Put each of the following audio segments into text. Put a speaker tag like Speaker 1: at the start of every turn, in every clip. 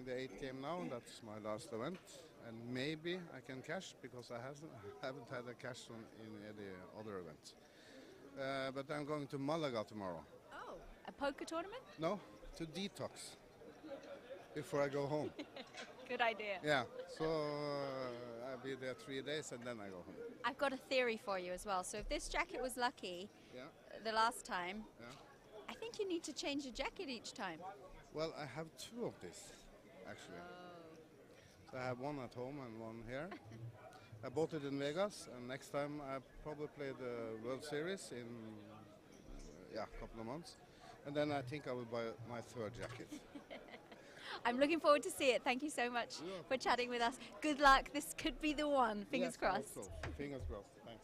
Speaker 1: playing the 8th game now. That's my last event, and maybe I can cash because I haven't had a cash in any other event. But I'm going to Malaga tomorrow.
Speaker 2: Oh, a poker tournament?
Speaker 1: No, to detox before I go home.
Speaker 2: Good idea.
Speaker 1: Yeah, so I'll be there 3 days and then I go home.
Speaker 2: I've got a theory for you as well. So if this jacket was lucky the last time, I think you need to change your jacket each time.
Speaker 1: Well, I have 2 of these, actually. So I have one at home and one here. I bought it in Vegas, and next time I probably play the World Series in a couple of months. And then I think I will buy my 3rd jacket.
Speaker 2: I'm looking forward to see it. Thank you so much for chatting with us. Good luck. This could be the one. Fingers crossed.
Speaker 1: Also. Fingers crossed. Thanks.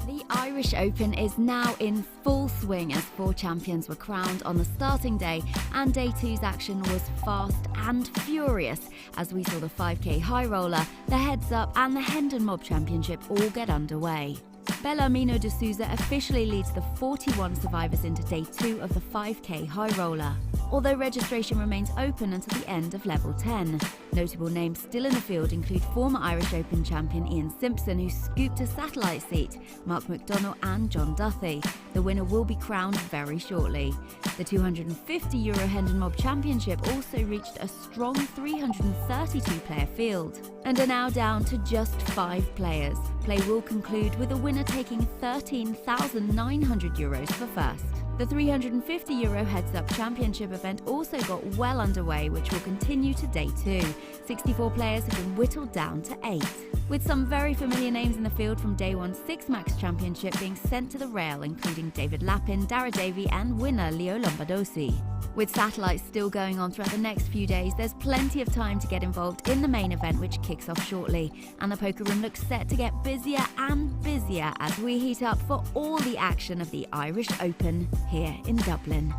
Speaker 3: The Irish Open is now in full swing as 4 champions were crowned on the starting day, and day 2's action was fast and furious as we saw the 5k high roller, the heads up and the Hendon Mob Championship all get underway. Bellarmino de Souza officially leads the 41 survivors into day 2 of the 5k high roller, although registration remains open until the end of level 10. Notable names still in the field include former Irish Open champion Ian Simpson, who scooped a satellite seat, Mark McDonough and John Duthie. The winner will be crowned very shortly. The €250 Hendon Mob Championship also reached a strong 332-player field and are now down to just 5 players. Play will conclude with the winner taking €13,900 for first. The €350 heads-up championship event also got well underway, which will continue to day 2. 64 players have been whittled down to 8, with some very familiar names in the field from day 1's 6max championship being sent to the rail, including David Lappin, Dara Davey and winner Leo Lombardosi. With satellites still going on throughout the next few days, there's plenty of time to get involved in the main event, which kicks off shortly. And the poker room looks set to get busier and busier as we heat up for all the action of the Irish Open here in Dublin.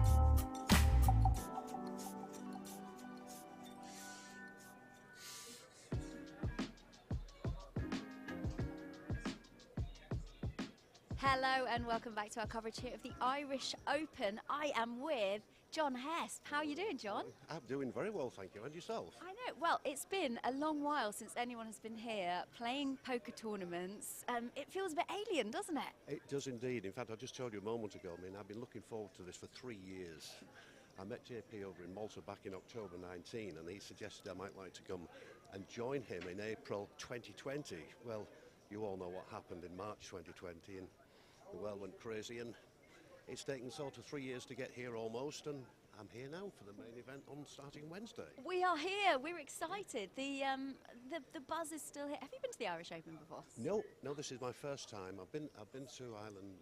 Speaker 2: Hello and welcome back to our coverage here of the Irish Open. I am with John Hesp. How are you doing, John?
Speaker 4: I'm doing very well, thank you. And yourself?
Speaker 2: I know. Well, it's been a long while since anyone has been here playing poker tournaments. It feels a bit alien, doesn't it?
Speaker 4: It does indeed. In fact, I just told you a moment ago, I've been looking forward to this for 3 years. I met JP over in Malta back in October 19, and he suggested I might like to come and join him in April 2020. Well, you all know what happened in March 2020, and the world went crazy, and it's taken sort of 3 years to get here almost, and I'm here now for the main event on starting Wednesday.
Speaker 2: We are here. We're excited. The buzz is still here. Have you been to the Irish Open before?
Speaker 4: No, this is my first time. I've been to Ireland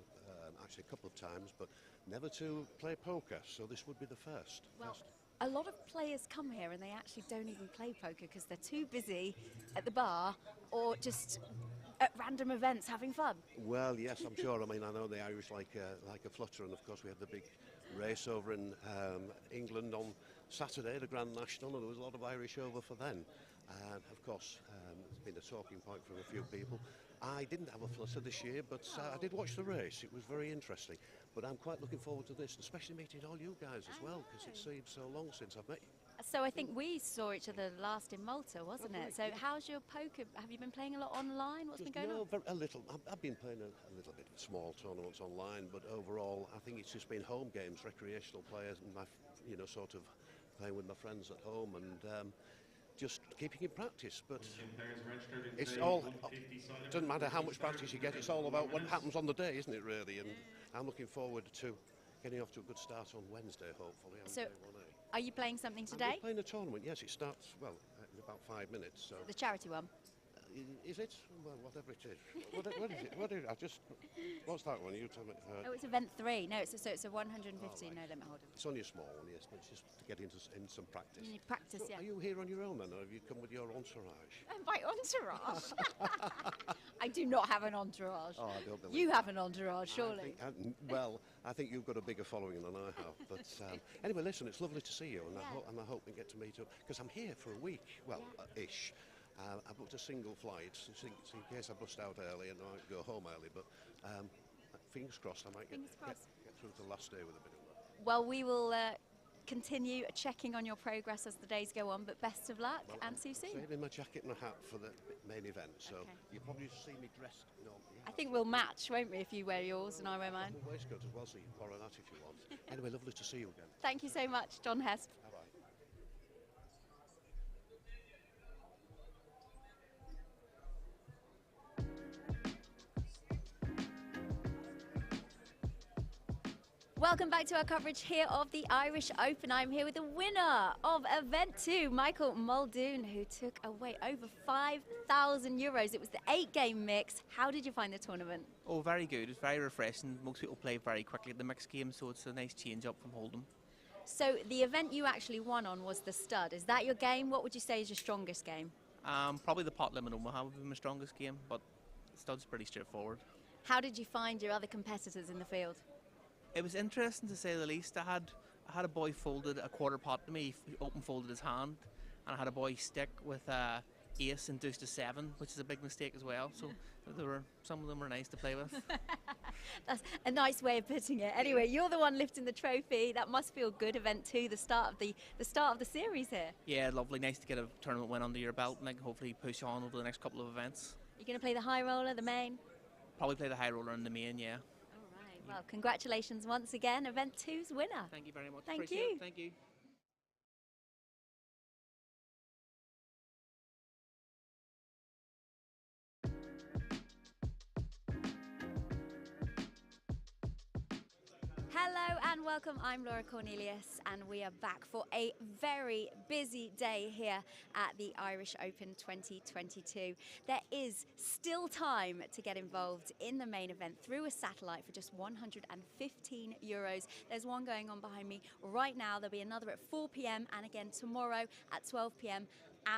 Speaker 4: actually a couple of times, but never to play poker, so this would be the first.
Speaker 2: Well, a lot of players come here and they actually don't even play poker because they're too busy at the bar or just at random events having fun.
Speaker 4: Well, yes, I'm sure. I know the Irish like a flutter, and of course we had the big race over in England on Saturday, the Grand National, and there was a lot of Irish over for then. And of course, it's been a talking point from a few people. I didn't have a flutter this year, but I did watch the race. It was very interesting. But I'm quite looking forward to this, especially meeting all you guys as well, because it seems so long since I've met you.
Speaker 2: So I think we saw each other last in Malta, wasn't it? So how's your poker? Have you been playing a lot online? What's been going on?
Speaker 4: A little. I've been playing a little bit of small tournaments online, but overall, I think it's just been home games, recreational players, and sort of playing with my friends at home and just keeping in practice. But it's all. It doesn't matter how much practice you get. It's all about what happens on the day, isn't it? Really, and I'm looking forward to getting off to a good start on Wednesday, hopefully.
Speaker 2: So, are you playing something today?
Speaker 4: I'm playing a tournament, yes. It starts, well, in about 5 minutes. So.
Speaker 2: The charity one?
Speaker 4: Is it? Well, whatever it is. What is it? What is it? What's that one? You tell me.
Speaker 2: Oh, it's event 3. No, it's a 150 no limit hold'em.
Speaker 4: It's only a small one, yes, but it's just to get in some practice.
Speaker 2: You need practice,
Speaker 4: so
Speaker 2: yeah.
Speaker 4: Are you here on your own then, or have you come with your entourage?
Speaker 2: My entourage? I do not have an entourage.
Speaker 4: Oh, I don't believe
Speaker 2: you have an entourage, surely.
Speaker 4: I think you've got a bigger following than I have. But anyway, listen, it's lovely to see you, and I hope we get to meet up, because I'm here for a week, well, ish. I booked a single flight so in case I bust out early and I might go home early, but fingers crossed I might get through to the last day with a bit of luck.
Speaker 2: Well, we will continue checking on your progress as the days go on, but best of luck and see you soon.
Speaker 4: I'm saving my jacket and a hat for the main event, so you'll probably see me dressed.
Speaker 2: I think we'll match, won't we, if you wear yours and I wear mine.
Speaker 4: And waistcoat as well, so you can borrow that if you want. Anyway, lovely to see you again.
Speaker 2: Thank you so much, John Hest.
Speaker 4: Bye-bye.
Speaker 2: Welcome back to our coverage here of the Irish Open. I'm here with the winner of Event 2, Michael Muldoon, who took away over €5,000. It was the 8-game mix. How did you find the tournament?
Speaker 5: Oh, very good. It's very refreshing. Most people play very quickly at the mixed game, so it's a nice change up from Hold'em.
Speaker 2: So the event you actually won on was the stud. Is that your game? What would you say is your strongest game?
Speaker 5: Probably the pot limit Omaha would be my strongest game, but the stud's pretty straightforward.
Speaker 2: How did you find your other competitors in the field?
Speaker 5: It was interesting to say the least. I had a boy folded a quarter pot to me, he open folded his hand, and I had a boy stick with ace and deuce to 7, which is a big mistake as well. So some of them were nice to play with.
Speaker 2: That's a nice way of putting it. Anyway, you're the one lifting the trophy. That must feel good. Event 2, the start of the series here.
Speaker 5: Yeah, lovely. Nice to get a tournament win under your belt, and I can hopefully push on over the next couple of events.
Speaker 2: You're going to play the high roller, the main?
Speaker 5: Probably play the high roller in the main, yeah.
Speaker 2: Well, congratulations once again, Event 2's winner.
Speaker 5: Thank you very much.
Speaker 2: Thank
Speaker 5: Appreciate
Speaker 2: you.
Speaker 5: it. Thank you.
Speaker 2: Hello and welcome, I'm Laura Cornelius and we are back for a very busy day here at the Irish Open 2022. There is still time to get involved in the main event through a satellite for just €115. There's one going on behind me right now. There'll be another at 4 p.m. and again tomorrow at 12 p.m.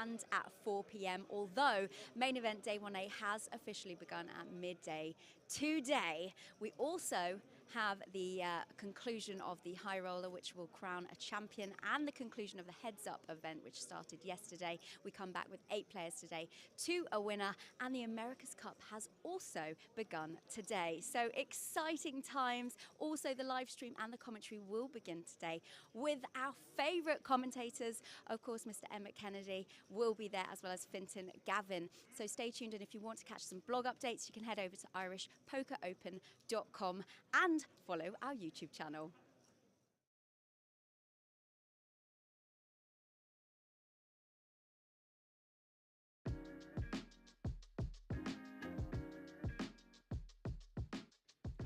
Speaker 2: and at 4 p.m. although main event day 1A has officially begun at midday today. We also have the conclusion of the high roller, which will crown a champion, and the conclusion of the heads up event, which started yesterday. We come back with 8 players today to a winner, and the America's Cup has also begun today. So exciting times. Also the live stream and the commentary will begin today with our favorite commentators. Of course, Mr. Emmett Kennedy will be there, as well as Fintan Gavin. So stay tuned, and if you want to catch some blog updates, you can head over to irishpokeropen.com and follow our YouTube channel.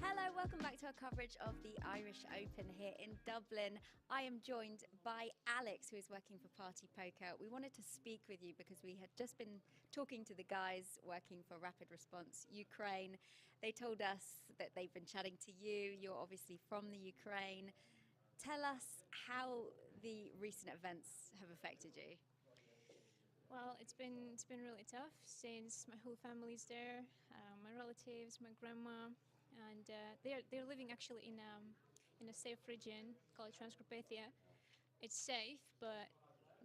Speaker 2: Hello, welcome back to our coverage of the Irish Open here in Dublin. I am joined by Alex, who is working for Party Poker. We wanted to speak with you because we had just been talking to the guys working for Rapid Response Ukraine. They told us that they've been chatting to you. You're obviously from the Ukraine. Tell us how the recent events have affected you.
Speaker 6: Well, it's been really tough since my whole family's there, my relatives, my grandma, and they're living actually in a safe region called Transcarpathia. It's safe, but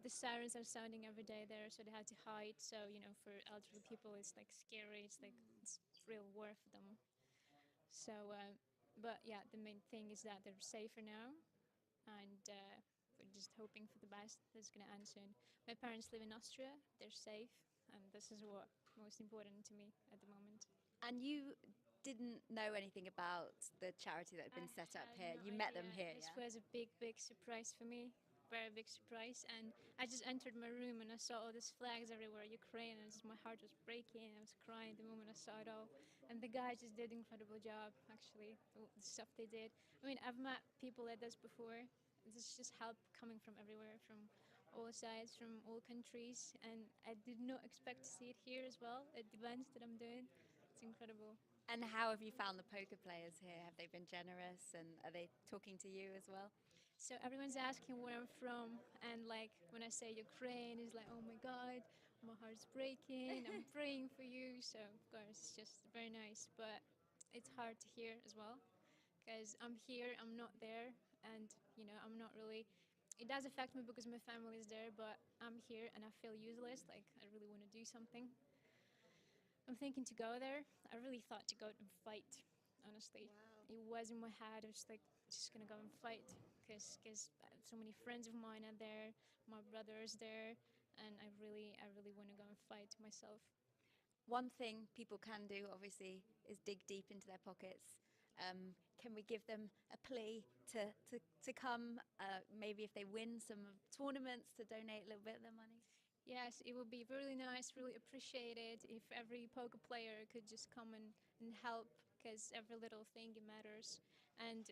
Speaker 6: the sirens are sounding every day there, so they have to hide. So for elderly people, it's like scary. It's real war for them. So, but yeah, the main thing is that they're safer now, and we're just hoping for the best. That's going to end soon. My parents live in Austria. They're safe, and this is what most important to me at the moment.
Speaker 2: And you didn't know anything about the charity that had been set up here. You met them here,
Speaker 6: This
Speaker 2: yeah?
Speaker 6: was a big surprise for me. Very big surprise. And I just entered my room and I saw all these flags everywhere, Ukraine, and my heart was breaking. I was crying the moment I saw it all. And the guys just did an incredible job, actually, the stuff they did. I mean, I've met people like this before. There's just help coming from everywhere, from all sides, from all countries. And I did not expect to see it here as well, at the events that I'm doing. It's incredible.
Speaker 2: And how have you found the poker players here? Have they been generous, and are they talking to you as well?
Speaker 6: So everyone's asking where I'm from, and like when I say Ukraine, it's like, oh my God, my heart's breaking, I'm praying for you. So of course, it's just very nice, but it's hard to hear as well, because I'm here, I'm not there, and I'm not really it does affect me because my family is there, but I'm here and I feel useless. Like I really want to do something. I'm thinking to go there. I really thought to go and fight. Honestly, it was in my head. I was like, just gonna go and fight because so many friends of mine are there. My brother is there, and I really want to go and fight myself.
Speaker 2: One thing people can do, obviously, is dig deep into their pockets. Can we give them a plea to come, maybe if they win some tournaments, to donate a little bit of their money?
Speaker 6: Yes, it would be really nice, really appreciated if every poker player could just come and help, because every little thing it matters. And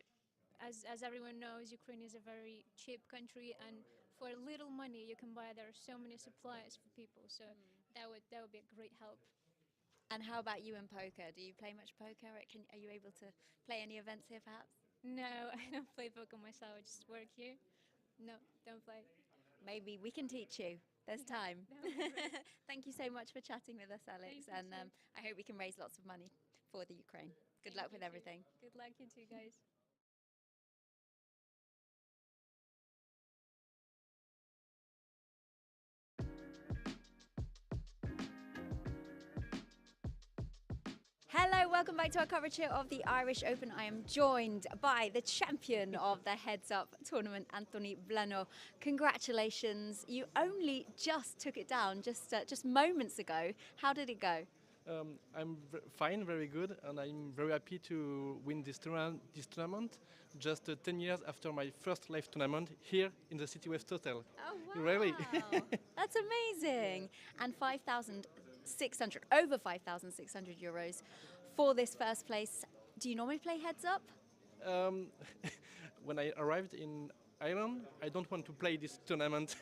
Speaker 6: as everyone knows, Ukraine is a very cheap country, and for little money you can buy there so many supplies for people. So that would be a great help.
Speaker 2: And how about you in poker? Do you play much poker? Are you able to play any events here, perhaps?
Speaker 6: No, I don't play poker myself. I just work here. No, don't play.
Speaker 2: Maybe we can teach you. There's time.
Speaker 6: That would be great.
Speaker 2: Thank you so much for chatting with us, Alex.
Speaker 6: Thank you,
Speaker 2: And
Speaker 6: too.
Speaker 2: I hope we can raise lots of money for the Ukraine. Good luck
Speaker 6: Thank
Speaker 2: with
Speaker 6: you too.
Speaker 2: everything.
Speaker 6: Good luck, you too, guys.
Speaker 2: Hello, welcome back to our coverage here of the Irish Open. I am joined by the champion of the Heads Up tournament, Anthony Blano. Congratulations. You only just took it down just moments ago. How did it go?
Speaker 7: I'm fine, very good, and I'm very happy to win this tournament just 10 years after my first live tournament here in the City West Hotel.
Speaker 2: Oh, wow.
Speaker 7: Really?
Speaker 2: That's amazing. And 5,600, over 5,600 euros for this first place. Do you normally play Heads Up?
Speaker 7: Um, when I arrived in Ireland, I don't want to play this tournament.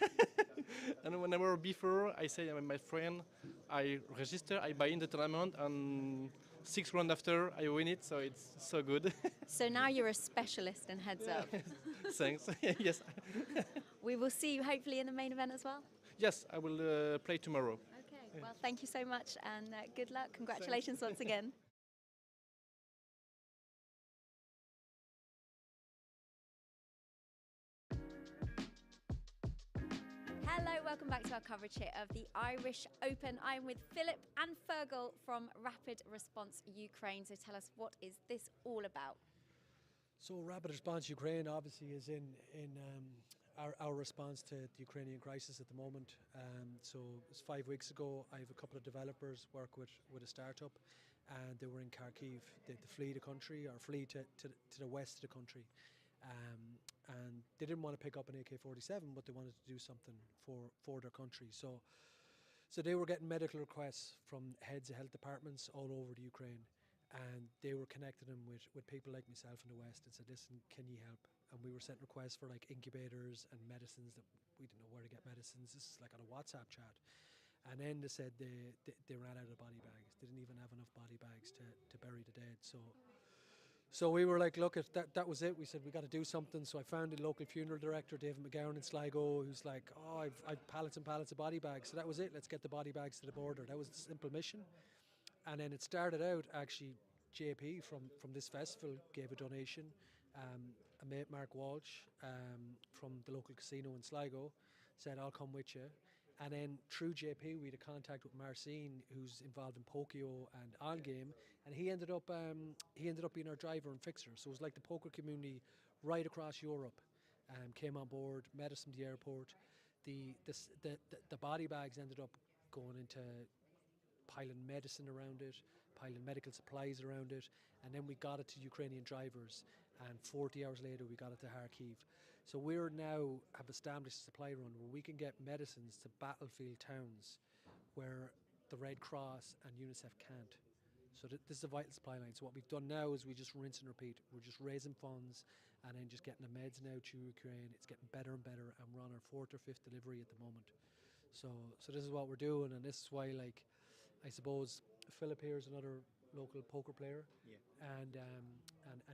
Speaker 7: And whenever before, I say I'm my friend, I register, I buy in the tournament, and 6 rounds after, I win it, so it's so good.
Speaker 2: So now you're a specialist in Heads Up.
Speaker 7: Thanks. Yes.
Speaker 2: We will see you hopefully in the main event as well.
Speaker 7: Yes, I will play tomorrow.
Speaker 2: Okay, well, thank you so much and good luck. Congratulations once again. Hello, welcome back to our coverage here of the Irish Open. I'm with Philip and Fergal from Rapid Response Ukraine. So tell us, what is this all about?
Speaker 8: So Rapid Response Ukraine obviously is in our response to the Ukrainian crisis at the moment. So it was 5 weeks ago. I have a couple of developers work with a startup, and they were in Kharkiv. They had to flee the country, or flee to the west of the country. And they didn't want to pick up an AK-47, but they wanted to do something for their country. So they were getting medical requests from heads of health departments all over the Ukraine, and they were connecting them with people like myself in the West and said, listen, can you help? And we were sent requests for like incubators and medicines that we didn't know where to get medicines. This is like on a WhatsApp chat. And then they said they ran out of body bags. They didn't even have enough body bags to bury the dead. So we were like, look, if that was it. We said, we got to do something. So I found the local funeral director, David McGowan in Sligo, who's like, oh, I've pallets and pallets of body bags. So that was it. Let's get the body bags to the border. That was the simple mission. And then it started out, actually, JP from this festival gave a donation. A mate, Mark Walsh, from the local casino in Sligo, said, I'll come with you. And then through JP, we had a contact with Marcin, who's involved in Pokio and On Game, and he ended up being our driver and fixer. So it was like the poker community right across Europe came on board, met us from the airport. The body bags ended up going into piling medicine around it, piling medical supplies around it, and then we got it to Ukrainian drivers, and 40 hours later we got it to Kharkiv. So we're now have established a supply run where we can get medicines to battlefield towns where the Red Cross and UNICEF can't. So this is a vital supply line. So what we've done now is we just rinse and repeat. We're just raising funds and then just getting the meds now to Ukraine. It's getting better and better, and we're on our 4th or 5th delivery at the moment. So this is what we're doing, and this is why, like, I suppose Philip here is another local poker player, and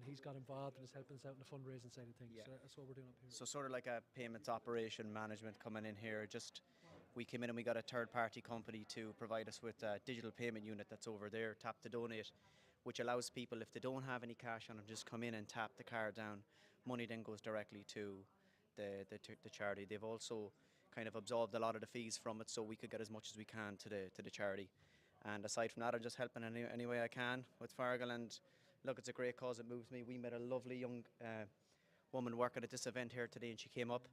Speaker 8: he's got involved and is helping us out in the fundraising side of things. So that's what we're doing up here.
Speaker 9: So sort of like a payments operation management coming in here. Just we came in and we got a third-party company to provide us with a digital payment unit that's over there, Tap to Donate, which allows people, if they don't have any cash on them, just come in and tap the card down. Money then goes directly to the charity. They've also kind of absorbed a lot of the fees from it, so we could get as much as we can to the charity. And aside from that, I'm just helping any way I can with Fargal. And look, it's a great cause. It moves me. We met a lovely young woman working at this event here today, and she came up.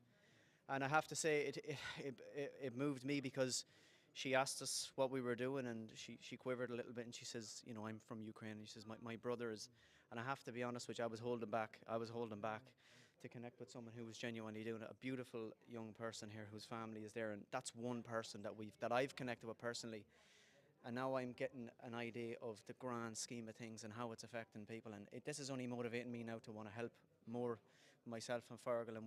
Speaker 9: And I have to say, it moved me because she asked us what we were doing, and she quivered a little bit, and she says, you know, I'm from Ukraine. And she says, my brother is. And I have to be honest with you, I was holding back to connect with someone who was genuinely doing it. A beautiful young person here whose family is there, and that's one person that I've connected with personally. And now I'm getting an idea of the grand scheme of things and how it's affecting people. And this is only motivating me now to want to help more myself and Fergal. And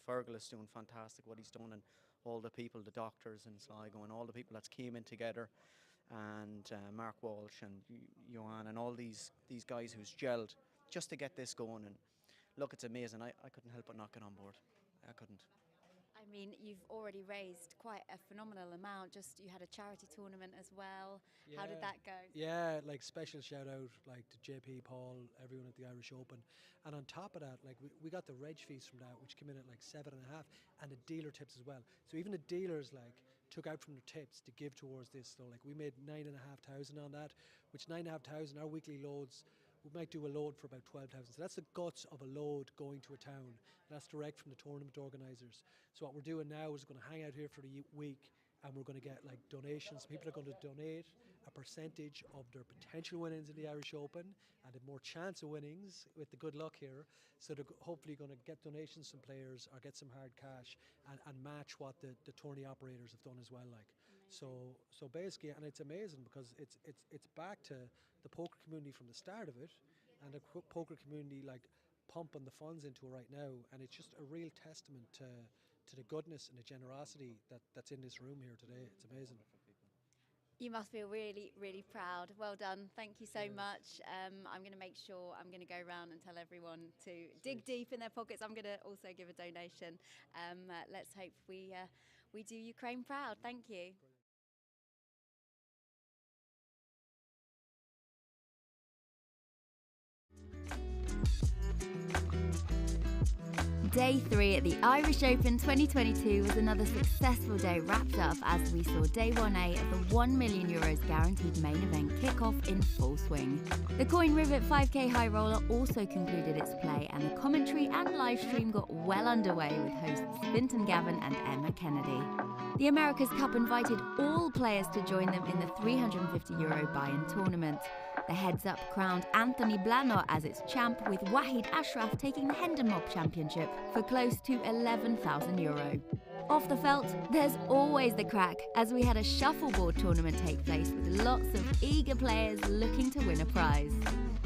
Speaker 9: Fergal is doing fantastic what he's done, and all the people, the doctors in Sligo, and all the people that's came in together, and Mark Walsh and Johan and all these guys who's gelled just to get this going. And look, it's amazing. I couldn't help but not get on board. I couldn't.
Speaker 2: I mean, you've already raised quite a phenomenal amount. You had a charity tournament as well.
Speaker 8: Yeah.
Speaker 2: How did that go?
Speaker 8: Yeah, like special shout out like to JP, Paul, everyone at the Irish Open. And on top of that, like we got the reg fees from that, which came in at like 7.5, and the dealer tips as well. So even the dealers like took out from their tips to give towards this. So like we made 9,500 on that, which 9,500, our weekly loads, we might do a load for about 12,000. So that's the guts of a load going to a town. That's direct from the tournament organisers. So what we're doing now is we're going to hang out here for the week, and we're going to get like donations. People are going to donate a percentage of their potential winnings in the Irish Open, and have more chance of winnings with the good luck here. So they're hopefully going to get donations from players or get some hard cash and match what the tourney operators have done as well. Like. So basically, and it's amazing because it's back to the poker community from the start of it, and the poker community like pumping the funds into it right now, and it's just a real testament to the goodness and the generosity that's in this room here today. It's amazing.
Speaker 2: You must feel really, really proud. Well done. Thank you so much. I'm going to make sure I'm going to go around and tell everyone to dig deep in their pockets. I'm going to also give a donation. Let's hope we do Ukraine proud. Thank you.
Speaker 3: Day 3 at the Irish Open 2022 was another successful day wrapped up as we saw Day 1A of the €1 million guaranteed main event kick off in full swing. The Coin Rivet 5K High Roller also concluded its play, and the commentary and live stream got well underway with hosts Vinton Gavin and Emma Kennedy. The America's Cup invited all players to join them in the €350 buy-in tournament. The heads-up crowned Anthony Blanor as its champ, with Wahid Ashraf taking the Hendon Mob Championship for close to €11,000. Off the felt, there's always the crack, as we had a shuffleboard tournament take place with lots of eager players looking to win a prize.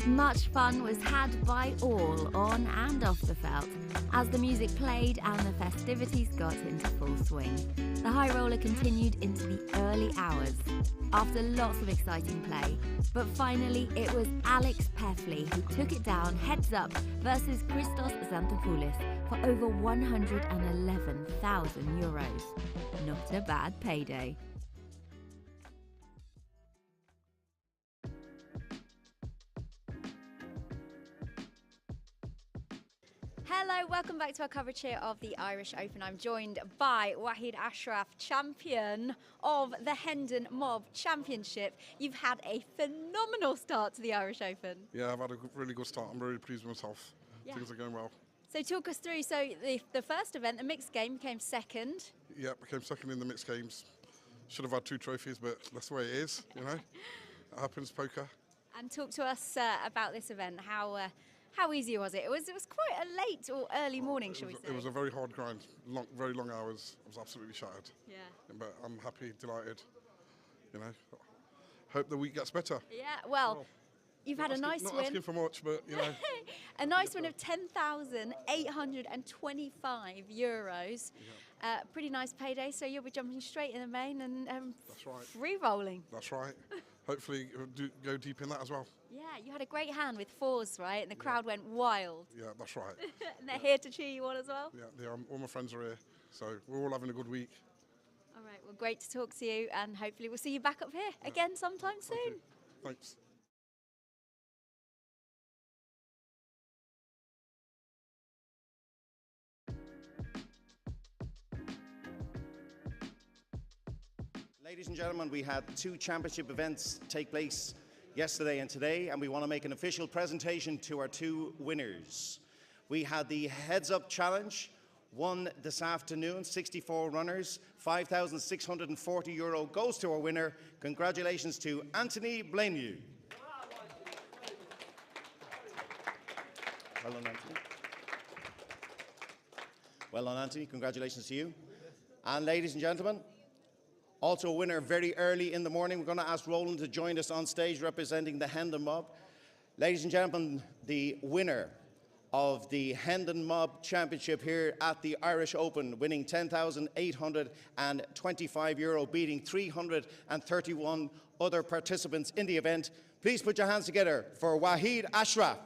Speaker 3: Much fun was had by all on and off the felt, as the music played and the festivities got into full swing. The high roller continued into the early hours, after lots of exciting play, but finally it was Alex Peffley who took it down heads up versus Christos Xanthopoulos for over €111,000. Not a bad payday.
Speaker 2: Hello, welcome back to our coverage here of the Irish Open. I'm joined by Wahid Ashraf, champion of the Hendon Mob Championship. You've had a phenomenal start to the Irish Open.
Speaker 10: Yeah, I've had a really good start. I'm really pleased with myself.
Speaker 2: Yeah.
Speaker 10: Things are going well.
Speaker 2: So talk us through, so the first event, the mixed game, came second.
Speaker 10: Yeah, became second in the mixed games. Should have had 2 trophies, but that's the way it is, you know. It happens, poker.
Speaker 2: And talk to us about this event. How easy was it? It was quite a late or early morning, shall we say?
Speaker 10: It was a very hard grind, very long hours. I was absolutely shattered.
Speaker 2: Yeah.
Speaker 10: But I'm happy, delighted. You know, hope the week gets better.
Speaker 2: Yeah. Well, you've had a nice win.
Speaker 10: Not asking for much, but you know.
Speaker 2: A nice win of €10,825. Yeah. Pretty nice payday. So you'll be jumping straight in the main and
Speaker 10: that's right.
Speaker 2: Free rolling.
Speaker 10: That's right. Hopefully go deep in that as well.
Speaker 2: Yeah, you had a great hand with 4s, right? And the crowd went wild.
Speaker 10: Yeah, that's right.
Speaker 2: And they're here to cheer you on as well?
Speaker 10: Yeah, all my friends are here, so we're all having a good week.
Speaker 2: All right, well, great to talk to you, and hopefully we'll see you back up here again sometime soon.
Speaker 10: Thanks.
Speaker 11: Ladies and gentlemen, we had 2 championship events take place yesterday and today, and we want to make an official presentation to our 2 winners. We had the Heads Up Challenge, won this afternoon, 64 runners, €5,640 goes to our winner. Congratulations to Anthony Blainview. Well done, Anthony. Well done, Anthony. Congratulations to you. And ladies and gentlemen, also a winner very early in the morning. We're going to ask Roland to join us on stage representing the Hendon Mob. Ladies and gentlemen, the winner of the Hendon Mob Championship here at the Irish Open, winning €10,825, beating 331 other participants in the event. Please put your hands together for Wahid Ashraf.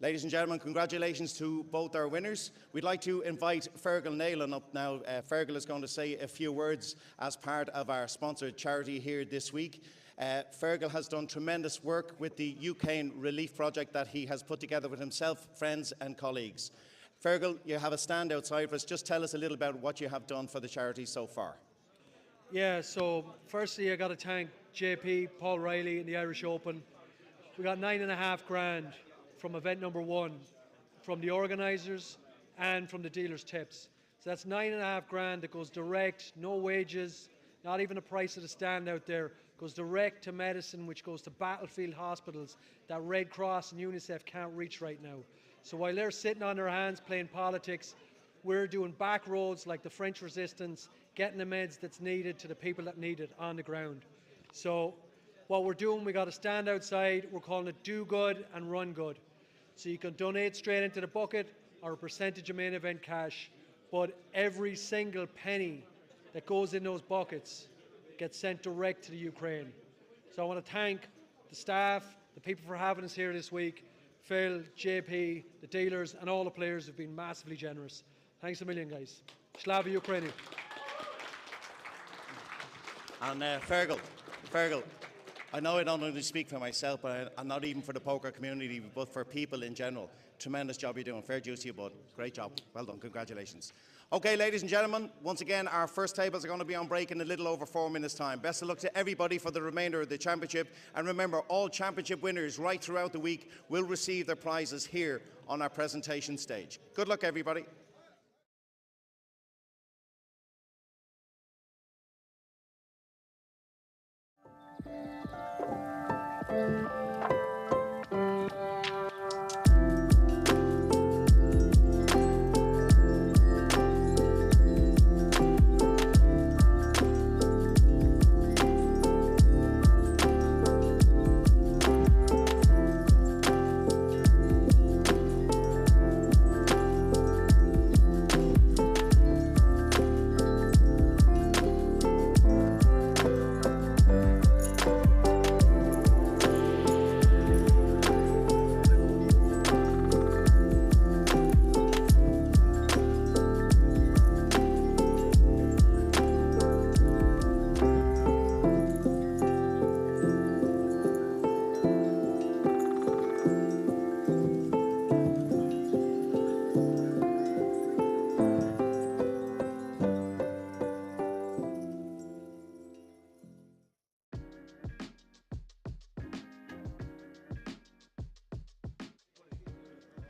Speaker 11: Ladies and gentlemen, congratulations to both our winners. We'd like to invite Fergal Naylan up now. Fergal is going to say a few words as part of our sponsored charity here this week. Fergal has done tremendous work with the UK Relief Project that he has put together with himself, friends and colleagues. Fergal, you have a stand outside for us. Just tell us a little about what you have done for the charity so far.
Speaker 8: Yeah, so firstly I got to thank JP, Paul Riley and the Irish Open. We got $9,500 from event number 1, from the organisers and from the dealers' tips. So that's $9,500 that goes direct, no wages, not even the price of the stand out there, goes direct to medicine, which goes to battlefield hospitals that Red Cross and UNICEF can't reach right now. So while they're sitting on their hands playing politics, we're doing back roads like the French Resistance, getting the meds that's needed to the people that need it on the ground. So what we're doing, we got to stand outside, we're calling it Do Good and Run Good. So you can donate straight into the bucket or a percentage of main event cash, but every single penny that goes in those buckets gets sent direct to the Ukraine. So I want to thank the staff, the people for having us here this week, Phil, JP, the dealers and all the players have been massively generous. Thanks a million, guys. Slava Ukraini.
Speaker 11: And Fergal, I know I don't only speak for myself, but I'm not even for the poker community, but for people in general. Tremendous job you're doing. Fair dues to you, bud. Great job. Well done. Congratulations. Okay, ladies and gentlemen, once again, our first tables are going to be on break in a little over 4 minutes' time. Best of luck to everybody for the remainder of the championship. And remember, all championship winners right throughout the week will receive their prizes here on our presentation stage. Good luck, everybody.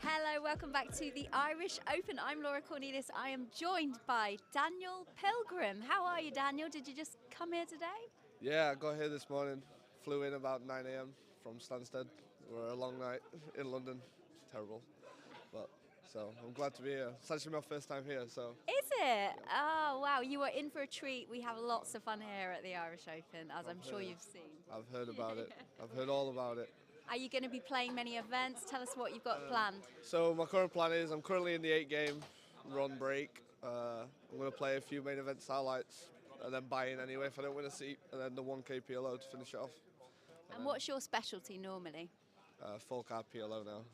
Speaker 2: Hello, welcome back to the Irish Open. I'm Laura Cornelius. I am joined by Daniel Pilgrim. How are you, Daniel? Did you just come here today?
Speaker 12: Yeah, I got here this morning. Flew in about 9 a.m. from Stansted. We're a long night in London. It's terrible. But so I'm glad to be here. It's actually my first time here, so.
Speaker 2: Is it? Oh, wow. You are in for a treat. We have lots of fun here at the Irish Open, as I'm sure you've seen.
Speaker 12: I've heard about it. I've heard all about it.
Speaker 2: Are you going to be playing many events? Tell us what you've got planned.
Speaker 12: So my current plan is I'm currently in the 8-game run break. I'm going to play a few main event highlights and then buy in anyway if I don't win a seat, and then the 1K PLO to finish it off.
Speaker 2: And what's your specialty normally?
Speaker 12: Full card PLO now.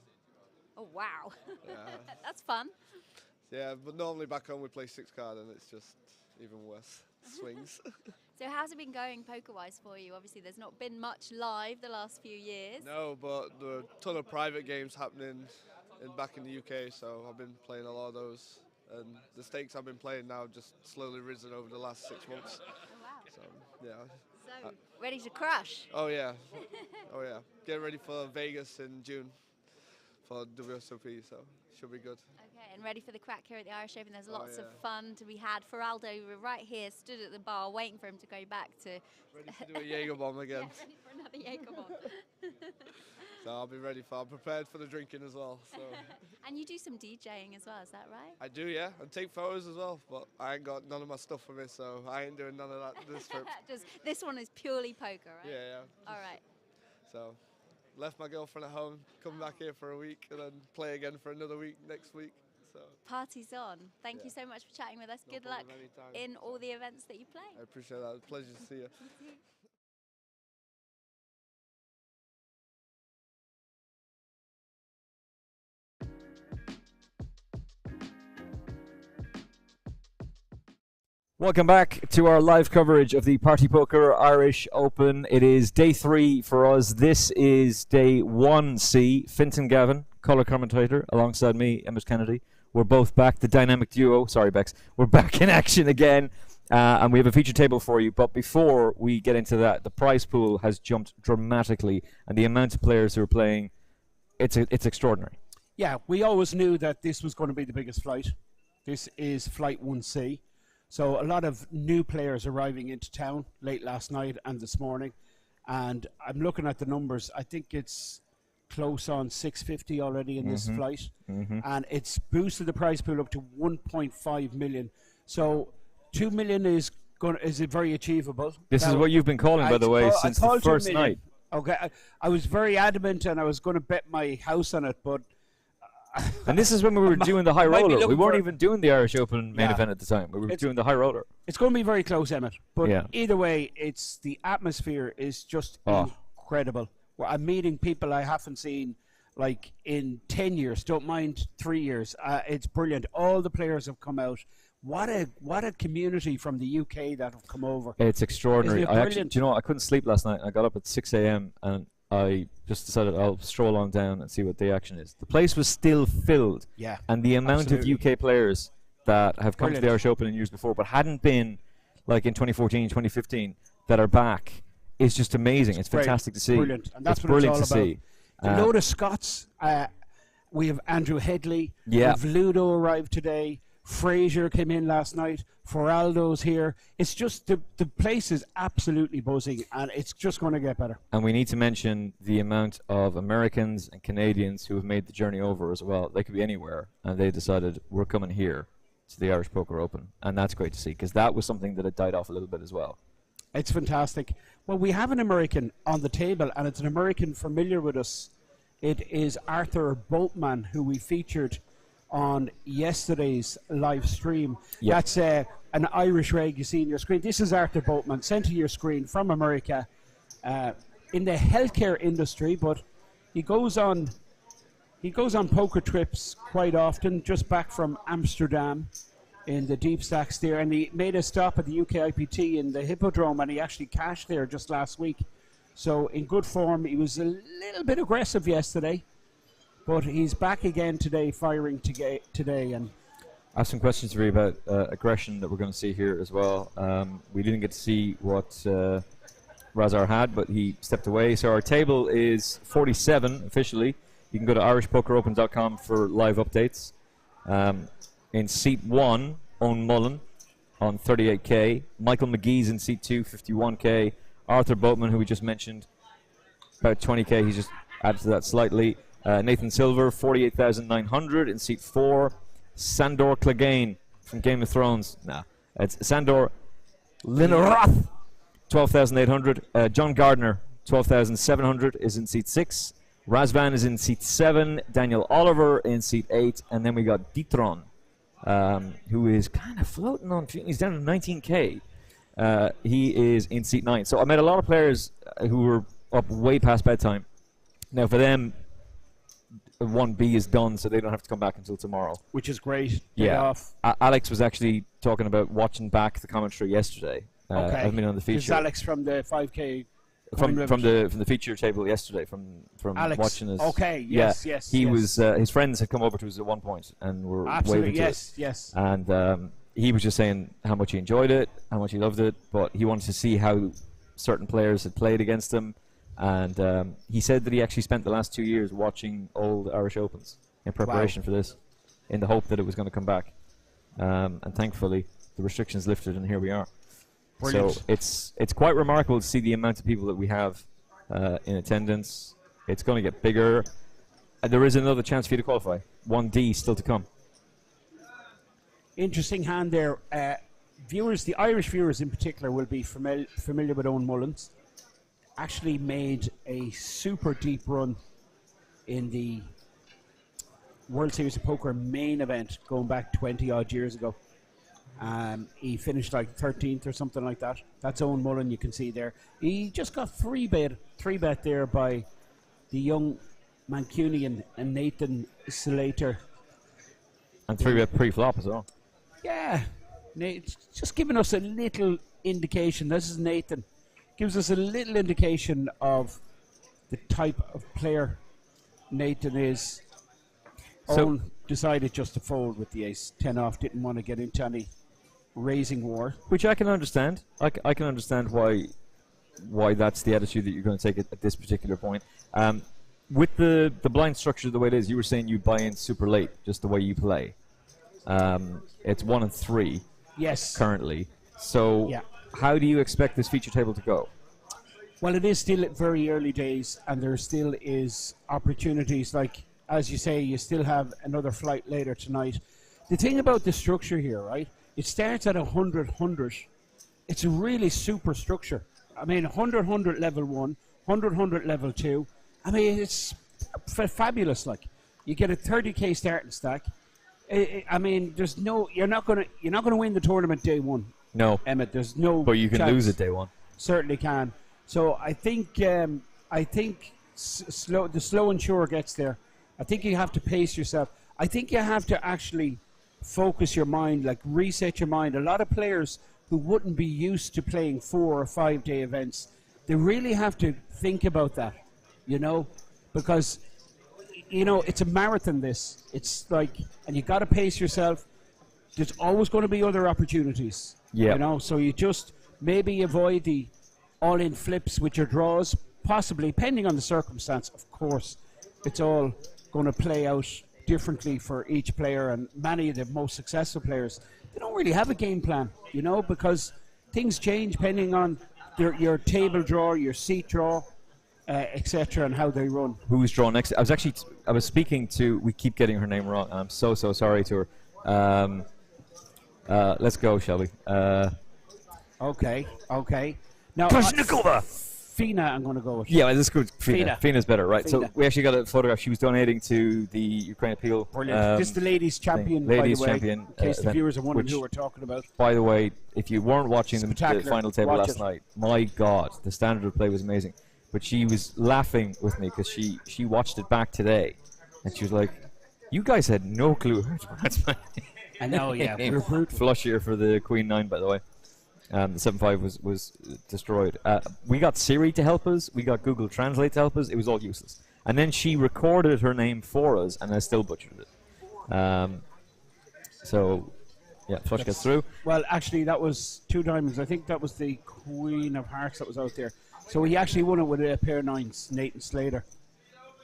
Speaker 2: Oh, wow.
Speaker 12: Yeah.
Speaker 2: That's fun.
Speaker 12: Yeah, but normally back home we play 6 card and it's just even worse. Swings.
Speaker 2: So how's it been going poker-wise for you? Obviously, there's not been much live the last few years.
Speaker 12: No, but there are a ton of private games happening back in the UK, so I've been playing a lot of those. And the stakes I've been playing now have just slowly risen over the last 6 months.
Speaker 2: Oh, wow.
Speaker 12: So, yeah.
Speaker 2: So, ready to crush?
Speaker 12: Oh, yeah. Oh, yeah. Getting ready for Vegas in June for WSOP, so should be good.
Speaker 2: Okay, and ready for the crack here at the Irish Open. There's lots of
Speaker 12: yeah.
Speaker 2: fun to be had. Feraldo, we're right here, stood at the bar, waiting for him to go back to...
Speaker 12: Ready to do a Jaeger bomb again.
Speaker 2: Yeah, ready for another Jaeger bomb.
Speaker 12: So I'll be ready I'm prepared for the drinking as well. So.
Speaker 2: And you do some DJing as well, is that right?
Speaker 12: I do, yeah, and take photos as well, but I ain't got none of my stuff for me, so I ain't doing none of that this trip.
Speaker 2: Just, this one is purely poker, right?
Speaker 12: Yeah.
Speaker 2: All right.
Speaker 12: So, left my girlfriend at home, come back here for a week, and then play again for another week next week. So
Speaker 2: Party's on. Thank you so much for chatting with us.
Speaker 12: No
Speaker 2: Good luck
Speaker 12: problem, anytime.
Speaker 2: in all the events that you play.
Speaker 12: I appreciate that. Pleasure to see you.
Speaker 13: Welcome back to our live coverage of the Party Poker Irish Open. It is day 3 for us. This is day 1C. Fintan Gavin, colour commentator, alongside me, Emmett Kennedy. We're both back, the dynamic duo. Sorry, Bex. We're back in action again, and we have a feature table for you. But before we get into that, the prize pool has jumped dramatically, and the amount of players who are playing, it's extraordinary.
Speaker 14: Yeah, we always knew that this was going to be the biggest flight. This is Flight 1C. So a lot of new players arriving into town late last night and this morning. And I'm looking at the numbers. I think it's close on 650 already in this flight. And it's boosted the prize pool up to 1.5 million. So 2 million is very achievable.
Speaker 13: This is what you've been calling, by the way, since the first night.
Speaker 14: Okay, I was very adamant and I was going to bet my house on it, but...
Speaker 13: And this is when we were doing the high roller. We weren't even doing the Irish Open main event at the time. We were doing the high roller.
Speaker 14: It's going to be very close, Emmett. But either way, the atmosphere is just incredible. I'm meeting people I haven't seen like in 10 years. Don't mind 3 years. It's brilliant. All the players have come out. What a community from the UK that have come over.
Speaker 13: It's extraordinary.
Speaker 14: Isn't it brilliant?
Speaker 13: Do you know, I couldn't sleep last night. I got up at 6 a.m. and I just decided I'll stroll on down and see what the action is. The place was still filled.
Speaker 14: Yeah.
Speaker 13: And the amount of UK players that have come to the Irish Open in years before but hadn't been, like in 2014, 2015, that are back is just amazing. It's fantastic to see.
Speaker 14: Brilliant. And that's
Speaker 13: it's
Speaker 14: what
Speaker 13: brilliant
Speaker 14: it's all
Speaker 13: to
Speaker 14: about.
Speaker 13: see.
Speaker 14: A load of Scots. We have Andrew Headley.
Speaker 13: Yeah.
Speaker 14: We have Ludo arrived today. Fraser came in last night. Feraldo's here. It's just the place is absolutely buzzing, and it's just going to get better.
Speaker 13: And we need to mention the amount of Americans and Canadians who have made the journey over as well. They could be anywhere, and they decided we're coming here to the Irish Poker Open, and that's great to see because that was something that had died off a little bit as well.
Speaker 14: It's fantastic. Well, we have an American on the table, and it's an American familiar with us. It is Arthur Boatman, who we featured on yesterday's live stream.
Speaker 13: Yep.
Speaker 14: That's an Irish reg you see on your screen. This is Arthur Boatman, sent to your screen from America, in the healthcare industry, but he goes on poker trips quite often, just back from Amsterdam in the deep stacks there, and he made a stop at the UK IPT in the Hippodrome, and he actually cashed there just last week. So in good form. He was a little bit aggressive yesterday, but he's back again today, firing today. And
Speaker 13: I have some questions for you about aggression that we're going to see here as well. We didn't get to see what Razar had, but he stepped away. So our table is 47 officially. You can go to irishpokeropen.com for live updates. In seat 1, Owen Mullen on 38k. Michael McGee's in seat 2, 51k. Arthur Boatman, who we just mentioned, about 20k. He's just added to that slightly. Nathan Silver, 48,900 in seat 4. Sandor Clegane from Game of Thrones. It's Sandor Linneroth, 12,800. John Gardner, 12,700, is in seat 6. Razvan is in seat 7. Daniel Oliver in seat 8. And then we got Ditron, who is kind of floating on. He's down to 19k. He is in seat 9. So I met a lot of players who were up way past bedtime. Now for them, 1B is done, so they don't have to come back until tomorrow.
Speaker 14: Which is great.
Speaker 13: Yeah.
Speaker 14: Off.
Speaker 13: Alex was actually talking about watching back the commentary yesterday Hasn't been on the
Speaker 14: This is
Speaker 13: feature.
Speaker 14: Alex from the 5K.
Speaker 13: From the feature table yesterday, from
Speaker 14: Alex.
Speaker 13: watching us.
Speaker 14: Okay, yes, yes,
Speaker 13: He
Speaker 14: yes.
Speaker 13: was his friends had come over to us at one point and were
Speaker 14: Absolutely,
Speaker 13: waving to
Speaker 14: yes,
Speaker 13: us.
Speaker 14: yes.
Speaker 13: And he was just saying how much he enjoyed it, how much he loved it, but he wanted to see how certain players had played against him. And he said that he actually spent the last 2 years watching old Irish Opens in preparation for this, in the hope that it was going to come back. And thankfully, the restrictions lifted, and here we are.
Speaker 14: Brilliant.
Speaker 13: So it's quite remarkable to see the amount of people that we have in attendance. It's going to get bigger. There is another chance for you to qualify. 1D still to come.
Speaker 14: Interesting hand there. Viewers, the Irish viewers in particular, will be familiar with Owen Mullins. Actually made a super deep run in the World Series of Poker main event going back 20 odd years ago. He finished like 13th or something like that. That's Owen Mullen, you can see there. He just got three bet there by the young Mancunian and Nathan Slater.
Speaker 13: And 3-bet pre-flop as well.
Speaker 14: Yeah, it's just giving us a little indication. This is Nathan. Gives us a little indication of the type of player Nathan is.
Speaker 13: So
Speaker 14: Owen decided just to fold with the ace 10 off. Didn't want to get into any raising war.
Speaker 13: Which I can understand. I can understand why that's the attitude that you're going to take at this particular point. With the blind structure the way it is, you were saying you buy in super late, just the way you play. It's 1 and 3.
Speaker 14: Yes.
Speaker 13: Currently. So
Speaker 14: Yeah.
Speaker 13: how do you expect this feature table to go?
Speaker 14: Well, it is still at very early days, and there still is opportunities. Like, as you say, you still have another flight later tonight. The thing about the structure here, right? It starts at 100-100. It's a really super structure. I mean, 100-100 level 1, 100-100 level 2. I mean, it's fabulous. Like, you get a 30k starting stack. I mean, there's no. You're not gonna win the tournament day one.
Speaker 13: No,
Speaker 14: Emmett. There's no.
Speaker 13: But you can
Speaker 14: chance.
Speaker 13: lose it day one.
Speaker 14: Certainly can. So I think the slow and sure gets there. I think you have to pace yourself. I think you have to actually focus your mind, like reset your mind. A lot of players who wouldn't be used to playing 4 or 5 day events, they really have to think about that, because it's a marathon. It's like, and you got to pace yourself. There's always going to be other opportunities.
Speaker 13: Yeah.
Speaker 14: So you just maybe avoid the all-in flips with your draws, possibly, depending on the circumstance. Of course, it's all going to play out differently for each player, and many of the most successful players, they don't really have a game plan, because things change depending on your table draw, your seat draw, etc., and how they run.
Speaker 13: Who's drawn next? I was speaking to. We keep getting her name wrong. I'm so sorry to her. Let's go, shall we?
Speaker 14: Okay. Now,
Speaker 13: Krasnikova!
Speaker 14: Fina, I'm going to go with.
Speaker 13: Yeah, let's go with Fina. Fina's better, right?
Speaker 14: Fina.
Speaker 13: So we actually got a photograph. She was donating to the Ukraine Appeal.
Speaker 14: Brilliant. This is the ladies' champion,
Speaker 13: Ladies'
Speaker 14: by the way,
Speaker 13: champion,
Speaker 14: in case the
Speaker 13: event,
Speaker 14: viewers are wondering
Speaker 13: which,
Speaker 14: who we're talking about.
Speaker 13: By the way, if you weren't watching the final table
Speaker 14: Watch
Speaker 13: last
Speaker 14: it.
Speaker 13: night, my God, the standard of play was amazing. But she was laughing with me because she watched it back today, and she was like, "You guys had no clue."
Speaker 14: I know, yeah. We're brutal.
Speaker 13: Flush here for the Queen 9, by the way. The 7.5 was destroyed. We got Siri to help us. We got Google Translate to help us. It was all useless. And then she recorded her name for us, and I still butchered it. So, yeah, Flush gets through.
Speaker 14: Well, actually, that was 2 diamonds. I think that was the Queen of Hearts that was out there. So he actually won it with a pair of 9s, Nathan Slater.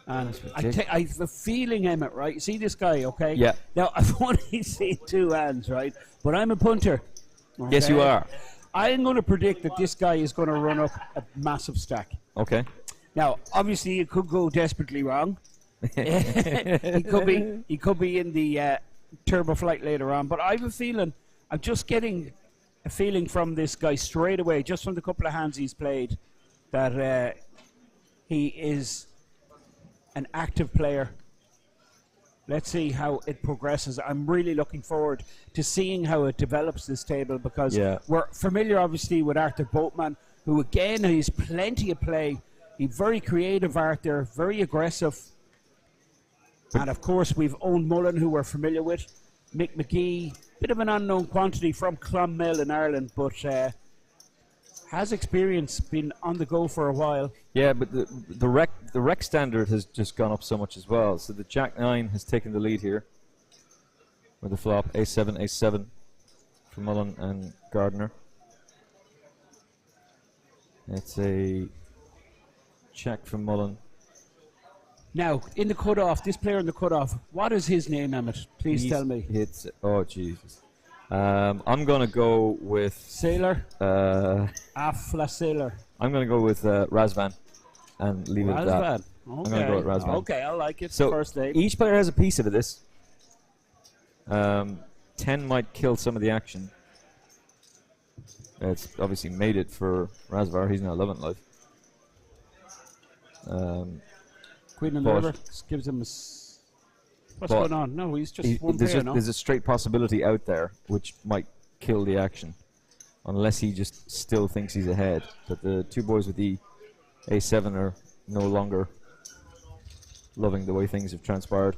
Speaker 14: And I have a feeling, Emmett, right? You see this guy, okay?
Speaker 13: Yeah.
Speaker 14: Now, I've only seen 2 hands, right? But I'm a punter. Okay?
Speaker 13: Yes, you are.
Speaker 14: I'm going to predict that this guy is going to run up a massive stack.
Speaker 13: Okay.
Speaker 14: Now, obviously, it could go desperately wrong. He could be in the turbo flight later on. But I have a feeling, I'm just getting a feeling from this guy straight away, just from the couple of hands he's played, that he is an active player. Let's see how it progresses. I'm really looking forward to seeing how it develops, this table, because we're familiar, obviously, with Arthur Boatman, who, again, he's plenty of play. He's very creative, Arthur, very aggressive. And, of course, we've Owen Mullen, who we're familiar with. Mick McGee, bit of an unknown quantity from Clonmel in Ireland, but has experience, been on the go for a while.
Speaker 13: Yeah, but the rec standard has just gone up so much as well. So the Jack 9 has taken the lead here with the flop A7, A7 for Mullen and Gardner. It's a check from Mullen.
Speaker 14: Now, in the cutoff, this player in the cutoff, what is his name, Emmett? Please tell me.
Speaker 13: It's Jesus. I'm gonna go with
Speaker 14: Sailor. Afla Sailor.
Speaker 13: I'm gonna go with Razvan, and leave it at that.
Speaker 14: Razvan.
Speaker 13: I'm gonna go with Razvan.
Speaker 14: Okay, I like it.
Speaker 13: So
Speaker 14: First name.
Speaker 13: each player has a piece of this. 10 might kill some of the action. It's obviously made it for Razvar. He's now 11 life.
Speaker 14: Queen and the river gives him what's going on? No, he's just one player now.
Speaker 13: There's a straight possibility out there which might kill the action, unless he just still thinks he's ahead. But the two boys with the A7 are no longer loving the way things have transpired.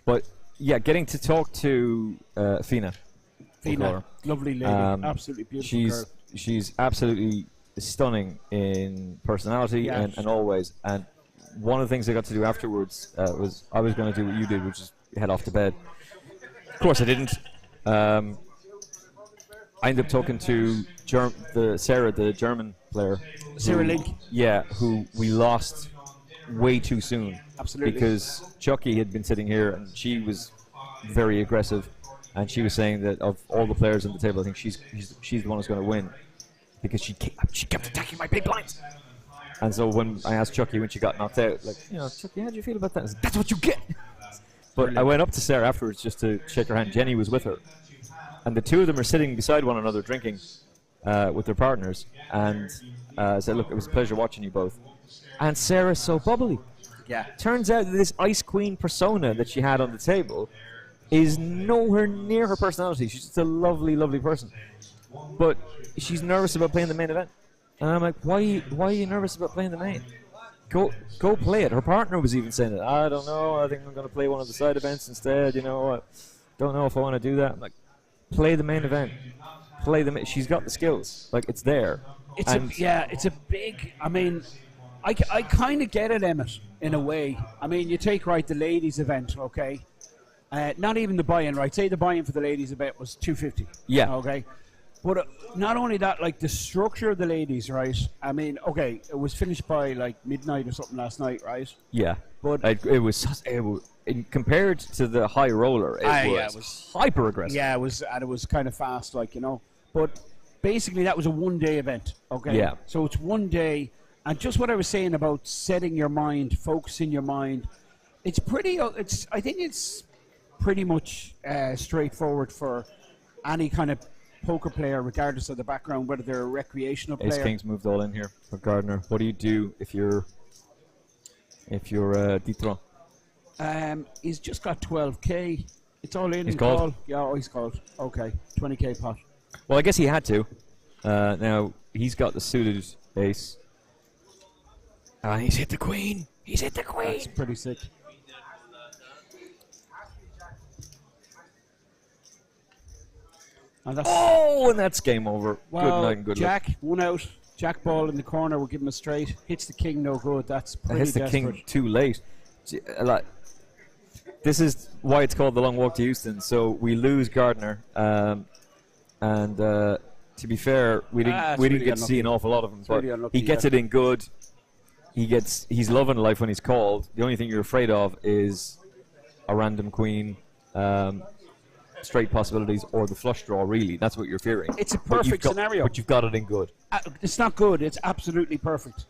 Speaker 13: But yeah, getting to talk to Fina.
Speaker 14: Fina, lovely lady, absolutely beautiful girl.
Speaker 13: She's absolutely stunning in personality and always. And one of the things I got to do afterwards was I was going to do what you did, which is head off to bed. Of course I didn't. I ended up talking to Sarah, the German player.
Speaker 14: Sarah Link.
Speaker 13: Yeah, who we lost way too soon.
Speaker 14: Absolutely.
Speaker 13: Because Chucky had been sitting here and she was very aggressive. And she was saying that of all the players on the table, I think she's the one who's going to win, because she kept attacking my big blinds. And so when I asked Chucky when she got knocked out, like, Chucky, how do you feel about that? I said, that's what you get. But I went up to Sarah afterwards just to shake her hand. Jenny was with her, and the two of them are sitting beside one another drinking with their partners. And I said, look, it was a pleasure watching you both. And Sarah's so bubbly.
Speaker 14: Yeah.
Speaker 13: Turns out that this Ice Queen persona that she had on the table is nowhere near her personality. She's just a lovely, lovely person. But she's nervous about playing the main event. And I'm like, why are you nervous about playing the main? Go play it. Her partner was even saying it. I don't know. I think I'm going to play one of the side events instead. I don't know if I want to do that. I'm like, play the main event. She's got the skills. Like, it's there.
Speaker 14: It's a big. I mean, I kind of get it, Emmett, in a way. I mean, you take the ladies' event, okay. Not even the buy-in, right? Say the buy-in for the ladies' event was $250.
Speaker 13: Yeah.
Speaker 14: Okay. But not only that, the structure of the ladies, right? I mean, okay, it was finished by midnight or something last night, right?
Speaker 13: Yeah. But it was compared to the high roller, it was hyper aggressive.
Speaker 14: Yeah, it was kind of fast, But basically, that was a one-day event. Okay.
Speaker 13: Yeah.
Speaker 14: So it's one day, and just what I was saying about setting your mind, focusing your mind. It's pretty. I think it's pretty much straightforward for any kind of poker player, regardless of the background, whether they're a recreational player.
Speaker 13: Ace King's moved all in here for Gardner. What do you do if you're Ditron?
Speaker 14: He's just got 12k. It's all in.
Speaker 13: He's called?
Speaker 14: Call. Yeah, he's called. Okay, 20k pot.
Speaker 13: Well, I guess he had to. Now he's got the suited ace. He's hit the queen. He's hit the queen.
Speaker 14: That's pretty sick.
Speaker 13: And that's game over.
Speaker 14: Well,
Speaker 13: good night and good
Speaker 14: Jack,
Speaker 13: luck.
Speaker 14: one out. Jack ball in the corner. We'll give him a straight. Hits the king, no good. That's pretty
Speaker 13: hits the
Speaker 14: desperate.
Speaker 13: king too late. This is why it's called the long walk to Houston. So we lose Gardner, and to be fair, we didn't get to see an awful lot of him. But he gets it in good. He's loving life when he's called. The only thing you're afraid of is a random queen. Straight possibilities or the flush draw, really. That's what you're fearing.
Speaker 14: It's a perfect scenario.
Speaker 13: But you've got it in good.
Speaker 14: It's not good. It's absolutely perfect.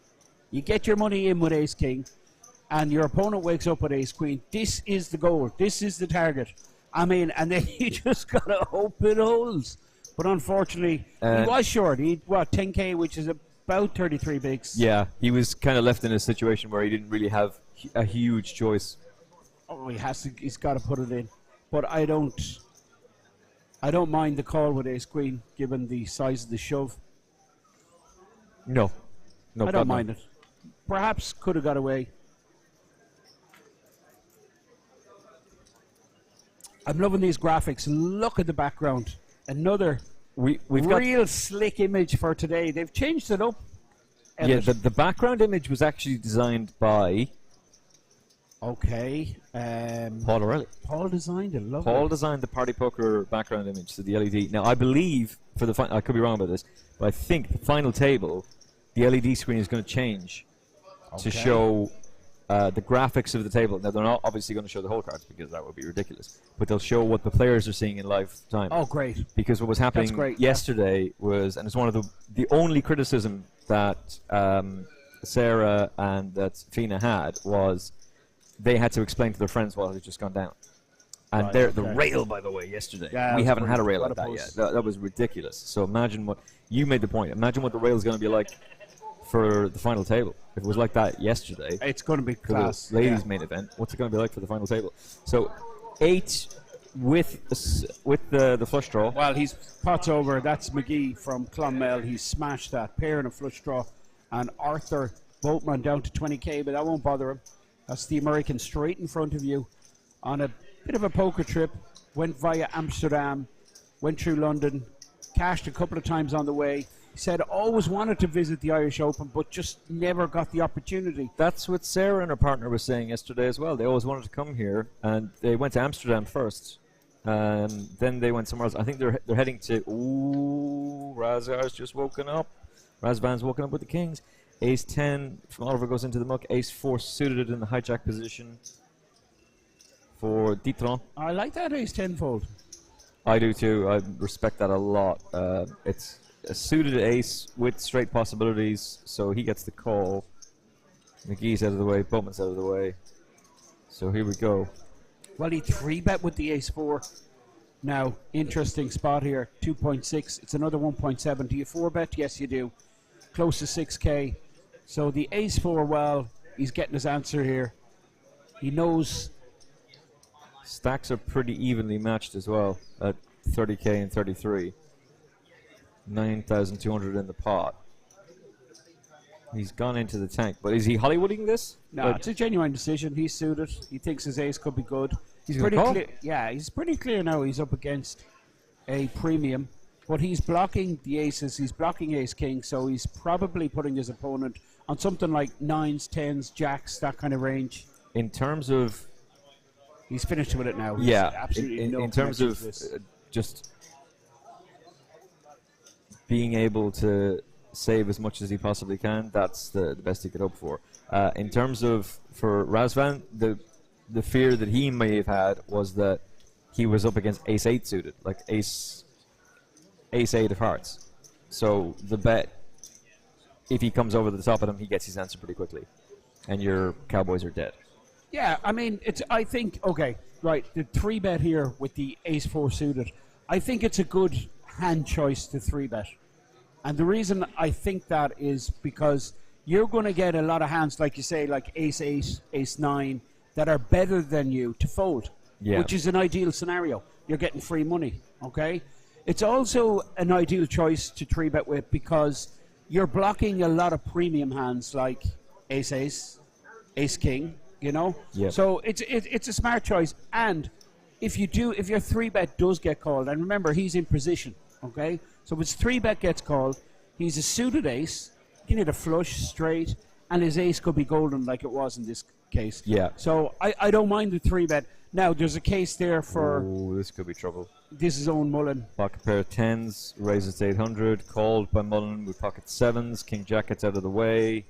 Speaker 14: You get your money in with ace king, and your opponent wakes up with ace queen. This is the goal. This is the target. I mean, and then you just got to hope it holds. But unfortunately, he was short. 10k, which is about 33 bigs.
Speaker 13: Yeah, he was kind of left in a situation where he didn't really have a huge choice.
Speaker 14: Oh, he's got to put it in. But I don't mind the call with ace queen, given the size of the shove.
Speaker 13: No,
Speaker 14: I don't mind it. Perhaps could have got away. I'm loving these graphics. Look at the background. Another
Speaker 13: We've
Speaker 14: real slick image for today. They've changed it up.
Speaker 13: Yeah, the background image was actually designed by
Speaker 14: Okay.
Speaker 13: Paul O'Reilly.
Speaker 14: Paul designed it. Lovely.
Speaker 13: Paul designed the party poker background image, so the LED. Now, I believe for the I could be wrong about this, but I think the final table, the LED screen is going to change to show the graphics of the table. Now, they're not obviously going to show the whole cards because that would be ridiculous, but they'll show what the players are seeing in live time.
Speaker 14: Oh, great.
Speaker 13: Because what was happening yesterday was, and it's one of the only criticism that Sarah and that Fina had was they had to explain to their friends what had just gone down. And the rail, by the way, yesterday, we haven't had a rail like that yet. That was ridiculous. So imagine what, you made the point, imagine what the rail is going to be like for the final table. If it was like that yesterday,
Speaker 14: it's going to be class.
Speaker 13: The ladies' main event, what's it going to be like for the final table? So 8 with the flush draw.
Speaker 14: Well, he's pots over. That's McGee from Clonmel. He smashed that pair and a flush draw. And Arthur Boatman down to 20k, but that won't bother him. That's the American straight in front of you on a bit of a poker trip. Went via Amsterdam, went through London, cashed a couple of times on the way. He said always wanted to visit the Irish Open, but just never got the opportunity.
Speaker 13: That's what Sarah and her partner was saying yesterday as well. They always wanted to come here, and they went to Amsterdam first. Then they went somewhere else. I think they're heading to... Ooh, Razar's just woken up. Razvan's woken up with the kings. Ace 10 from Oliver goes into the muck. Ace 4 suited in the hijack position for Ditron.
Speaker 14: I like that Ace 10 fold.
Speaker 13: I do too. I respect that a lot. It's a suited ace with straight possibilities, so he gets the call. McGee's out of the way. Bowman's out of the way. So here we go.
Speaker 14: Well, he 3-bet with the Ace 4. Now, interesting spot here. 2.6. It's another 1.7. Do you 4-bet? Yes, you do. Close to 6k. So the Ace 4, well, he's getting his answer here. He knows.
Speaker 13: Stacks are pretty evenly matched as well at 30k and 33. 9,200 in the pot. He's gone into the tank, but is he Hollywooding this?
Speaker 14: No, it's a genuine decision. He's suited. He thinks his ace could be good.
Speaker 13: He's
Speaker 14: pretty
Speaker 13: call?
Speaker 14: clear. Yeah, he's pretty clear now. He's up against a premium, but he's blocking the aces. He's blocking ace king, so he's probably putting his opponent on something like 9s, 10s, jacks, that kind of range.
Speaker 13: In terms of,
Speaker 14: he's finished with it now.
Speaker 13: Yeah,
Speaker 14: absolutely.
Speaker 13: in terms of just being able to save as much as he possibly can, that's the best he could hope for. In terms of, for Razvan, the fear that he may have had was that he was up against ace 8 suited, like ace 8 of hearts. So the bet, if he comes over the top of him, he gets his answer pretty quickly, and your Cowboys are dead.
Speaker 14: Yeah, I mean, I think, okay, right, the 3-bet here with the ace 4 suited, I think it's a good hand choice to 3-bet. And the reason I think that is because you're going to get a lot of hands, like you say, like ace 8, ace 9, that are better than you to fold, which is an ideal scenario. You're getting free money, okay? It's also an ideal choice to 3-bet with because you're blocking a lot of premium hands like ace ace, ace king, you know?
Speaker 13: Yeah.
Speaker 14: So it's a smart choice. And if your 3-bet does get called, and remember, he's in position, okay? So if his 3-bet gets called, he's a suited ace, he can hit a flush, straight, and his ace could be golden like it was in this case.
Speaker 13: Yeah.
Speaker 14: So I don't mind the 3-bet. Now, there's a case there for...
Speaker 13: Oh, this could be trouble.
Speaker 14: This is Owen Mullen.
Speaker 13: Pocket pair of 10s, raises to 800, called by Mullen with pocket 7s, king jack gets out of the way.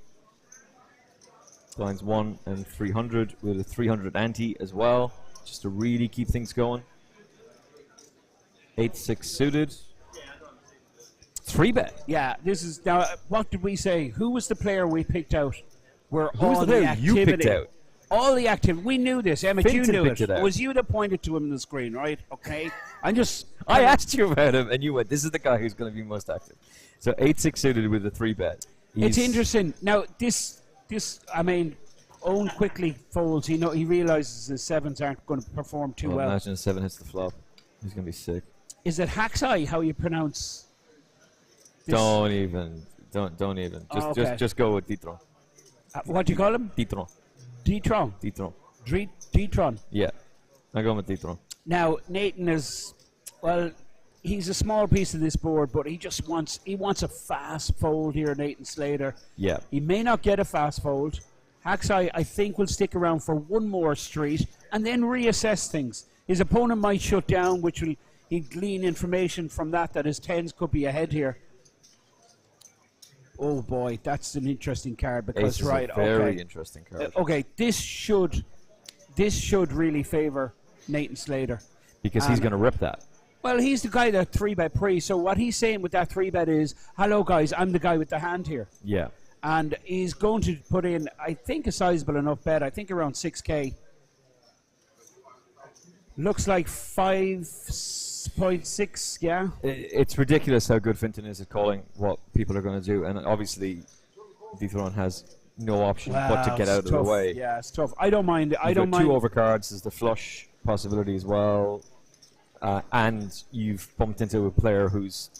Speaker 13: Blinds 1 and 300 with a 300 ante as well, just to really keep things going. 8-6 suited. 3-bet.
Speaker 14: Yeah, this is... Now, what did we say? Who was the player we picked out? Where
Speaker 13: Who was the player you picked out?
Speaker 14: All the activity. We knew this. Emmett, you
Speaker 13: Finton
Speaker 14: knew
Speaker 13: picked
Speaker 14: it.
Speaker 13: it out.
Speaker 14: It was you that pointed to him on the screen, right? Okay.
Speaker 13: I asked you about him, and you went, this is the guy who's going to be most active. So 8-6 suited with a 3-bet.
Speaker 14: It's interesting. Now, this, I mean, Owen quickly folds. He realizes his 7s aren't going to perform too well.
Speaker 13: Imagine a 7 hits the flop. He's going to be sick.
Speaker 14: Is it Haxai, how you pronounce this?
Speaker 13: Don't even. Just go with Ditron.
Speaker 14: What do you call him?
Speaker 13: Ditron.
Speaker 14: Ditron.
Speaker 13: Ditron.
Speaker 14: Ditron.
Speaker 13: Yeah. I'm going with Ditron.
Speaker 14: Now, Nathan is, well, he's a small piece of this board, but he wants a fast fold here, Nathan Slater.
Speaker 13: Yeah.
Speaker 14: He may not get a fast fold. Haxai, I think, will stick around for one more street and then reassess things. His opponent might shut down, which will he'll glean information from that his tens could be ahead here. Oh boy, that's an interesting card because
Speaker 13: Ace is a very interesting card.
Speaker 14: Okay, this should really favour Nathan Slater
Speaker 13: because he's going to rip that.
Speaker 14: Well, he's the guy that 3-bet pre. So what he's saying with that 3-bet is, hello guys, I'm the guy with the hand here.
Speaker 13: Yeah.
Speaker 14: And he's going to put in, I think, a sizable enough bet. I think around 6K. Looks like 5.6, yeah.
Speaker 13: It's ridiculous how good Finton is at calling what people are going to do. And obviously, Dethrone has no option but to get out of the way.
Speaker 14: Yeah, it's tough. I don't mind.
Speaker 13: You've got 2 overcards. There's the flush possibility as well. And you've bumped into a player who's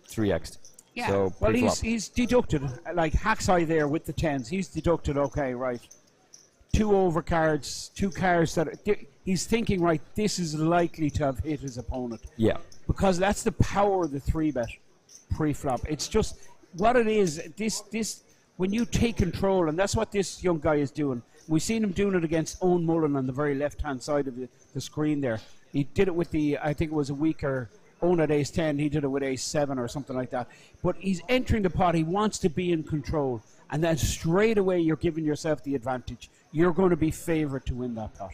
Speaker 13: 3x'd.
Speaker 14: Yeah,
Speaker 13: so
Speaker 14: well, he's deducted, like Haxai there with the 10s. He's deducted, okay, right. 2 overcards, 2 cards that he's thinking, right, this is likely to have hit his opponent.
Speaker 13: Yeah.
Speaker 14: Because that's the power of the 3-bet pre-flop. It's just what it is. This when you take control, and that's what this young guy is doing. We've seen him doing it against Owen Mullen on the very left-hand side of the screen there. He did it with I think it was a weaker Owen at ace 10. He did it with ace 7 or something like that. But he's entering the pot. He wants to be in control. And then straight away you're giving yourself the advantage. You're going to be favoured to win that pot.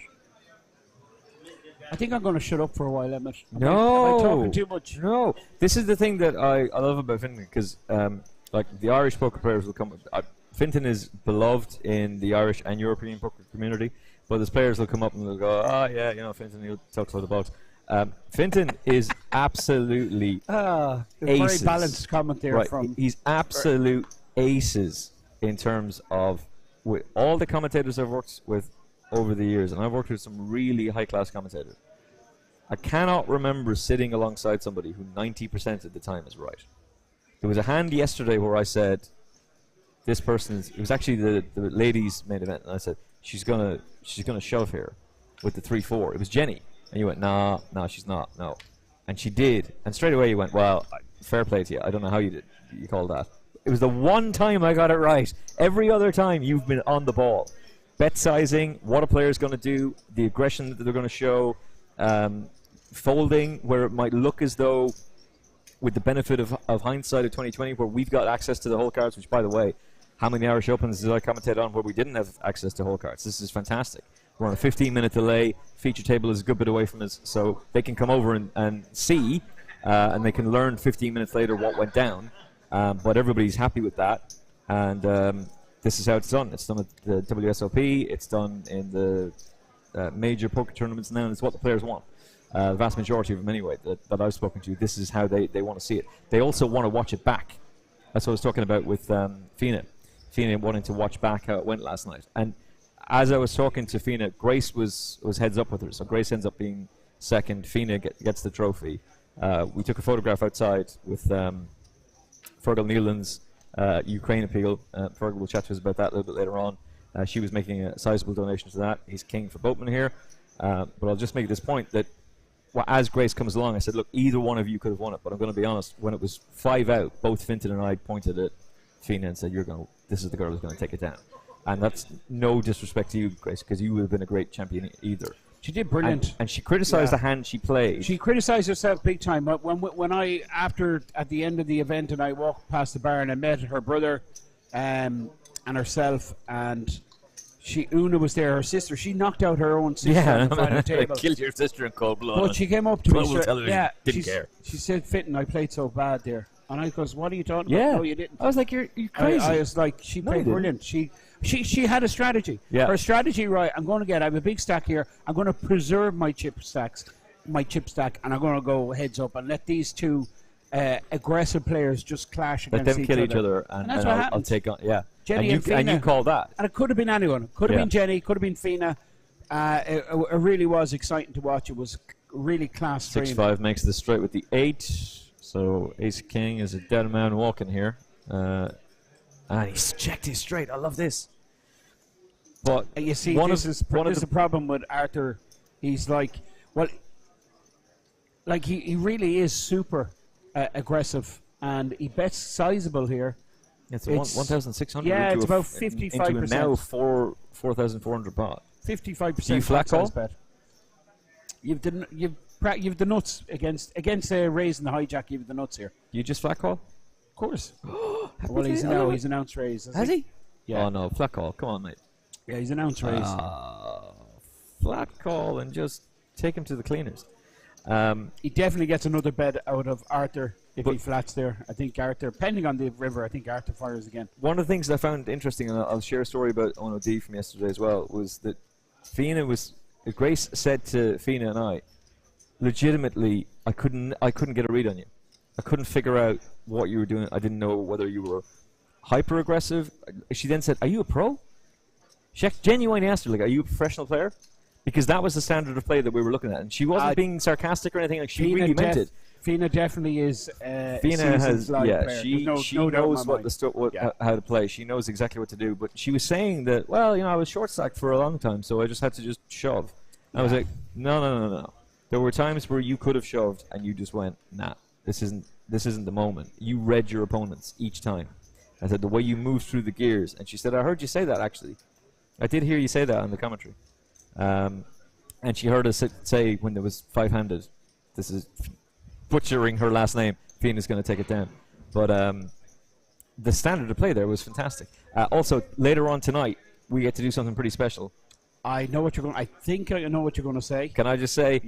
Speaker 14: I think I'm going to shut up for a while, Emmett. Am I talking too much?
Speaker 13: No. This is the thing that I love about Finton, because like the Irish poker players will come. Finton is beloved in the Irish and European poker community, but there's players will come up and they'll go, oh yeah, Finton, he'll talk about the box. Finton is absolutely
Speaker 14: aces. Very balanced comment there from.
Speaker 13: He's absolute aces in terms of with all the commentators I've worked with over the years, and I've worked with some really high-class commentators. I cannot remember sitting alongside somebody who 90% of the time is right. There was a hand yesterday where I said, this person it was actually the ladies' main event, and I said, she's gonna shove here with the 3-4. It was Jenny. And you went, no, she's not, no. And she did. And straight away you went, well, fair play to you. I don't know how you called that. It was the one time I got it right. Every other time you've been on the ball. Bet sizing, what a player's going to do, the aggression that they're going to show, folding where it might look as though, with the benefit of hindsight of 2020, where we've got access to the whole cards, which, by the way, how many Irish Opens did I commentate on where we didn't have access to whole cards? This is fantastic. We're on a 15-minute delay. Feature table is a good bit away from us, so they can come over and see, and they can learn 15 minutes later what went down. But everybody's happy with that, and this is how it's done. It's done at the WSOP. It's done in the major poker tournaments now, and it's what the players want. The vast majority of them, anyway, that I've spoken to, this is how they want to see it. They also want to watch it back. That's what I was talking about with Fina. Fina wanting to watch back how it went last night. And as I was talking to Fina, Grace was heads up with her. So Grace ends up being second. Fina gets the trophy. We took a photograph outside with Fergal Nealon's Ukraine appeal. Fergal will chat to us about that a little bit later on. She was making a sizable donation to that. He's king for Boatman here. But I'll just make this point that as Grace comes along, I said, look, either one of you could have won it. But I'm going to be honest, when it was 5 out, both Finton and I pointed at Fina and said, this is the girl who's going to take it down. And that's no disrespect to you, Grace, because you would have been a great champion either.
Speaker 14: She did brilliant.
Speaker 13: And she criticised the hand she played.
Speaker 14: She criticised herself big time. But when I, at the end of the event, and I walked past the bar and I met her brother and herself, and Una was there, her sister. She knocked out her own sister on the final table.
Speaker 13: Killed your sister in cold blood.
Speaker 14: But she came up to me.
Speaker 13: Didn't care.
Speaker 14: She said, Finton, I played so bad there. And I goes, what are you talking about? No, you didn't.
Speaker 13: I was like, you're crazy.
Speaker 14: I was like, she played brilliant. She had a strategy.
Speaker 13: Yeah.
Speaker 14: Her strategy, right, I have a big stack here. I'm going to preserve my chip stack, and I'm going to go heads up and let these two aggressive players just clash against
Speaker 13: each other. Let them kill each other, and
Speaker 14: that's what happened.
Speaker 13: I'll take on,
Speaker 14: Jenny and Fina.
Speaker 13: And you called that.
Speaker 14: And it could have been anyone. Could have been Jenny, could have been Fina. It really was exciting to watch. It was really class stream.
Speaker 13: 6-5 makes the straight with the 8. So Ace King is a dead man walking here. And he's checked his straight. I love this. But
Speaker 14: you see, this is the problem with Arthur. He's like, well, like he really is super aggressive, and he bets sizable here.
Speaker 13: It's 1,600.
Speaker 14: Yeah, it's about
Speaker 13: into
Speaker 14: 55%.
Speaker 13: a now 4,400 baht.
Speaker 14: 55%.
Speaker 13: Do you flat call?
Speaker 14: Bet. You've the nuts against raising the hijack. You've the nuts here.
Speaker 13: You just flat call?
Speaker 14: Of course. Well, he's announced raise.
Speaker 13: Has he?
Speaker 14: Yeah.
Speaker 13: Oh no, flat call. Come on, mate.
Speaker 14: Yeah, he's announced raise.
Speaker 13: Flat call and just take him to the cleaners.
Speaker 14: He definitely gets another bet out of Arthur if he flats there. I think Arthur, depending on the river, I think Arthur fires again.
Speaker 13: One of the things that I found interesting, and I'll share a story about ONOD from yesterday as well, was that Grace said to Fina and I, legitimately, I couldn't get a read on you. I couldn't figure out what you were doing. I didn't know whether you were hyper aggressive. She then said, "Are you a pro?" She genuinely asked her, like, "Are you a professional player?" Because that was the standard of play that we were looking at, and she wasn't being sarcastic or anything. Like, she really meant it.
Speaker 14: Fina definitely is.
Speaker 13: Fina has, she knows what how to play. She knows exactly what to do. But she was saying that, well, I was short stacked for a long time, so I just had to just shove. I was like, no. There were times where you could have shoved, and you just went, nah, this isn't the moment. You read your opponents each time. I said, the way you moved through the gears. And she said, I heard you say that, actually. I did hear you say that on the commentary. And she heard us say when there was five-handed, this is butchering her last name, Fina's going to take it down. But the standard of play there was fantastic. Also, later on tonight, we get to do something pretty special.
Speaker 14: I know what you're going. I think I know what you're going to say.
Speaker 13: Can I just say,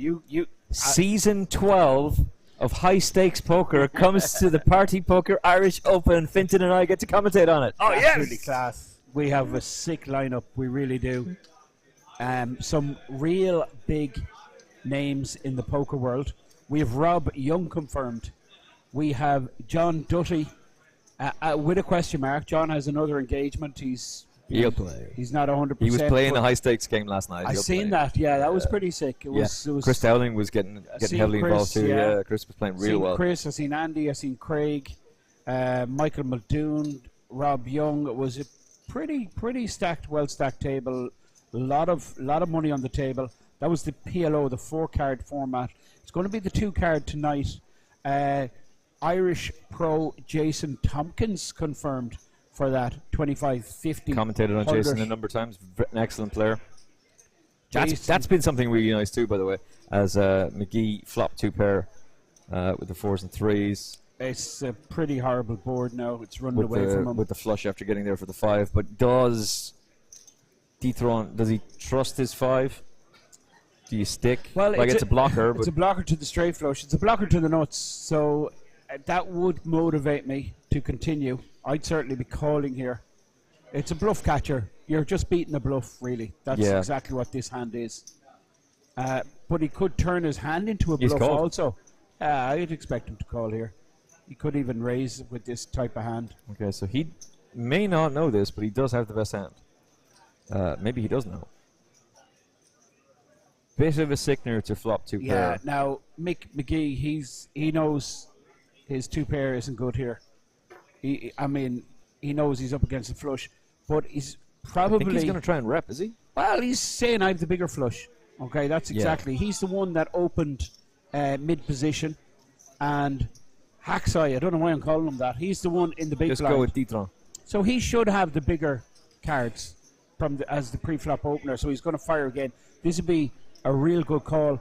Speaker 13: season 12 of High Stakes Poker comes to the Party Poker Irish Open. Finton and I get to commentate on it.
Speaker 14: Oh, yes! Really class. We have a sick lineup. We really do. Some real big names in the poker world. We have Rob Young confirmed. We have John Dutty with a question mark. John has another engagement.
Speaker 13: He'll play.
Speaker 14: He's not 100%.
Speaker 13: He was playing a high stakes game last night.
Speaker 14: I seen that. Yeah, that was pretty sick. It was
Speaker 13: Chris Dowling was getting heavily involved too. Yeah, Chris was playing real well.
Speaker 14: Chris, I seen Andy. I seen Craig, Michael Muldoon, Rob Young. It was a pretty stacked, well stacked table. A lot of money on the table. That was the PLO, the 4-card format. It's going to be the 2-card tonight. Irish pro Jason Tompkins confirmed for that 25-50.
Speaker 13: Commentated on Jason a number of times. An excellent player. That's been something really nice too, by the way, as McGee flopped 2-pair with the 4s and 3s.
Speaker 14: It's a pretty horrible board now. It's running away from him.
Speaker 13: With the flush after getting there for the 5. But does he trust his 5? Do you stick?
Speaker 14: Well,
Speaker 13: it's a blocker.
Speaker 14: It's a blocker to the straight flush. It's a blocker to the nuts. So that would motivate me to continue. I'd certainly be calling here. It's a bluff catcher. You're just beating a bluff, really. That's exactly what this hand is. But he could turn his hand into a bluff also. I'd expect him to call here. He could even raise with this type of hand.
Speaker 13: Okay, so he may not know this, but he does have the best hand. Maybe he does know. Bit of a sickener to flop 2-pair.
Speaker 14: Yeah, now Mick McGee, he knows his 2-pair isn't good here. He knows he's up against a flush, but he's probably...
Speaker 13: I think he's going to try and rep, is he?
Speaker 14: Well, he's saying I have the bigger flush. Okay, that's exactly. He's the one that opened mid-position, and Hacksai, I don't know why I'm calling him that. He's the one in the big blind.
Speaker 13: Just go with Ditron.
Speaker 14: So he should have the bigger cards as the pre-flop opener, so he's going to fire again. This would be a real good call.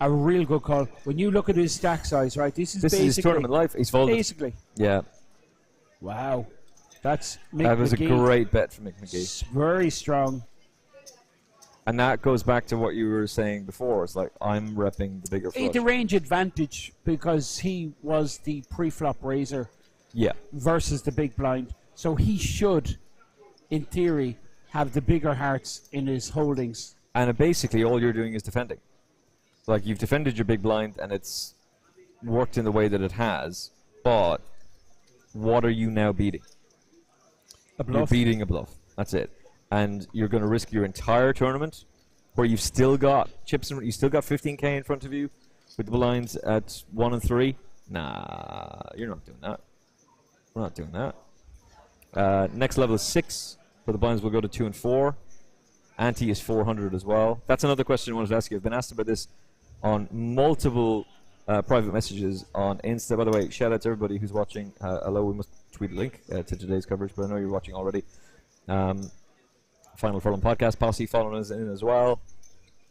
Speaker 14: A real good call. When you look at his stack size, right, this is
Speaker 13: his tournament life. He's folded.
Speaker 14: Basically.
Speaker 13: Yeah.
Speaker 14: Wow. That
Speaker 13: was a great bet for Mick McGee.
Speaker 14: Very strong.
Speaker 13: And that goes back to what you were saying before. It's like, I'm repping the bigger flush.
Speaker 14: The range advantage because he was the pre-flop raiser versus the big blind. So he should, in theory, have the bigger hearts in his holdings.
Speaker 13: And basically all you're doing is defending. Like, you've defended your big blind and it's worked in the way that it has, but what are you now beating?
Speaker 14: A bluff.
Speaker 13: You're beating a bluff. That's it. And you're going to risk your entire tournament where you've still got chips and you still got 15k in front of you with the blinds at 1 and 3. Nah, you're not doing that. We're not doing that. Next level is 6, where the blinds will go to 2 and 4. Ante is 400 as well. That's another question I wanted to ask you. I've been asked about this on multiple private messages on Insta. By the way, shout out to everybody who's watching. Hello, we must tweet a link to today's coverage, but I know you're watching already. Final Furlong Podcast Posse following us in as well.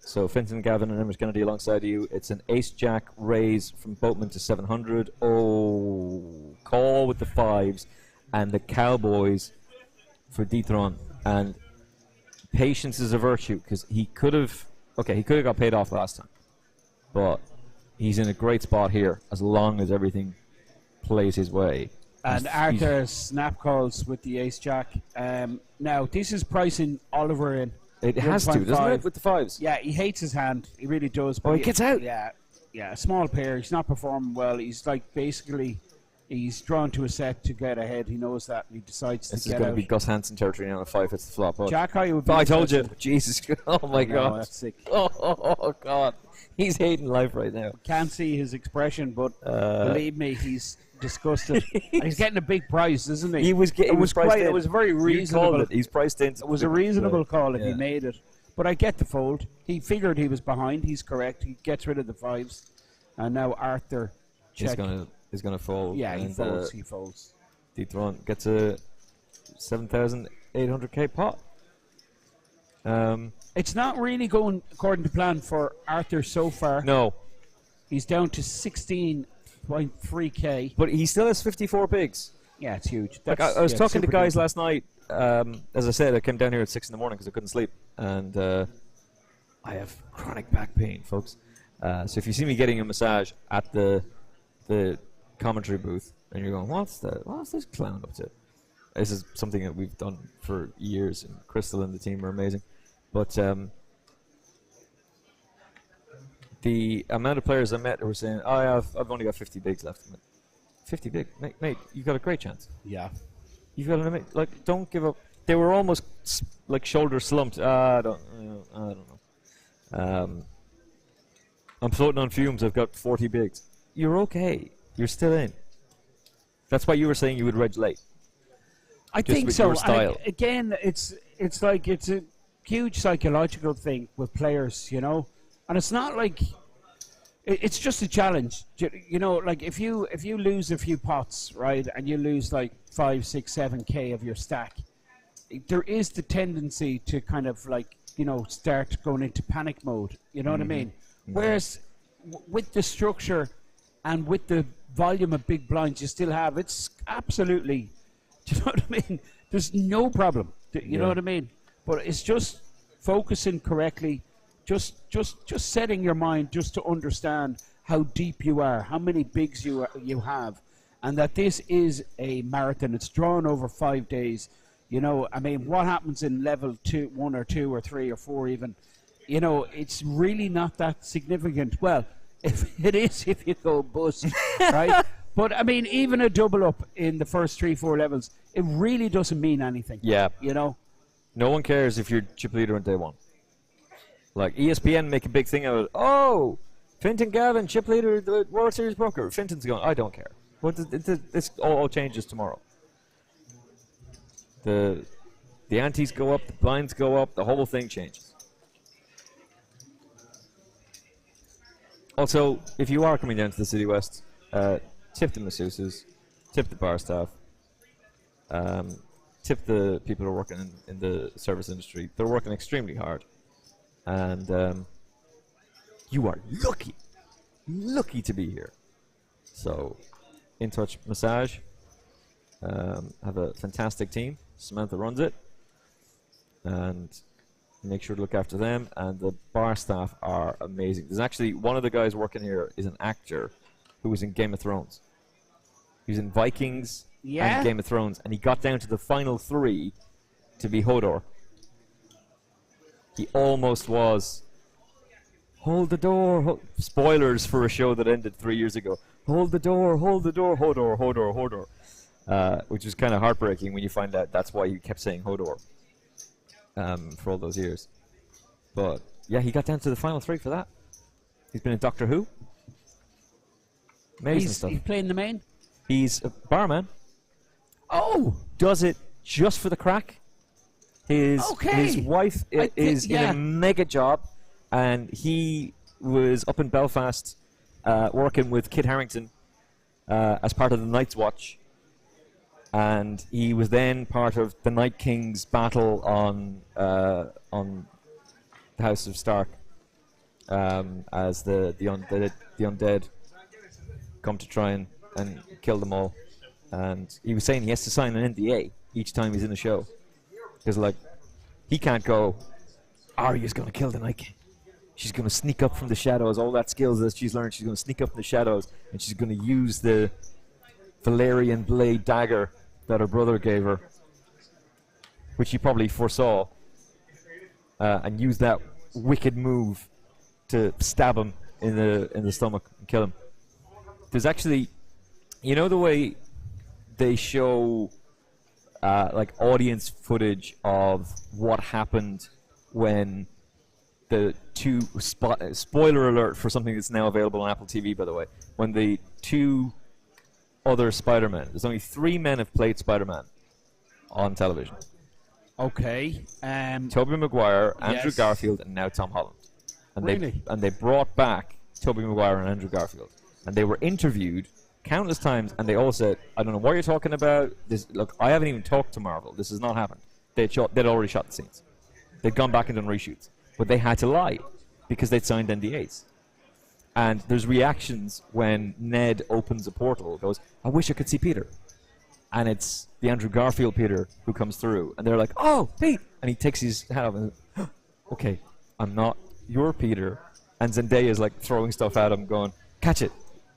Speaker 13: So Finton, Gavin, and Emrys Kennedy alongside you. It's an ace-jack raise from Boatman to 700. Oh, call with the 5s and the Cowboys for Dithron. And patience is a virtue, because he could have got paid off last time, but he's in a great spot here as long as everything plays his way.
Speaker 14: And Arthur snap calls with the ace-jack. Now, this is pricing Oliver in.
Speaker 13: It has to, doesn't it, with the 5s?
Speaker 14: Yeah, he hates his hand. He really does.
Speaker 13: But he gets out.
Speaker 14: Yeah, a small pair. He's not performing well. He's basically, he's drawn to a set to get ahead. He knows that, and he decides to get out.
Speaker 13: This is going to be Gus Hansen territory now. If 5 hits the flop.
Speaker 14: Jack High would be
Speaker 13: I told you. Jesus. Oh, my God.
Speaker 14: That's sick.
Speaker 13: Oh, God. He's hating life right now.
Speaker 14: Can't see his expression, but believe me, he's disgusted. And he's getting a big price, isn't he?
Speaker 13: It was priced in.
Speaker 14: It was very reasonable.
Speaker 13: He's priced in.
Speaker 14: It was a reasonable call if he made it. But I get the fold. He figured he was behind. He's correct. He gets rid of the 5s. And now Arthur check.
Speaker 13: He's gonna fold.
Speaker 14: Yeah, he folds. He folds.
Speaker 13: Dithron gets a 7,800k pot.
Speaker 14: It's not really going according to plan for Arthur so far.
Speaker 13: No.
Speaker 14: He's down to 16.3k.
Speaker 13: But he still has 54 bigs.
Speaker 14: Yeah, it's huge.
Speaker 13: Like I was talking to guys last night. As I said, I came down here at 6 in the morning because I couldn't sleep. And I have chronic back pain, folks. So if you see me getting a massage at the commentary booth, and you're going, what's this clown up to? This is something that we've done for years, and Crystal and the team are amazing. But the amount of players I met who were saying, I've only got 50 bigs left. 50 big, mate, you've got a great chance.
Speaker 14: Yeah.
Speaker 13: You've got don't give up. They were almost like shoulder slumped. I don't know. I'm floating on fumes. I've got 40 bigs. You're okay. You're still in. That's why you were saying you would reg late.
Speaker 14: I
Speaker 13: Just
Speaker 14: think
Speaker 13: with
Speaker 14: so.
Speaker 13: your style.
Speaker 14: And again, it's like it's a huge psychological thing with players, you know. And it's not like it's just a challenge, you know. Like if you lose a few pots, right, and you lose like 5, 6, 7k of your stack, there is the tendency to kind of like, you know, start going into panic mode. You know what I mean? Whereas with the structure and with the volume of big blinds you still have, it's absolutely, do you know what I mean? There's no problem. You know what I mean? But it's just focusing correctly, just setting your mind just to understand how deep you are, how many bigs you have, and that this is a marathon. It's drawn over 5 days. You know, I mean, what happens in level 2, 1 or 2 or 3 or 4 even, you know, it's really not that significant. Well, if it is, if you go bust, right? But I mean, even a double up in the first 3, 4 levels, it really doesn't mean anything.
Speaker 13: Yeah.
Speaker 14: You know?
Speaker 13: No one cares if you're chip leader on day 1. Like ESPN make a big thing out of it. Oh, Finton Gavin, chip leader, the World Series broker. Finton's going, I don't care. This all changes tomorrow. The antes go up, the blinds go up, the whole thing changes. Also, if you are coming down to the City West, tip the masseuses, tip the bar staff, tip the people who are working in the service industry. They're working extremely hard. And you are lucky to be here. So, In Touch Massage have a fantastic team. Samantha runs it. And make sure to look after them. And the bar staff are amazing. There's actually one of the guys working here is an actor who was in Game of Thrones. He was in Vikings and Game of Thrones. And he got down to the final 3 to be Hodor. He almost was. Hold the door. Spoilers for a show that ended 3 years ago. Hold the door, Hodor. Which was kind of heartbreaking when you find out that's why he kept saying Hodor for all those years. But yeah, he got down to the final 3 for that. He's been in Doctor Who. Amazing stuff.
Speaker 14: He's playing the main?
Speaker 13: He's a barman. Oh! Does it just for the crack. His wife is in a mega job, and he was up in Belfast working with Kit Harington as part of the Night's Watch. And he was then part of the Night King's battle on the House of Stark as the undead come to try and kill them all. And he was saying he has to sign an NDA each time he's in a show. Because, like, he can't go, Arya's going to kill the Night King. She's going to sneak up from the shadows. All that skills that she's learned, she's going to sneak up from the shadows. And she's going to use the Valyrian blade dagger that her brother gave her, which he probably foresaw, and use that wicked move to stab him in the stomach and kill him. There's actually, you know, the way they show like audience footage of what happened when the two spoiler alert for something that's now available on Apple TV, by the way, when the two other Spider-Men, there's only 3 men have played Spider-Man on television.
Speaker 14: Okay.
Speaker 13: Tobey Maguire, Andrew
Speaker 14: yes.
Speaker 13: Garfield, and now Tom Holland. And
Speaker 14: Really?
Speaker 13: they brought back Tobey Maguire and Andrew Garfield, and they were interviewed countless times, and they all said, "I don't know what you're talking about. This, look, I haven't even talked to Marvel. This has not happened. They'd already shot the scenes. They'd gone back and done reshoots, but they had to lie because they'd signed NDAs." And there's reactions when Ned opens a portal, goes, "I wish I could see Peter," and it's the Andrew Garfield Peter who comes through, and they're like, "Oh, Pete!" And he takes his hat off and, "Okay, I'm not your Peter." And Zendaya's like throwing stuff at him, going, "Catch it!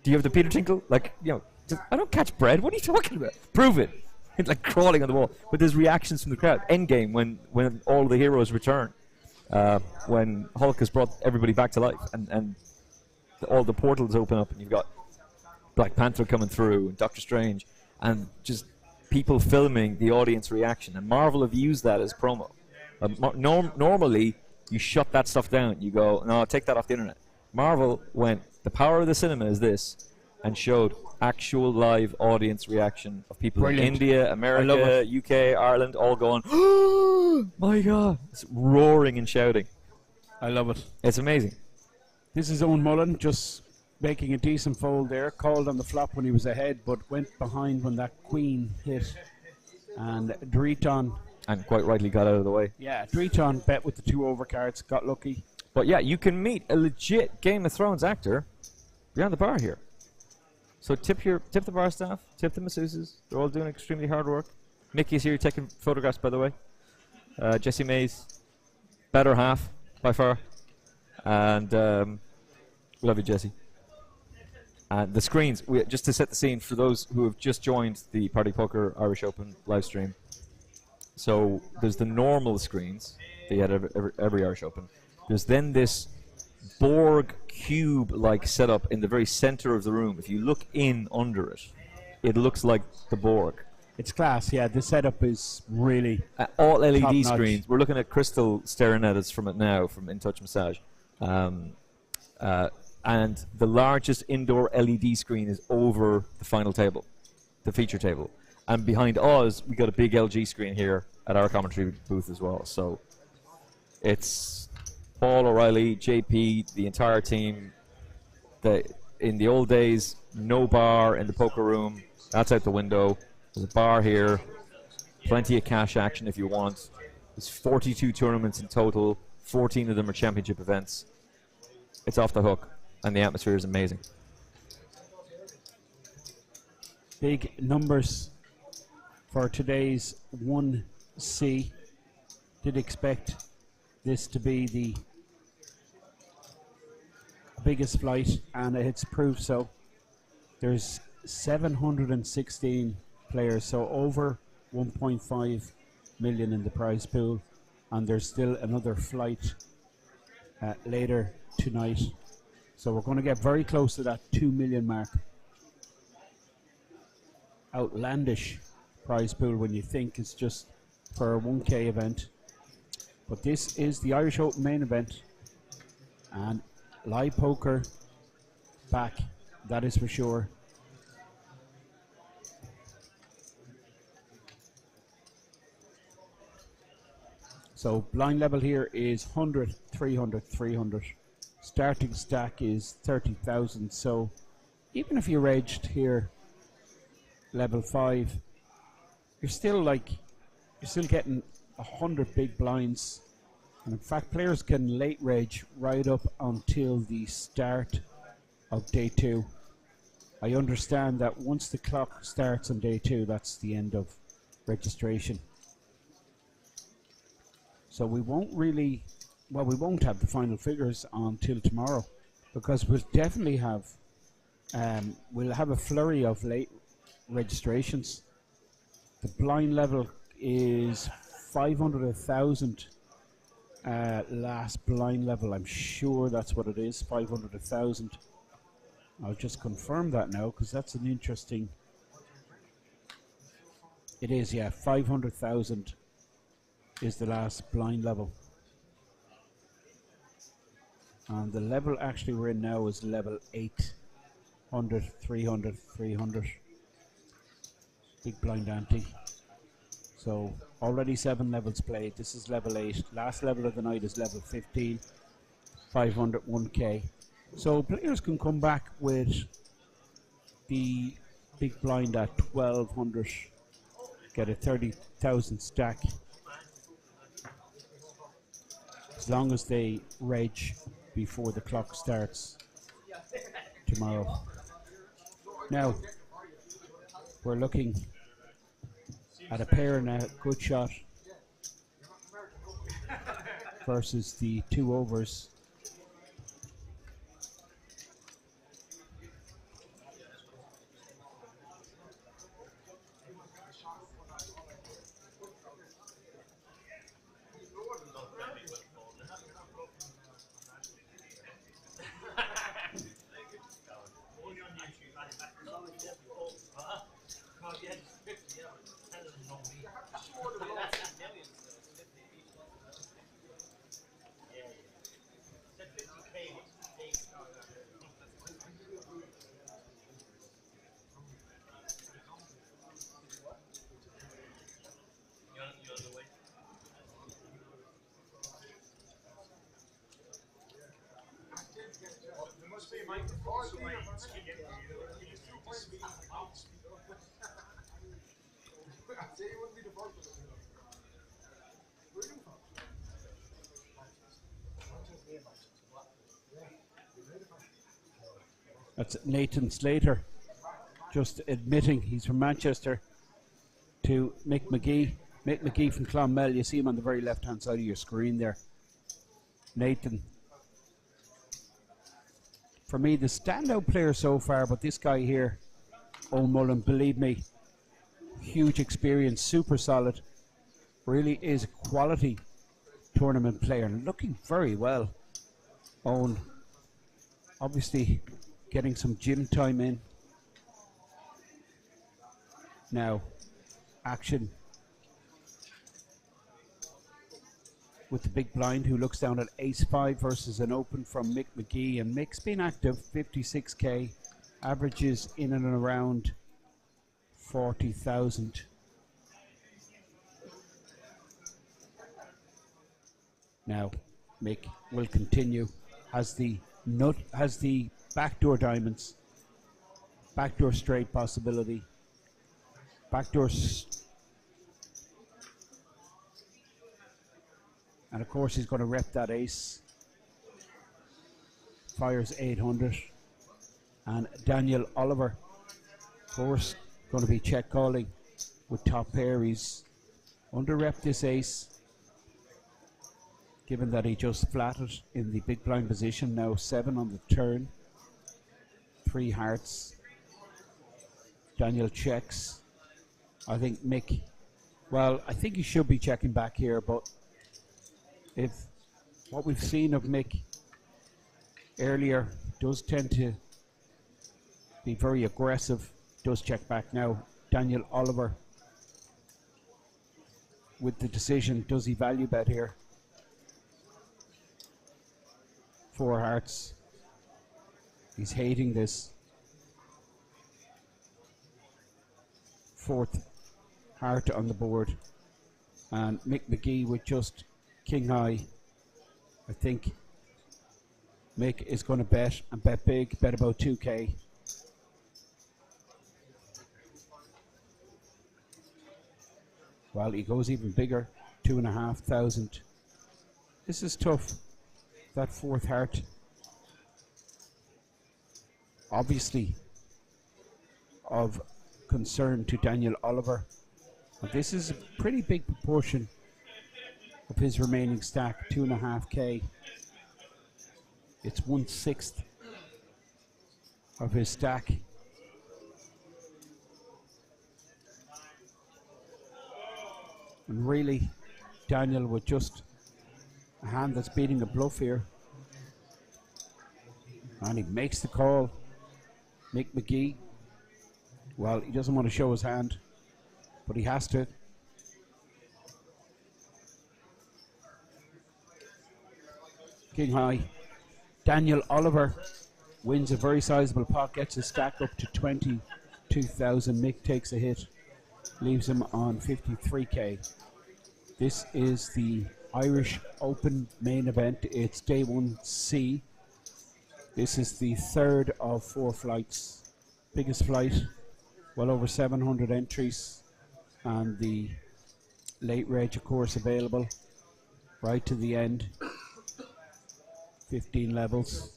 Speaker 13: Do you have the Peter tinkle? Like, you know, I don't catch bread. What are you talking about? Prove it!" It's like crawling on the wall. But there's reactions from the crowd. Endgame, when all the heroes return, when Hulk has brought everybody back to life, and all the portals open up, and you've got Black Panther coming through, and Doctor Strange, and just people filming the audience reaction. And Marvel have used that as promo. Normally, you shut that stuff down. You go, "No, take that off the internet." Marvel went, the power of the cinema is this, and showed actual live audience reaction of people
Speaker 14: Brilliant.
Speaker 13: in India, America, UK, Ireland, all going, "Oh my God!" It's roaring and shouting.
Speaker 14: I love it.
Speaker 13: It's amazing.
Speaker 14: This is Owen Mullen just making a decent fold there. Called on the flop when he was ahead, but went behind when that queen hit. And Dreeton.
Speaker 13: And quite rightly got out of the way.
Speaker 14: Yeah, Dreeton bet with the 2 overcards, got lucky.
Speaker 13: But yeah, you can meet a legit Game of Thrones actor behind the bar here. So tip the bar staff, tip the masseuses. They're all doing extremely hard work. Mickey's here taking photographs, by the way. Jesse Mays, better half by far. And love you, Jesse. And the screens, just to set the scene for those who have just joined the Party Poker Irish Open live stream. So there's the normal screens that you had every Irish Open. There's then this Borg cube-like setup in the very center of the room. If you look in under it, it looks like the Borg.
Speaker 14: It's class, yeah. The setup is really
Speaker 13: all LED
Speaker 14: top-notch.
Speaker 13: screens. We're looking at Crystal staring at us from it now, from In Touch Massage. And the largest indoor LED screen is over the final table, the feature table. And behind us, we got a big LG screen here at our commentary booth as well. So it's Paul O'Reilly, JP, the entire team. In the old days, no bar in the poker room. That's out the window. There's a bar here. Plenty of cash action if you want. There's 42 tournaments in total. 14 of them are championship events. It's off the hook, and the atmosphere is amazing.
Speaker 14: big numbers for today's 1C. Did expect this to be the biggest flight, and it's proved so. There's 716 players, so over 1.5 million in the prize pool, and there's still another flight later tonight. So we're going to get very close to that 2 million mark. Outlandish prize pool when you think it's just for a 1K event. But this is the Irish Open main event, and live poker back, that is for sure. So blind level here is 100, 300, 300. starting stack is 30,000. So even if you're edged here, level 5, you're still getting 100 big blinds. And in fact, players can late rage right up until the start of day 2. I understand that once the clock starts on day 2, that's the end of registration. So we won't have the final figures until tomorrow, because we'll definitely have we'll have a flurry of late registrations. The blind level is 500,000. Last blind level, I'm sure that's what it is, 500,000. I'll just confirm that now, because that's an interesting. It is, yeah, 500,000 is the last blind level. And the level actually we're in now is level 800, 300, 300. Big blind ante. So already 7 levels played. This is level 8. Last level of the night is level 15. 500, 1k. So players can come back with the big blind at 1200. Get a 30,000 stack. As long as they reg before the clock starts tomorrow. Now, we're looking at a pair and a good shot versus the 2 overs. That's Nathan Slater just admitting he's from Manchester to Mick McGee. Mick McGee from Clonmel, you see him on the very left hand side of your screen there. Nathan. For me, the standout player so far, but this guy here, Owen Mullen, believe me, huge experience, super solid, really is a quality tournament player, looking very well. Owen, obviously getting some gym time in. Now, action with the big blind, who looks down at ace-5 versus an open from Mick McGee. And Mick's been active, 56k, averages in and around 40,000. Now, Mick will continue, has the backdoor diamonds, backdoor straight possibility, backdoor and of course he's going to rep that ace. Fires 800. And Daniel Oliver, of course, going to be check calling with top pair. He's under rep this ace, given that he just flatted in the big blind position. Now 7 on the turn, 3 hearts. Daniel checks. I think Mick, well, I think he should be checking back here, but if what we've seen of Mick earlier does tend to be very aggressive, does check back now. Daniel Oliver with the decision, does he value bet here? 4 hearts. He's hating this. 4th heart on the board. And Mick McGee with just king high. I think Mick is going to bet and bet big, bet about 2k. Well, he goes even bigger, 2,500. This is tough. That fourth heart. Obviously of concern to Daniel Oliver. But this is a pretty big proportion of his remaining stack, 2.5k. It's 1/6 of his stack. And really, Daniel with just a hand that's beating the bluff here. And he makes the call. Mick McGee. Well, he doesn't want to show his hand, but he has to. King high. Daniel Oliver wins a very sizable pot, gets his stack up to 22,000. Mick takes a hit, leaves him on 53k. This is the Irish Open main event. It's day 1C. This is the third of 4 flights. Biggest flight, well over 700 entries, and the late reg, of course, available right to the end. 15 levels.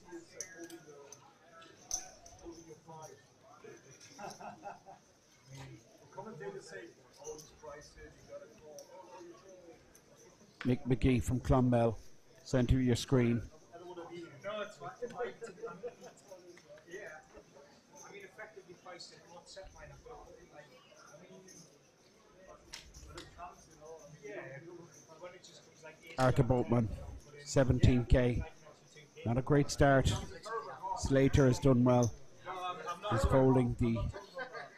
Speaker 14: Mick McGee from Clonmel, center of your screen. Arthur Boatman, 17k. Not a great start. Slater has done well. He's folding the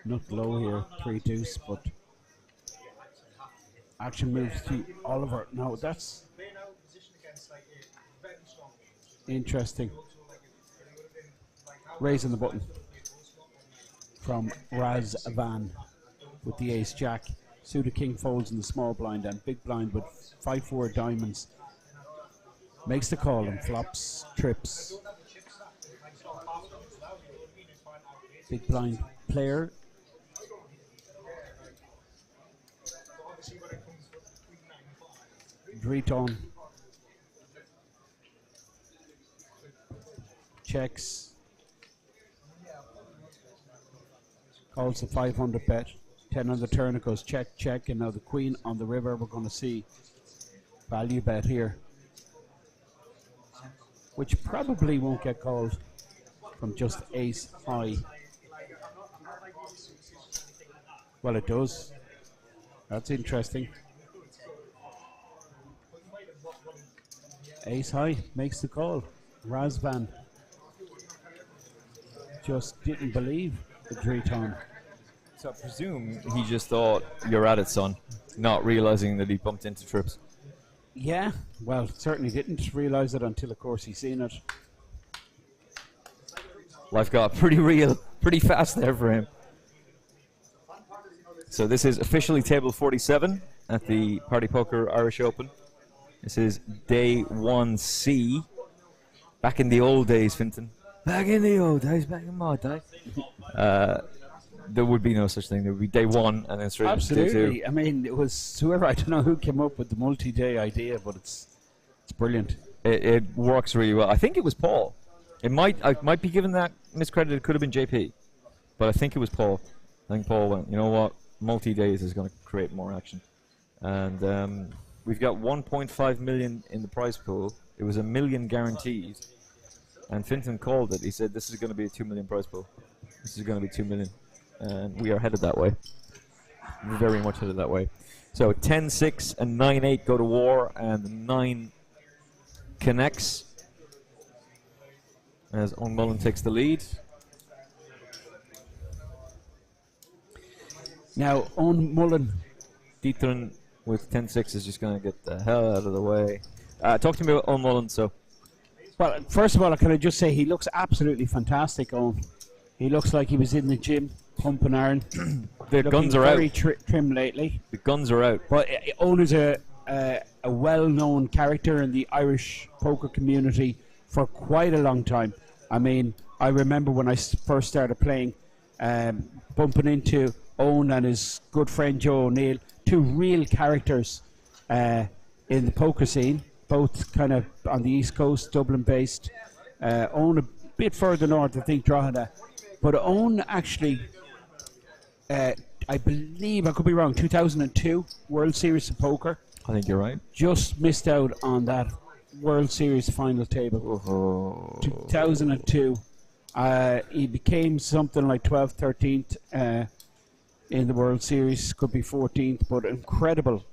Speaker 14: nut low here, 3 deuce, but action moves to Oliver. Now that's interesting. Raising the button from Raz Van with the ace jack. Suited king folds in the small blind and big blind with 5-4 diamonds. Makes the call and flops, trips. Big blind player. Driton. Checks. Calls the 500 bet. 10 on the turn, it goes check, check, and now the queen on the river. We're going to see value bet here, which probably won't get called from just ace high. Well, it does. That's interesting. Ace high makes the call. Razvan just didn't believe the Driton.
Speaker 13: So I presume he just thought, you're at it, son, not realizing that he bumped into trips.
Speaker 14: Yeah, well, certainly didn't realize it until, of course, he's seen it.
Speaker 13: Life got pretty real, pretty fast there for him. So this is officially table 47 at the Party Poker Irish Open. This is day 1C. Back in the old days, Finton. Back in the old days, back in my day. There would be no such thing. There would be day 1 and then straight into day 2.
Speaker 14: Absolutely. I mean, it was whoever, I don't know who came up with the multi-day idea, but it's brilliant.
Speaker 13: It works really well. I think it was Paul. I might be given that miscredit. It could have been JP, but I think it was Paul. I think Paul went, you know what, multi-days is going to create more action. And we've got 1.5 million in the prize pool. It was $1 million guaranteed. And Finton called it. He said, this is going to be a 2 million prize pool. This is going to be 2 million. And we are headed that way. We're very much headed that way. So 10-6 and 9-8 go to war, and 9 connects as Owen Mullen takes the lead.
Speaker 14: Now, Owen Mullen.
Speaker 13: Dietrich with 10-6 is just going to get the hell out of the way. Talk to me about Owen Mullen, so.
Speaker 14: Well, first of all, can I just say he looks absolutely fantastic, Owen. He looks like he was in the gym, pumping iron.
Speaker 13: The guns are out.
Speaker 14: Very trim lately.
Speaker 13: The guns are out.
Speaker 14: But Owen is a well-known character in the Irish poker community, for quite a long time. I mean, I remember when I first started playing, bumping into Owen and his good friend Joe O'Neill, two real characters in the poker scene, both kind of on the East Coast, Dublin based. Owen a bit further north, I think, Drogheda. But Owen actually, I believe, I could be wrong, 2002 World Series of Poker.
Speaker 13: I think you're right.
Speaker 14: Just missed out on that World Series final table. 2002. He became something like 12th, 13th in the World Series. Could be 14th, but incredible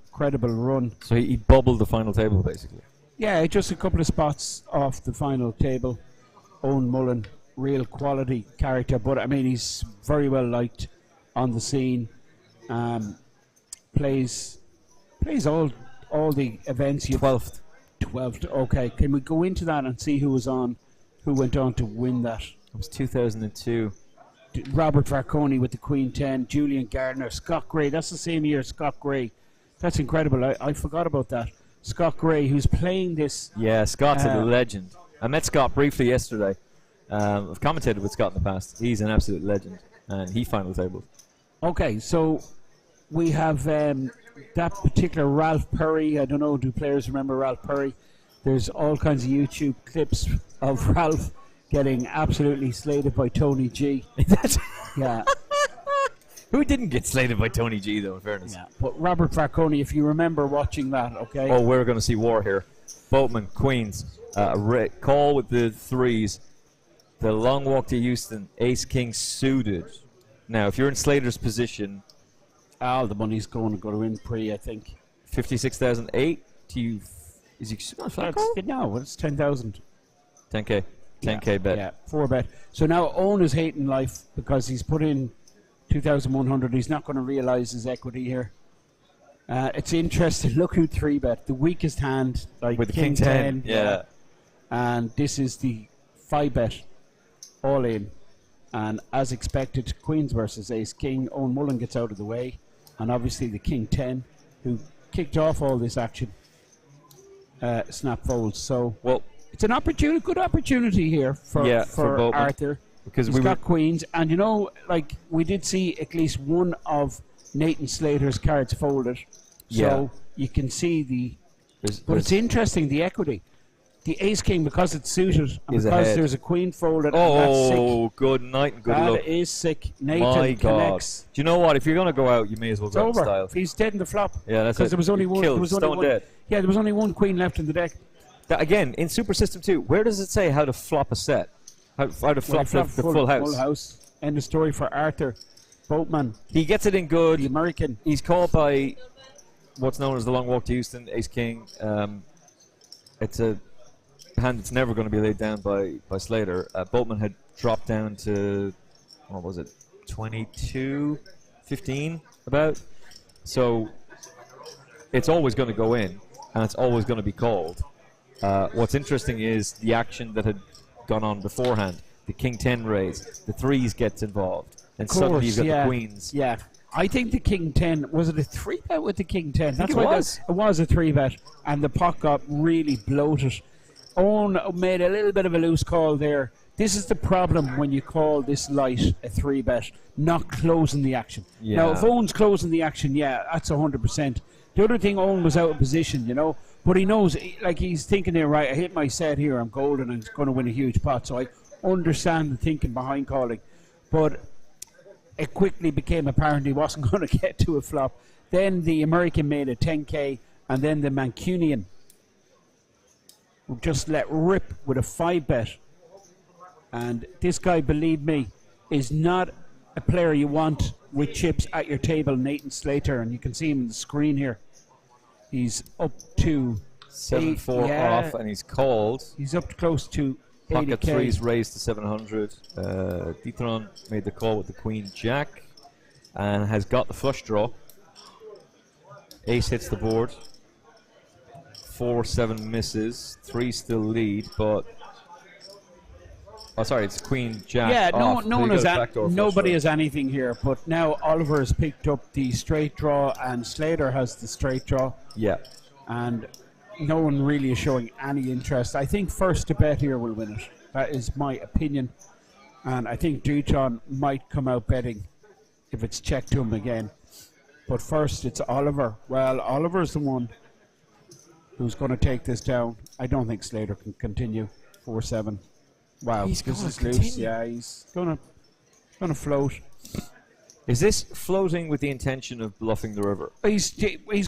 Speaker 14: run.
Speaker 13: So he bubbled the final table, basically.
Speaker 14: Yeah, just a couple of spots off the final table. Owen Mullen, real quality character, but I mean, he's very well liked on the scene. Plays all the events.
Speaker 13: 12th.
Speaker 14: 12th. Okay, can we go into that and see who went on to win that?
Speaker 13: It was 2002.
Speaker 14: Robert Varconi with the Queen 10, Julian Gardner, Scott Gray. That's the same year, Scott Gray. That's incredible. I forgot about that. Scott Gray, who's playing this.
Speaker 13: Yeah, Scott's a legend. I met Scott briefly yesterday. I've commentated with Scott in the past. He's an absolute legend, and he final tabled.
Speaker 14: Okay, so we have that particular Ralph Perry. I don't know, do players remember Ralph Perry? There's all kinds of YouTube clips of Ralph getting absolutely slated by Tony G. Yeah.
Speaker 13: Who didn't get slated by Tony G, though, in fairness?
Speaker 14: Yeah, but Robert Varconi, if you remember watching that, okay?
Speaker 13: Oh, we're going to see war here. Boatman, Queens, call with the threes. The long walk to Houston, ace-king suited. Now, if you're in Slater's position...
Speaker 14: All the money's going to go to win pre, I think.
Speaker 13: 56,008 to you. Is he flat call?
Speaker 14: No, it's 10,000.
Speaker 13: 10K. 10K bet.
Speaker 14: Yeah, 4 bet. So now Owen is hating life because he's put in 2,100. He's not going to realise his equity here. It's interesting. Look who 3 bet. The weakest hand, like
Speaker 13: with the King 10. Yeah.
Speaker 14: And this is the 5 bet. All in. And as expected, Queens versus Ace King. Owen Mullen gets out of the way. And obviously the King 10, who kicked off all this action, snap folds. So,
Speaker 13: well,
Speaker 14: it's an opportunity, good opportunity here for Arthur.
Speaker 13: Because
Speaker 14: he's got Queens. And, you know, like, we did see at least one of Nathan Slater's cards folded. So you can see but it's interesting, the equity. The Ace King, because it's suited, and because
Speaker 13: ahead.
Speaker 14: There's a Queen folded,
Speaker 13: oh,
Speaker 14: and that's sick.
Speaker 13: Good night and good luck.
Speaker 14: That is sick. Nathan
Speaker 13: My God.
Speaker 14: connects.
Speaker 13: Do you know what? If you're going to go out, you may as well
Speaker 14: It's
Speaker 13: go out
Speaker 14: over.
Speaker 13: in style.
Speaker 14: He's dead in the flop.
Speaker 13: Yeah, that's it.
Speaker 14: Because there was only one.
Speaker 13: Killed,
Speaker 14: there was only
Speaker 13: stone
Speaker 14: one.
Speaker 13: dead.
Speaker 14: Yeah, there was only one Queen left in the deck.
Speaker 13: Again, in Super System 2, where does it say how to flop a set? How to flop the full house?
Speaker 14: Full house. End of story for Arthur Boatman.
Speaker 13: He gets it in good.
Speaker 14: The American.
Speaker 13: He's caught by what's known as the long walk to Houston, Ace King. It's a hand that's never going to be laid down by Slater. Boatman had dropped down to, what was it, 22, 15 about. So it's always going to go in, and it's always going to be called. What's interesting is the action that had gone on beforehand. The King 10 raise, the threes gets involved, and suddenly you've got the Queens.
Speaker 14: Yeah. I think the King 10, was it a 3 bet with the King 10?
Speaker 13: I think it was.
Speaker 14: It was a 3 bet, and the pot got really bloated. Owen made a little bit of a loose call there. This is the problem when you call this light a 3 bet, not closing the action.
Speaker 13: Yeah.
Speaker 14: Now, if Owen's closing the action, yeah, that's 100%. The other thing, Owen was out of position, you know, but he knows, like, he's thinking there, right, I hit my set here, I'm golden, and it's going to win a huge pot. So I understand the thinking behind calling. But it quickly became apparent he wasn't going to get to a flop. Then the American made a 10K, and then the Mancunian just let rip with a 5 bet. And this guy, believe me, is not a player you want with chips at your table, Nathan Slater, and you can see him on the screen here. He's up to
Speaker 13: 7-4 off, and he's called.
Speaker 14: He's up close to
Speaker 13: Pocket
Speaker 14: 80K.
Speaker 13: threes raised to 700. Detron made the call with the Queen Jack and has got the flush draw. Ace hits the board. 4-7 misses. 3 still lead, but sorry, it's Queen Jack.
Speaker 14: Yeah,
Speaker 13: off.
Speaker 14: no one has nobody has anything here. But now Oliver has picked up the straight draw, and Slater has the straight draw.
Speaker 13: Yeah,
Speaker 14: and no one really is showing any interest. I think first to bet here will win it. That is my opinion. And I think Duton might come out betting if it's checked to him again. But first, it's Oliver. Well, Oliver's the one who's going to take this down. I don't think Slater can continue 4-7. Wow,
Speaker 13: He's
Speaker 14: this
Speaker 13: gonna
Speaker 14: is loose.
Speaker 13: continue.
Speaker 14: Yeah, he's going to float.
Speaker 13: Is this floating with the intention of bluffing the river?
Speaker 14: He's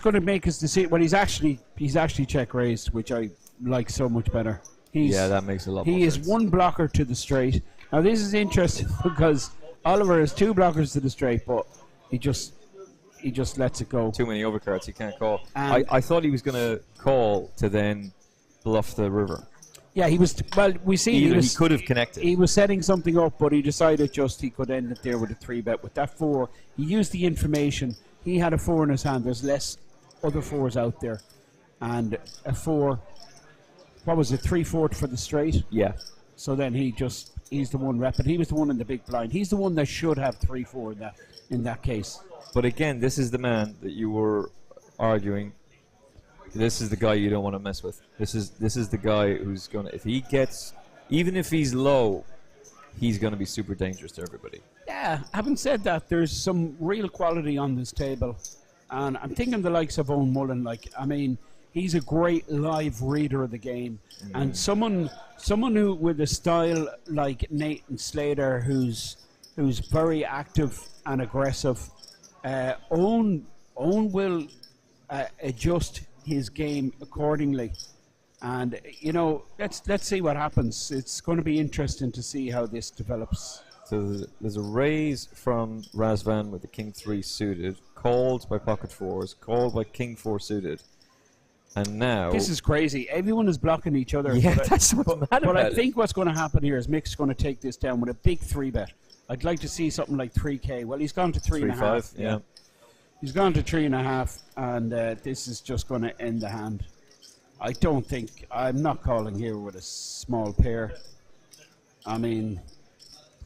Speaker 14: going to make his decision. Well, he's actually check raised, which I like so much better.
Speaker 13: Yeah, that makes a lot more
Speaker 14: He is
Speaker 13: sense.
Speaker 14: one blocker to the straight. Now this is interesting because Oliver has 2 blockers to the straight, but he just lets it go.
Speaker 13: Too many overcards, he can't call.
Speaker 14: And
Speaker 13: I thought he was going to call to then bluff the river.
Speaker 14: yeah, he was. Well, we see
Speaker 13: Either he could have connected.
Speaker 14: He was setting something up, but he decided just he could end it there with a 3-bet with that 4. He used the information. He had a 4 in his hand. There's less other 4s out there, and a 4. What was it? 3-4 for the straight.
Speaker 13: Yeah.
Speaker 14: So then he's the one repping. He was the one in the big blind. He's the one that should have 3-4 in that case.
Speaker 13: But again, this is the man that you were arguing. This is the guy you don't want to mess with. This is the guy who's gonna, if he gets, even if he's low, he's gonna be super dangerous to everybody.
Speaker 14: Yeah, having said that, there's some real quality on this table. And I'm thinking the likes of Owen Mullen. Like, I mean, he's a great live reader of the game. And someone who with a style like Nathan Slater, who's very active and aggressive. Owen will adjust his game accordingly. And, you know, let's see what happens. It's going to be interesting to see how this develops.
Speaker 13: So there's a raise from Razvan with the King 3 suited, called by pocket 4s, called by King 4 suited. And now...
Speaker 14: This is crazy. Everyone is blocking each other.
Speaker 13: Yeah,
Speaker 14: but
Speaker 13: that's what's mad
Speaker 14: But
Speaker 13: about
Speaker 14: I
Speaker 13: it.
Speaker 14: think what's going to happen here is Mick's going to take this down with a big 3-bet. I'd like to see something like 3K. Well, he's gone to 3.5.
Speaker 13: 3-5, yeah.
Speaker 14: He's gone to 3.5, and this is just going to end the hand. I'm not calling here with a small pair. I mean,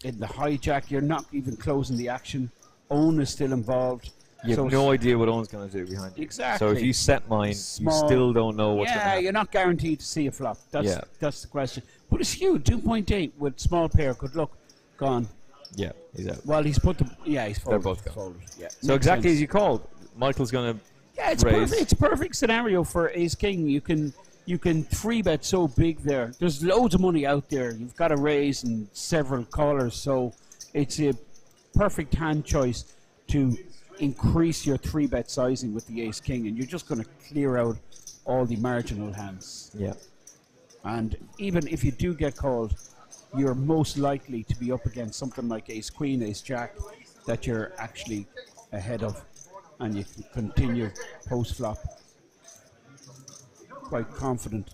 Speaker 14: in the hijack, you're not even closing the action. Owen is still involved.
Speaker 13: You have no idea what Owen's going to do behind you.
Speaker 14: Exactly.
Speaker 13: So if you set mine, you still don't know what's going to
Speaker 14: Yeah,
Speaker 13: happen.
Speaker 14: you're not guaranteed to see a flop. That's
Speaker 13: Yeah.
Speaker 14: that's the question. But it's huge. 2.8 with small pair. Good luck. Gone.
Speaker 13: Yeah, he's out.
Speaker 14: Well, he's put the... Yeah, he's
Speaker 13: They're
Speaker 14: folded.
Speaker 13: both gone.
Speaker 14: Folded. Yeah.
Speaker 13: So
Speaker 14: Makes
Speaker 13: exactly
Speaker 14: sense.
Speaker 13: as you called, Michael's going to
Speaker 14: Yeah, it's
Speaker 13: raise.
Speaker 14: perfect. It's a perfect scenario for Ace King. You can 3-bet so big there. There's loads of money out there. You've got a raise and several callers, so it's a perfect hand choice to increase your 3-bet sizing with the Ace King, and you're just going to clear out all the marginal hands.
Speaker 13: Yeah.
Speaker 14: And even if you do get called, you're most likely to be up against something like Ace Queen, Ace Jack, that you're actually ahead of, and you can continue post flop. Quite confident.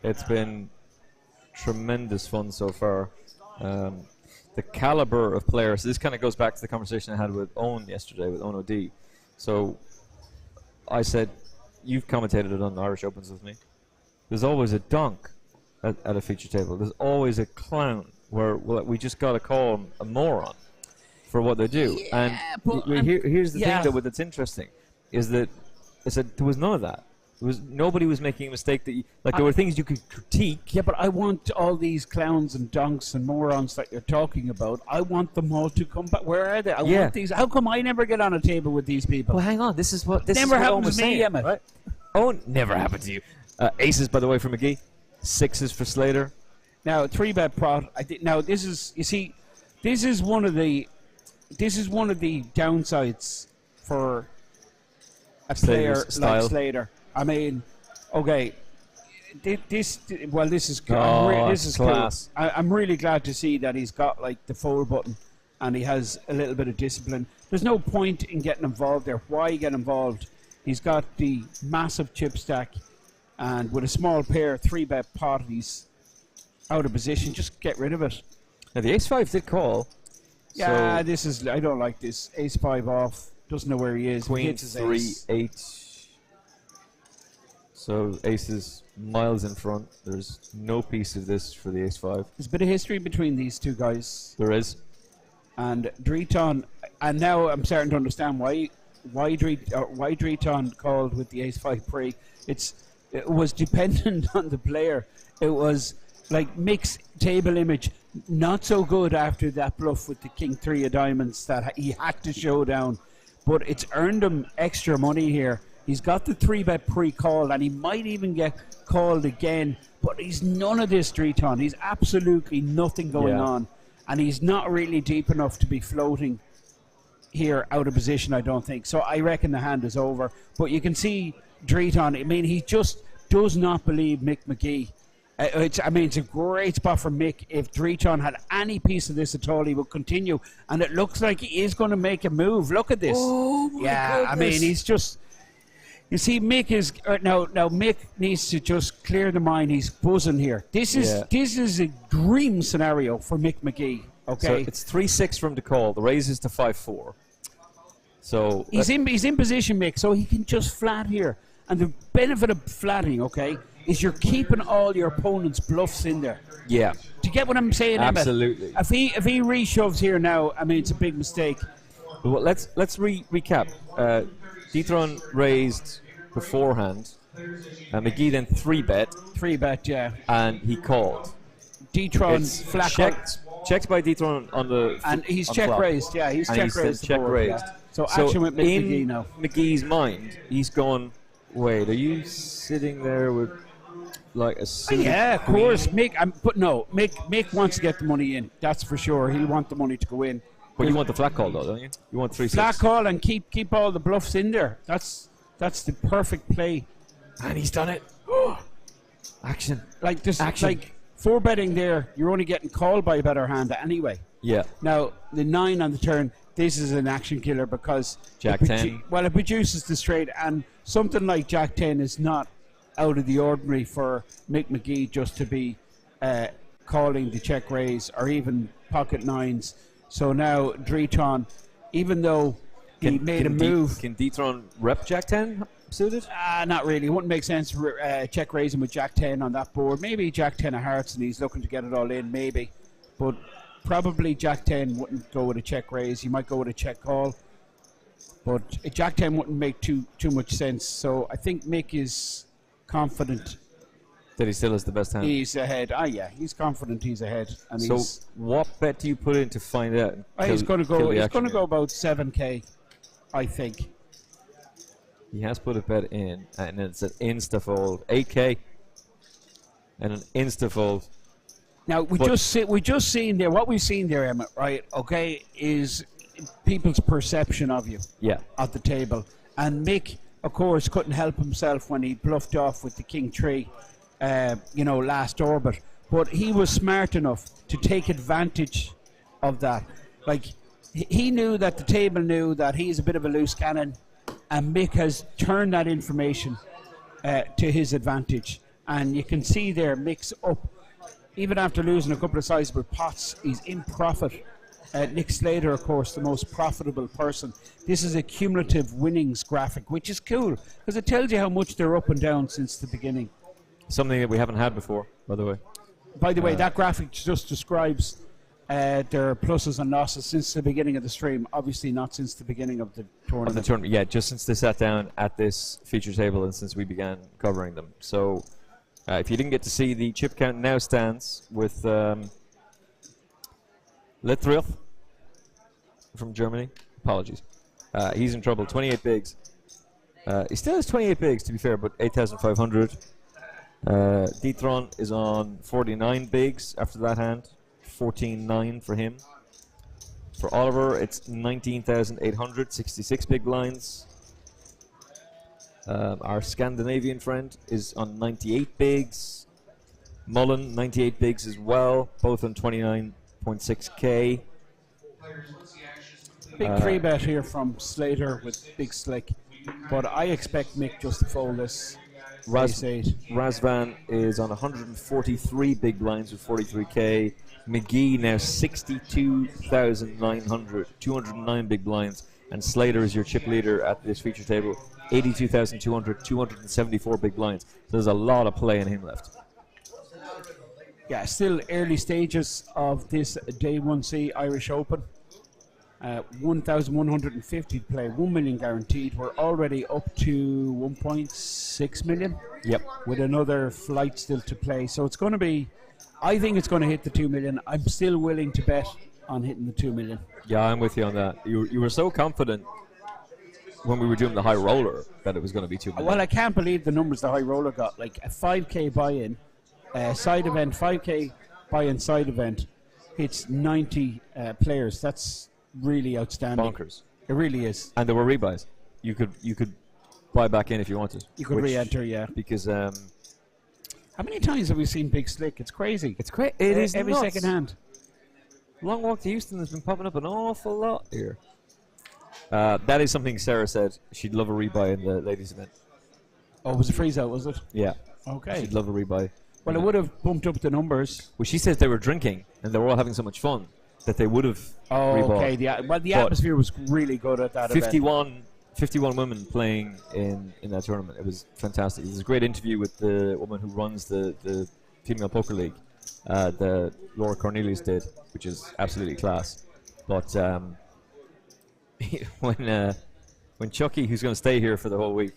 Speaker 13: It's been tremendous fun so far. The caliber of players. This kind of goes back to the conversation I had with Owen yesterday, with Owen OD. So I said, you've commentated it on the Irish Opens with me. There's always a donk at a feature table. There's always a clown where we just got to call them a moron for what they do.
Speaker 14: but
Speaker 13: here's the
Speaker 14: yeah.
Speaker 13: thing, though, that's interesting, is that I said there was none of that. Nobody was making a mistake that there were things you could critique.
Speaker 14: Yeah, but I want all these clowns and donks and morons that you're talking about. I want them all to come back. Where are they? I want these. How come I never get on a table with these people?
Speaker 13: Well, hang on. This is what
Speaker 14: never
Speaker 13: Owen
Speaker 14: happened
Speaker 13: was
Speaker 14: to me,
Speaker 13: saying,
Speaker 14: Emmett.
Speaker 13: right? Owen, never happened to you. Aces, by the way, for McGee. 6s for Slater.
Speaker 14: Now, 3-bet pot. Now, this is one of the downsides for a player
Speaker 13: Slater's style.
Speaker 14: like Slater. I mean, okay, this is
Speaker 13: Oh,
Speaker 14: this is
Speaker 13: class.
Speaker 14: cool. I'm really glad to see that he's got like the fold button and he has a little bit of discipline. There's no point in getting involved there. Why get involved? He's got the massive chip stack, and with a small pair, 3-bet pot, he's out of position. Just get rid of it.
Speaker 13: Now, the Ace-5 did call.
Speaker 14: Yeah,
Speaker 13: so
Speaker 14: I don't like this. Ace-5 off. Doesn't know where he is.
Speaker 13: Queen
Speaker 14: Hits his
Speaker 13: 3,
Speaker 14: ace.
Speaker 13: 8. So Ace is miles in front. There's no piece of this for the Ace-5.
Speaker 14: There's a bit of history between these two guys.
Speaker 13: There is.
Speaker 14: And Dreton, and now I'm starting to understand why why Dreton called with the ace-5 pre. It was dependent on the player. It was like Mick's table image, not so good after that bluff with the king-3 of diamonds that he had to show down. But it's earned him extra money here. He's got the 3-bet pre-call, and he might even get called again. But he's none of this, Dreton. He's absolutely nothing going on. And he's not really deep enough to be floating here out of position, I don't think. So I reckon the hand is over. But you can see Dreton, I mean, he just does not believe Mick McGee. It's a great spot for Mick. If Dreton had any piece of this at all, he would continue. And it looks like he is going to make a move. Look at this.
Speaker 13: Oh, my goodness.
Speaker 14: I mean, he's just... You see, Mick is... Now, Mick needs to just clear the mind. He's buzzing here. This is a dream scenario for Mick McGee, okay?
Speaker 13: So it's 3-6 from the call. The raise is to 5-4. So...
Speaker 14: He's in position, Mick, so he can just flat here. And the benefit of flatting, okay, is you're keeping all your opponent's bluffs in there.
Speaker 13: Yeah.
Speaker 14: Do you get what I'm saying, Emmett?
Speaker 13: Absolutely.
Speaker 14: If he reshoves here now, I mean, it's a big mistake.
Speaker 13: Well, let's recap. Detron raised beforehand. McGee then 3-bet.
Speaker 14: 3-bet, yeah.
Speaker 13: And he called.
Speaker 14: Detron flat
Speaker 13: checked by Detron on the...
Speaker 14: And he's check raised, yeah. He's check raised.
Speaker 13: Check raised.
Speaker 14: Yeah. So action with Mick McGee now.
Speaker 13: McGee's mind, he's going, wait, are you sitting there with like a suited
Speaker 14: yeah, of course. Mick wants to get the money in. That's for sure. He'll want the money to go in.
Speaker 13: But you want the flat call, though, don't you? You want 3-6.
Speaker 14: Flat call and keep all the bluffs in there. That's the perfect play.
Speaker 13: And he's done it. Action.
Speaker 14: Like this,
Speaker 13: Action.
Speaker 14: like 4-betting there, you're only getting called by a better hand anyway.
Speaker 13: Yeah.
Speaker 14: Now, the 9 on the turn, this is an action killer because...
Speaker 13: Jack 10.
Speaker 14: Well, it produces the straight, and something like Jack 10 is not out of the ordinary for Mick McGee just to be calling the check raise or even pocket 9s. So now Dreton, even though he made a move...
Speaker 13: Can Detron rep Jack 10 suited?
Speaker 14: Not really. It wouldn't make sense to check raising with Jack 10 on that board. Maybe Jack 10 of hearts and he's looking to get it all in, maybe. But probably Jack 10 wouldn't go with a check raise. He might go with a check call. But Jack 10 wouldn't make too much sense. So I think Mick is confident
Speaker 13: that he still has the best hand.
Speaker 14: He's ahead. Yeah, he's confident he's ahead. And
Speaker 13: so what bet do you put in to find out?
Speaker 14: He's going to go. He's going to go about 7K, I think.
Speaker 13: He has put a bet in, and it's an insta fold. 8K, and an insta fold.
Speaker 14: Now we just seen there. What we've seen there, Emmett, right? Okay, is people's perception of you.
Speaker 13: Yeah.
Speaker 14: At the table, and Mick, of course, couldn't help himself when he bluffed off with the king 3. Last orbit. But he was smart enough to take advantage of that. Like, he knew that the table knew that he's a bit of a loose cannon, and Mick has turned that information to his advantage. And you can see there, Mick's up. Even after losing a couple of sizable pots, he's in profit. Nick Slater, of course, the most profitable person. This is a cumulative winnings graphic, which is cool, because it tells you how much they're up and down since the beginning.
Speaker 13: Something that we haven't had before, by the way.
Speaker 14: By the way, that graphic just describes their pluses and losses since the beginning of the stream. Obviously not since the beginning of the tournament.
Speaker 13: Yeah, just since they sat down at this feature table and since we began covering them. So if you didn't get to see, the chip count now stands with Lithrith from Germany. Apologies. He's in trouble. 28 bigs. He still has 28 bigs, to be fair, but 8,500. Detron is on 49 bigs after that hand. 14.9 for him. For Oliver, it's 19,800, 66 big blinds. Our Scandinavian friend is on 98 bigs. Mullen, 98 bigs as well, both on 29.6k.
Speaker 14: Big 3-bet here from Slater with Big Slick. But I expect Mick just to fold this.
Speaker 13: Razvan is on 143 big blinds with 43k. McGee now 62,900, 209 big blinds. And Slater is your chip leader at this feature table, 82,200, 274 big blinds. So there's a lot of play in him left.
Speaker 14: Yeah, still early stages of this Day 1C Irish Open. 1,150 to play, 1 million guaranteed. We're already up to 1.6 million.
Speaker 13: Yep.
Speaker 14: With another flight still to play. So it's going to be, I think it's going to hit the 2 million. I'm still willing to bet on hitting the 2 million.
Speaker 13: Yeah, I'm with you on that. You were so confident when we were doing the high roller that it was going to be 2 million.
Speaker 14: Well, I can't believe the numbers the high roller got. Like a 5k buy-in, side event, 5k buy-in side event, hits 90 players. That's really outstanding.
Speaker 13: Bonkers.
Speaker 14: It really is.
Speaker 13: And there were rebuys. You could buy back in if you wanted.
Speaker 14: You could re-enter, yeah.
Speaker 13: Because
Speaker 14: how many times have we seen Big Slick? It's crazy.
Speaker 13: It's great. It is
Speaker 14: every
Speaker 13: nuts.
Speaker 14: second hand.
Speaker 13: Long Walk to Houston has been popping up an awful lot here. That is something Sarah said she'd love a rebuy in the ladies' event.
Speaker 14: Oh, it was a freeze out, was it?
Speaker 13: Yeah.
Speaker 14: Okay.
Speaker 13: She'd love a rebuy.
Speaker 14: Well, it would have bumped up the numbers.
Speaker 13: Well, she says they were drinking and they were all having so much fun that they would have rebought.
Speaker 14: Okay. The atmosphere was really good at that
Speaker 13: 51 women playing in that tournament. It was fantastic. It was a great interview with the woman who runs the female poker league. The Laura Cornelius did, which is absolutely class. But when Chucky, who's going to stay here for the whole week,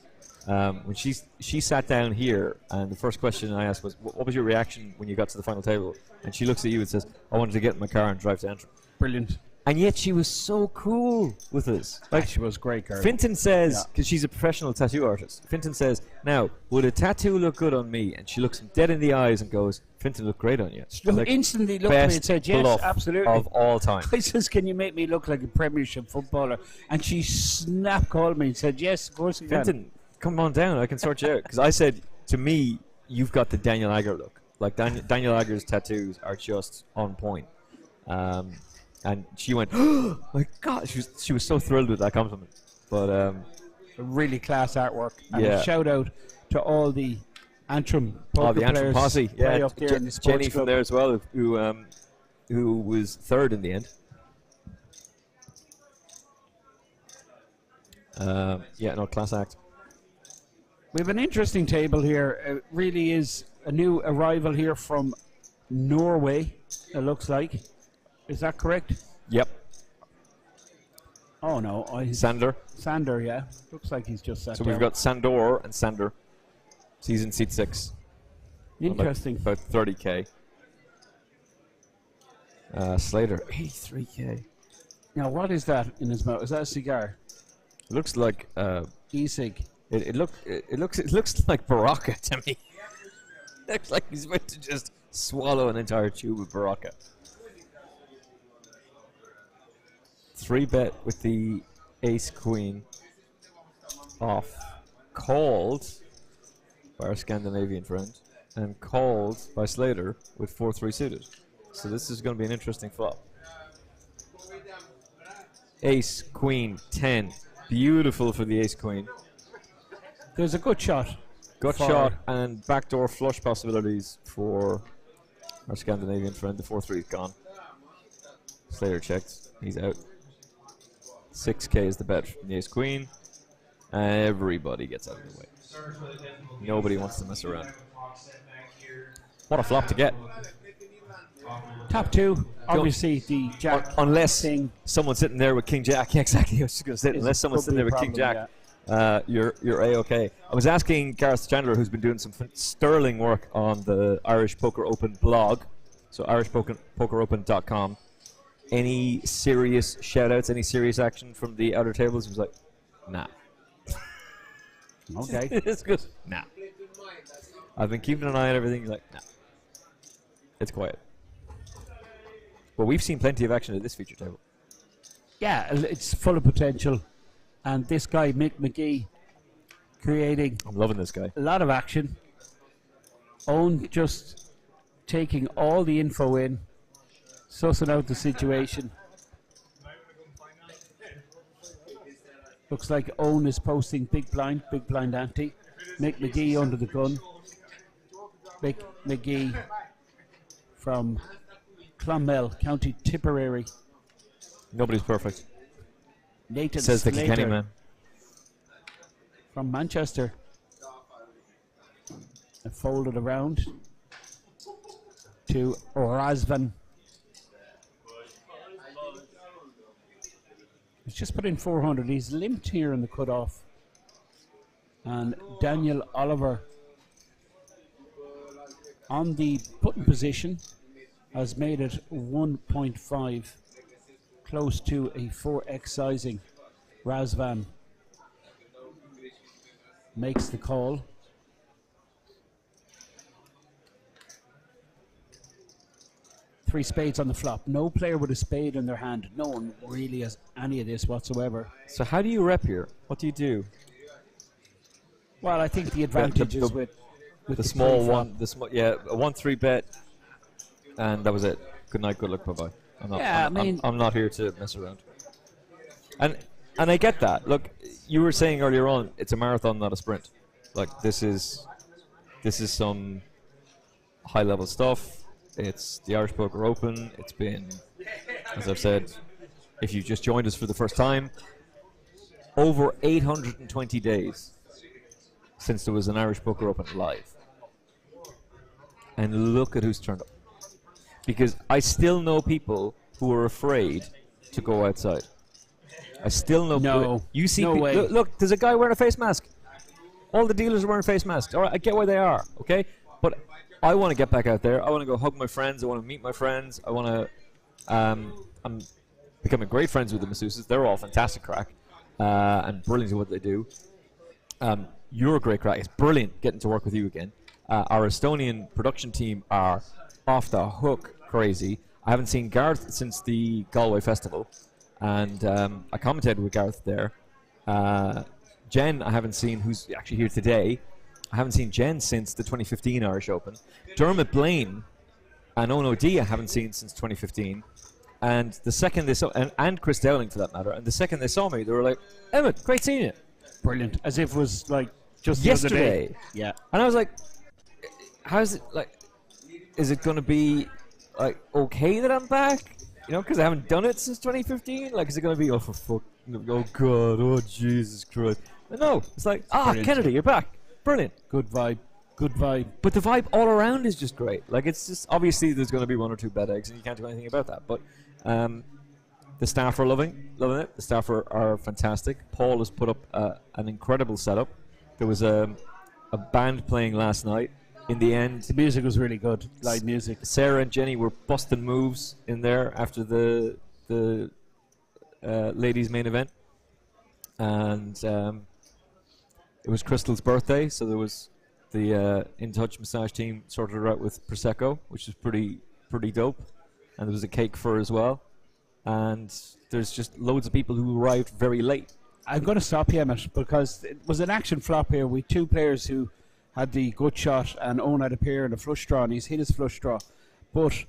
Speaker 13: when she sat down here, and the first question I asked was, "What was your reaction when you got to the final table?" And she looks at you and says, "I wanted to get in my car and drive to Antrim."
Speaker 14: Brilliant.
Speaker 13: And yet she was so cool with us.
Speaker 14: Like she was great, girl.
Speaker 13: Finton says, because she's a professional tattoo artist, Finton says, "Now, would a tattoo look good on me?" And she looks him dead in the eyes and goes, "Finton looked great on you."
Speaker 14: She instantly looked at me and said, "Yes,
Speaker 13: bluff
Speaker 14: absolutely."
Speaker 13: Of all time.
Speaker 14: I says, "Can you make me look like a Premiership footballer?" And she snap called me and said, "Yes, of course you can."
Speaker 13: Finton, come on down. I can sort you out. Because I said, to me, you've got the Daniel Agger look. Like Daniel Agger's tattoos are just on point. And she went, "Oh my God!" She was so thrilled with that compliment. But
Speaker 14: really class artwork. And
Speaker 13: yeah.
Speaker 14: a shout out to all the Antrim poker
Speaker 13: the Antrim
Speaker 14: players
Speaker 13: posse. Yeah,
Speaker 14: up there in the sports
Speaker 13: Jenny
Speaker 14: club.
Speaker 13: from there as well, who was third in the end. Class act.
Speaker 14: We have an interesting table here. It really is a new arrival here from Norway, it looks like. Is that correct?
Speaker 13: Yep.
Speaker 14: Oh, no.
Speaker 13: Sander.
Speaker 14: Sander, yeah. Looks like he's just sat
Speaker 13: So
Speaker 14: down.
Speaker 13: we've got Sandor and Sander. He's in seat 6.
Speaker 14: Interesting.
Speaker 13: About 30k. Slater, 83k.
Speaker 14: Now, what is that in his mouth? Is that a cigar?
Speaker 13: It looks like
Speaker 14: e-cig.
Speaker 13: It looks like Baraka to me. It looks like he's about to just swallow an entire tube of Baraka. 3-bet with the ace queen off, called by our Scandinavian friend, and called by Slater with 4-3 suited. So this is going to be an interesting flop. Ace, queen, 10. Beautiful for the ace queen.
Speaker 14: There's a good shot.
Speaker 13: Gut shot and backdoor flush possibilities for our Scandinavian friend. The 4-3 is gone. Slater checked. He's out. 6k is the bet from the ace queen. Everybody gets out of the way. Nobody wants to mess around. What a flop to get.
Speaker 14: Top 2, obviously the jack.
Speaker 13: Unless someone's sitting there with king jack. Yeah, exactly. I was just going to say, unless someone's sitting there with king jack, you're a-okay. I was asking Gareth Chandler, who's been doing some sterling work on the Irish Poker Open blog, so irishpokeropen.com. Any serious shout-outs, any serious action from the outer tables? He was like, nah.
Speaker 14: Okay.
Speaker 13: It's good. Nah. I've been keeping an eye on everything. He's like, nah. It's quiet. But we've seen plenty of action at this feature table.
Speaker 14: Yeah, it's full of potential. And this guy, Mick McGee, creating...
Speaker 13: I'm loving this guy.
Speaker 14: A lot of action. Owen just taking all the info in, sussing out the situation. Looks like Owen is posting big blind ante. Mick McGee under the gun. Mick McGee from Clonmel, County Tipperary.
Speaker 13: Nobody's perfect.
Speaker 14: Nathan
Speaker 13: Says the
Speaker 14: Slater
Speaker 13: Kilkenny man.
Speaker 14: From Manchester. And folded around to Razvan. He's just put in 400. He's limped here in the cut-off. And Daniel Oliver on the putting position has made it 1.5, close to a 4x sizing. Razvan makes the call. Three spades on the flop. No player with a spade in their hand. No one really has any of this whatsoever.
Speaker 13: So how do you rep here? What do you do?
Speaker 14: Well, I think the advantage is with
Speaker 13: the small one. The small, yeah, a 1-3 bet, and that was it. Good night, good luck, bye bye. I'm not here to mess around. And I get that. Look, you were saying earlier on, it's a marathon, not a sprint. Like this is some high level stuff. It's the Irish Poker Open. It's been, as I've said, if you've just joined us for the first time, over 820 days since there was an Irish Poker Open live. And look at who's turned up. Because I still know people who are afraid to go outside. I still know people. You see,
Speaker 14: no way.
Speaker 13: Look, there's a guy wearing a face mask. All the dealers are wearing face masks. All right, I get where they are, okay? But I want to get back out there. I want to go hug my friends. I want to meet my friends. I want to... I'm becoming great friends with the masseuses. They're all fantastic crack and brilliant at what they do. You're a great crack. It's brilliant getting to work with you again. Our Estonian production team are off the hook crazy. I haven't seen Gareth since the Galway Festival, and I commentated with Gareth there. Jen, I haven't seen, who's actually here today. I haven't seen Jen since the 2015 Irish Open. Dermot Blaine and Ono D I haven't seen since 2015. And the second they saw, and Chris Dowling for that matter, and the second they saw me, they were like, Emmett, great seeing you.
Speaker 14: Brilliant. As if it was like just
Speaker 13: yesterday.
Speaker 14: The other day. Yeah.
Speaker 13: And I was like, how's it, like, is it going to be, like, okay that I'm back? You know, because I haven't done it since 2015? Like, is it going to be, oh, for fuck, oh, God, oh, Jesus Christ. But no, it's like,
Speaker 14: Brilliant.
Speaker 13: Kennedy, you're back. Brilliant.
Speaker 14: Good vibe. Good vibe.
Speaker 13: But the vibe all around is just great. Like, it's just, obviously there's going to be one or two bad eggs, and you can't do anything about that. But the staff are loving it. The staff are fantastic. Paul has put up an incredible setup. There was a band playing last night. In the end,
Speaker 14: the music was really good. Live music.
Speaker 13: Sarah and Jenny were busting moves in there after the ladies' main event, and it was Crystal's birthday, so there was the In Touch massage team sorted her out with Prosecco, which is pretty dope, and there was a cake for her as well, and there's just loads of people who arrived very late.
Speaker 14: I'm going to stop you, Emmett, because it was an action flop here with two players who had the gut shot, and Owen had a pair and a flush draw, and he's hit his flush draw. But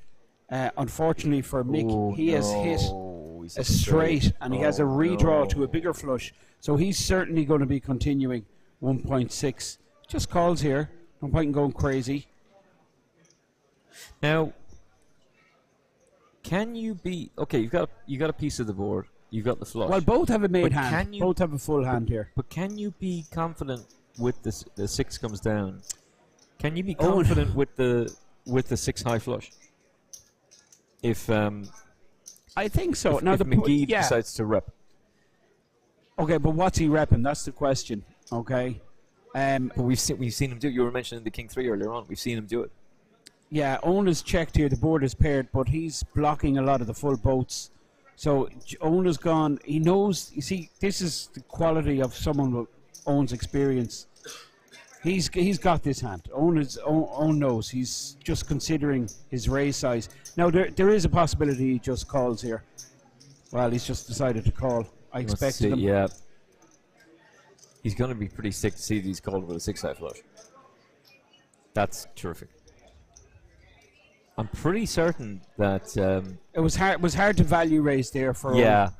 Speaker 14: unfortunately for Mick, he has hit a straight, and he has a redraw to a bigger flush. So he's certainly going to be continuing 1.6. Just calls here. No point in going crazy.
Speaker 13: Now, can you be... Okay, you got a piece of the board. You've got the flush.
Speaker 14: Well, both have a made hand. Both have a full hand here.
Speaker 13: But can you be confident with this? The six comes down. Can you be confident with the six high flush? If
Speaker 14: I think so.
Speaker 13: If,
Speaker 14: now
Speaker 13: if
Speaker 14: the
Speaker 13: McGee decides to rep.
Speaker 14: Okay, but what's he repping? That's the question. Okay.
Speaker 13: But we've seen him do it. You were mentioning the King 3 earlier on. We've seen him do it.
Speaker 14: Yeah, Owen is checked here. The board is paired, but he's blocking a lot of the full boats. So Owen has gone. He knows. You see, this is the quality of someone with Owen's experience. He's got this hand. Owen knows. He's just considering his raise size. Now there is a possibility he just calls here. Well, he's just decided to call. I expected him.
Speaker 13: Yeah. He's going to be pretty sick to see these called with a six-high flush. That's terrific. I'm pretty certain that
Speaker 14: it was hard to value raise there for
Speaker 13: Owen,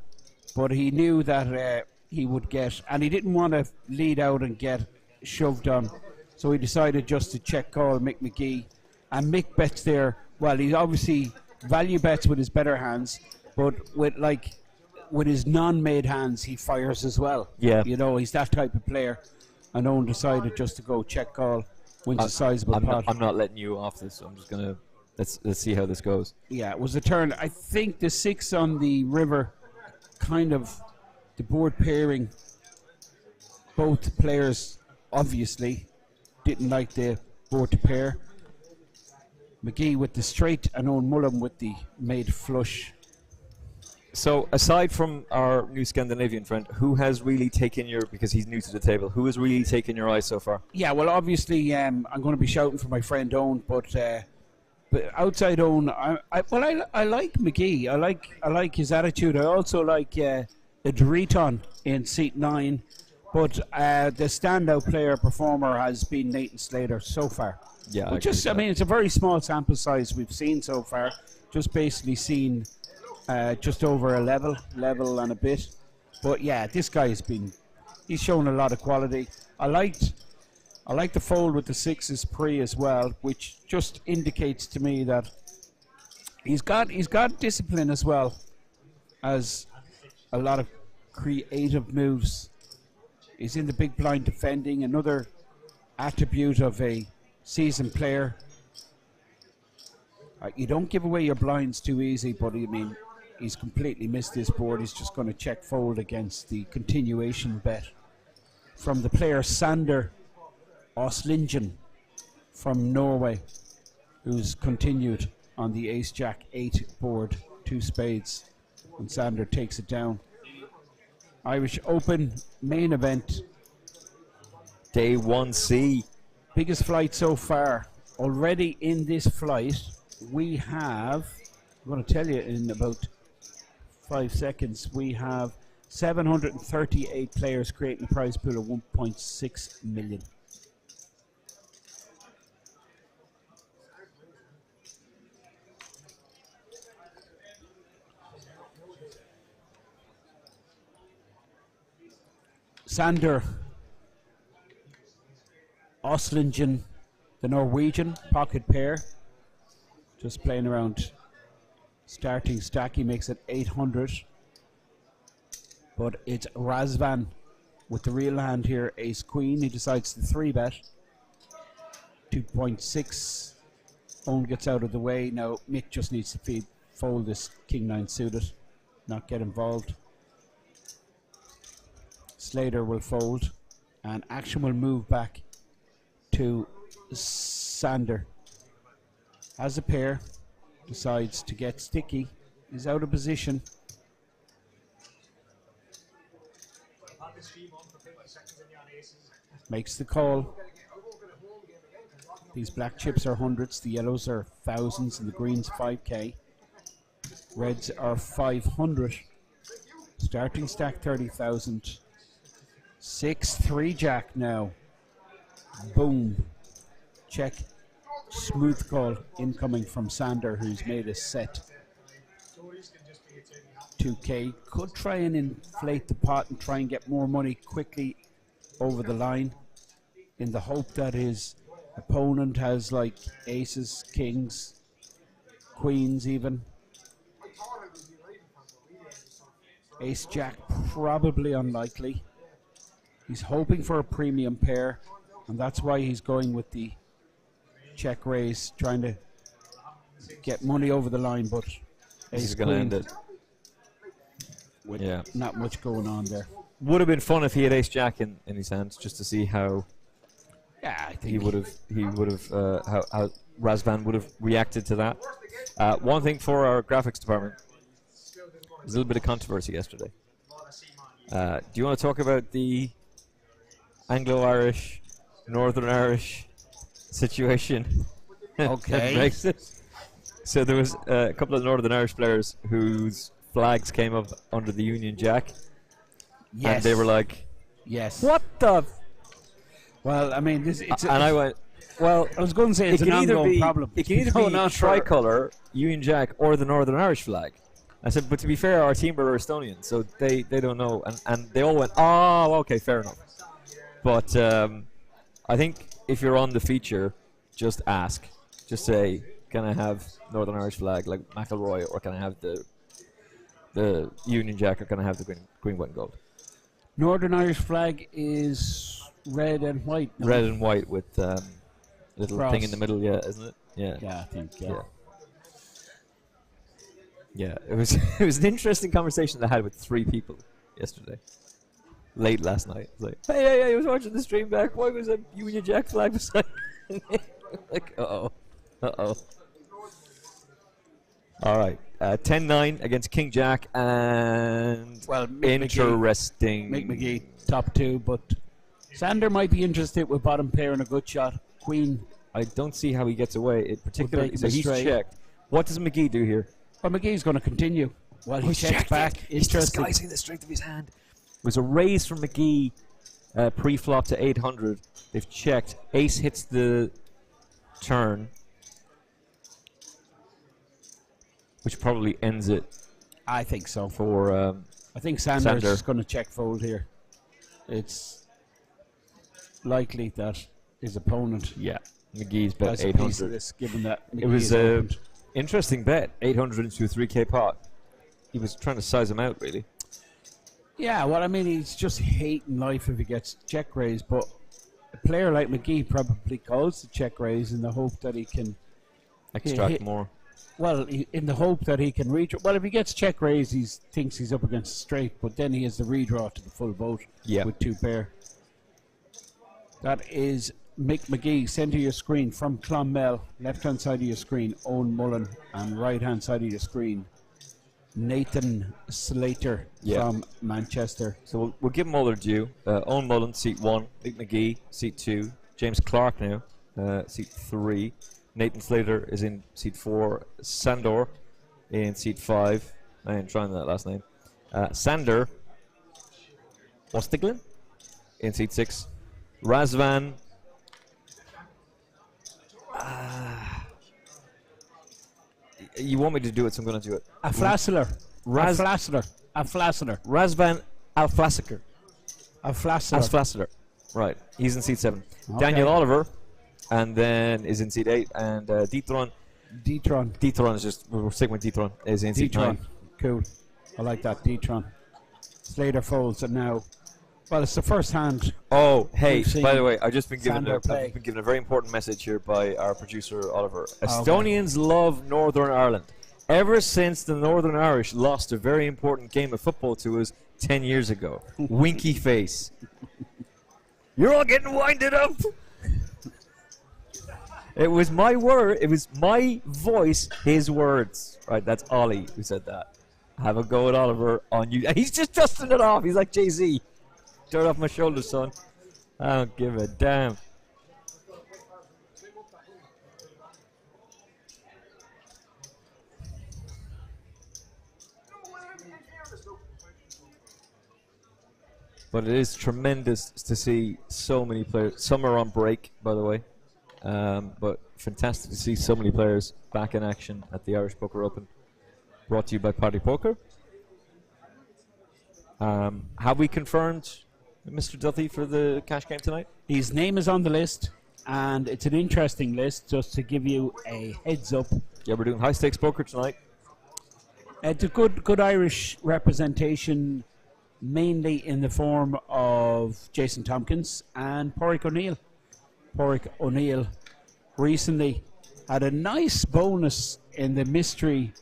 Speaker 14: but he knew that he would get, and he didn't want to lead out and get shoved on, so he decided just to check call Mick McGee, and Mick bets there. Well, he obviously value bets with his better hands, but with his non-made hands, he fires as well.
Speaker 13: Yeah,
Speaker 14: you know, he's that type of player. And Owen decided just to go check call, wins a sizable pot.
Speaker 13: I'm not letting you off this. So I'm just gonna let's see how this goes.
Speaker 14: Yeah, it was a turn. I think the six on the river kind of the board pairing, both players obviously didn't like the board to pair. McGee with the straight and Owen Mullen with the made flush.
Speaker 13: So aside from our new Scandinavian friend, who has really taken your, because he's new to the table, who has really taken your eye so far?
Speaker 14: Yeah, well, obviously, I'm going to be shouting for my friend Owen, but outside Owen, I like McGee. I like his attitude. I also like Idriton in seat 9, but the standout player performer has been Nathan Slater so far.
Speaker 13: Yeah,
Speaker 14: but I mean, it's a very small sample size we've seen so far. Just basically seen just over a level and a bit. But yeah, this guy he's shown a lot of quality. I like the fold with the 6s pre as well, which just indicates to me that he's got discipline as well as a lot of creative moves. He's in the big blind defending, another attribute of a seasoned player. You don't give away your blinds too easy, but I mean, he's completely missed this board. He's just going to check fold against the continuation bet from the player Sander Oslingen from Norway, who's continued on the Ace-Jack 8 board, 2 spades, and Sander takes it down. Irish Open main event.
Speaker 13: Day 1C.
Speaker 14: Biggest flight so far. Already in this flight, we have, I'm going to tell you in about 5 seconds, we have 738 players creating a prize pool of 1.6 million. Sander Oslingen, the Norwegian pocket pair, just playing around starting stack. He makes it 800, but it's Razvan with the real hand here, ace queen. He decides to 3-bet 2.6. Owen gets out of the way. Now Mick just needs to fold this king 9 suited, not get involved. Slater will fold, and action will move back to Sander. As a pair, decides to get sticky, is out of position. Makes the call. These black chips are hundreds, the yellows are thousands, and the greens 5k. Reds are 500. Starting stack 30,000. 6-3 jack now. Boom. Check. Smooth call incoming from Sander, who's made a set. 2k. Could try and inflate the pot and try and get more money quickly over the line in the hope that his opponent has like aces, kings, queens even. Ace jack probably unlikely. He's hoping for a premium pair, and that's why he's going with the check raise, trying to get money over the line, but
Speaker 13: this is going to end it.
Speaker 14: Yeah, not much going on there.
Speaker 13: Would have been fun if he had ace jack in his hands, just to see how.
Speaker 14: Yeah, I think
Speaker 13: he would have how Razvan would have reacted to that. One thing for our graphics department, there's a little bit of controversy yesterday. Do you want to talk about the Anglo-Irish, Northern Irish situation?
Speaker 14: Okay.
Speaker 13: Brexit? So there was a couple of Northern Irish players whose flags came up under the Union Jack.
Speaker 14: Yes.
Speaker 13: And they were like,
Speaker 14: yes.
Speaker 13: What the?
Speaker 14: Well, I mean,
Speaker 13: I went, well,
Speaker 14: I was going to say it's an ongoing problem.
Speaker 13: It can either be tricolour, Union Jack, or the Northern Irish flag. I said, but to be fair, our team are Estonian, so they don't know. And they all went, oh, okay, fair enough. But I think if you're on the feature, just ask. Just say, can I have Northern Irish flag like McElroy, or can I have the Union Jack, or can I have the green, white and gold?
Speaker 14: Northern Irish flag is red and white. No?
Speaker 13: Red and white with little
Speaker 14: Cross.
Speaker 13: thing in the middle, yeah, isn't it? Yeah.
Speaker 14: Yeah, I think, yeah.
Speaker 13: Yeah, it was it was an interesting conversation I had with 3 people. yesterday. Late last night. It's like, hey, I was watching the stream back. Why was a Union Jack flag beside me? Like, uh-oh. All right. 10-9 against King Jack, and interesting.
Speaker 14: Mick McGee, top 2, but Sander might be interested with bottom pair and a good shot. Queen.
Speaker 13: I don't see how he gets away. It particularly, so he's
Speaker 14: astray.
Speaker 13: checked. What does McGee do here?
Speaker 14: Well, McGee's going to continue. Well, he checks back.
Speaker 13: He's disguising the strength of his hand. It was a raise from McGee pre-flop to 800. They've checked. Ace hits the turn, which probably ends it.
Speaker 14: I think so.
Speaker 13: For
Speaker 14: I think Sander is going to check fold here. It's likely that his opponent.
Speaker 13: Yeah, McGee's bet
Speaker 14: has a
Speaker 13: 800.
Speaker 14: piece of this, given that
Speaker 13: It was an interesting bet. 800 into a 3K pot. He was trying to size him out, really.
Speaker 14: Yeah, well, I mean, he's just hating life if he gets check raised, but a player like McGee probably calls the check raise in the hope that he can
Speaker 13: extract more.
Speaker 14: Well, in the hope that he can redraw. Well, if he gets check raised, he thinks he's up against a straight, but then he has the redraw to the full boat with 2 pair. That is Mick McGee. Centre your screen from Clonmel. Left-hand side of your screen, Owen Mullen, and right-hand side of your screen, Nathan Slater from Manchester.
Speaker 13: So we'll give them all their due. Owen Mullen, seat 1. Mick McGee, seat 2. James Clark now, seat 3. Nathan Slater is in seat 4. Sandor in seat 5. I ain't trying that last name. Sander Ostiglin in seat 6. Razvan. You want me to do it, so I'm going to do it.
Speaker 14: Aflasler.
Speaker 13: Razvan Alflassiker. Alflassiker. Right. He's in seat 7.
Speaker 14: Okay.
Speaker 13: Daniel Oliver, and then is in seat 8. And Detron is just, we're sticking with Detron, is in seat 9.
Speaker 14: Cool. I like that, Detron. Slater folds, and now, well, it's the first hand.
Speaker 13: Oh, hey, by the way, I've just been given a very important message here by our producer, Oliver. Estonians love Northern Ireland. Ever since the Northern Irish lost a very important game of football to us 10 years ago. Winky face. You're all getting winded up. It was my word. It was my voice, his words. Right, that's Ollie who said that. Have a go at Oliver on you. He's just dusting it off. He's like Jay-Z. Dirt off my shoulders, son. I don't give a damn. But it is tremendous to see so many players. Some are on break, by the way. But fantastic to see so many players back in action at the Irish Poker Open. Brought to you by Party Poker. Have we confirmed Mr. Duthie for the cash game tonight?
Speaker 14: His name is on the list, and it's an interesting list, just to give you a heads up.
Speaker 13: Yeah, we're doing high stakes poker tonight.
Speaker 14: It's a good Irish representation, mainly in the form of Jason Tompkins and Pádraig O'Neill. Pádraig O'Neill recently had a nice bonus in the mystery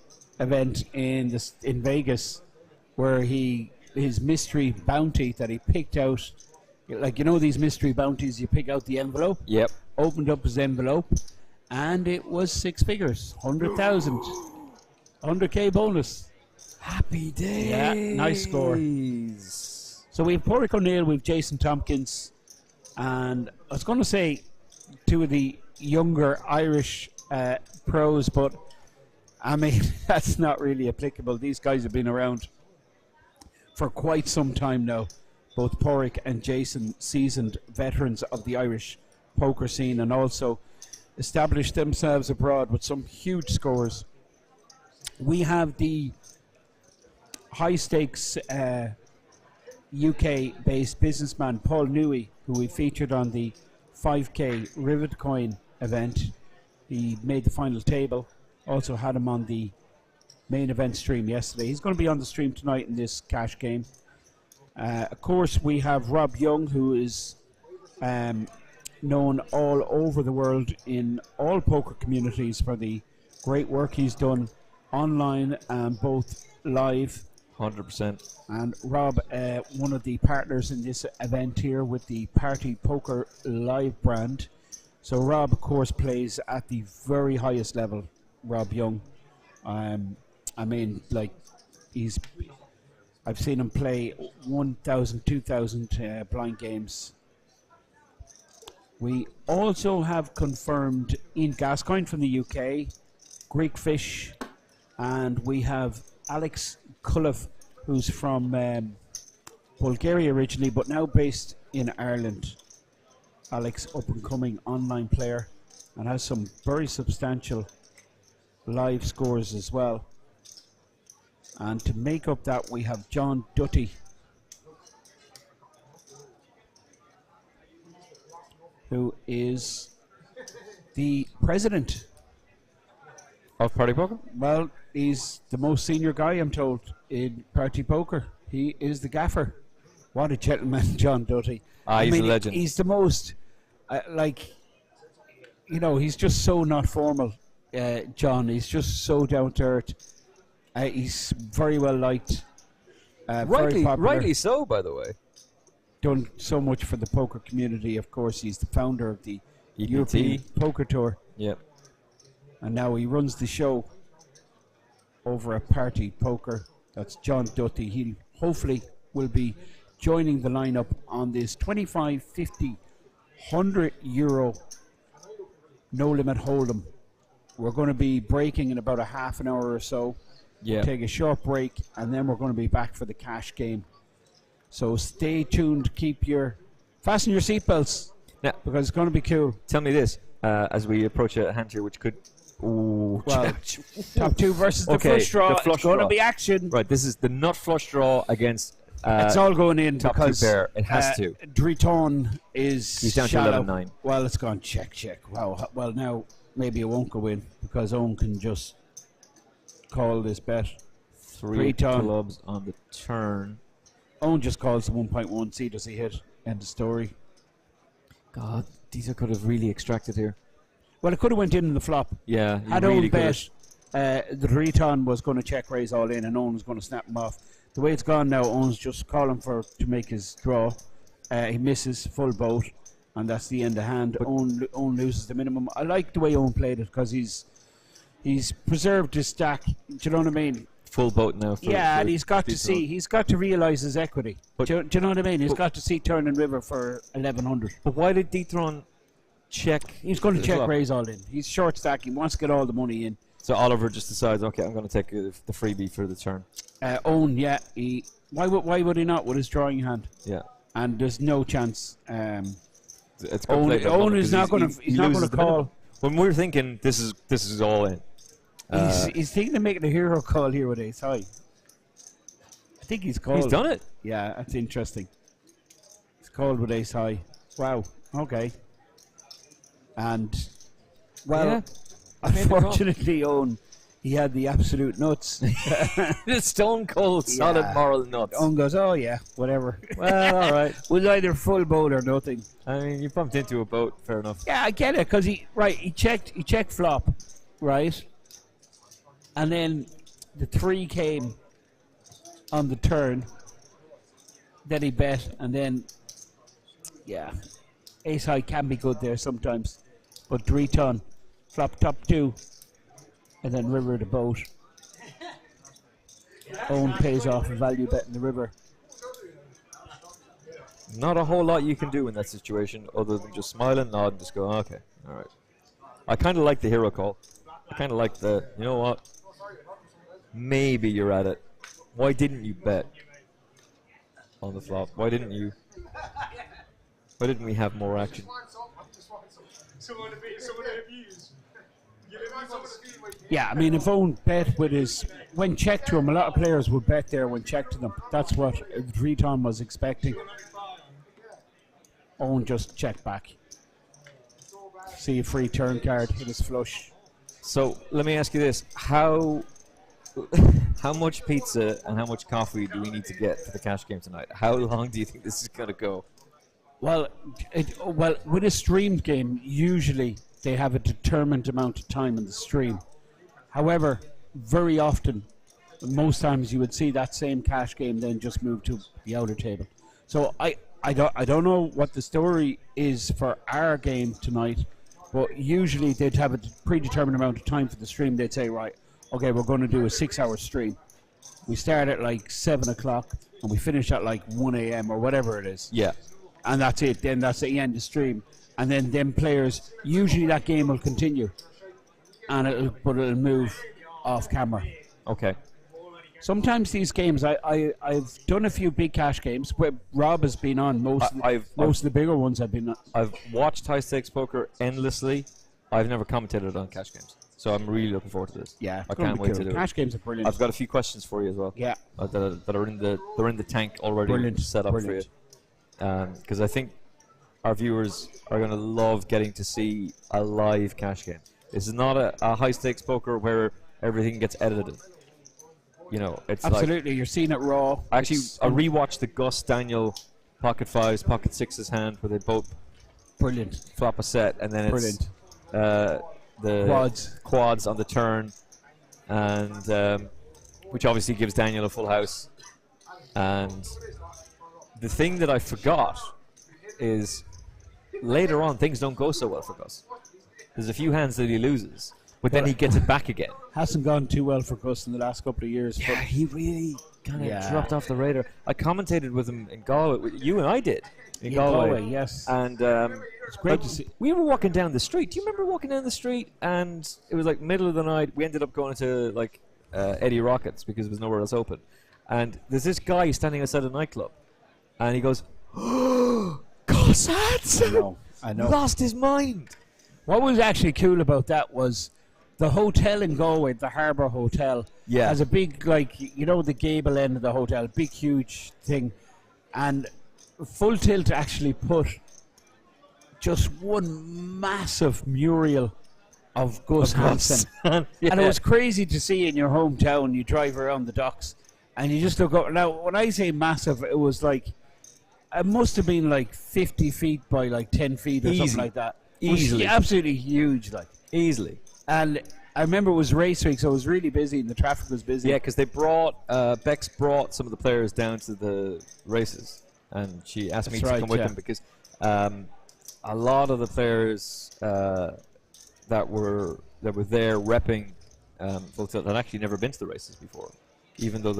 Speaker 14: event in Vegas, where his mystery bounty that he picked out, like, you know, these mystery bounties, you pick out the envelope.
Speaker 13: Yep.
Speaker 14: Opened up his envelope, and it was 6 figures, 100,000, 100K bonus.
Speaker 13: Happy days.
Speaker 14: Yeah, nice score. So we have Pádraig O'Neill, we have Jason Tompkins, and I was going to say 2 of the younger Irish pros, but I mean, that's not really applicable. These guys have been around for quite some time now. Both Pádraig and Jason, seasoned veterans of the Irish poker scene, and also established themselves abroad with some huge scores. We have the high stakes UK-based businessman Paul Newey, who we featured on the 5K Rivet Coin event. He made the final table. Also had him on the main event stream yesterday. He's going to be on the stream tonight in this cash game. Of course, we have Rob Young, who is known all over the world in all poker communities for the great work he's done online and both live.
Speaker 13: 100%.
Speaker 14: And Rob, one of the partners in this event here with the Party Poker Live brand. So Rob, of course, plays at the very highest level. Rob Young. I mean, like, I've seen him play 1,000, 2,000 blind games. We also have confirmed Ian Gascoigne from the UK, Greek Fish, and we have Alex Kulov, who's from Bulgaria originally, but now based in Ireland. Alex, up-and-coming online player, and has some very substantial live scores as well. And to make up that, we have John Dutty, who is the president
Speaker 13: of Party Poker?
Speaker 14: Well, he's the most senior guy, I'm told, in Party Poker. He is the gaffer. What a gentleman, John Dutty.
Speaker 13: He's a legend.
Speaker 14: He's the most, he's just so not formal, John. He's just so down to earth. He's very well liked. Very popular.
Speaker 13: Rightly so, by the way.
Speaker 14: Done so much for the poker community. Of course, he's the founder of the
Speaker 13: EPT.
Speaker 14: European Poker Tour.
Speaker 13: Yep.
Speaker 14: And now he runs the show over at Party Poker. That's John Dutty. He hopefully will be joining the lineup on this 25, 50, €100 no limit hold'em. We're going to be breaking in about a half an hour or so.
Speaker 13: Yeah.
Speaker 14: Take a short break, and then we're going to be back for the cash game. So stay tuned. Fasten your seatbelts.
Speaker 13: Now,
Speaker 14: because it's going to be cool.
Speaker 13: Tell me this, as we approach a hand here, which could... Ooh,
Speaker 14: well, top two versus the flush draw.
Speaker 13: The flush
Speaker 14: it's going
Speaker 13: draw.
Speaker 14: to be action.
Speaker 13: Right, this is the nut flush draw against...
Speaker 14: it's all going in
Speaker 13: top
Speaker 14: because
Speaker 13: two pair. It has to.
Speaker 14: Driton is
Speaker 13: He's down
Speaker 14: shallow.
Speaker 13: to 11-9.
Speaker 14: Well, it's gone check. Wow. Well, now maybe it won't go in because Owen can just call this bet.
Speaker 13: Three clubs on the turn.
Speaker 14: Owen just calls the 1.1. See, does he hit? End of story.
Speaker 13: God, these could have really extracted here.
Speaker 14: Well, it could have went in the flop.
Speaker 13: Yeah,
Speaker 14: Had
Speaker 13: really
Speaker 14: Owen bet, the Driton was going to check raise all in, and Owen was going to snap him off. The way it's gone now, Owen's just calling to make his draw. He misses full boat, and that's the end of hand. Owen loses the minimum. I like the way Owen played it because he's preserved his stack. Do you know what I mean?
Speaker 13: Full boat now.
Speaker 14: And he's got to realise his equity. Do you know what I mean? He's got to see turn and river for 1100.
Speaker 13: But why did Detron check?
Speaker 14: He's going to check raise all in. He's short stack. He wants to get all the money in.
Speaker 13: So Oliver just decides, okay, I'm going to take the freebie for the turn.
Speaker 14: Owen, yeah. Why would he not with his drawing hand?
Speaker 13: Yeah.
Speaker 14: And there's no chance.
Speaker 13: Owen
Speaker 14: is not going to. He's not going to call.
Speaker 13: When we're thinking this is all in.
Speaker 14: He's thinking of making a hero call here with ace high. I think he's called.
Speaker 13: He's done it.
Speaker 14: Yeah, that's interesting. He's called with ace high. Wow. Okay. And unfortunately, Owen, he had the absolute nuts.
Speaker 13: The stone cold, solid moral nuts.
Speaker 14: Owen goes, oh yeah, whatever.
Speaker 13: Well, all right.
Speaker 14: Was either full boat or nothing.
Speaker 13: I mean, you bumped into a boat. Fair enough.
Speaker 14: Yeah, I get it because he checked flop, right. And then the 3 came on the turn. Then he bet, and then, ace high can be good there sometimes. But 3 ton, flop top 2, and then river the boat. Owen pays off a value bet in the river.
Speaker 13: Not a whole lot you can do in that situation other than just smile and nod and just go, okay, all right. I kind of like the hero call. I kind of like you know what? Maybe you're at it. Why didn't you bet on the flop? Why didn't we have more action?
Speaker 14: Yeah, I mean, if Owen bet with when checked to him, a lot of players would bet there when checked to them. That's what Driton was expecting. Owen just checked back. See a free turn card, hit his flush.
Speaker 13: So let me ask you this: How much pizza and how much coffee do we need to get for the cash game tonight? How long do you think this is going to go?
Speaker 14: Well, with a streamed game, usually they have a determined amount of time in the stream. However, very often most times you would see that same cash game then just move to the outer table. So I don't know what the story is for our game tonight, but usually they'd have a predetermined amount of time for the stream. They'd say, right, okay, we're going to do a 6-hour stream. We start at like 7 o'clock and we finish at like 1 a.m. or whatever it is.
Speaker 13: Yeah.
Speaker 14: And that's it. Then that's the end of the stream. And then them players, usually that game will continue. And it'll move off camera.
Speaker 13: Okay.
Speaker 14: Sometimes these games, I've done a few big cash games where Rob has been on most of the bigger ones I've been on.
Speaker 13: I've watched high stakes poker endlessly. I've never commentated on cash games, so I'm really looking forward to this.
Speaker 14: Yeah,
Speaker 13: I can't wait to do it.
Speaker 14: Cash games are brilliant.
Speaker 13: I've got a few questions for you as well.
Speaker 14: Yeah,
Speaker 13: that are in the tank already set up for you. Because I think our viewers are going to love getting to see a live cash game. This is not a high stakes poker where everything gets edited. You know, it's
Speaker 14: absolutely. You're seeing it raw.
Speaker 13: Actually, I rewatched the Gus Daniel pocket fives, pocket sixes hand where they both flop a set, and then it's the quads on the turn, and which obviously gives Daniel a full house. And the thing that I forgot is later on things don't go so well for Gus. There's a few hands that he loses, but then he gets it back again.
Speaker 14: Hasn't gone too well for Gus in the last couple of years.
Speaker 13: Yeah, he really kind of dropped off the radar. I commentated with him in Galway. You and I did in Galway.
Speaker 14: Yes.
Speaker 13: And
Speaker 14: it's great to see.
Speaker 13: We were walking down the street. Do you remember walking down the street? And it was like middle of the night. We ended up going to like Eddie Rockets because there was nowhere else open. And there's this guy standing outside a nightclub, and he goes, "Oh, Gus Hansen!
Speaker 14: I know.
Speaker 13: Lost his mind."
Speaker 14: What was actually cool about that was the hotel in Galway, the Harbour Hotel, has a big, like, you know, the gable end of the hotel, big, huge thing. And Full Tilt actually put just one massive mural of Gus Hansen. And it was crazy to see in your hometown. You drive around the docks and you just look up. Now, when I say massive, it was like, it must have been like 50 feet by like 10 feet or something like that.
Speaker 13: Easily.
Speaker 14: Absolutely huge, like.
Speaker 13: Easily.
Speaker 14: And I remember it was race week, so it was really busy and the traffic was busy.
Speaker 13: Yeah, because they brought, Bex brought some of the players down to the races, and she asked me to come with them because a lot of the players that were there repping Full Tilt had actually never been to the races before, even though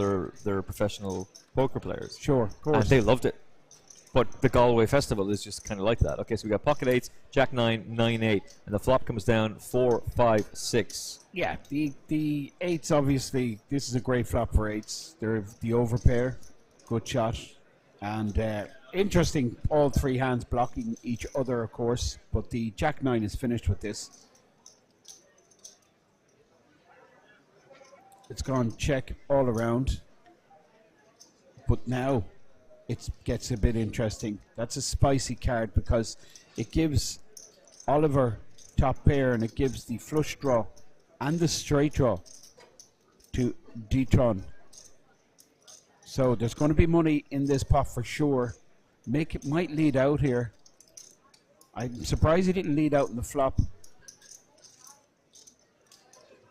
Speaker 13: they're professional poker players.
Speaker 14: Sure, of course.
Speaker 13: And they loved it. But the Galway Festival is just kind of like that. Okay, so we got pocket eights, Jack 9, 9, 8, and the flop comes down 4, 5, 6.
Speaker 14: Yeah, the eights, obviously, this is a great flop for eights. They're the overpair, good shot. And interesting, all three hands blocking each other, of course. But the Jack 9 is finished with this. It's gone check all around. But now it gets a bit interesting. That's a spicy card because it gives Oliver top pair and it gives the flush draw and the straight draw to D-Tron. So there's going to be money in this pot for sure. Mick might lead out here. I'm surprised he didn't lead out in the flop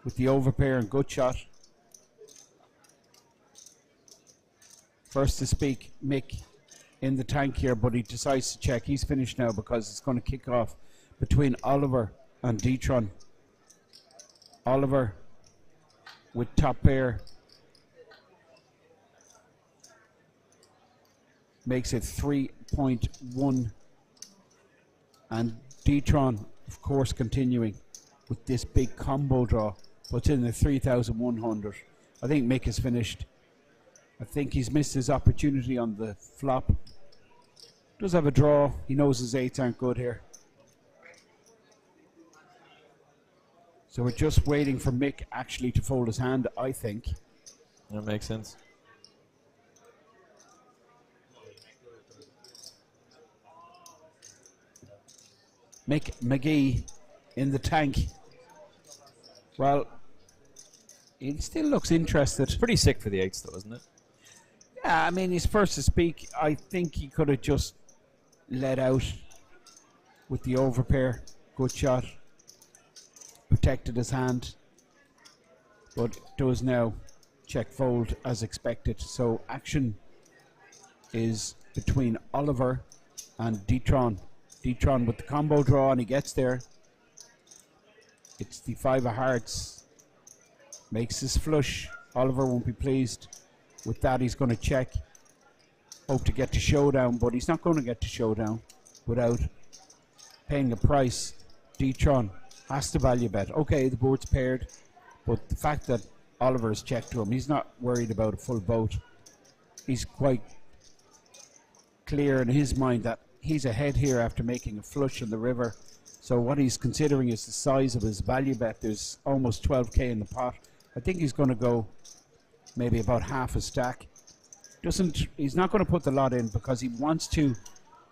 Speaker 14: with the overpair and good shot. First to speak, Mick in the tank here, but he decides to check. He's finished now because it's going to kick off between Oliver and D-Tron. Oliver with top pair makes it 3.1, and D-Tron, of course, continuing with this big combo draw, puts in the 3,100. I think Mick is finished. I think he's missed his opportunity on the flop. Does have a draw. He knows his eights aren't good here. So we're just waiting for Mick actually to fold his hand, I think.
Speaker 13: That makes sense.
Speaker 14: Mick McGee in the tank. Well, he still looks interested.
Speaker 13: It's pretty sick for the eights though, isn't it?
Speaker 14: Yeah, I mean, he's first to speak. I think he could have just let out with the overpair. Good shot. Protected his hand. But does now. check fold as expected. So action is between Oliver and D-Tron. D-Tron with the combo draw, and he gets there. It's the 5 of hearts. Makes his flush. Oliver won't be pleased with that. He's going to check. Hope to get to showdown, but he's not going to get to showdown without paying a price. D-Tron has to value bet. Okay, the board's paired, but the fact that Oliver has checked to him, he's not worried about a full boat. He's quite clear in his mind that he's ahead here after making a flush in the river. So what he's considering is the size of his value bet. There's almost 12k in the pot. I think he's going to go maybe about half a stack. He's not going to put the lot in because he wants to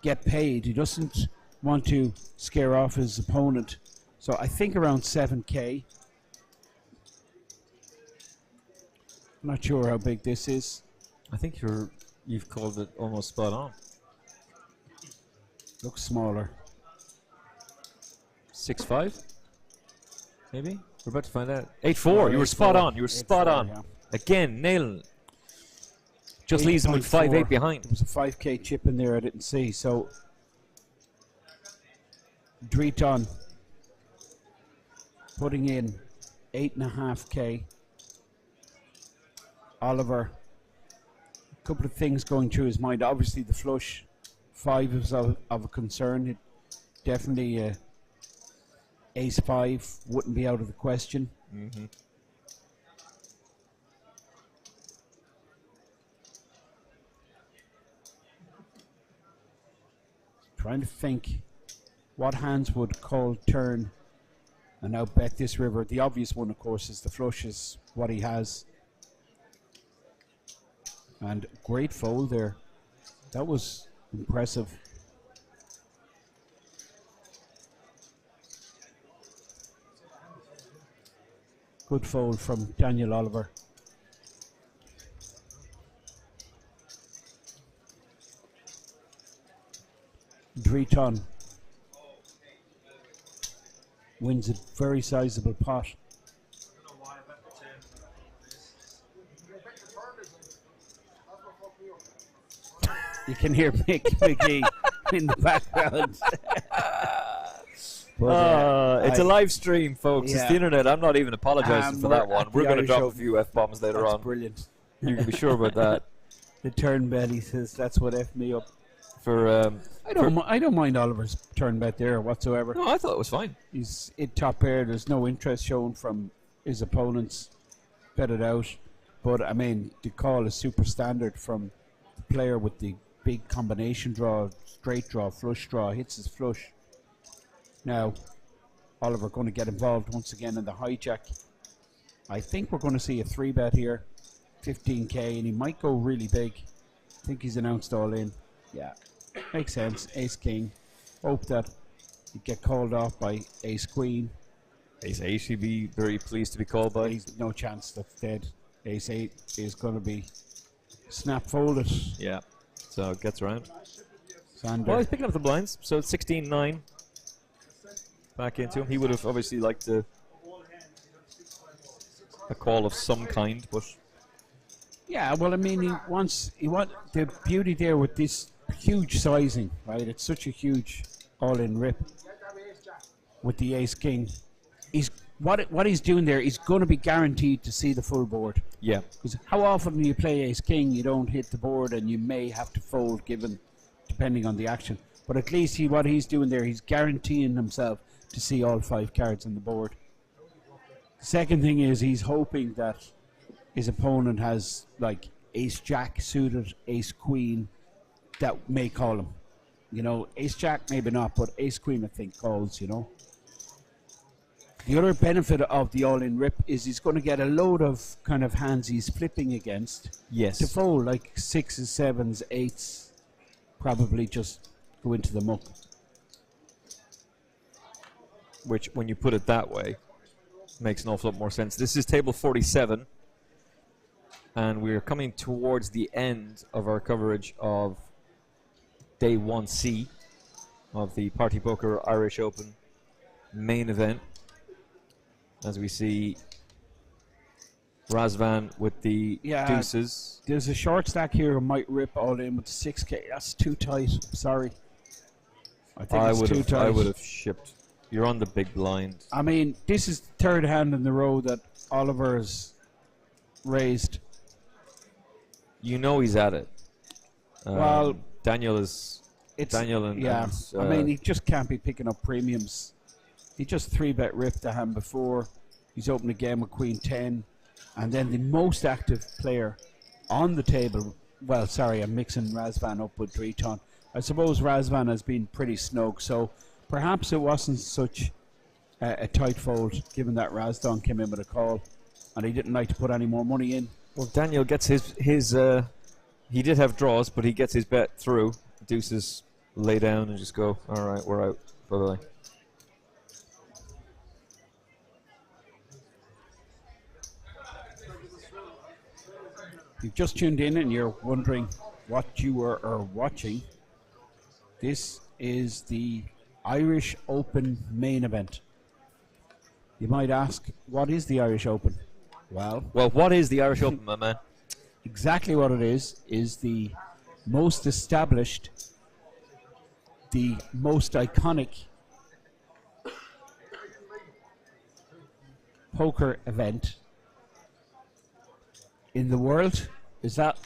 Speaker 14: get paid. He doesn't want to scare off his opponent. So I think around 7k. I'm not sure how big this is.
Speaker 13: I think you've called it almost spot on.
Speaker 14: Looks smaller.
Speaker 13: 6.5? Maybe? We're about to find out. 8.4. You were spot on. You were spot on.
Speaker 14: Yeah.
Speaker 13: Again, nailing it. Just leaves him with 5.8 behind.
Speaker 14: There was a 5k chip in there I didn't see. So Dreton putting in 8.5k. Oliver, a couple of things going through his mind. Obviously the flush 5 is of a concern. It definitely ace 5 wouldn't be out of the question.
Speaker 13: Mm-hmm.
Speaker 14: Trying to think what hands would call turn and outbet this river. The obvious one, of course, is the flush, is what he has. And great fold there. That was impressive. Good fold from Daniel Oliver. Dreton wins a very sizable pot. You can hear Mick McGee in the background. But,
Speaker 13: it's a live stream, folks.
Speaker 14: yeah.
Speaker 13: It's the internet. I'm not even apologizing for that one. We're going to drop a few F-bombs later
Speaker 14: That's
Speaker 13: on.
Speaker 14: Brilliant.
Speaker 13: You can be sure about that.
Speaker 14: The turn bet, he says, that's what F me up.
Speaker 13: For
Speaker 14: I don't mind Oliver's turn bet there whatsoever.
Speaker 13: No, I thought it was fine.
Speaker 14: He's top pair. There's no interest shown from his opponents. Bet it out. But I mean, the call is super standard from the player with the big combination draw, straight draw, flush draw, hits his flush. Now, Oliver going to get involved once again in the hijack. I think we're going to see a 3-bet here, 15k, and he might go really big. I think he's announced all in. Yeah, makes sense. Ace King. Hope that he'd get called off by Ace Queen.
Speaker 13: Ace 8 he'd be very pleased to be called by.
Speaker 14: He's no chance, that's dead. Ace 8 is going to be snap folded.
Speaker 13: Yeah, so it gets around.
Speaker 14: Sander.
Speaker 13: Well, he's picking up the blinds, so it's 16-9. Back into him. He would have obviously liked a call of some kind, but
Speaker 14: yeah, well, I mean, he wants the beauty there with this huge sizing, right? It's such a huge all-in rip with the Ace King. He's what he's doing there. He's going to be guaranteed to see the full board.
Speaker 13: Yeah,
Speaker 14: because how often when you play Ace King, you don't hit the board, and you may have to fold, depending on the action. But at least what he's doing there, he's guaranteeing himself to see all 5 cards on the board. Second thing is he's hoping that his opponent has like Ace Jack suited, Ace Queen that may call him. You know, Ace Jack maybe not, but Ace Queen I think calls, you know. The other benefit of the all-in rip is he's going to get a load of kind of hands he's flipping against.
Speaker 13: Yes.
Speaker 14: To fold, like 6s, 7s, 8s, probably just go into the muck.
Speaker 13: which, when you put it that way, makes an awful lot more sense. This is table 47, and we're coming towards the end of our coverage of day 1C of the Party Poker Irish Open main event. As we see Razvan with the deuces.
Speaker 14: There's a short stack here who might rip all in with the 6K. That's too tight. Sorry. I think it's too tight.
Speaker 13: I would have shipped. You're on the big blind.
Speaker 14: I mean, this is the third hand in the row that Oliver's raised.
Speaker 13: You know he's at it.
Speaker 14: Well,
Speaker 13: Daniel is. Daniel and
Speaker 14: I mean, he just can't be picking up premiums. He just 3-bet ripped the hand before. He's opened a game with Queen 10, and then the most active player on the table. Well, sorry, I'm mixing Razvan up with Dreton. I suppose Razvan has been pretty snug, so perhaps it wasn't such a tight fold, given that Razdon came in with a call, and he didn't like to put any more money in.
Speaker 13: Well, Daniel gets his he did have draws, but he gets his bet through. Deuces lay down and just go, all right, we're out. Bye-bye.
Speaker 14: You've just tuned in and you're wondering what you are watching. This is the Irish Open main event. You might ask, what is the Irish Open? Well,
Speaker 13: what is the Irish Open, my man?
Speaker 14: Exactly what it is the most established, the most iconic poker event in the world. Is that?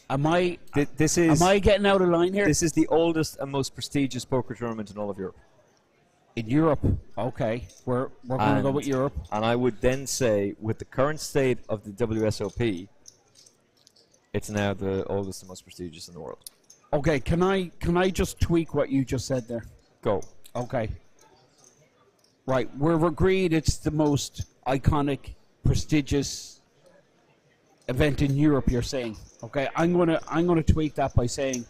Speaker 14: Am I getting out of line here?
Speaker 13: This is the oldest and most prestigious poker tournament in all of Europe.
Speaker 14: In Europe, okay, we're going to go with Europe.
Speaker 13: And I would then say, with the current state of the WSOP, it's now the oldest and most prestigious in the world.
Speaker 14: Okay, can I just tweak what you just said there?
Speaker 13: Go.
Speaker 14: Okay. Right, we're agreed it's the most iconic, prestigious event in Europe. You're saying, okay? I'm gonna tweak that by saying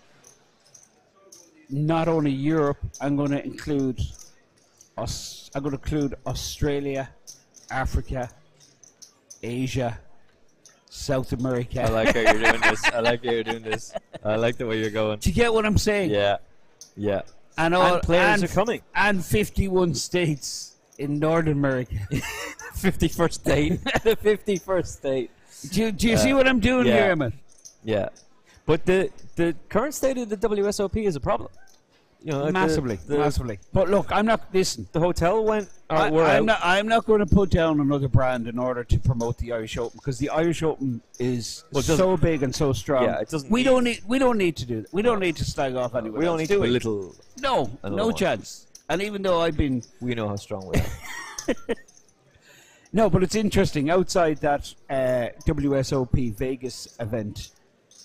Speaker 14: not only Europe. I'm going to include Australia, Africa, Asia, South America.
Speaker 13: I like how you're doing this. I like how you're doing this. I like the way you're going.
Speaker 14: Do you get what I'm saying?
Speaker 13: Yeah. Yeah.
Speaker 14: And
Speaker 13: players are coming.
Speaker 14: And 51 states in North America.
Speaker 13: 51st state. The 51st state.
Speaker 14: Do you see what I'm doing here, man?
Speaker 13: Yeah. But the current state of the WSOP is a problem. You know, like
Speaker 14: massively. But look, I'm not. Listen,
Speaker 13: the hotel went.
Speaker 14: I'm not going to put down another brand in order to promote the Irish Open, because the Irish Open is so big and so strong.
Speaker 13: Yeah, it doesn't.
Speaker 14: We don't need to do that. We don't need to slag off anyone.
Speaker 13: We don't need to belittle.
Speaker 14: No chance. And even though
Speaker 13: we know how strong we are.
Speaker 14: No, but it's interesting. Outside that WSOP Vegas event,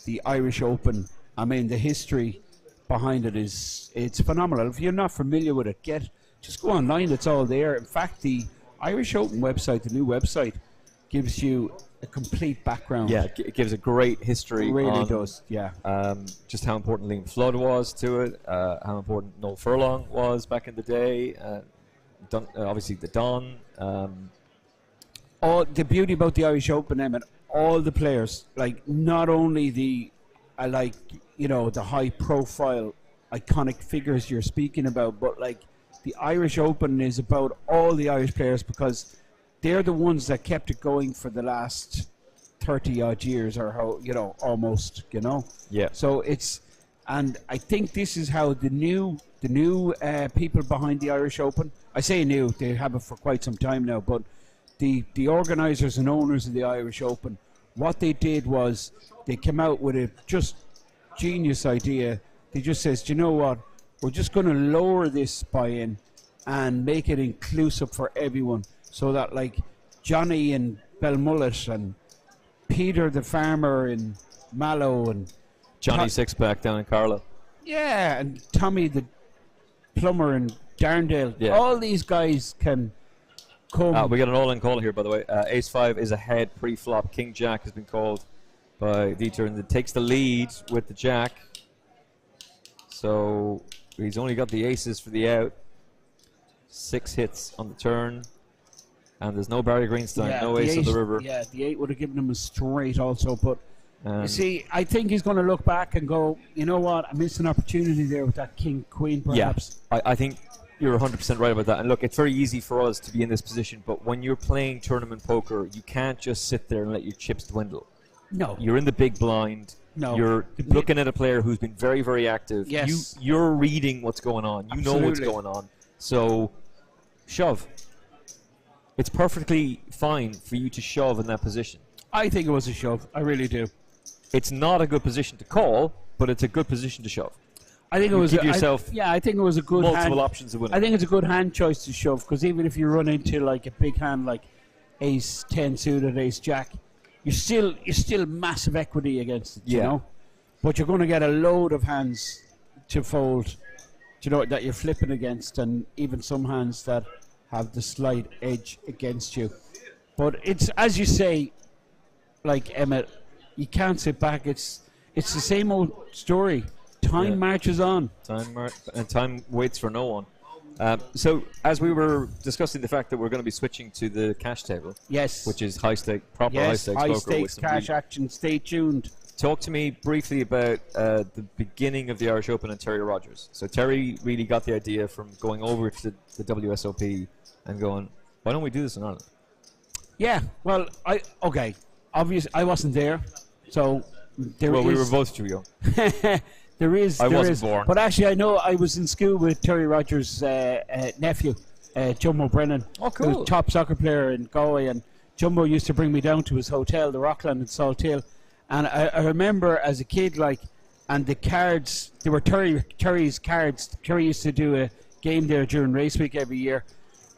Speaker 14: the Irish Open. I mean, the history behind it's phenomenal. If you're not familiar with it, just go online. It's all there. In fact, the Irish Open website, the new website, gives you a complete background.
Speaker 13: Yeah, it gives a great history.
Speaker 14: It really does. Yeah.
Speaker 13: Just how important Liam Flood was to it. How important Noel Furlong was back in the day. Obviously the Don.
Speaker 14: The beauty about the Irish Open, Emmett, all the players, like not only the high profile iconic figures you're speaking about, but like the Irish Open is about all the Irish players, because they're the ones that kept it going for the last 30 odd years, or almost.
Speaker 13: Yeah.
Speaker 14: So and I think this is how the new people behind the Irish Open, I say new, they have it for quite some time now, but the organisers and owners of the Irish Open, what they did was they came out with a just genius idea. They just says, do you know what? We're just going to lower this buy-in and make it inclusive for everyone, so that like Johnny in Belmullet and Peter the farmer in Mallow and
Speaker 13: Johnny Sixpack down in Carlow.
Speaker 14: Yeah, and Tommy the plumber in Darndale.
Speaker 13: Yeah.
Speaker 14: All these guys can come.
Speaker 13: We got an all-in call here, by the way. Ace-5 is ahead pre-flop. King-Jack has been called by Dieter, and it takes the lead with the Jack. So he's only got the aces for the out. 6 hits on the turn. And there's no Barry Greenstein, no ace on the river.
Speaker 14: Yeah, the 8 would have given him a straight also. But you see, I think he's going to look back and go, you know what, I missed an opportunity there with that King-Queen perhaps.
Speaker 13: Yeah, I think You're 100% right about that. And look, it's very easy for us to be in this position, but when you're playing tournament poker, you can't just sit there and let your chips dwindle.
Speaker 14: No.
Speaker 13: You're in the big blind.
Speaker 14: No.
Speaker 13: You're looking at a player who's been very, very active.
Speaker 14: Yes.
Speaker 13: You're reading what's going on. You know what's going on. So, shove. It's perfectly fine for you to shove in that position.
Speaker 14: I think it was a shove. I really do.
Speaker 13: It's not a good position to call, but it's a good position to shove.
Speaker 14: I think it was
Speaker 13: give yourself
Speaker 14: I think it was a good
Speaker 13: multiple
Speaker 14: hand,
Speaker 13: options of winning.
Speaker 14: I think it's a good hand choice to shove, because even if you run into like a big hand like Ace 10 suited, Ace Jack, you're still massive equity against it, you know. But you're going to get a load of hands to fold, you know, that you're flipping against, and even some hands that have the slight edge against you. But it's, as you say, like Emmett, you can't sit back. It's the same old story. Time marches on.
Speaker 13: Time waits for no one. So, as we were discussing the fact that we're going to be switching to the cash table,
Speaker 14: yes,
Speaker 13: which is high stake, proper high stakes
Speaker 14: high
Speaker 13: poker
Speaker 14: stakes
Speaker 13: with some
Speaker 14: cash action. Stay tuned.
Speaker 13: Talk to me briefly about the beginning of the Irish Open and Terry Rogers. So Terry really got the idea from going over to the WSOP and going, why don't we do this in Ireland?
Speaker 14: Yeah, well, obviously I wasn't there, so
Speaker 13: we were both too young.
Speaker 14: I wasn't
Speaker 13: born.
Speaker 14: But actually, I know I was in school with Terry Rogers' nephew, Jumbo Brennan.
Speaker 13: Oh, cool.
Speaker 14: Who's a top soccer player in Galway, and Jumbo used to bring me down to his hotel, the Rockland in Salthill. And I remember as a kid, and the cards, they were Terry's cards. Terry used to do a game there during race week every year.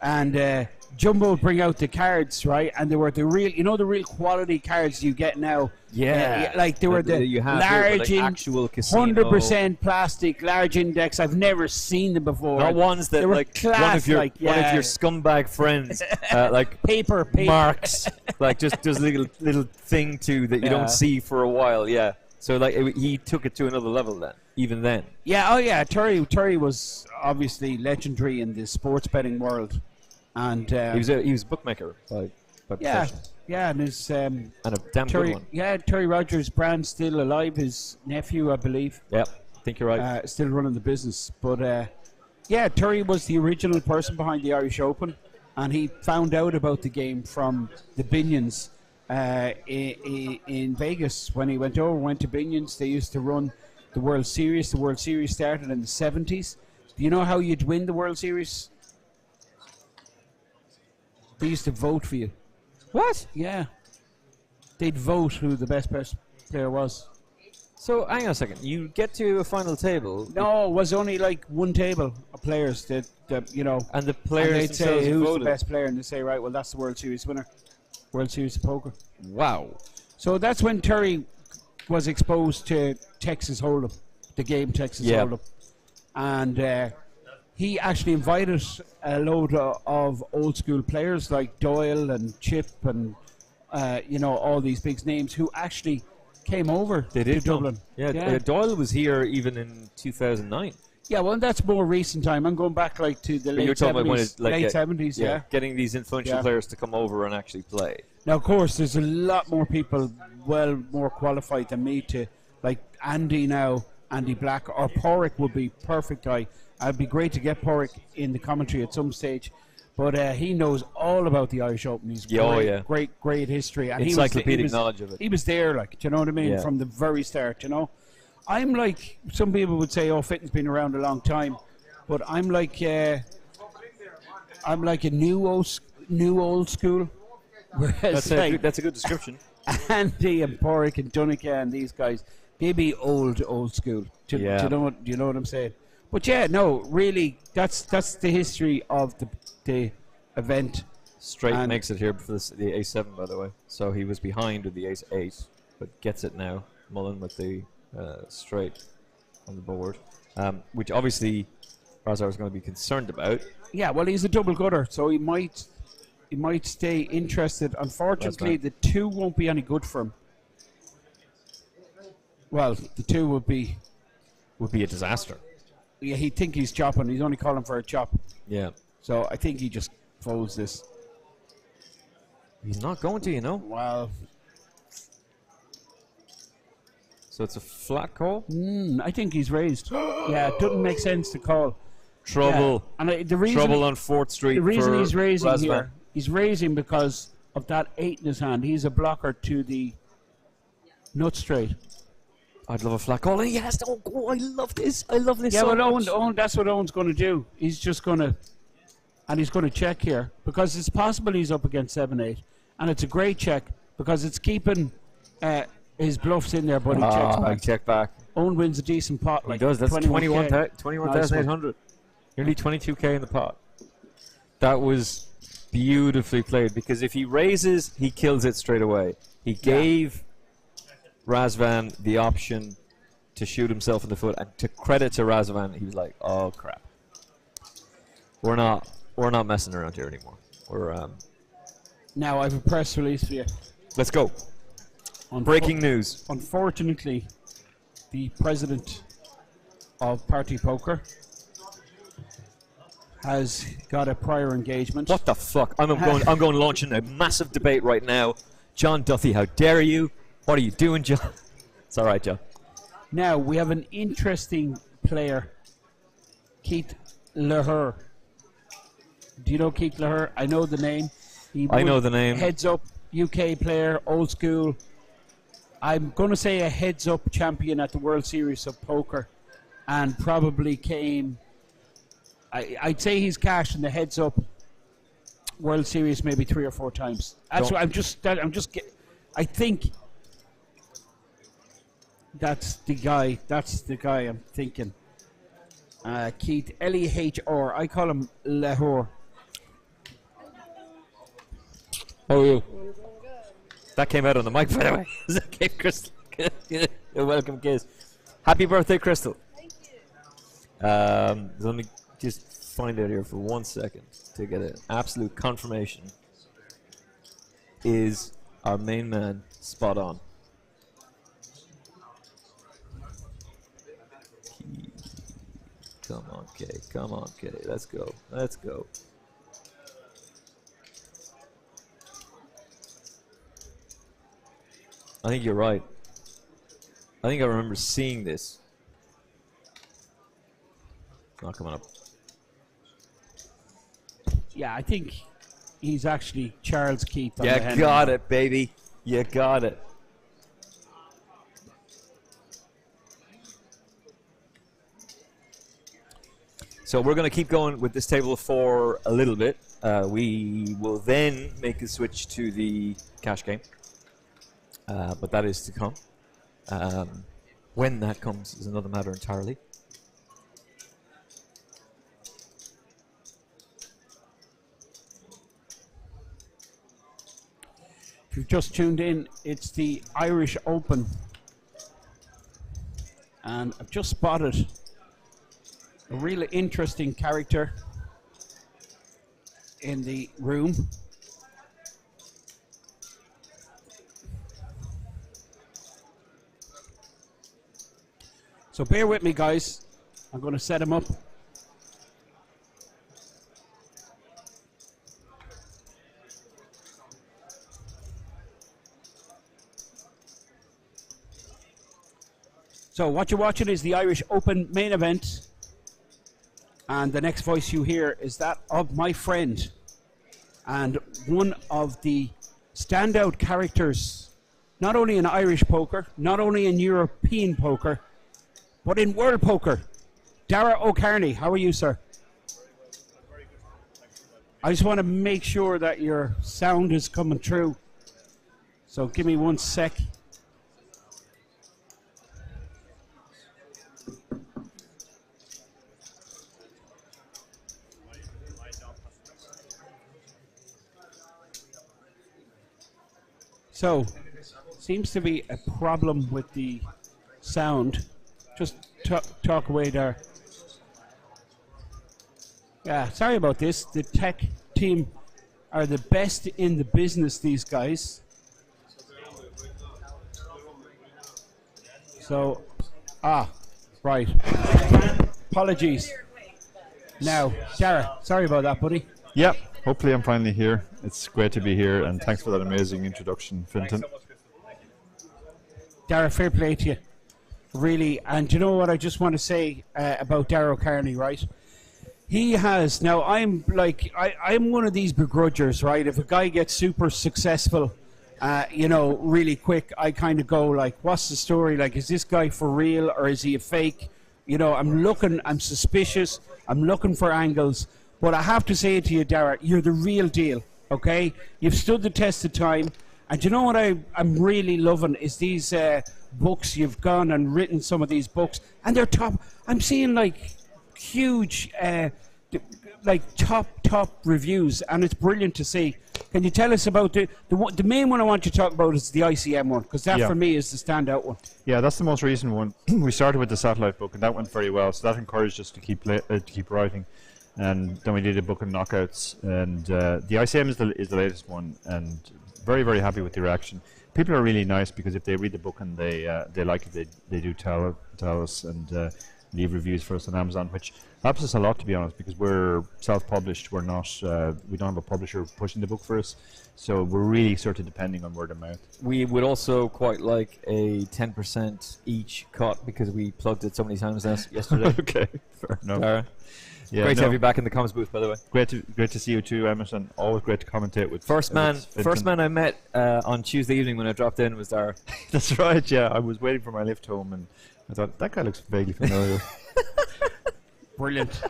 Speaker 14: And Jumbo would bring out the cards, right? And they were the real quality cards you get now.
Speaker 13: Yeah.
Speaker 14: Like they were the large,
Speaker 13: actual casino.
Speaker 14: 100% plastic, large index. I've never seen them before.
Speaker 13: Not ones that, like,
Speaker 14: class,
Speaker 13: one of your scumbag friends, like
Speaker 14: paper
Speaker 13: marks, like just does a little thing to that you don't see for a while. Yeah. So like he took it to another level then. Even then.
Speaker 14: Yeah. Oh yeah. Terry was obviously legendary in the sports betting world. And
Speaker 13: he was a bookmaker by profession.
Speaker 14: Yeah, and his
Speaker 13: and a damn
Speaker 14: Terry,
Speaker 13: good one.
Speaker 14: Yeah, Terry Rogers' brand still alive. His nephew, I believe.
Speaker 13: Yeah, I think you're right.
Speaker 14: Still running the business, but Terry was the original person behind the Irish Open, and he found out about the game from the Binions in Vegas when he went to Binions. They used to run the World Series. The World Series started in the 70s. Do you know how you'd win the World Series? They used to vote for you.
Speaker 13: What?
Speaker 14: Yeah. They'd vote who the best player was.
Speaker 13: So, hang on a second. You get to a final table.
Speaker 14: No, it was only like one table of players that you know.
Speaker 13: And the players
Speaker 14: they'd say who's
Speaker 13: voted.
Speaker 14: the best player, and they say, right, well, that's the World Series winner. World Series of Poker.
Speaker 13: Wow.
Speaker 14: So that's when Terry was exposed to Texas Hold'em, the game Texas Hold'em. And he actually invited a load of old school players like Doyle and Chip and all these big names who actually came over to Dublin.
Speaker 13: Yeah, Doyle was here even in 2009.
Speaker 14: Yeah, well, that's more recent time. I'm going back to the late 70s. Late 70s, yeah.
Speaker 13: Getting these influential players to come over and actually play.
Speaker 14: Now, of course, there's a lot more people more qualified than me to, like Andy Black, or Porrick would be perfect guy. It'd be great to get Porrick in the commentary at some stage. But he knows all about the Irish Open. He's great history. And
Speaker 13: encyclopedic knowledge of it.
Speaker 14: He was there, do you know what I mean? From the very start, you know. I'm like, some people would say, Fitton's been around a long time. But I'm like a new old school. Whereas
Speaker 13: that's a good description.
Speaker 14: Andy and Porrick and Dunica and these guys, they be old school. Do you know what I'm saying? But yeah, no, really, that's the history of the event.
Speaker 13: Straight makes it here for the Ace-7, by the way. So he was behind with the Ace-8, but gets it now. Mullen with the straight on the board, which obviously Razar is going to be concerned about.
Speaker 14: Yeah, well, he's a double gutter, so he might stay interested. Unfortunately, the 2 won't be any good for him. Well, the 2 would be
Speaker 13: a disaster.
Speaker 14: Yeah, he'd think he's chopping. He's only calling for a chop.
Speaker 13: Yeah.
Speaker 14: So I think he just folds this.
Speaker 13: He's not going to, you know.
Speaker 14: Well.
Speaker 13: So it's a flat call?
Speaker 14: I think he's raised. Yeah, it doesn't make sense to call.
Speaker 13: Trouble.
Speaker 14: And the reason
Speaker 13: Trouble on 4th Street.
Speaker 14: The reason
Speaker 13: for
Speaker 14: he's raising
Speaker 13: Razvan.
Speaker 14: here, he's raising because of that 8 in his hand. He's a blocker to the nut straight.
Speaker 13: I'd love a flat call. And yes, oh, I love this. I love this
Speaker 14: Yeah,
Speaker 13: so
Speaker 14: but
Speaker 13: much.
Speaker 14: Owen, that's what Owen's going to do. He's just going to, and he's going to check here because it's possible he's up against 7-8, and it's a great check because it's keeping his bluffs in there, but he checks back.
Speaker 13: I check back.
Speaker 14: Owen wins a decent pot.
Speaker 13: He
Speaker 14: Like
Speaker 13: does. That's
Speaker 14: 21,800.
Speaker 13: 21,800. Nearly 22k in the pot. That was beautifully played because if he raises, he kills it straight away. He gave Razvan the option to shoot himself in the foot, and to credit to Razvan, he was like, "Oh crap, we're not messing around here anymore. We're
Speaker 14: Now I have a press release for you.
Speaker 13: let's go." Breaking news.
Speaker 14: Unfortunately, the president of Party Poker has got a prior engagement.
Speaker 13: What the fuck? I'm going launching a massive debate right now. John Duthie, how dare you? What are you doing, John? It's all right, John.
Speaker 14: Now we have an interesting player, Keith Leher. Do you know Keith Leher? I know the name.
Speaker 13: I know the name.
Speaker 14: Heads up UK player, old school. I'm going to say a heads up champion at the World Series of Poker, and probably came. I'd say he's cashed in the heads up World Series maybe 3 or 4 times. That's what I think that's the guy. That's the guy I'm thinking. Keith Lehr. I call him Lehr.
Speaker 13: How are you? That came out on the mic, by the way. That gave Crystal a welcome kiss. Happy birthday, Crystal. Thank you. Let me just find out here for 1 second to get an absolute confirmation. Is our main man spot on? Come on, Kay. Come on, Kay. Let's go. Let's go. I think you're right. I think I remember seeing this. It's not coming up.
Speaker 14: Yeah, I think he's actually Charles Keith. On
Speaker 13: You
Speaker 14: the hand
Speaker 13: got
Speaker 14: now.
Speaker 13: it, baby. You got it. So we're going to keep going with this table for a little bit. We will then make a switch to the cash game. But that is to come. When that comes is another matter entirely.
Speaker 14: If you've just tuned in, it's the Irish Open. And I've just spotted a really interesting character in the room. So bear with me, guys. I'm going to set him up. So what you're watching is the Irish Open main event. And the next voice you hear is that of my friend and one of the standout characters, not only in Irish poker, not only in European poker, but in world poker. Dara O'Kearney, how are you, sir? I just want to make sure that your sound is coming through. So give me 1 sec. So, seems to be a problem with the sound. Just talk away there. Yeah, sorry about this. The tech team are the best in the business, these guys. So, right. Apologies. Now, Dara, sorry about that, buddy.
Speaker 15: Yep, hopefully I'm finally here. It's great to be here, and thanks for that amazing introduction, Fintan.
Speaker 14: Dara, fair play to you. Really, and you know what I just want to say about Dara O'Kearney, right? He has. Now, I'm like, I'm one of these begrudgers, right? If a guy gets super successful, really quick, I kind of go like, what's the story? Like, is this guy for real or is he a fake? I'm suspicious. I'm looking for angles. But I have to say to you, Dara, you're the real deal, okay? You've stood the test of time. And you know what I'm really loving is these books. You've gone and written some of these books. And they're top. I'm seeing like huge, top reviews. And it's brilliant to see. Can you tell us about the main one I want you to talk about is the ICM one, because that for me is the standout one.
Speaker 15: Yeah, that's the most recent one. We started with the satellite book, and that went very well. So that encouraged us to keep writing, and then we did a book on knockouts, and the ICM is the latest one, and very, very happy with the reaction. People are really nice because if they read the book and they like it, they do tell us and leave reviews for us on Amazon, which helps us a lot, to be honest, because we're self-published. We're not, we don't have a publisher pushing the book for us, so we're really sort of depending on word of mouth.
Speaker 13: We would also quite like a 10% each cut because we plugged it so many times yesterday.
Speaker 15: Okay, fair enough.
Speaker 13: Tara.
Speaker 15: Yeah,
Speaker 13: great to have you back in the comms booth, by the way.
Speaker 15: Great to see you too, Emerson. Always great to commentate with.
Speaker 13: First man I met on Tuesday evening when I dropped in was Dara.
Speaker 15: That's right. Yeah, I was waiting for my lift home and I thought that guy looks vaguely familiar.
Speaker 14: Brilliant.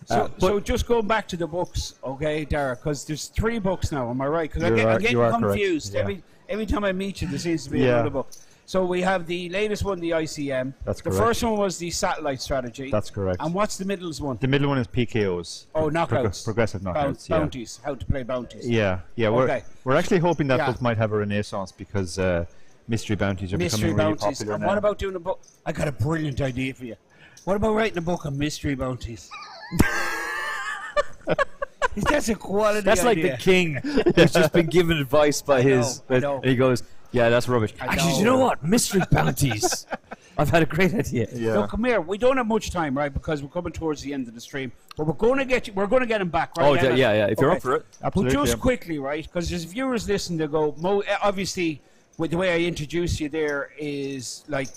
Speaker 14: So just going back to the books, okay, Dara, because there's 3 books now. Am I right? Because I'm getting confused every time I meet you. There seems to be another book. So we have the latest one, the ICM.
Speaker 15: That's
Speaker 14: correct. The first one was the satellite strategy.
Speaker 15: That's correct.
Speaker 14: And what's the middle one?
Speaker 15: The middle one is PKOs.
Speaker 14: Oh, knockouts.
Speaker 15: Progressive knockouts.
Speaker 14: Bounties. How to play bounties.
Speaker 15: Yeah.
Speaker 14: Okay.
Speaker 15: We're actually hoping that book might have a renaissance because mystery bounties are becoming really popular
Speaker 14: and
Speaker 15: now.
Speaker 14: What about doing a book? I got a brilliant idea for you. What about writing a book on mystery bounties? That's a quality
Speaker 13: That's
Speaker 14: idea.
Speaker 13: like the king who's just been given advice by I know. And he goes, yeah, that's rubbish. Actually, you know what? Mystery bounties. I've had a great idea.
Speaker 14: Yeah. So come here. We don't have much time, right? Because we're coming towards the end of the stream. But we're going to get you. We're going to get him back, right?
Speaker 13: Oh, yeah. If you're up for it,
Speaker 15: absolutely.
Speaker 14: But just quickly, right? Because there's viewers listening to go. Obviously, with the way I introduced you, there is like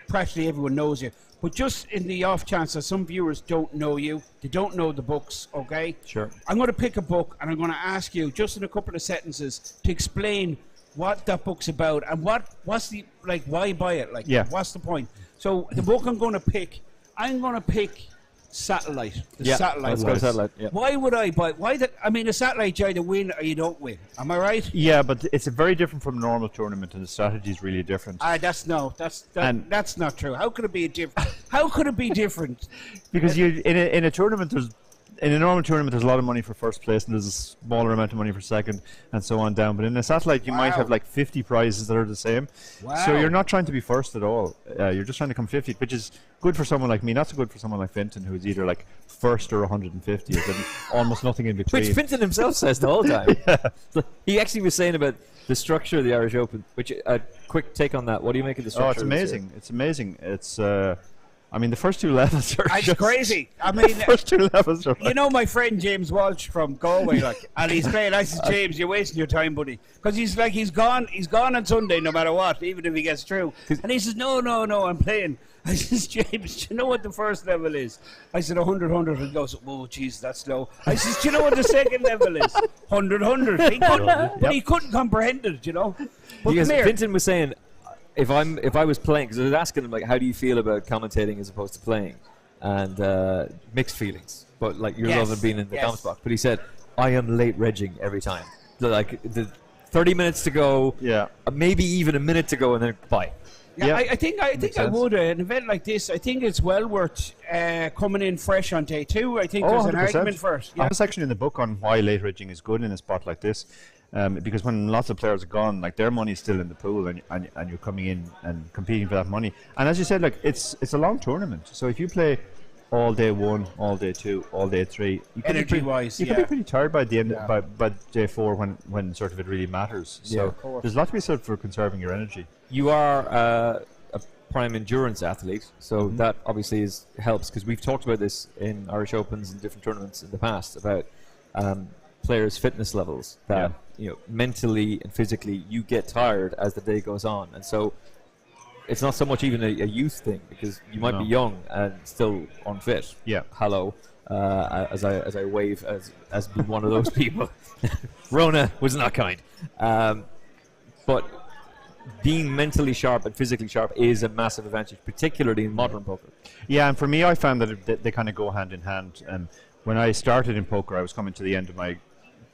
Speaker 14: practically everyone knows you. But just in the off chance that some viewers don't know you, they don't know the books, okay?
Speaker 15: Sure.
Speaker 14: I'm going to pick a book and I'm going to ask you, just in a couple of sentences, to explain what that book's about and what's the, like, why buy it? Like, what's the point? So the book I'm going to pick Satellite. Satellite.
Speaker 13: Let's go Satellite. Yeah.
Speaker 14: Why would I buy? A satellite, you either win or you don't win. Am I right?
Speaker 15: Yeah, but it's very different from a normal tournament, and the strategy is really different.
Speaker 14: That's not true. How could it be different? How could it be different?
Speaker 15: Because in a tournament, in a normal tournament, there's a lot of money for first place, and there's a smaller amount of money for second, and so on down. But in a satellite, you might have like 50 prizes that are the same.
Speaker 14: Wow.
Speaker 15: So you're not trying to be first at all. You're just trying to come 50th, which is good for someone like me. Not so good for someone like Finton, who's either like first or 150, and almost nothing in between.
Speaker 13: Which Finton himself says the whole time. He actually was saying about the structure of the Irish Open. Which a quick take on that. What do you make of the structure?
Speaker 15: Oh, it's amazing. It's amazing. It's. I mean, the first 2 levels are
Speaker 14: just crazy. I mean,
Speaker 15: the first 2 levels are.
Speaker 14: You know, my friend James Walsh from Galway, like, and he's playing. I said, James, you're wasting your time, buddy, because he's gone on Sunday no matter what, even if he gets through. And he says, no, I'm playing. I says, James, do you know what the first level is? I said 100, and he goes, oh, jeez, that's low. I says, do you know what the second level is? 100. But he couldn't comprehend it, you know. But
Speaker 13: because Finton was saying, if I was playing, because I was asking him, like, how do you feel about commentating as opposed to playing, and mixed feelings, but like your love of being in the comms box. But he said, I am late regging every time, like the 30 minutes to go, maybe even a minute to go, and then bye.
Speaker 14: Yeah, I think I would. An event like this, I think it's well worth coming in fresh on day 2. I think there's an argument for it.
Speaker 15: I have a section in the book on why late rigging is good in a spot like this. Because when lots of players are gone, like their money's still in the pool, and you're coming in and competing for that money. And as you said, like it's a long tournament. So if you play all day 1, all day 2, all day 3, you can be pretty tired by the end by day 4 when sort of it really matters. So there's a lot to be said for conserving your energy.
Speaker 13: You are a prime endurance athlete, so that obviously helps, because we've talked about this in Irish Opens and different tournaments in the past about players' fitness levels, that mentally and physically you get tired as the day goes on, and so it's not so much even a youth thing, because you might be young and still unfit.
Speaker 15: Yeah.
Speaker 13: Hello, as I wave as being one of those people. Rona was not kind. But being mentally sharp and physically sharp is a massive advantage, particularly in modern poker.
Speaker 15: Yeah, and for me, I found that they kind of go hand in hand. When I started in poker, I was coming to the end of my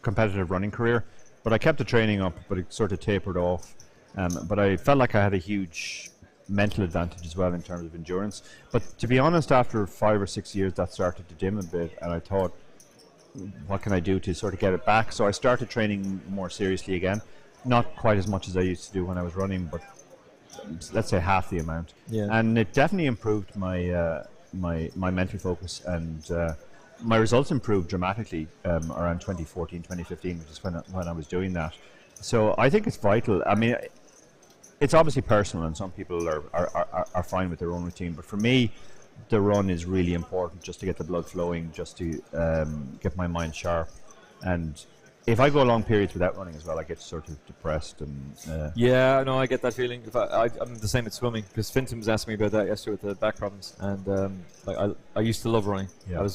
Speaker 15: competitive running career, but I kept the training up, but it sort of tapered off. But I felt like I had a huge mental advantage as well in terms of endurance. But to be honest, after 5 or 6 years, that started to dim a bit, and I thought, what can I do to sort of get it back? So I started training more seriously again. Not quite as much as I used to do when I was running, but let's say half the amount.
Speaker 13: Yeah.
Speaker 15: And it definitely improved my my mental focus, and my results improved dramatically around 2014, 2015, which is when I was doing that. So I think it's vital. I mean, it's obviously personal, and some people are fine with their own routine. But for me, the run is really important, just to get the blood flowing, just to get my mind sharp. And if I go long periods without running as well, I get sort of depressed. And
Speaker 13: yeah, no, I get that feeling. I'm the same at swimming, because Finton was asking me about that yesterday with the back problems, and I used to love running.
Speaker 15: Yeah.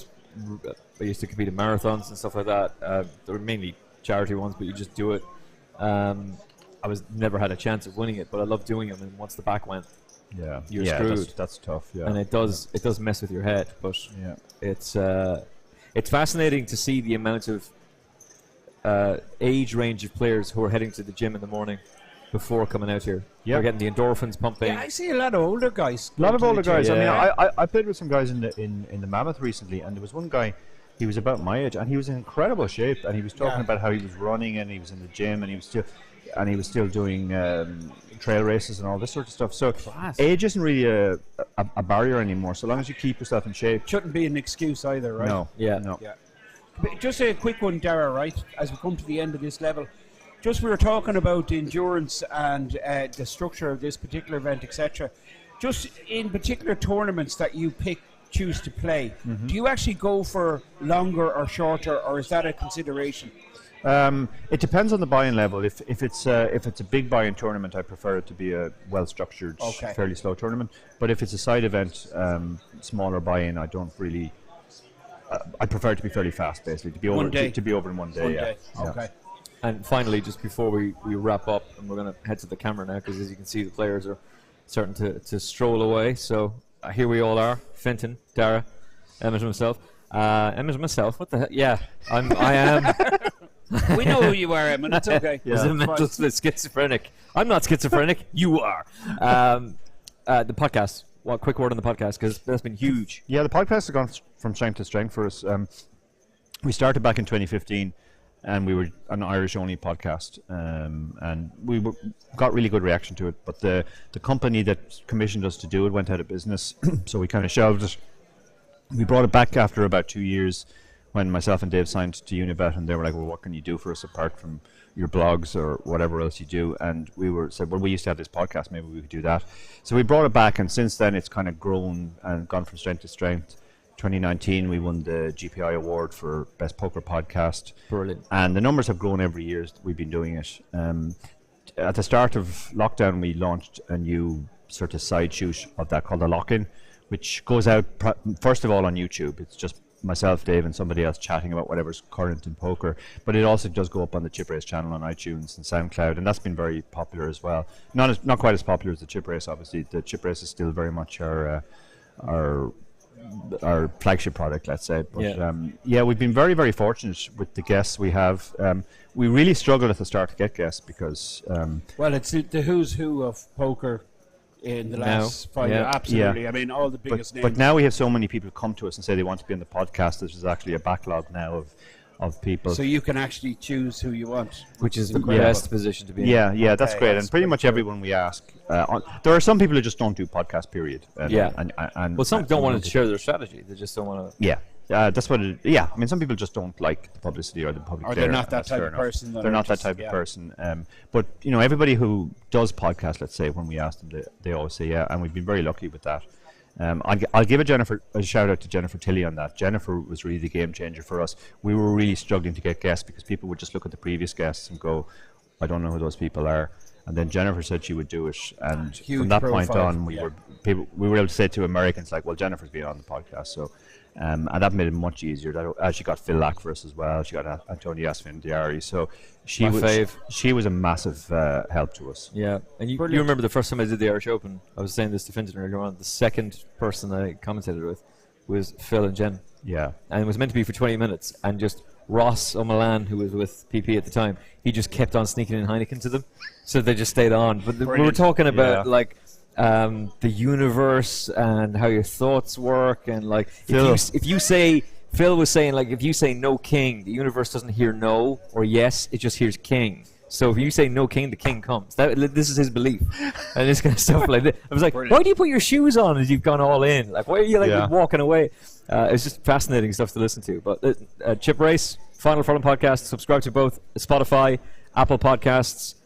Speaker 13: I used to compete in marathons and stuff like that. They were mainly charity ones, but you just do it. I never had a chance of winning it, but I love doing them. And once the back went, you're screwed.
Speaker 15: That's tough. Yeah,
Speaker 13: and it does mess with your head. But it's fascinating to see the amount of age range of players who are heading to the gym in the morning before coming out here.
Speaker 15: Yeah,
Speaker 13: they're getting the endorphins pumping.
Speaker 14: Yeah, I see a lot of older guys.
Speaker 15: A lot of older guys.
Speaker 13: Yeah.
Speaker 15: I mean, I played with some guys in the Mammoth recently, and there was one guy. He was about my age, and he was in incredible shape. And he was talking about how he was running, and he was in the gym, and he was still doing trail races and all this sort of stuff. So age isn't really a barrier anymore, so long as you keep yourself in shape.
Speaker 14: Shouldn't be an excuse either, right?
Speaker 15: No.
Speaker 13: No.
Speaker 14: Yeah. But just a quick one, Dara, right, as we come to the end of this level. Just we were talking about the endurance and the structure of this particular event, etc. Just in particular tournaments that you choose to play, do you actually go for longer or shorter, or is that a consideration?
Speaker 15: It depends on the buy-in level. If it's a big buy-in tournament, I prefer it to be a well-structured, fairly slow tournament. But if it's a side event, smaller buy-in, I don't really. I prefer it to be fairly fast, basically, to be over in one day. Yeah.
Speaker 14: Okay.
Speaker 13: And finally, just before we wrap up, and we're going to head to the camera now, because as you can see, the players are starting to stroll away. So here we all are: Finton, Dara, Emmett himself. Emmett myself. What the hell? Yeah, I am.
Speaker 14: We know who you are, Emmett. It's okay.
Speaker 13: Is it a mental schizophrenic? I'm not schizophrenic. You are. The podcast. Well, quick word on the podcast, because that's been huge.
Speaker 15: Yeah, the podcast has gone from strength to strength for us. We started back in 2015, and we were an Irish-only podcast, and we got really good reaction to it. But the company that commissioned us to do it went out of business, so we kind of shelved it. We brought it back after about 2 years, when myself and Dave signed to Unibet, and they were like, well, what can you do for us apart from your blogs or whatever else you do? And we said, well, we used to have this podcast, maybe we could do that. So we brought it back, and since then it's kind of grown and gone from strength to strength. 2019 we won the GPI award for Best Poker Podcast.
Speaker 13: Brilliant.
Speaker 15: And the numbers have grown every year we've been doing it. At the start of lockdown, we launched a new sort of side shoot of that called the Lock-In, which goes out first of all on YouTube. It's just myself, Dave, and somebody else chatting about whatever's current in poker. But it also does go up on the Chip Race channel on iTunes and SoundCloud, and that's been very popular as well. Not quite as popular as the Chip Race, obviously. The Chip Race is still very much our flagship product, let's say. But we've been very, very fortunate with the guests we have. We really struggled at the start to get guests because
Speaker 14: well, it's the who's who of poker in the last 5 years. Absolutely. I mean, all the biggest names.
Speaker 15: But now we have so many people come to us and say they want to be on the podcast. There's actually a backlog now of people.
Speaker 14: So you can actually choose who you want,
Speaker 13: which is the best position to be in.
Speaker 15: Yeah, that's great. And pretty much everyone we ask. There are some people who just don't do podcast, period.
Speaker 13: And some don't want to share their strategy. They just don't want to.
Speaker 15: Yeah. That's what it. Yeah, I mean, some people just don't like the publicity or the public.
Speaker 14: Or they're not that type of person.
Speaker 15: They're not that type of person. But everybody who does podcasts, let's say, when we ask them, they always say yeah, and we've been very lucky with that. I'll give a shout out to Jennifer Tilley on that. Jennifer was really the game changer for us. We were really struggling to get guests because people would just look at the previous guests and go, I don't know who those people are. And then Jennifer said she would do it, and
Speaker 13: Huge
Speaker 15: from that point
Speaker 13: profile.
Speaker 15: on, we were able to say to Americans like, well, Jennifer's been on the podcast, so and that made it much easier. She got Phil Lack for us as well. She got Antonio Asfindiari, so she was a massive help to us.
Speaker 13: Yeah, and you remember the first time I did the Irish Open? I was saying this to Fintan earlier on. The second person I commentated with was Phil and Jen.
Speaker 15: Yeah,
Speaker 13: and it was meant to be for 20 minutes, and just Ross O'Malan, who was with PP at the time, he just kept on sneaking in Heineken to them, so they just stayed on. But we were talking about like the universe and how your thoughts work, and like if you say, Phil was saying, like, if you say no king, the universe doesn't hear no or yes, it just hears king. So if you say no king, the king comes. This is his belief, and this kind of stuff like that. I was like, why do you put your shoes on as you've gone all in? Like, why are you like walking away? It's just fascinating stuff to listen to. But Chip Race, Final Furlong podcast. Subscribe to both Spotify, Apple Podcasts.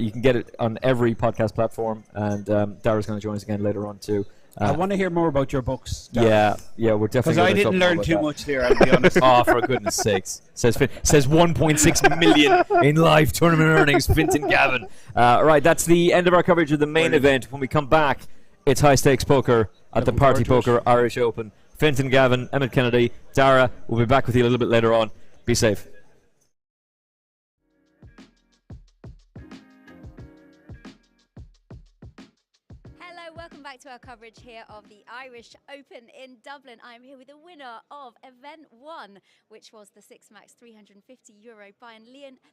Speaker 13: You can get it on every podcast platform. And Dara's going to join us again later on too.
Speaker 14: I want to hear more about your books.
Speaker 13: Yeah, we're definitely.
Speaker 14: Because I didn't learn too much there, I'll be honest.
Speaker 13: Oh, for goodness sakes! Says 1.6 million in live tournament earnings. Fintan Gavin. Right, that's the end of our coverage of the main event. When we come back, it's high stakes poker at the Party Poker Irish Open. Fintan Gavin, Emmett Kennedy, Dara. We'll be back with you a little bit later on. Be safe.
Speaker 2: Back to our coverage here of the Irish Open in Dublin. I'm here with the winner of Event 1, which was the Six Max €350 by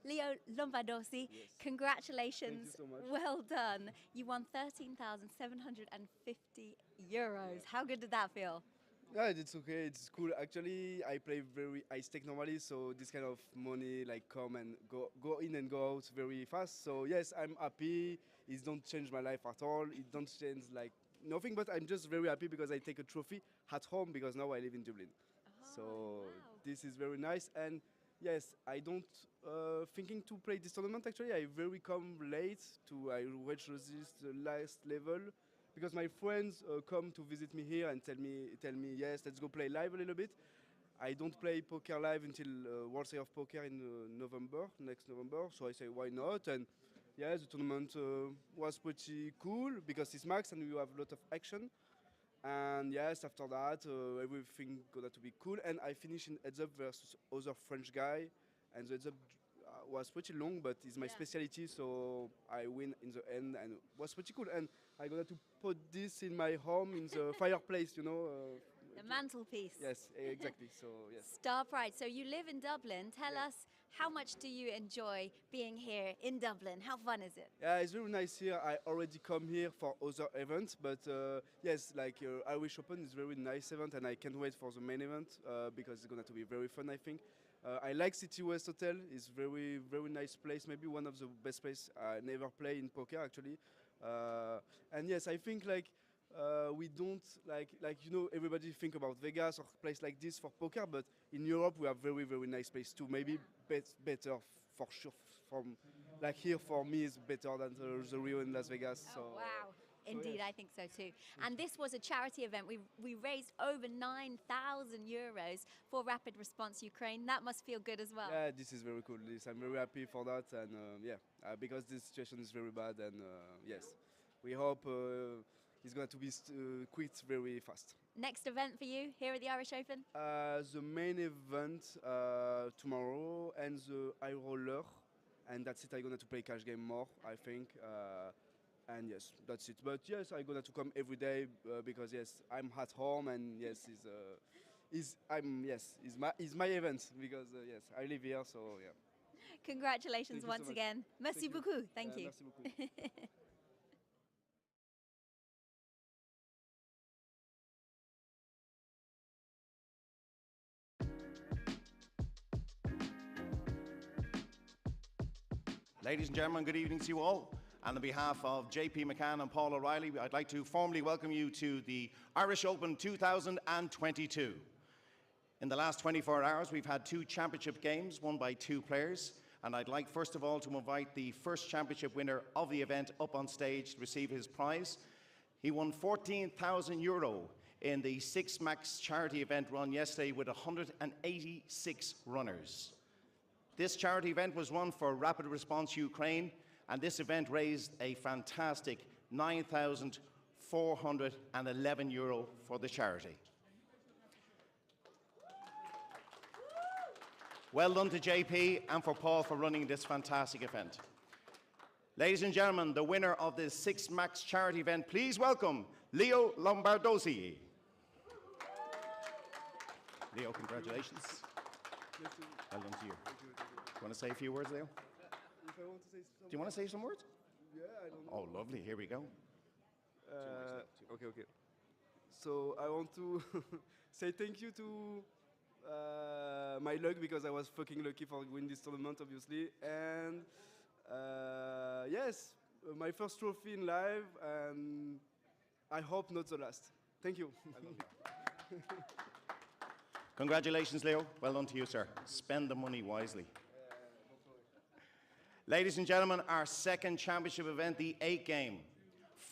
Speaker 2: Leo Lombardosi. Yes. Congratulations.
Speaker 12: Thank you so much.
Speaker 2: Well done. You won €13,750. How good did that feel?
Speaker 12: Yeah, it's okay. It's cool. Actually, I play very high stake normally, so this kind of money like come and go in and go out very fast. So yes, I'm happy. It don't change my life at all. It don't change like nothing, but I'm just very happy because I take a trophy at home because now I live in Dublin. So wow. This is very nice. And yes, I don't thinking to play this tournament. Actually, I very come late to I reach this last level. Because my friends come to visit me here and tell me yes, let's go play live a little bit. I don't play poker live until World Series of Poker in next November. So I say why not? And yeah, the tournament was pretty cool because it's max and we have a lot of action. And yes, after that everything gonna to be cool. And I finish in heads up versus other French guy, and the heads up was pretty long, but it's my specialty, so I win in the end, and it was pretty cool. And I got to put this in my home in the fireplace, you know.
Speaker 2: The mantelpiece.
Speaker 12: Yes, exactly. So yes.
Speaker 2: Star Pride. So you live in Dublin. Tell us, how much do you enjoy being here in Dublin? How fun is it?
Speaker 12: Yeah, it's very nice here. I already come here for other events, but yes, like Irish Open is a very nice event, and I can't wait for the main event because it's going to be very fun, I think. I like City West Hotel. It's very nice place. Maybe one of the best places I never play in poker actually. And yes, I think like we don't like you know, everybody think about Vegas or place like this for poker, but in Europe we have very nice place too. Maybe better for sure. From like here for me is better than the Rio in Las Vegas.
Speaker 2: Oh, so wow. Indeed, yes. I think so too. And this was a charity event. We raised over €9,000 for Rapid Response Ukraine. That must feel good as well.
Speaker 12: Yeah, this is very cool. I'm very happy for that, and because this situation is very bad, and yes, we hope it's going to be quit very fast.
Speaker 2: Next event for you here at the Irish Open?
Speaker 12: The main event tomorrow and the high roller, and that's it. I'm going to play cash game more, I think. And yes, that's it. But yes, I'm gonna to come every day because yes, I'm at home, and yes, is my event because yes, I live here, so yeah.
Speaker 2: Congratulations once again. Merci beaucoup. Thank you.
Speaker 12: Merci beaucoup.
Speaker 11: Ladies and gentlemen, good evening to you all. And on behalf of JP McCann and Paul O'Reilly, I'd like to formally welcome you to the Irish Open 2022. In the last 24 hours, we've had 2 championship games won by 2 players. And I'd like, first of all, to invite the first championship winner of the event up on stage to receive his prize. He won €14,000 in the Six Max charity event run yesterday with 186 runners. This charity event was run for Rapid Response Ukraine, and this event raised a fantastic €9,411 for the charity. Well done to JP and for Paul for running this fantastic event. Ladies and gentlemen, the winner of the 6 Max charity event, please welcome Leo Lombardozzi. Leo, congratulations. Well done to you. Do you want to say a few words, Leo?
Speaker 12: If I want to say some
Speaker 11: Do you want to say some words?
Speaker 12: Yeah, I don't know.
Speaker 11: Oh, lovely. Here we go.
Speaker 12: Okay. So I want to say thank you to my luck, because I was fucking lucky for winning this tournament, obviously. And yes, my first trophy in live, and I hope not the last. Thank you.
Speaker 11: Congratulations, Leo. Well done to you, sir. Spend the money wisely. Ladies and gentlemen, our second championship event, the 8 game,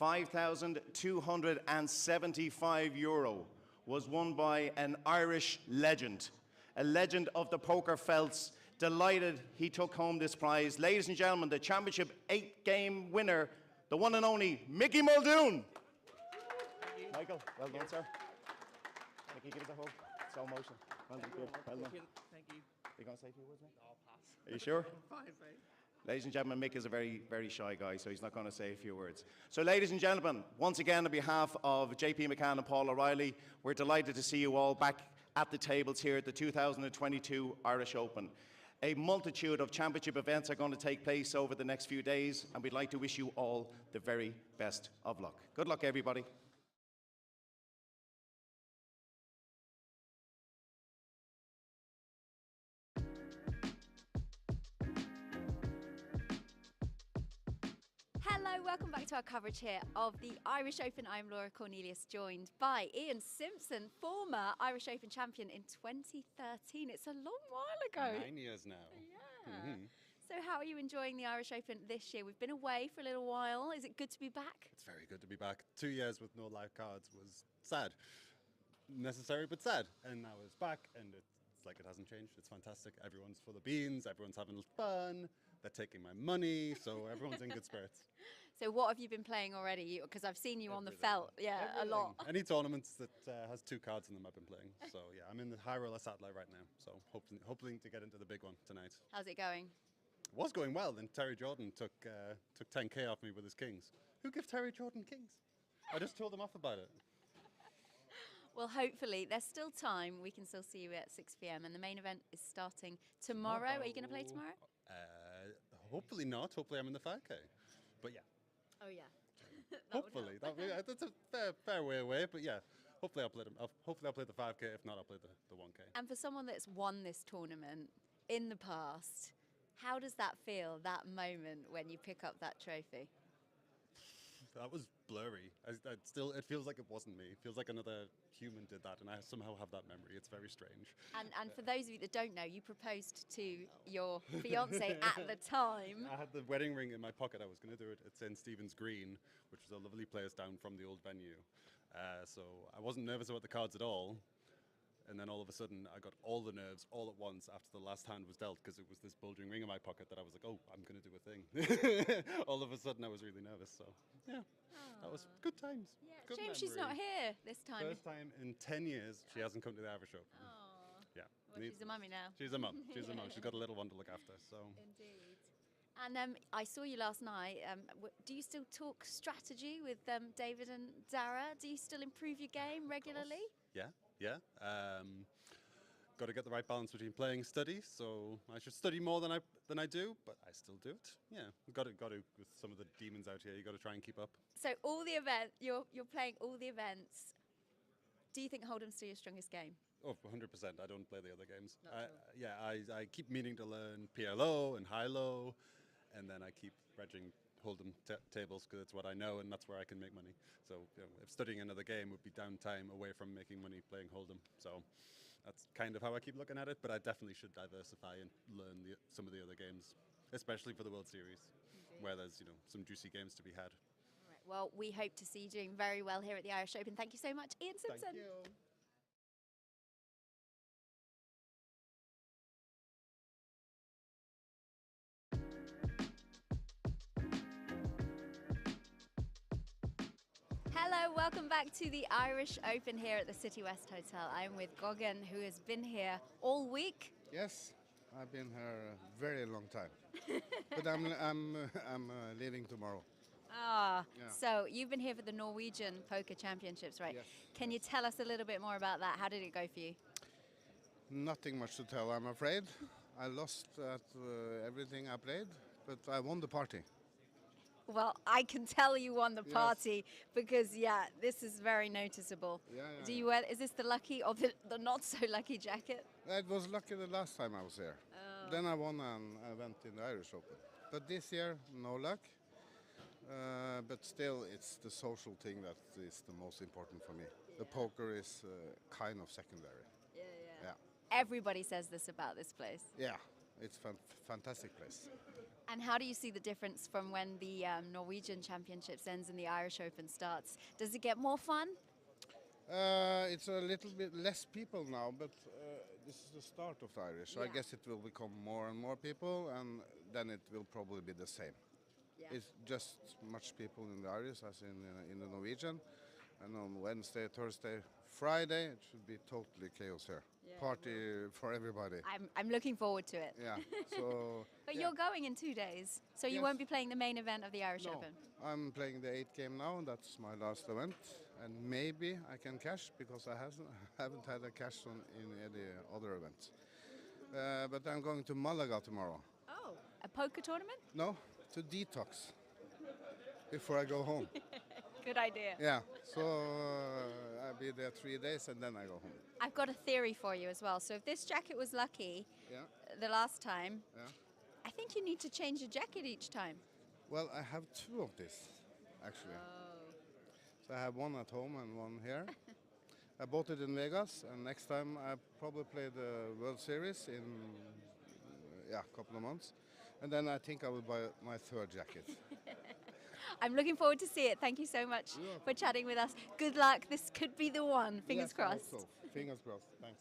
Speaker 11: €5,275, was won by an Irish legend, a legend of the poker felts. Delighted he took home this prize. Ladies and gentlemen, the championship 8 game winner, the one and only Mickey Muldoon. Michael, well done, sir. Mickey, give us a hug. Slow motion. Well done. Well done.
Speaker 5: Thank you.
Speaker 11: You going to say a few words, mate?
Speaker 5: I'll pass.
Speaker 11: Are you sure?
Speaker 5: Fine.
Speaker 11: Ladies and gentlemen, Mick is a very, very shy guy, so he's not going to say a few words. So, ladies and gentlemen, once again, on behalf of JP McCann and Paul O'Reilly, we're delighted to see you all back at the tables here at the 2022 Irish Open. A multitude of championship events are going to take place over the next few days, and we'd like to wish you all the very best of luck. Good luck, everybody.
Speaker 2: Hello, welcome back to our coverage here of the Irish Open. I'm Laura Cornelius, joined by Ian Simpson, former Irish Open champion in 2013. It's a long while ago.
Speaker 16: 9 years now.
Speaker 2: Yeah. So how are you enjoying the Irish Open this year? We've been away for a little while. Is it good to be back?
Speaker 16: It's very good to be back. 2 years with no live cards was sad. Necessary, but sad. And now it's back, and it's like it hasn't changed. It's fantastic. Everyone's full of beans. Everyone's having fun. They're taking my money, so everyone's in good spirits.
Speaker 2: So what have you been playing already? Because I've seen you on the felt, a lot.
Speaker 16: Any tournaments that has 2 cards in them I've been playing. So yeah, I'm in the high roller satellite right now. So hoping to get into the big one tonight.
Speaker 2: How's it going?
Speaker 16: It was going well, then Terry Jordan took 10k off me with his kings. Who gives Terry Jordan kings? I just told him off about it.
Speaker 2: Well, hopefully, there's still time. We can still see you at 6 p.m. and the main event is starting tomorrow. Are you going to play tomorrow?
Speaker 16: Hopefully not. Hopefully I'm in the 5k. But yeah.
Speaker 2: Oh yeah.
Speaker 16: Hopefully. That's a fair way away, but yeah. Hopefully I'll play the 5k. If not, I'll play the 1k.
Speaker 2: And for someone that's won this tournament in the past, how does that feel, that moment when you pick up that trophy?
Speaker 16: That was blurry. It feels like it wasn't me. It feels like another human did that, and I somehow have that memory. It's very strange.
Speaker 2: And for those of you that don't know, you proposed to your fiance at the time.
Speaker 16: I had the wedding ring in my pocket. I was going to do it at St. Stephen's Green, which is a lovely place down from the old venue. So I wasn't nervous about the cards at all. And then all of a sudden, I got all the nerves all at once after the last hand was dealt, because it was this bulging ring in my pocket that I was like, oh, I'm going to do a thing. All of a sudden, I was really nervous. So, yeah, that was good times.
Speaker 2: Yeah,
Speaker 16: good
Speaker 2: shame she's not here this time.
Speaker 16: First time in 10 years she hasn't come to the Irish Open.
Speaker 2: Oh.
Speaker 16: Yeah.
Speaker 2: Well, she's a mummy now.
Speaker 16: She's a mum. She's a mum. She's got a little one to look after. So.
Speaker 2: Indeed. And I saw you last night. Do you still talk strategy with David and Dara? Do you still improve your game regularly?
Speaker 16: Yeah. Got to get the right balance between playing and study. So I should study more than I do, but I still do it. Yeah, got to with some of the demons out here. You got to try and keep up.
Speaker 2: So all the events, you're playing all the events. Do you think Hold'em's still your strongest game?
Speaker 16: Oh, 100%. I don't play the other games. I keep meaning to learn PLO and high-low, and then I keep regging Hold'em tables because it's what I know and that's where I can make money. So if studying another game would be downtime away from making money playing Hold'em. So that's kind of how I keep looking at it, but I definitely should diversify and learn some of the other games, especially for the World Series, where there's some juicy games to be had.
Speaker 2: All right, well, we hope to see you doing very well here at the Irish Open. Thank you so much, Ian Simpson.
Speaker 16: Thank you.
Speaker 2: welcome back to the Irish Open here at the City West Hotel. I'm with Gogan, who has been here all week.
Speaker 1: Yes, I've been here a very long time. But I'm leaving tomorrow.
Speaker 2: Ah,
Speaker 1: Yeah.
Speaker 2: so you've been here for the Norwegian Poker Championships, right?
Speaker 1: Yes,
Speaker 2: Can you tell us a little bit more about that? How did it go for you?
Speaker 1: Nothing much to tell, I'm afraid. I lost at everything I played, but I won the party.
Speaker 2: Well, I can tell you won the
Speaker 1: Yes.
Speaker 2: party because, yeah, this is very noticeable.
Speaker 1: Yeah,
Speaker 2: Do you wear? Is this the lucky or the not so lucky jacket?
Speaker 1: It was lucky the last time I was here.
Speaker 2: Oh.
Speaker 1: Then I won an event in the Irish Open. But this year, no luck. But still, it's the social thing that is the most important for me. The poker is kind of secondary. Yeah.
Speaker 2: Everybody says this about this place.
Speaker 1: Yeah, it's a fantastic place.
Speaker 2: And how do you see the difference from when the Norwegian Championships ends and the Irish Open starts? Does it get more fun?
Speaker 1: It's a little bit less people now, but this is the start of the Irish. So I guess it will become more and more people, and then it will probably be the same.
Speaker 2: Yeah.
Speaker 1: It's just much people in the Irish as in the Norwegian. And on Wednesday, Thursday, Friday, it should be totally chaos here.
Speaker 2: Yeah,
Speaker 1: Party for everybody.
Speaker 2: I'm looking forward to it.
Speaker 1: Yeah. So.
Speaker 2: But
Speaker 1: yeah.
Speaker 2: you're going in 2 days, so you
Speaker 1: Yes.
Speaker 2: won't be playing the main event of the Irish
Speaker 1: No,
Speaker 2: Open.
Speaker 1: I'm playing the 8th game now. That's my last event, and maybe I can cash because I haven't had a cash in any other events. But I'm going to Malaga tomorrow.
Speaker 2: Oh, a poker tournament?
Speaker 1: No, to detox before I go home.
Speaker 2: Good idea.
Speaker 1: Yeah, so I'll be there 3 days and then I go home.
Speaker 2: I've got a theory for you as well. So if this jacket was lucky
Speaker 1: Yeah.
Speaker 2: the last time,
Speaker 1: Yeah.
Speaker 2: I think you need to change your jacket each time.
Speaker 1: Well, I have 2 of this, actually.
Speaker 2: Oh.
Speaker 1: So I have one at home and one here. I bought it in Vegas, and next time I probably play the World Series in a couple of months. And then I think I will buy my 3rd jacket.
Speaker 2: I'm looking forward to see it. Thank you so much for chatting with us. Good luck. This could be the one. Fingers
Speaker 1: Yes, I hope
Speaker 2: crossed.
Speaker 1: so. Fingers crossed. Thanks.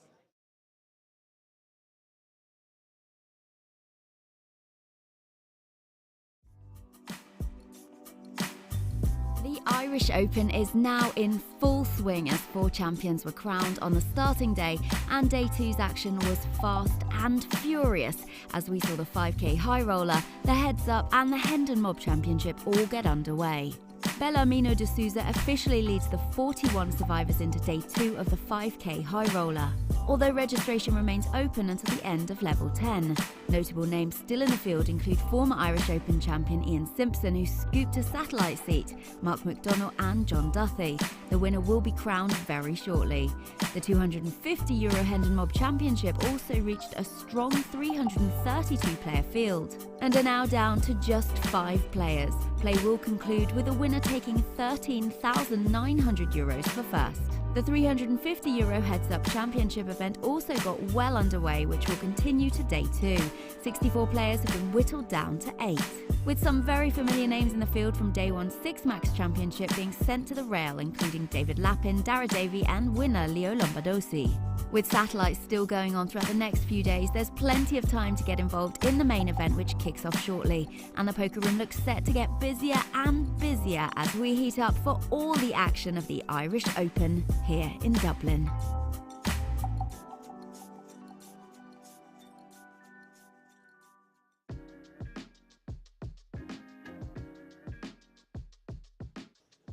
Speaker 3: The Irish Open is now in full swing as 4 champions were crowned on the starting day, and day 2's action was fast and furious as we saw the 5k high roller, the heads up and the Hendon Mob Championship all get underway. Bellarmino de Souza officially leads the 41 survivors into day 2 of the 5k high roller, although registration remains open until the end of level 10. Notable names still in the field include former Irish Open champion Ian Simpson, who scooped a satellite seat, Mark McDonough and John Duthie. The winner will be crowned very shortly. The €250 Hendon Mob Championship also reached a strong 332-player field and are now down to just 5 players. Play will conclude with the winner taking €13,900 for first. The €350 heads-up championship event also got well underway, which will continue to day 2. 64 players have been whittled down to 8, with some very familiar names in the field from day 1's 6max championship being sent to the rail, including David Lappin, Dara Davey and winner Leo Lombardosi. With satellites still going on throughout the next few days, there's plenty of time to get involved in the main event, which kicks off shortly, and the poker room looks set to get busier and busier as we heat up for all the action of the Irish Open here in Dublin.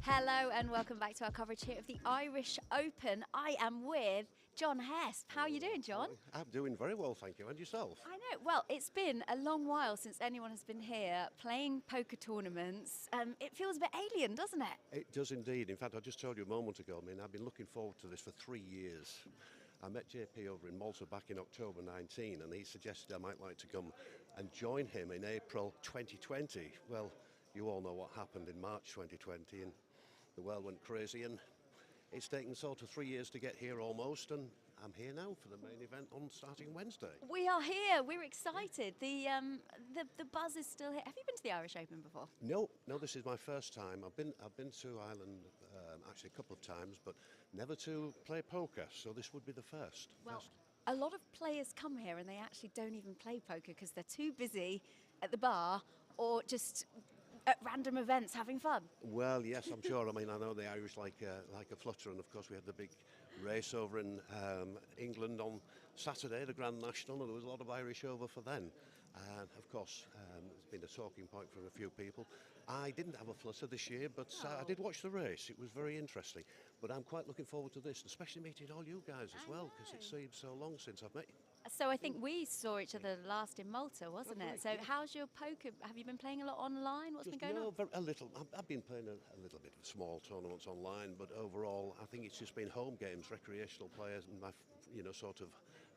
Speaker 2: Hello and welcome back to our coverage here of the Irish Open. I am with John Hesp. How are you doing, John?
Speaker 4: I'm doing very well, thank you. And yourself?
Speaker 2: I know. Well, it's been a long while since anyone has been here playing poker tournaments. It feels a bit alien, doesn't it?
Speaker 4: It does indeed. In fact, I just told you a moment ago, I mean, I've been looking forward to this for 3 years. I met JP over in Malta back in October 19, and he suggested I might like to come and join him in April 2020. Well, you all know what happened in March 2020, and the world went crazy, and it's taken sort of 3 years to get here almost, and I'm here now for the main event on starting Wednesday.
Speaker 2: We are here. We're excited. The buzz is still here. Have you been to the Irish Open before?
Speaker 4: No, this is my first time. I've been to Ireland actually a couple of times, but never to play poker, so this would be the first.
Speaker 2: Well, a lot of players come here and they actually don't even play poker because they're too busy at the bar or just at random events having fun?
Speaker 4: Well, yes, I'm sure. I mean, I know the Irish like a flutter, and of course we had the big race over in England on Saturday, the Grand National, and there was a lot of Irish over for then. And of course, it's been a talking point from a few people. I didn't have a flutter this year, but I did watch the race. It was very interesting. But I'm quite looking forward to this, especially meeting all you guys as well, because it seems so long since I've met you.
Speaker 2: So I think we saw each other last in Malta, wasn't it? So how's your poker? Have you been playing a lot online? What's been going on?
Speaker 4: A little. I've been playing a little bit of small tournaments online, but overall, I think it's just been home games, recreational players, and sort of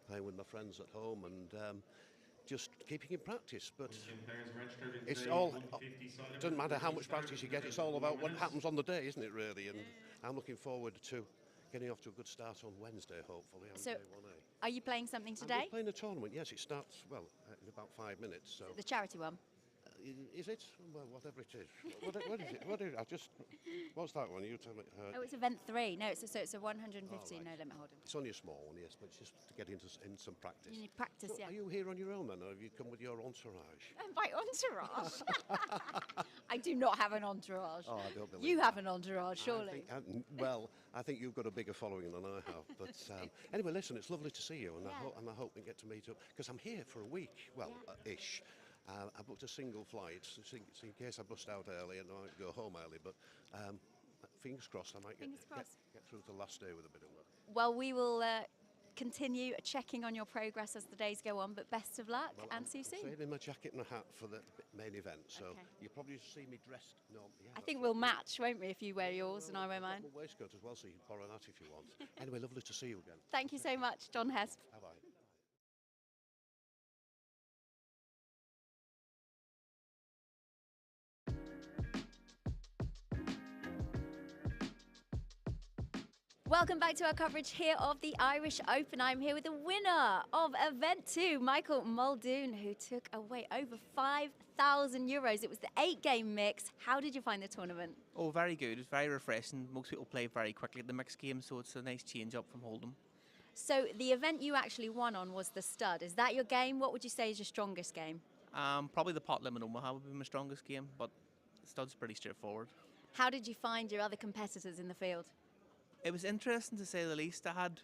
Speaker 4: playing with my friends at home and just keeping in practice. But it's all. It doesn't matter how much practice you get. It's all about what happens on the day, isn't it? Really, and I'm looking forward to getting off to a good start on Wednesday, hopefully. On
Speaker 2: So,
Speaker 4: day 1A.
Speaker 2: Are you playing something
Speaker 4: I'm
Speaker 2: today?
Speaker 4: just playing a tournament. Yes, it starts in about 5 minutes. So
Speaker 2: The charity one.
Speaker 4: is it? Well, whatever it is. What is it? What is it? What's that one? You tell me.
Speaker 2: Oh, it's event 3. No, it's a 150 no limit hold'em.
Speaker 4: It's only a small one, yes, but it's just to get in some practice.
Speaker 2: You need practice,
Speaker 4: So
Speaker 2: yeah.
Speaker 4: Are you here on your own then, or have you come with your entourage?
Speaker 2: My entourage. I do not have an entourage.
Speaker 4: Oh, I don't believe
Speaker 2: You
Speaker 4: that.
Speaker 2: have an entourage, surely.
Speaker 4: I think you've got a bigger following than I have. But anyway, listen, it's lovely to see you, and I hope we get to meet up because I'm here for a week. Well, ish. I booked a single flight, so in case I bust out early and I might go home early. But fingers crossed, I might get through the last day with a bit of work.
Speaker 2: Well, we will continue checking on your progress as the days go on, but best of luck and see you soon.
Speaker 4: I'm saving my jacket and a hat for the main event, so you'll probably see me dressed. No, yeah,
Speaker 2: I think we'll match, won't we, if you wear yours and I wear mine.
Speaker 4: I've got my waistcoat as well, so you can borrow that if you want. Anyway, lovely to see you again.
Speaker 2: Thank you so much, John Hesp.
Speaker 4: Bye-bye.
Speaker 2: Welcome back to our coverage here of the Irish Open. I'm here with the winner of Event 2, Michael Muldoon, who took away over €5,000. It was the 8-game mix. How did you find the tournament?
Speaker 5: Oh, very good. It's very refreshing. Most people play very quickly at the mixed game, so it's a nice change up from Hold'em.
Speaker 2: So the event you actually won on was the stud. Is that your game? What would you say is your strongest game?
Speaker 5: Probably the pot limit Omaha would be my strongest game, but stud's pretty straightforward.
Speaker 2: How did you find your other competitors in the field?
Speaker 5: It was interesting to say the least. I had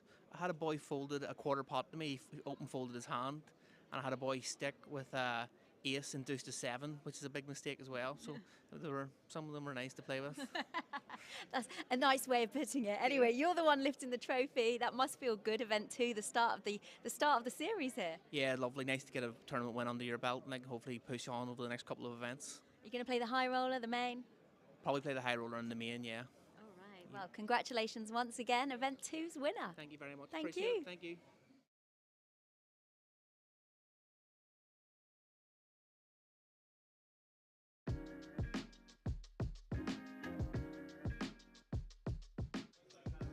Speaker 5: a boy folded a quarter pot to me, open folded his hand, and I had a boy stick with ace and deuce to 7, which is a big mistake as well. So some of them were nice to play with.
Speaker 2: That's a nice way of putting it. Anyway, you're the one lifting the trophy. That must feel good. Event 2, the start of the series here.
Speaker 5: Yeah, lovely. Nice to get a tournament win under your belt, and I can hopefully push on over the next couple of events.
Speaker 2: You're going to play the high roller, the main?
Speaker 5: Probably play the high roller in the main, yeah.
Speaker 2: Well, congratulations once again, Event 2's winner.
Speaker 5: Thank you very much.
Speaker 2: Thank
Speaker 5: Appreciate
Speaker 2: you.
Speaker 5: it. Thank you.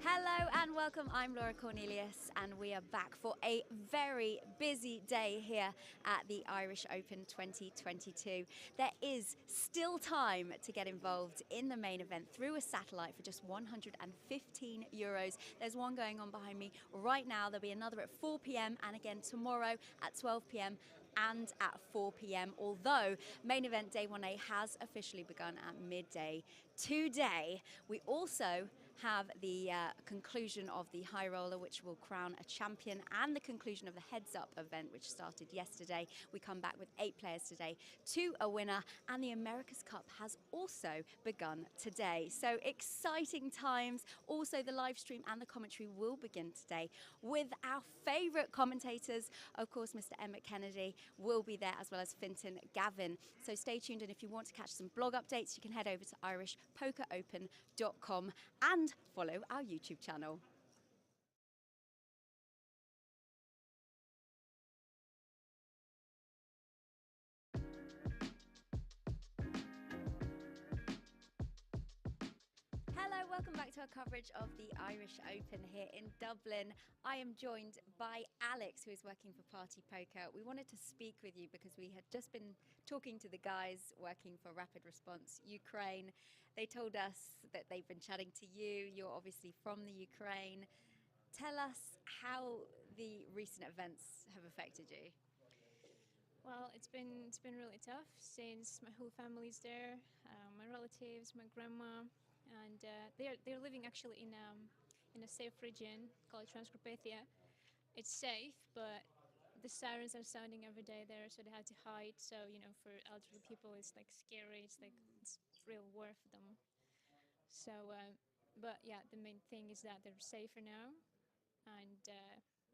Speaker 2: Hello and welcome. I'm Laura Cornelius and we are back for a very busy day here at the Irish Open 2022. There is still time to get involved in the main event through a satellite for just €115. There's one going on behind me right now. There'll be another at 4 p.m. and again tomorrow at 12 p.m. and at 4 p.m. although main event day 1A has officially begun at midday today. We also have the conclusion of the high roller, which will crown a champion, and the conclusion of the heads up event, which started yesterday. We come back with 8 players today to a winner, and the America's Cup has also begun today. So exciting times. Also the live stream and the commentary will begin today with our favourite commentators. Of course, Mr. Emmett Kennedy will be there, as well as Fintan Gavin. So stay tuned, and if you want to catch some blog updates, you can head over to irishpokeropen.com and follow our YouTube channel. Hello, welcome back to our coverage of the Irish Open here in Dublin. I am joined by Alex, who is working for Party Poker. We wanted to speak with you because we had just been talking to the guys working for Rapid Response Ukraine. They told us that they've been chatting to you. You're obviously from the Ukraine. Tell us how the recent events have affected you.
Speaker 6: Well, it's been really tough since my whole family's there, my relatives, my grandma, and they're living actually in a safe region called Transcarpathia. It's safe, but the sirens are sounding every day there, so they have to hide. So for elderly people, it's like scary. It's like it's real war for them. So, but yeah, the main thing is that they're safer now, and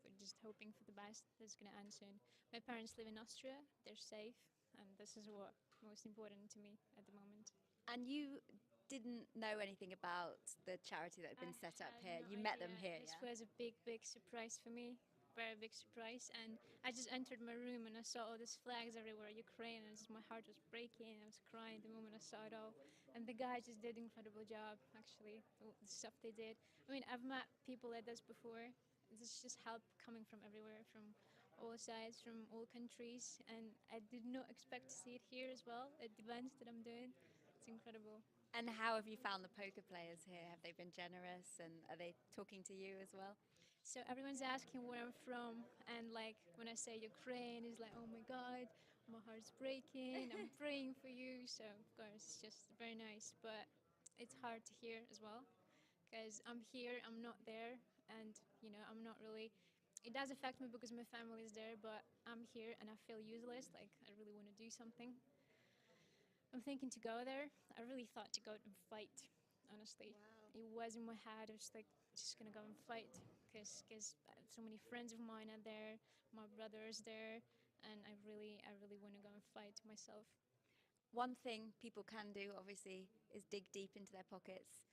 Speaker 6: we're just hoping for the best. That's gonna end soon. My parents live in Austria. They're safe, and this is what most important to me at the moment.
Speaker 2: And you didn't know anything about the charity that had been set up
Speaker 6: had
Speaker 2: here.
Speaker 6: no
Speaker 2: You met them
Speaker 6: idea.
Speaker 2: here,
Speaker 6: This
Speaker 2: yeah?
Speaker 6: was a big surprise for me. Very big surprise. And I just entered my room and I saw all these flags everywhere, Ukraine, and my heart was breaking. I was crying the moment I saw it all. And the guys just did an incredible job, actually, the stuff they did. I mean, I've met people like this before. There's just help coming from everywhere, from all sides, from all countries. And I did not expect to see it here as well, at the events that I'm doing. It's incredible.
Speaker 2: And how have you found the poker players here? Have they been generous, and are they talking to you as well?
Speaker 6: So everyone's asking where I'm from, and like when I say Ukraine, it's like, oh my God, my heart's breaking. I'm praying for you. So of course, it's just very nice, but it's hard to hear as well, because I'm here, I'm not there, and I'm not really. It does affect me because my family is there, but I'm here and I feel useless. Like I really want to do something. I'm thinking to go there. I really thought to go and fight, honestly.
Speaker 2: Wow.
Speaker 6: It was in my head. I was like, just gonna go and fight because so many friends of mine are there. My brother is there, and I really want to go and fight myself.
Speaker 2: One thing people can do, obviously, is dig deep into their pockets.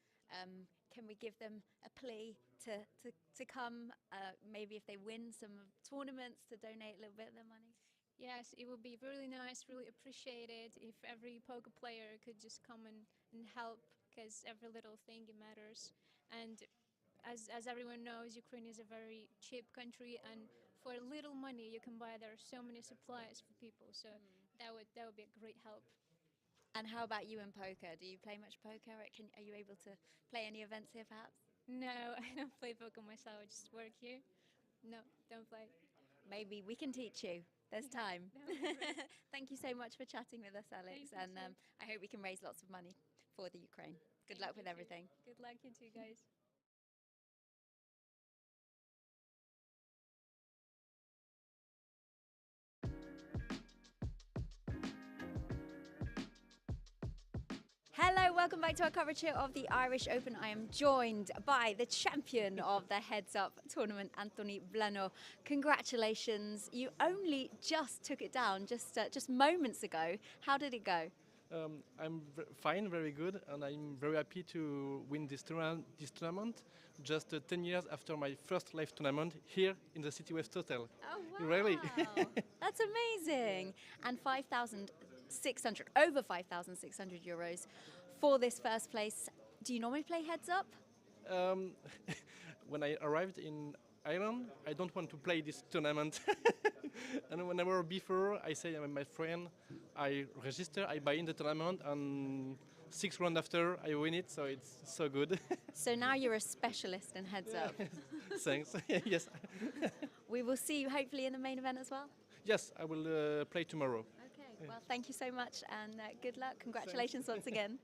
Speaker 2: Can we give them a plea to come, maybe if they win some tournaments, to donate a little bit of their money?
Speaker 6: Yes, it would be really nice, really appreciated if every poker player could just come and help because every little thing it matters. And as everyone knows, Ukraine is a very cheap country, and for little money you can buy there so many supplies for people. So that would be a great help.
Speaker 2: And how about you in poker? Do you play much poker? Are you able to play any events here, perhaps?
Speaker 6: No, I don't play poker myself. I just work here. No, don't play.
Speaker 2: Maybe we can teach you. There's time.
Speaker 6: That would be great.
Speaker 2: Thank you so much for chatting with us, Alex.
Speaker 6: Thank you
Speaker 2: And
Speaker 6: too.
Speaker 2: I hope we can raise lots of money for the Ukraine. Good luck with
Speaker 6: You too.
Speaker 2: everything.
Speaker 6: Good luck, you too, guys.
Speaker 2: Hello, welcome back to our coverage here of the Irish Open. I am joined by the champion of the Heads Up tournament, Anthony Blano. Congratulations. You only just took it down just moments ago. How did it go?
Speaker 7: I'm fine, very good, and I'm very happy to win this tournament just 10 years after my first live tournament here in the City West Hotel.
Speaker 2: Oh, wow.
Speaker 7: Really?
Speaker 2: That's amazing. And 5,600, over 5,600 euros for this first place. Do you normally play Heads Up?
Speaker 7: Um, when I arrived in Ireland, I don't want to play this tournament. And whenever before, I say I'm my friend, I register, I buy in the tournament, and 6 rounds after, I win it, so it's so good.
Speaker 2: So now you're a specialist in Heads Up.
Speaker 7: Thanks. Yes.
Speaker 2: We will see you hopefully in the main event as well.
Speaker 7: Yes, I will play tomorrow.
Speaker 2: Okay, well, thank you so much, and good luck. Congratulations once again.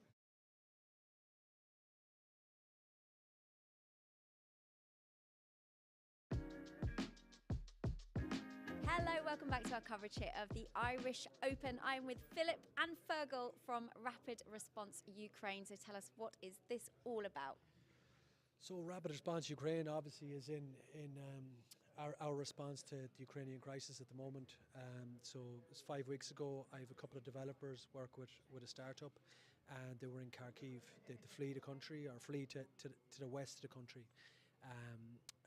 Speaker 2: Hello, welcome back to our coverage here of the Irish Open. I'm with Philip and Fergal from Rapid Response Ukraine. So tell us, what is this all about?
Speaker 8: So Rapid Response Ukraine obviously is in our response to the Ukrainian crisis at the moment. So it was 5 weeks ago. I have a couple of developers work with a startup, and they were in Kharkiv. They had to flee the country, or flee to the west of the country.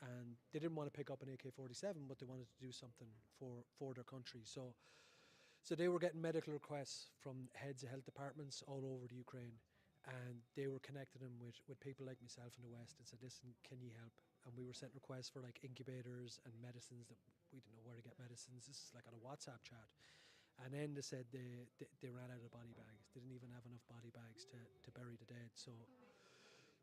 Speaker 8: And they didn't want to pick up an AK-47, but they wanted to do something for their country. So they were getting medical requests from heads of health departments all over the Ukraine, and they were connecting them with people like myself in the West and said, listen, can you help? And we were sent requests for like incubators and medicines that we didn't know where to get medicines. This is like on a WhatsApp chat. And then they said they ran out of body bags. They didn't even have enough body bags to bury the dead. So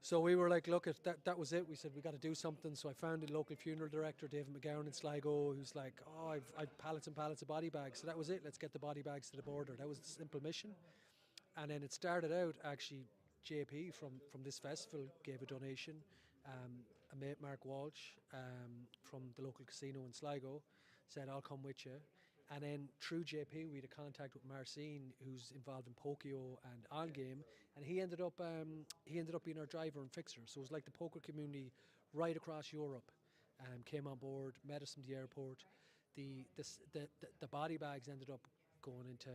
Speaker 8: So we were like, look, that was it. We said, we got to do something. So I found the local funeral director, David McGowan in Sligo, who's like, oh, I've pallets and pallets of body bags. So that was it. Let's get the body bags to the border. That was the simple mission. And then it started out, actually, JP from this festival gave a donation. A mate, Mark Walsh, from the local casino in Sligo, said, I'll come with you. And then through JP, we had a contact with Marcin, who's involved in Pokio and On Game, and he ended up being our driver and fixer. So it was like the poker community right across Europe came on board, met us from the airport. The body bags ended up going into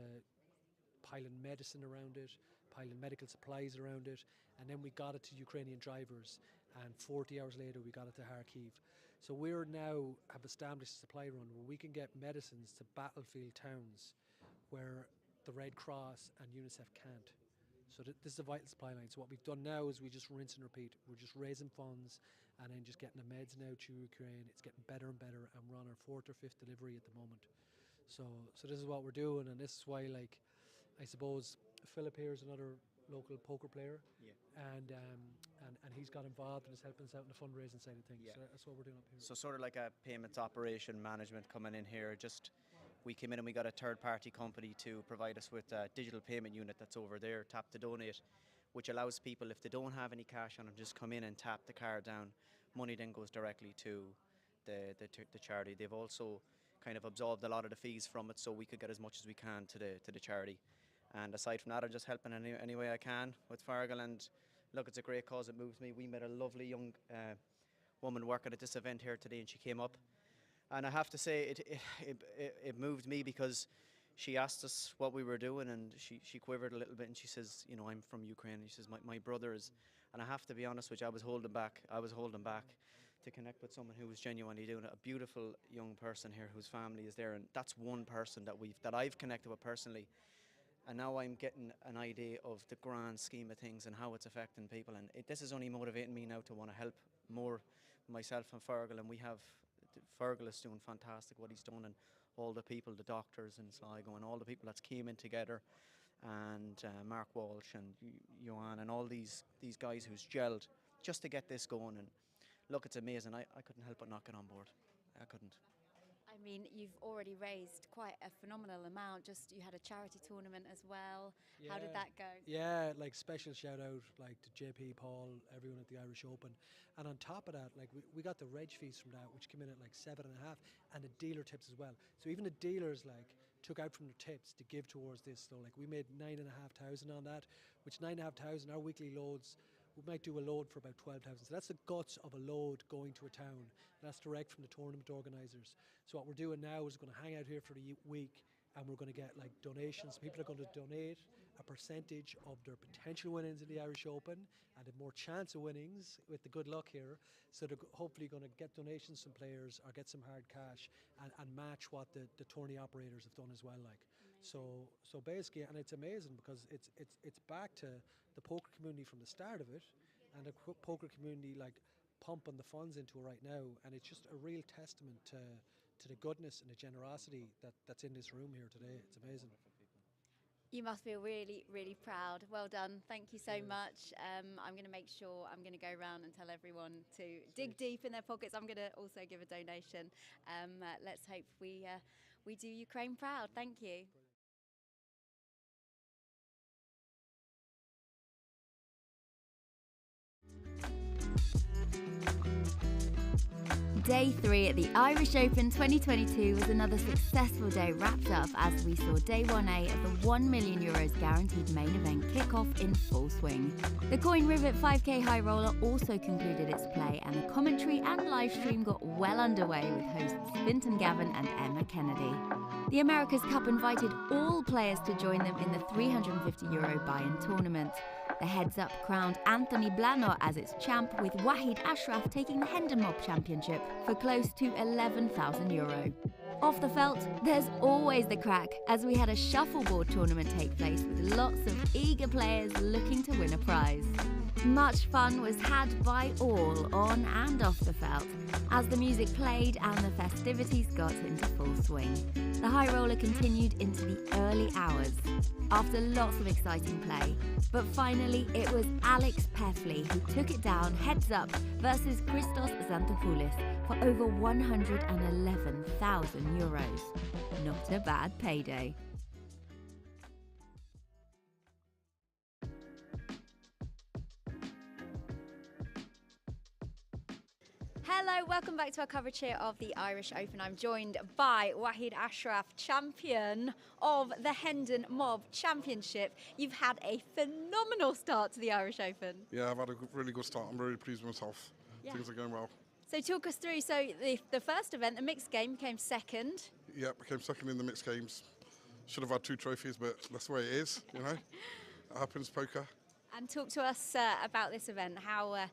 Speaker 8: piling medicine around it, piling medical supplies around it, and then we got it to Ukrainian drivers, and 40 hours later we got it to Kharkiv. So we're now have established a supply run where we can get medicines to battlefield towns where the Red Cross and UNICEF can't. So this is a vital supply line. So what we've done now is we just rinse and repeat. We're just raising funds and then just getting the meds now to Ukraine. It's getting better and better, and we're on our 4th or 5th delivery at the moment. So this is what we're doing, and this is why, like, I suppose Philip here is another local poker player, and he's got involved and is helping us out in the fundraising side of things. So that's what we're doing up here.
Speaker 9: So sort of like a payments operation management coming in here. Just we came in and we got a third-party company to provide us with a digital payment unit that's over there, Tap to Donate, which allows people, if they don't have any cash on them, just come in and tap the card down. Money then goes directly to the charity. They've also kind of absorbed a lot of the fees from it, so we could get as much as we can to the charity. And aside from that, I'm just helping any way I can with Fargal. And look, it's a great cause. It moves me. We met a lovely young woman working at this event here today, and she came up. And I have to say, it moved me because she asked us what we were doing, and she quivered a little bit, and she says, you know, I'm from Ukraine. And she says, my brother is. And I have to be honest with you, I was holding back to connect with someone who was genuinely doing it. A beautiful young person here whose family is there, and that's one person that I've connected with personally. And now I'm getting an idea of the grand scheme of things and how it's affecting people. And this is only motivating me now to want to help more myself and Fergal. And Fergal is doing fantastic what he's done, and all the people, the doctors in Sligo and all the people that's came in together, and Mark Walsh and Johan and all these guys who's gelled just to get this going. And look, it's amazing. I couldn't help but knock it on board. I couldn't.
Speaker 2: I mean, you've already raised quite a phenomenal amount. You had a charity tournament as well.
Speaker 8: Yeah.
Speaker 2: How did that go?
Speaker 8: Yeah, like special shout out like to JP, Paul, everyone at the Irish Open. And on top of that, like we got the reg fees from that, which came in at like 7.5, and the dealer tips as well. So even the dealers like took out from their tips to give towards this. So like we made 9,500 on that, which 9,500, our weekly loads, we might do a load for about 12,000. So that's the guts of a load going to a town. That's direct from the tournament organisers. So what we're doing now is we're going to hang out here for the week, and we're going to get like donations. People are going to donate a percentage of their potential winnings in the Irish Open, and have more chance of winnings with the good luck here. So they're hopefully going to get donations from players or get some hard cash and match what the tourney operators have done as well. Like. So basically, and it's amazing because it's back to the poker community from the start of it, and the poker community like pumping the funds into it right now, and it's just a real testament to the goodness and the generosity that's in this room here today. It's amazing.
Speaker 2: You must feel really, really proud. Well done. Thank you so much. I'm going to make sure I'm going to go around and tell everyone to dig deep in their pockets. I'm going to also give a donation. Let's hope we do Ukraine proud. Thank you.
Speaker 3: Day 3 at the Irish Open 2022 was another successful day wrapped up as we saw Day 1A of the €1 million guaranteed main event kick off in full swing. The Coin Rivet 5K High Roller also concluded its play, and the commentary and live stream got well underway with hosts Vinton Gavin and Emma Kennedy. The America's Cup invited all players to join them in the €350 buy-in tournament. The heads-up crowned Anthony Blanor as its champ, with Wahid Ashraf taking the Hendon Mob Championship for close to €11,000. Off the felt, there's always the crack, as we had a shuffleboard tournament take place with lots of eager players looking to win a prize. Much fun was had by all on and off the felt as the music played and the festivities got into full swing. The high roller continued into the early hours after lots of exciting play, but finally it was Alex Peffley who took it down heads up versus Christos Xantopoulos for over €111,000. Not a bad payday.
Speaker 2: Hello, welcome back to our coverage here of the Irish Open. I'm joined by Wahid Ashraf, champion of the Hendon Mob Championship. You've had a phenomenal start to the Irish Open.
Speaker 10: Yeah, I've had a really good start. I'm really pleased with myself.
Speaker 2: Yeah.
Speaker 10: Things are going well.
Speaker 2: So talk us through, so the first event, the mixed game, came second.
Speaker 10: Yeah, became second in the mixed games. Should have had 2 trophies, but that's the way it is, you know. It happens, poker.
Speaker 2: And talk to us about this event. How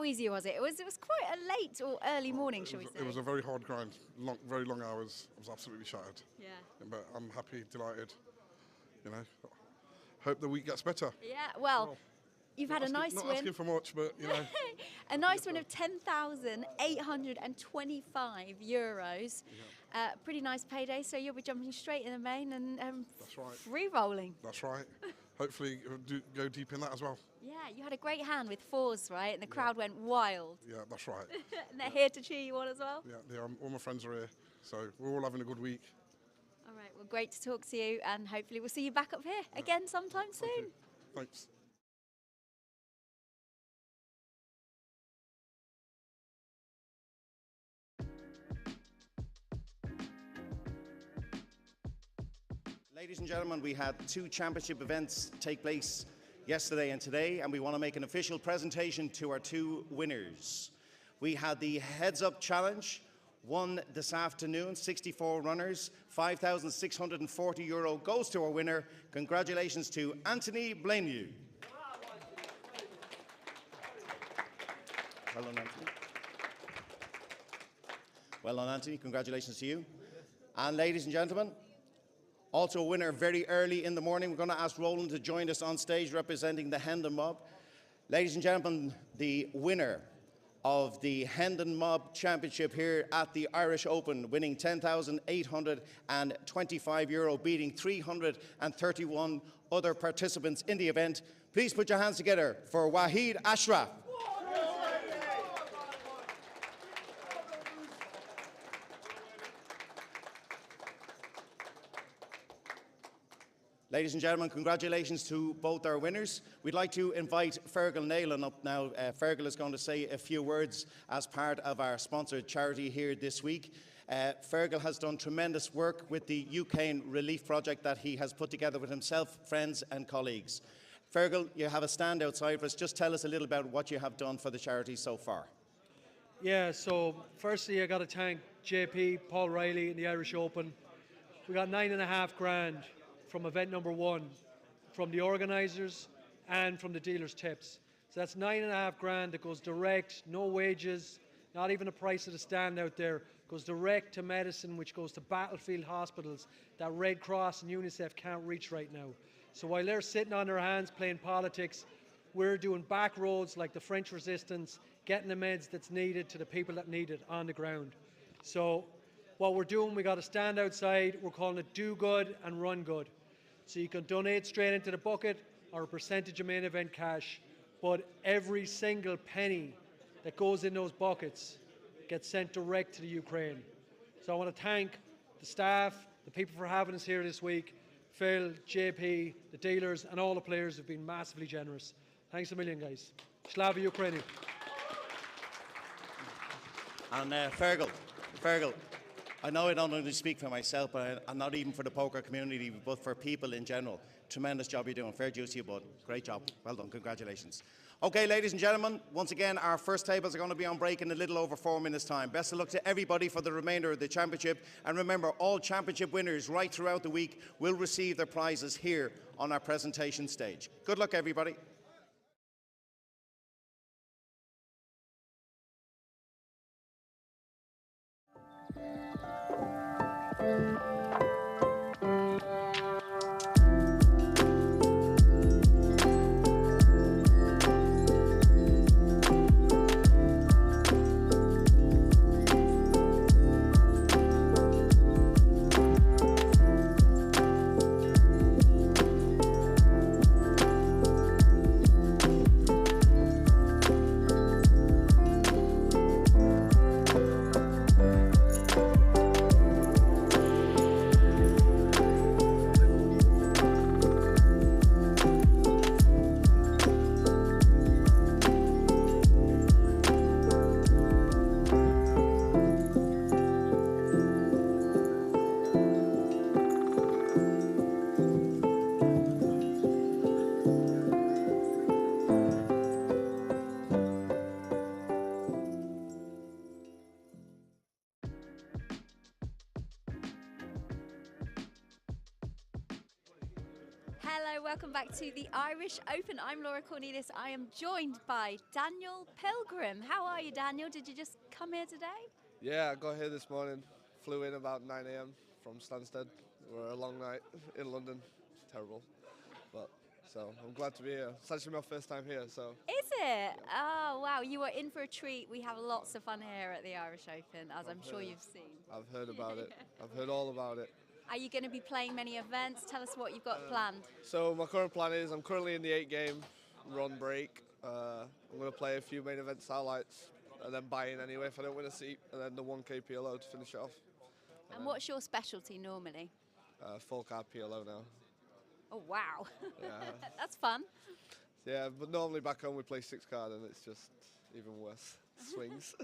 Speaker 2: easy was it? It was quite a late or early morning, shall we say?
Speaker 10: It was a very hard grind, very long hours. I was absolutely shattered.
Speaker 2: Yeah.
Speaker 10: But I'm happy, delighted. You know, hope the week gets better.
Speaker 2: Yeah. Well, you've had a nice
Speaker 10: Not
Speaker 2: win.
Speaker 10: asking for much, but you know.
Speaker 2: A nice win of €10,825. Pretty nice payday. So you'll be jumping straight in the main and
Speaker 10: That's right.
Speaker 2: free rolling.
Speaker 10: That's right. Hopefully, go deep in that as well.
Speaker 2: Yeah, you had a great hand with 4s, right? And the crowd went wild.
Speaker 10: Yeah, that's right.
Speaker 2: And they're here to cheer you on as well.
Speaker 10: Yeah, all my friends are here, so we're all having a good week.
Speaker 2: All right, well, great to talk to you, and hopefully we'll see you back up here again sometime soon.
Speaker 10: Thanks.
Speaker 11: Ladies and gentlemen, we had 2 championship events take place yesterday and today, and we want to make an official presentation to our 2 winners. We had the Heads Up Challenge, won this afternoon, 64 runners, €5,640 goes to our winner. Congratulations to Anthony Blainview. Well done, Anthony. Well done, Anthony. Congratulations to you. And ladies and gentlemen, also a winner very early in the morning. We're going to ask Roland to join us on stage representing the Hendon Mob. Ladies and gentlemen, the winner of the Hendon Mob Championship here at the Irish Open, winning €10,825, beating 331 other participants in the event. Please put your hands together for Wahid Ashraf. Ladies and gentlemen, congratulations to both our winners. We'd like to invite Fergal Naylan up now. Fergal is going to say a few words as part of our sponsored charity here this week. Fergal has done tremendous work with the UK Relief Project that he has put together with himself, friends and colleagues. Fergal, you have a stand outside for us. Just tell us a little about what you have done for the charity so far.
Speaker 8: Yeah, so firstly I got to thank JP, Paul Riley and the Irish Open. We got $9.5 grand from event number 1, from the organisers and from the dealers' tips. So that's $9.5 grand that goes direct, no wages, not even the price of the stand out there, goes direct to medicine, which goes to battlefield hospitals that Red Cross and UNICEF can't reach right now. So while they're sitting on their hands playing politics, we're doing back roads like the French Resistance, getting the meds that's needed to the people that need it on the ground. So what we're doing, we got to stand outside, we're calling it Do Good and Run Good. So you can donate straight into the bucket or a percentage of main event cash, but every single penny that goes in those buckets gets sent direct to the Ukraine. So I want to thank the staff, the people for having us here this week, Phil, JP, the dealers and all the players have been massively generous. Thanks a million, guys. Slava Ukraini.
Speaker 11: And Fergal, I know I don't only speak for myself, but I'm not even for the poker community, but for people in general. Tremendous job you're doing. Fair dues to you, bud. Great job. Well done. Congratulations. Okay, ladies and gentlemen, once again, our first tables are going to be on break in a little over 4 minutes' time. Best of luck to everybody for the remainder of the championship. And remember, all championship winners right throughout the week will receive their prizes here on our presentation stage. Good luck, everybody.
Speaker 2: Hello, welcome back to the Irish Open. I'm Laura Cornelius. I am joined by Daniel Pilgrim. How are you, Daniel? Did you just come here today?
Speaker 17: Yeah, I got here this morning. Flew in about 9 a.m. from Stansted. We're a long night in London. It's terrible. But so I'm glad to be here. It's actually my first time here, so.
Speaker 2: Is it? Oh, wow. You are in for a treat. We have lots of fun here at the Irish Open, as I'm sure you've seen.
Speaker 17: I've heard about it. I've heard all about it.
Speaker 2: Are you going to be playing many events? Tell us what you've got planned.
Speaker 17: So my current plan is I'm currently in the 8-game run break. I'm going to play a few main event satellites and then buy in anyway if I don't win a seat, and then the 1K PLO to finish it off.
Speaker 2: And what's your specialty normally?
Speaker 17: Full card PLO now.
Speaker 2: Oh, wow.
Speaker 17: Yeah.
Speaker 2: That's fun.
Speaker 17: Yeah, but normally back home we play 6 card and it's just even worse. Swings.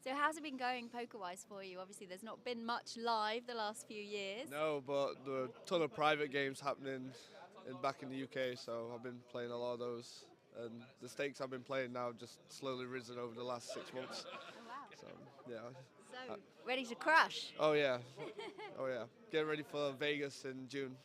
Speaker 2: So how's it been going poker-wise for you? Obviously, there's not been much live the last few years.
Speaker 17: No, but there are a ton of private games happening back in the UK, so I've been playing a lot of those. And the stakes I've been playing now have just slowly risen over the last 6 months.
Speaker 2: Oh, wow.
Speaker 17: So, yeah.
Speaker 2: So, ready to crush?
Speaker 17: Oh, yeah. Oh, yeah. Get ready for Vegas in June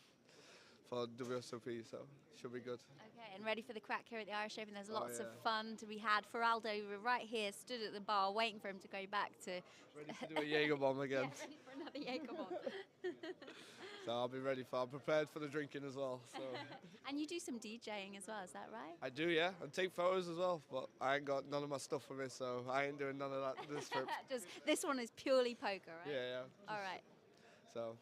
Speaker 17: for WSOP, so should be good.
Speaker 2: Okay, and ready for the crack here at the Irish Open. There's lots of
Speaker 17: yeah.
Speaker 2: fun to be had. Feraldo, we're right here, stood at the bar, waiting for him to go back to...
Speaker 17: Ready to do a Jaeger bomb again.
Speaker 2: Yeah, ready for another Jaeger bomb.
Speaker 17: So I'll be ready I'm prepared for the drinking as well. So.
Speaker 2: And you do some DJing as well, is that right?
Speaker 17: I do, yeah, and take photos as well, but I ain't got none of my stuff for me, so I ain't doing none of that this trip.
Speaker 2: Just this one is purely poker, right?
Speaker 17: Yeah.
Speaker 2: All right.
Speaker 17: So,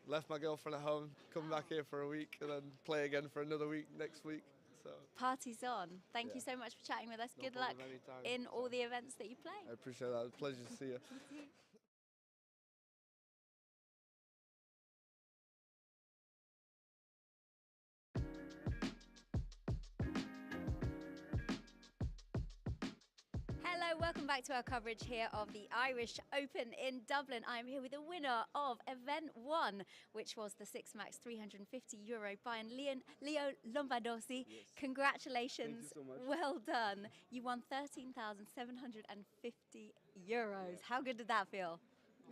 Speaker 17: left my girlfriend at home, come back here for a week, and then play again for another week next week. So
Speaker 2: Party's on. Thank you so much for chatting with us.
Speaker 17: No
Speaker 2: Good luck
Speaker 17: problem, anytime.
Speaker 2: in all the events that you play.
Speaker 17: I appreciate that. Pleasure to see you.
Speaker 2: Hello, welcome back to our coverage here of the Irish Open in Dublin. I'm here with the winner of Event 1, which was the Six Max €350 by Leo Lombardosi.
Speaker 12: Yes.
Speaker 2: Congratulations.
Speaker 12: Thank you so much.
Speaker 2: Well done. You won €13,750. How good did that feel?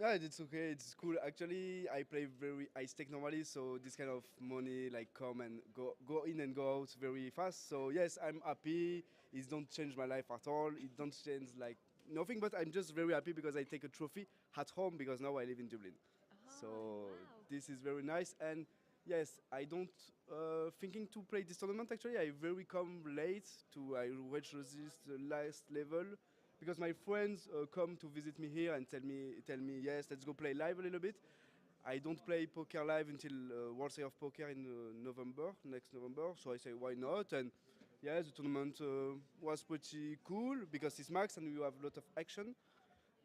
Speaker 12: Yeah, it's okay. It's cool. Actually, I stake normally, so this kind of money like come and go in and go out very fast. So yes, I'm happy. It don't change my life at all. It don't change like nothing, but I'm just very happy because I take a trophy at home because now I live in Dublin. So this is very nice. And yes, I don't thinking to play this tournament. Actually, I very come late I reach the last level. Because my friends come to visit me here and tell me yes, let's go play live a little bit. I don't play poker live until World Series of Poker in next November. So I say why not? And yeah, the tournament was pretty cool because it's max and we have a lot of action.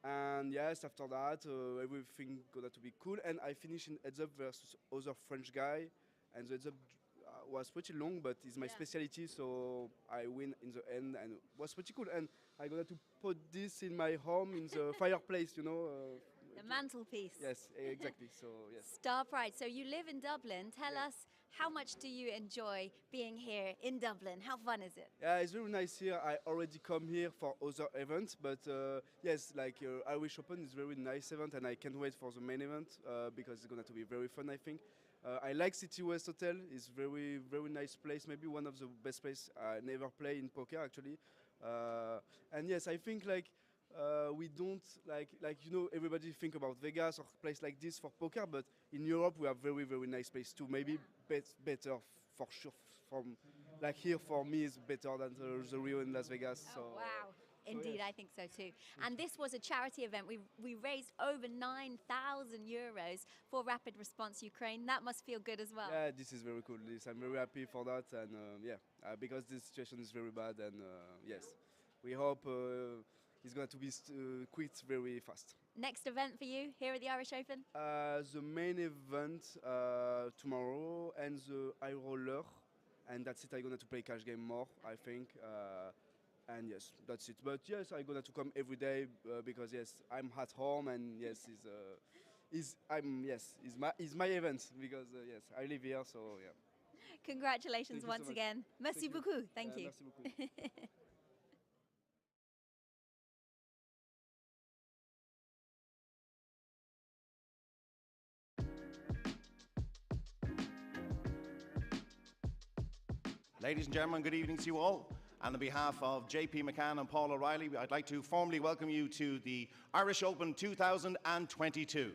Speaker 12: And yes, after that everything gonna to be cool. And I finish in heads up versus other French guy, and the heads up was pretty long, but it's my specialty, so I win in the end, and it was pretty cool. And I got to put this in my home in the fireplace, you know.
Speaker 2: The mantelpiece.
Speaker 12: Yes, exactly. So yes.
Speaker 2: Star Pride. So you live in Dublin. Tell us, how much do you enjoy being here in Dublin? How fun is it?
Speaker 12: Yeah, it's very nice here. I already come here for other events, but yes, like Irish Open is a very nice event, and I can't wait for the main event because it's going to be very fun, I think. I like City West Hotel. It's very nice place. Maybe one of the best places I never play in poker actually. And yes, I think like we don't like you know, everybody think about Vegas or place like this for poker, but in Europe we have very nice place too. Maybe better for sure. From like here for me is better than the Rio in Las Vegas.
Speaker 2: Oh,
Speaker 12: So
Speaker 2: wow. Indeed,
Speaker 12: yes.
Speaker 2: I think so too. And this was a charity event. We raised over €9,000 for Rapid Response Ukraine. That must feel good as well.
Speaker 12: Yeah, this is very cool. I'm very happy for that, and because this situation is very bad, and yes, we hope it's going to be quit very fast.
Speaker 2: Next event for you here at the Irish Open?
Speaker 12: The main event tomorrow and the high roller, and that's it. I'm going to play cash game more, I think. And yes, that's it. But yes, I'm gonna to come every day because yes, I'm at home, and yes, it's my event because yes, I live here, so yeah.
Speaker 2: Congratulations
Speaker 12: Thank you
Speaker 2: once
Speaker 12: so much.
Speaker 2: again. Merci beaucoup. Thank you.
Speaker 12: Merci beaucoup.
Speaker 11: Ladies and gentlemen, good evening to you all. And on behalf of JP McCann and Paul O'Reilly, I'd like to formally welcome you to the Irish Open 2022.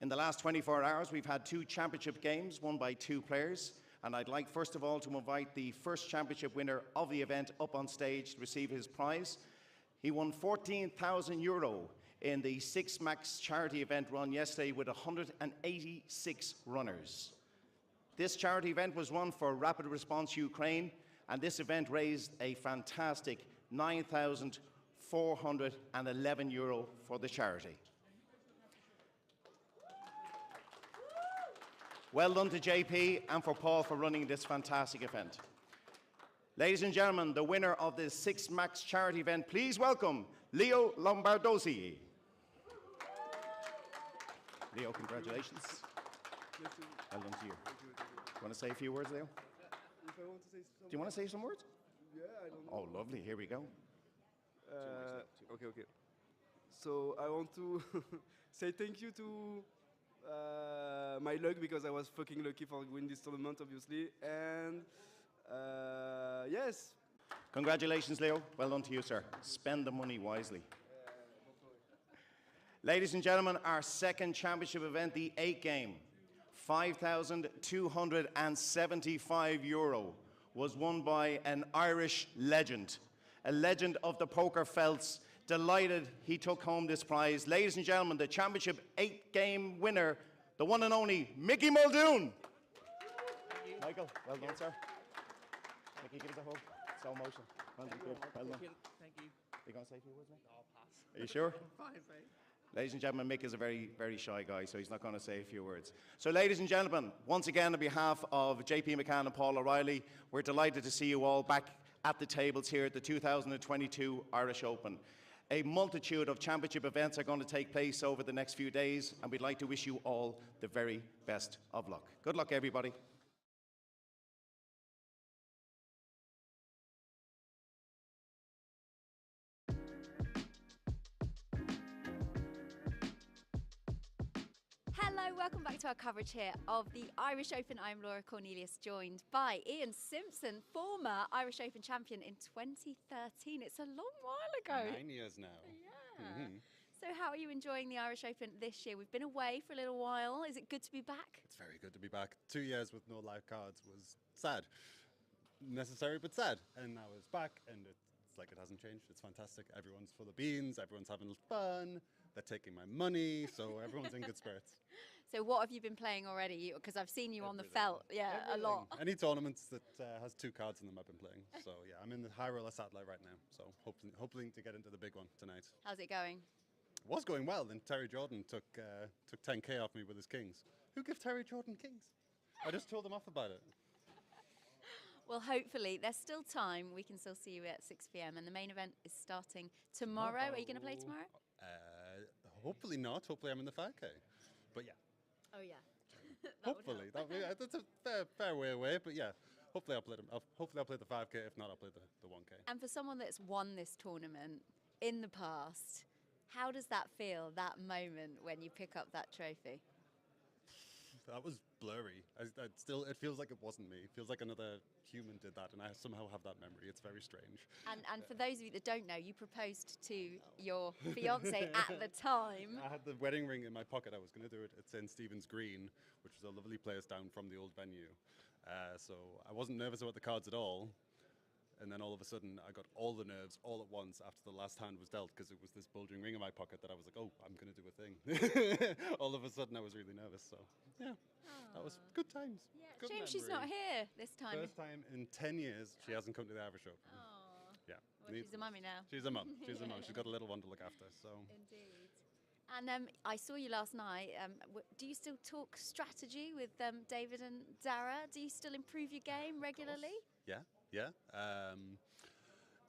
Speaker 11: In the last 24 hours, we've had 2 championship games won by 2 players. And I'd like, first of all, to invite the first championship winner of the event up on stage to receive his prize. He won €14,000 in the Six Max charity event run yesterday with 186 runners. This charity event was run for Rapid Response Ukraine, and this event raised a fantastic €9,411 for the charity. Well done to JP and for Paul for running this fantastic event. Ladies and gentlemen, the winner of the Six Max charity event, please welcome Leo Lombardozzi. Leo, congratulations. Well done to you. Want to say a few words, Leo?
Speaker 12: If I want to say
Speaker 11: Do you want to say some words?
Speaker 12: Yeah, I don't know.
Speaker 11: Oh, lovely. Here we go.
Speaker 12: Okay. So I want to say thank you to my luck, because I was fucking lucky for winning this tournament, obviously. And yes.
Speaker 11: Congratulations, Leo. Well done to you, sir. Spend the money wisely. Ladies and gentlemen, our second championship event, the 8 game, €5,275 was won by an Irish legend, a legend of the poker felts. Delighted he took home this prize. Ladies and gentlemen, the championship 8 game winner, the one and only Mickey Muldoon. Michael, well done, sir. Mickey, give us a hug. Slow motion. Well done, good. Well done.
Speaker 5: Thank you.
Speaker 11: You going to say a few words, mate?
Speaker 5: I'll pass.
Speaker 11: Are you sure?
Speaker 5: Fine, mate.
Speaker 11: Ladies and gentlemen, Mick is a very, very shy guy, so he's not going to say a few words. So, ladies and gentlemen, once again, on behalf of JP McCann and Paul O'Reilly, we're delighted to see you all back at the tables here at the 2022 Irish Open. A multitude of championship events are going to take place over the next few days, and we'd like to wish you all the very best of luck. Good luck, everybody.
Speaker 2: Hello, welcome back to our coverage here of the Irish Open. I'm Laura Cornelius, joined by Ian Simpson, former Irish Open champion in 2013. It's a long while ago.
Speaker 16: 9 years now.
Speaker 2: Yeah. So how are you enjoying the Irish Open this year? We've been away for a little while. Is it good to be back?
Speaker 16: It's very good to be back. 2 years with no live cards was sad. Necessary, but sad. And now it's back, and it's like it hasn't changed. It's fantastic. Everyone's full of beans. Everyone's having fun. They're taking my money, so everyone's in good spirits.
Speaker 2: So what have you been playing already? Because I've seen you on the felt, a lot.
Speaker 16: Any tournaments that has 2 cards in them I've been playing. So yeah, I'm in the high roller satellite right now. So hoping to get into the big one tonight.
Speaker 2: How's it going?
Speaker 16: It was going well, then Terry Jordan took 10k off me with his kings. Who gives Terry Jordan kings? I just told him off about it.
Speaker 2: Well, hopefully, there's still time. We can still see you at 6 p.m. and the main event is starting tomorrow. Are you going to play tomorrow?
Speaker 16: Hopefully not. Hopefully I'm in the 5k. But yeah.
Speaker 2: Oh, yeah.
Speaker 16: Hopefully. That's a fair way away, but yeah. Hopefully I'll play the 5k. If not, I'll play the 1k.
Speaker 2: And for someone that's won this tournament in the past, how does that feel, that moment when you pick up that trophy?
Speaker 16: That was blurry. It feels like it wasn't me. It feels like another human did that, and I somehow have that memory. It's very strange.
Speaker 2: And for those of you that don't know, you proposed to your fiancée at the time.
Speaker 16: I had the wedding ring in my pocket. I was going to do it at St. Stephen's Green, which is a lovely place down from the old venue. So I wasn't nervous about the cards at all. And then all of a sudden, I got all the nerves all at once after the last hand was dealt, because it was this bulging ring in my pocket that I was like, oh, I'm going to do a thing. All of a sudden, I was really nervous. So, yeah, that was good times.
Speaker 2: Yeah.
Speaker 16: Good
Speaker 2: Shame she's not here this time.
Speaker 16: First time in 10 years she hasn't come to the Irish Open. Yeah.
Speaker 2: Well, she's a mummy now.
Speaker 16: She's a mum. She's a mum. She's got a little one to look after. So.
Speaker 2: Indeed. And I saw you last night. Do you still talk strategy with David and Dara? Do you still improve your game regularly?
Speaker 16: Yeah.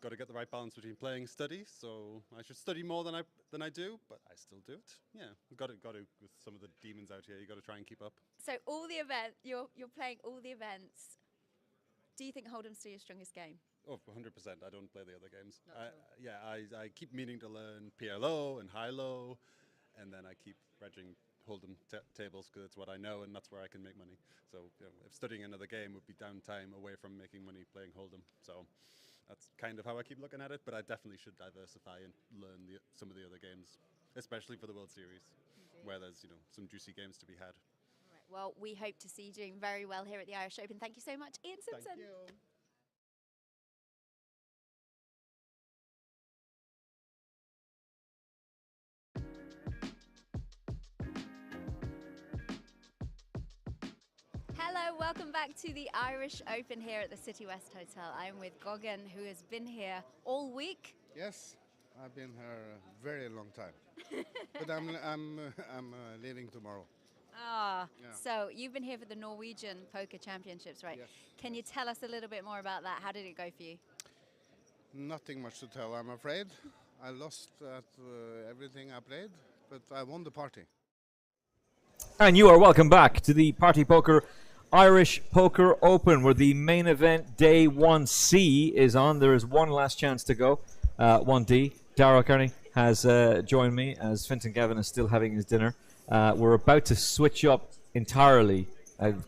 Speaker 16: Got to get the right balance between playing and study. So I should study more than I do, but I still do it. Yeah, got to with some of the demons out here. You got to try and keep up.
Speaker 2: So all the events you're playing all the events. Do you think Hold'em's still your strongest game?
Speaker 16: Oh, 100%. I don't play the other games. I keep meaning to learn PLO and high-low, and then I keep regging hold'em tables because it's what I know and that's where I can make money. So if studying another game would be downtime away from making money playing hold'em. So that's kind of how I keep looking at it, but I definitely should diversify and learn some of the other games, especially for the World Series, where there's some juicy games to be had.
Speaker 2: Well, we hope to see you doing very well here at the Irish Open. Thank you so much, Ian Simpson.
Speaker 16: Thank you.
Speaker 2: Hello, welcome back to the Irish Open here at the City West Hotel. I'm with Gogan, who has been here all week.
Speaker 1: Yes, I've been here a very long time, but I'm leaving tomorrow.
Speaker 2: Ah,
Speaker 1: Yeah.
Speaker 2: so you've been here for the Norwegian Poker Championships, right?
Speaker 1: Yes.
Speaker 2: Can you tell us a little bit more about that? How did it go for you?
Speaker 1: Nothing much to tell, I'm afraid. I lost at everything I played, but I won the party.
Speaker 13: And you are welcome back to the Party Poker Irish Poker Open, where the main event, Day 1C, is on. There is one last chance to go. 1D. Darragh Kearney has joined me as Fintan Gavin is still having his dinner. We're about to switch up entirely,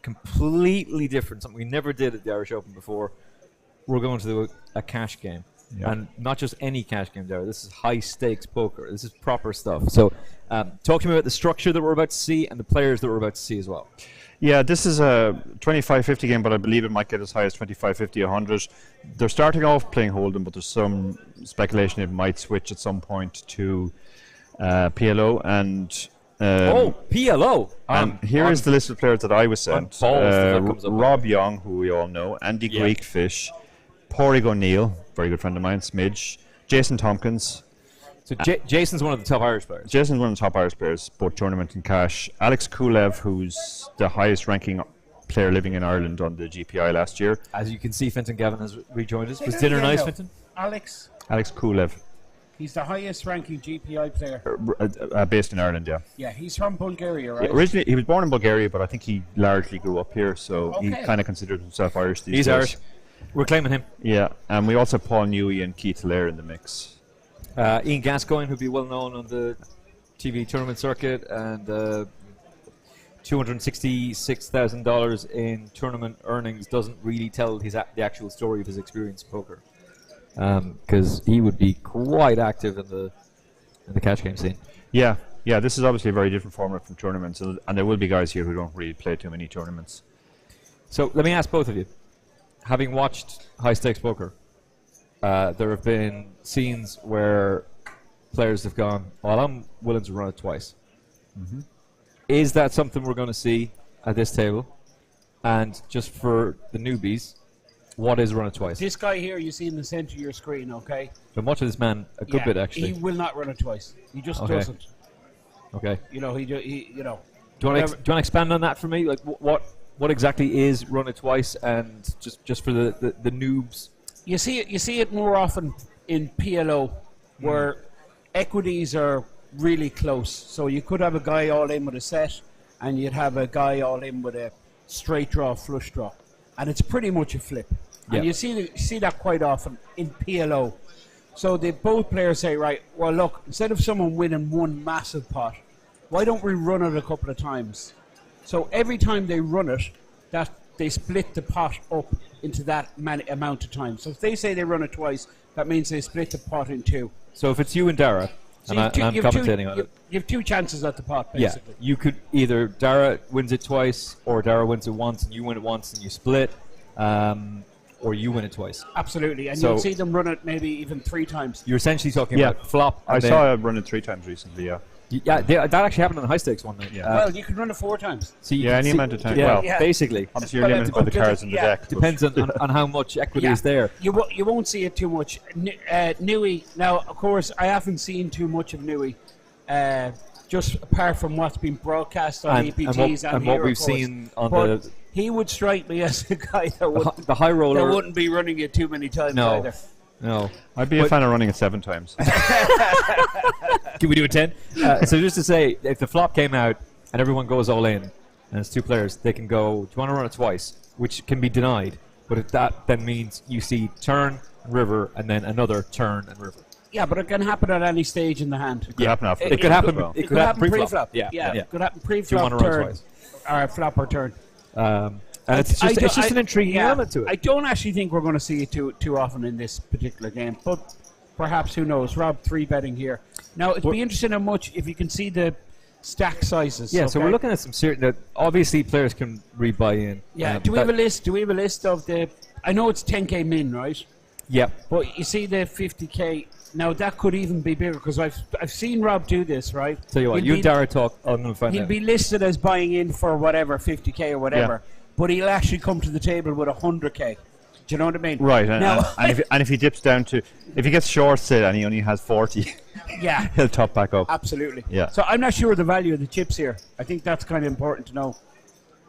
Speaker 13: completely different, something we never did at the Irish Open before. We're going to do a cash game.
Speaker 15: Yeah.
Speaker 13: And not just any cash game, Darragh. This is high-stakes poker. This is proper stuff. So talk to me about the structure that we're about to see and the players that we're about to see as well.
Speaker 15: Yeah, this is a 25-50 game, but I believe it might get as high as 25-50, 100. They're starting off playing Hold'em, but there's some speculation it might switch at some point to PLO. And
Speaker 13: PLO!
Speaker 15: And here is the list of players that I was sent.
Speaker 13: Balls
Speaker 15: Rob Young, who we all know, Andy Greekfish, Pádraig O'Neill, very good friend of mine, Smidge, Jason Tompkins.
Speaker 13: So Jason's one of the top Irish players.
Speaker 15: Jason's one of the top Irish players, both tournament and cash. Alex Kulev, who's the highest ranking player living in Ireland on the GPI last year.
Speaker 13: As you can see, Fintan Gavin has rejoined us. Was dinner nice, Fintan?
Speaker 14: Alex
Speaker 15: Kulev.
Speaker 14: He's the highest ranking GPI player.
Speaker 15: Based in Ireland, yeah.
Speaker 14: Yeah, he's from Bulgaria, right?
Speaker 15: Yeah, originally, he was born in Bulgaria, but I think he largely grew up here, so he kind of considered himself Irish these days.
Speaker 13: He's Irish. We're claiming him.
Speaker 15: Yeah, and we also have Paul Newey and Keith Hilaire in the mix.
Speaker 13: Ian Gascoigne, who'd be well known on the TV tournament circuit, and $266,000 in tournament earnings doesn't really tell the actual story of his experience in poker, because he would be quite active in the cash game scene.
Speaker 15: Yeah, this is obviously a very different format from tournaments, and there will be guys here who don't really play too many tournaments.
Speaker 13: So let me ask both of you, having watched high stakes poker, there have been scenes where players have gone, well, I'm willing to run it twice.
Speaker 15: Mm-hmm.
Speaker 13: Is that something we're going to see at this table? And just for the newbies, what is run it twice?
Speaker 14: This guy here you see in the center of your screen, okay?
Speaker 13: Been watching this man a good bit, actually.
Speaker 14: He will not run it twice. He just doesn't.
Speaker 13: Okay.
Speaker 14: You know, he you know.
Speaker 13: Do you want to expand on that for me? Like, what exactly is run it twice, and just for the noobs?
Speaker 14: You see it more often in PLO, where equities are really close. So you could have a guy all in with a set, and you'd have a guy all in with a straight draw, flush draw, and it's pretty much a flip. And you see that quite often in PLO. So both players say, right, well, look, instead of someone winning one massive pot, why don't we run it a couple of times? So every time they run it, that they split the pot up into that amount of time. So if they say they run it twice, that means they split the pot in two.
Speaker 13: So if it's you and Darragh, and I'm commentating on it.
Speaker 14: You have two chances at the pot, basically.
Speaker 13: Yeah, you could either Darragh wins it twice, or Darragh wins it once and you win it once and you split, or you win it twice.
Speaker 14: Absolutely, and you'll see them run it maybe even three times.
Speaker 13: You're essentially talking about flop.
Speaker 15: I saw him run it 3 times recently, yeah.
Speaker 13: Yeah, that actually happened on the high stakes one night.
Speaker 15: Yeah.
Speaker 14: Well, you can run it 4 times.
Speaker 13: So
Speaker 15: any amount of time.
Speaker 13: Yeah, basically.
Speaker 15: Obviously, you're limited by the cards in the deck.
Speaker 13: Depends on how much equity is there.
Speaker 14: You won't see it too much. Newey, now, of course, I haven't seen too much of Newey, just apart from what's been broadcast on EPTs
Speaker 13: and what we've seen on the...
Speaker 14: He would strike me as a guy that
Speaker 13: the high roller
Speaker 14: that wouldn't be running it too many times either.
Speaker 13: No.
Speaker 15: I'd be a fan of running it 7 times.
Speaker 13: Can we do a 10? So just to say, if the flop came out and everyone goes all in, and it's 2 players, they can go, do you want to run it twice? Which can be denied. But if that then means you see turn, river, and then another turn and river.
Speaker 14: Yeah, but it can happen at any stage in the hand.
Speaker 15: It could happen after.
Speaker 13: It could happen.
Speaker 14: It could happen pre-flop.
Speaker 13: Yeah.
Speaker 14: It could happen
Speaker 13: If you
Speaker 14: pre-flop,
Speaker 13: wanna run
Speaker 14: turn,
Speaker 13: twice.
Speaker 14: or flop or turn.
Speaker 13: And it's just an intriguing element to it.
Speaker 14: I don't actually think we're going to see it too often in this particular game, but perhaps, who knows? Rob 3-betting here. Now, it'd be interesting how much, if you can see the stack sizes.
Speaker 13: Yeah, so we're looking at some serious. Obviously, players can rebuy in.
Speaker 14: Yeah, do we have a list? Do we have a list of the? I know it's 10k min, right?
Speaker 13: Yeah.
Speaker 14: But you see the 50k. Now that could even be bigger because I've seen Rob do this, right?
Speaker 13: Tell you what, you and Dara talk. I'm going to find
Speaker 14: He'll
Speaker 13: out.
Speaker 14: be listed as buying in for whatever 50k or whatever, but he'll actually come to the table with 100k. Do you know what I mean?
Speaker 15: Right,
Speaker 14: Now,
Speaker 15: and if he dips down to, if he gets short sit and he only has 40,
Speaker 14: yeah,
Speaker 15: he'll top back up.
Speaker 14: Absolutely.
Speaker 15: Yeah.
Speaker 14: So I'm not sure of the value of the chips here. I think that's kind of important to know.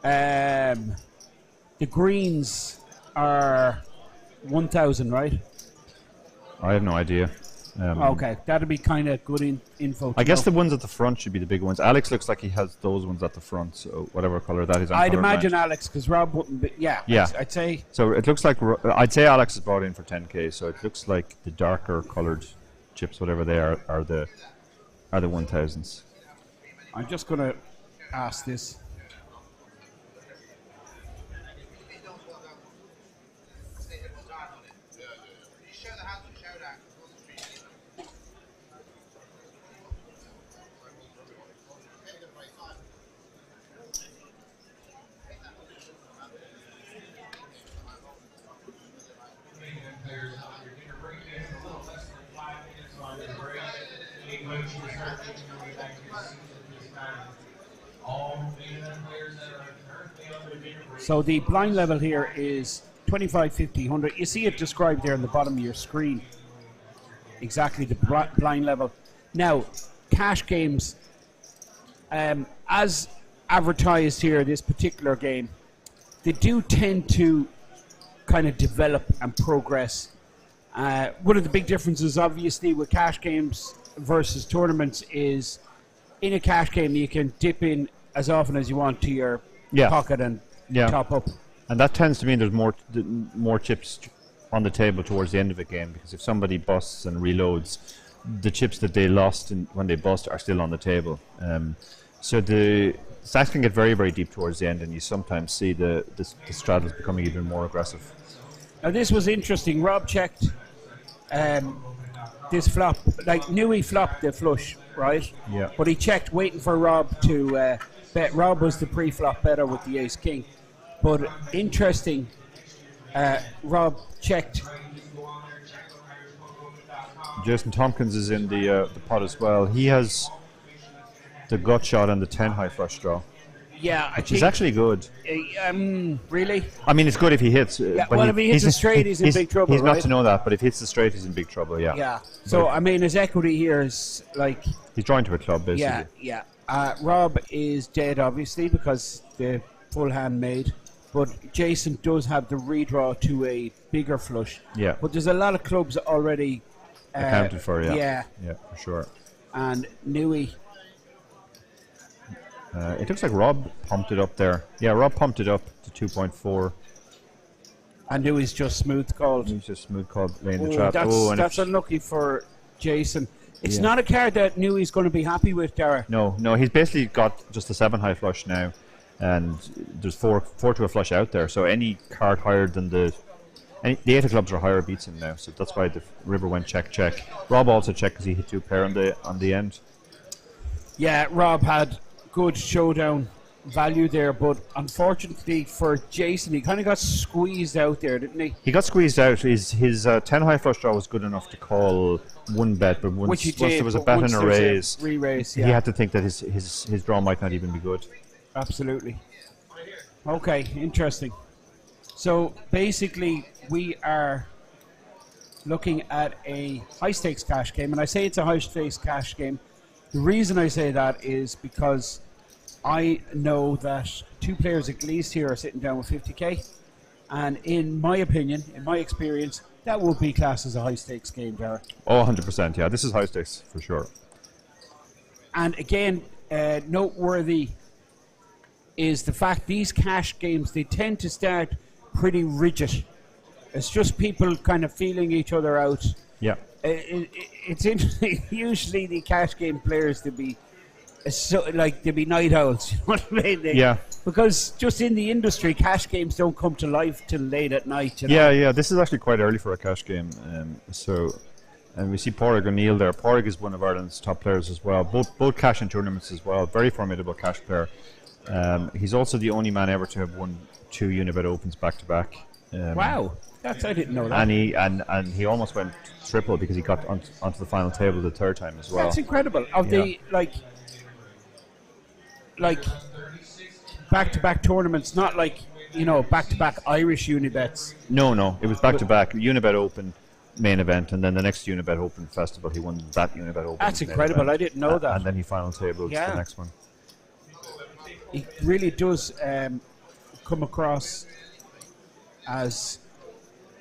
Speaker 14: The greens are 1,000, right?
Speaker 15: I have no idea.
Speaker 14: Okay, that'd be kind of good info.
Speaker 15: I guess the ones at the front should be the big ones. Alex looks like he has those ones at the front, so whatever color that is.
Speaker 14: I'd imagine Alex, because Rob wouldn't be. Yeah. I'd say.
Speaker 15: So it looks like I'd say Alex is brought in for 10k. So it looks like the darker colored chips, whatever they are the 1000s.
Speaker 14: I'm just gonna ask this. So the blind level here is 25, 50, 100. You see it described there on the bottom of your screen. Exactly the blind level. Now, cash games, as advertised here, this particular game, they do tend to kind of develop and progress. One of the big differences, obviously, with cash games versus tournaments is in a cash game you can dip in as often as you want to your pocket and top up.
Speaker 15: And that tends to mean there's more chips on the table towards the end of a game, because if somebody busts and reloads, the chips that they lost when they bust are still on the table. So the stacks can get very, very deep towards the end, and you sometimes see the straddles becoming even more aggressive.
Speaker 14: Now this was interesting. Rob checked this flop, like Nui flopped the flush, right?
Speaker 15: Yeah.
Speaker 14: But he checked waiting for Rob to bet. Rob was the pre-flop better with the ace-king. But interesting, Rob checked.
Speaker 15: Jason Tompkins is in the pot as well. He has the gut shot and the 10 high flush draw.
Speaker 14: Yeah,
Speaker 15: which is actually good.
Speaker 14: Really?
Speaker 15: I mean, it's good if he hits.
Speaker 14: Yeah, well, if he hits the straight, he's in big trouble.
Speaker 15: He's
Speaker 14: right?
Speaker 15: not to know that, but if he hits the straight, he's in big trouble. Yeah.
Speaker 14: Yeah. So I mean, his equity here is like.
Speaker 15: He's drawing to a club, basically.
Speaker 14: Yeah, yeah. Rob is dead, obviously, because the full hand made. But Jason does have the redraw to a bigger flush.
Speaker 15: Yeah.
Speaker 14: But there's a lot of clubs already
Speaker 15: accounted for. Yeah.
Speaker 14: Yeah.
Speaker 15: Yeah, for sure.
Speaker 14: And Nui.
Speaker 15: It looks like Rob pumped it up there. Yeah, Rob pumped it up to 2.4.
Speaker 14: And Nui's just smooth called.
Speaker 15: He's just smooth called laying the trap.
Speaker 14: That's unlucky for Jason. It's not a card that Nui's going to be happy with, Dara.
Speaker 15: No, he's basically got just a 7 high flush now, and there's four to a flush out there. So any card higher than the 8 of clubs or higher beats him now. So that's why the river went check. Rob also checked because he hit 2 pair on the end. Yeah,
Speaker 14: Rob had good showdown value there, but unfortunately for Jason, he kind of got squeezed out there, didn't he?
Speaker 15: He got squeezed out. His 10 high flush draw was good enough to call one bet, but once there was a bet and a raise,
Speaker 14: re-raise,
Speaker 15: he had to think that his draw might not even be good.
Speaker 14: Absolutely. Okay, interesting. So basically, we are looking at a high stakes cash game, and I say it's a high stakes cash game. The reason I say that is because I know that 2 players at least here are sitting down with 50k, and in my opinion, in my experience, that would be classed as a high stakes game, Dara.
Speaker 15: Oh, 100%, yeah. This is high stakes for sure.
Speaker 14: And again, noteworthy is the fact these cash games, they tend to start pretty rigid. It's just people kind of feeling each other out.
Speaker 15: Yeah.
Speaker 14: it's interesting. Usually the cash game players to be they be night owls. You know what I mean?
Speaker 15: Yeah.
Speaker 14: Because just in the industry, cash games don't come to life till late at night. You know?
Speaker 15: Yeah. This is actually quite early for a cash game. And we see Pádraig O'Neill there. Pádraig is one of Ireland's top players as well. Both cash and tournaments as well. Very formidable cash player. He's also the only man ever to have won 2 Unibet Opens back to back.
Speaker 14: Wow, I didn't know that.
Speaker 15: And he almost went triple because he got onto the final table the 3rd time as well.
Speaker 14: That's incredible. Of the like back-to-back tournaments, not like back-to-back Irish Unibets.
Speaker 15: No, it was back-to-back Unibet Open main event, and then the next Unibet Open festival he won that Unibet Open.
Speaker 14: That's incredible. I didn't know that.
Speaker 15: And then he final tabled the next one.
Speaker 14: He really does come across as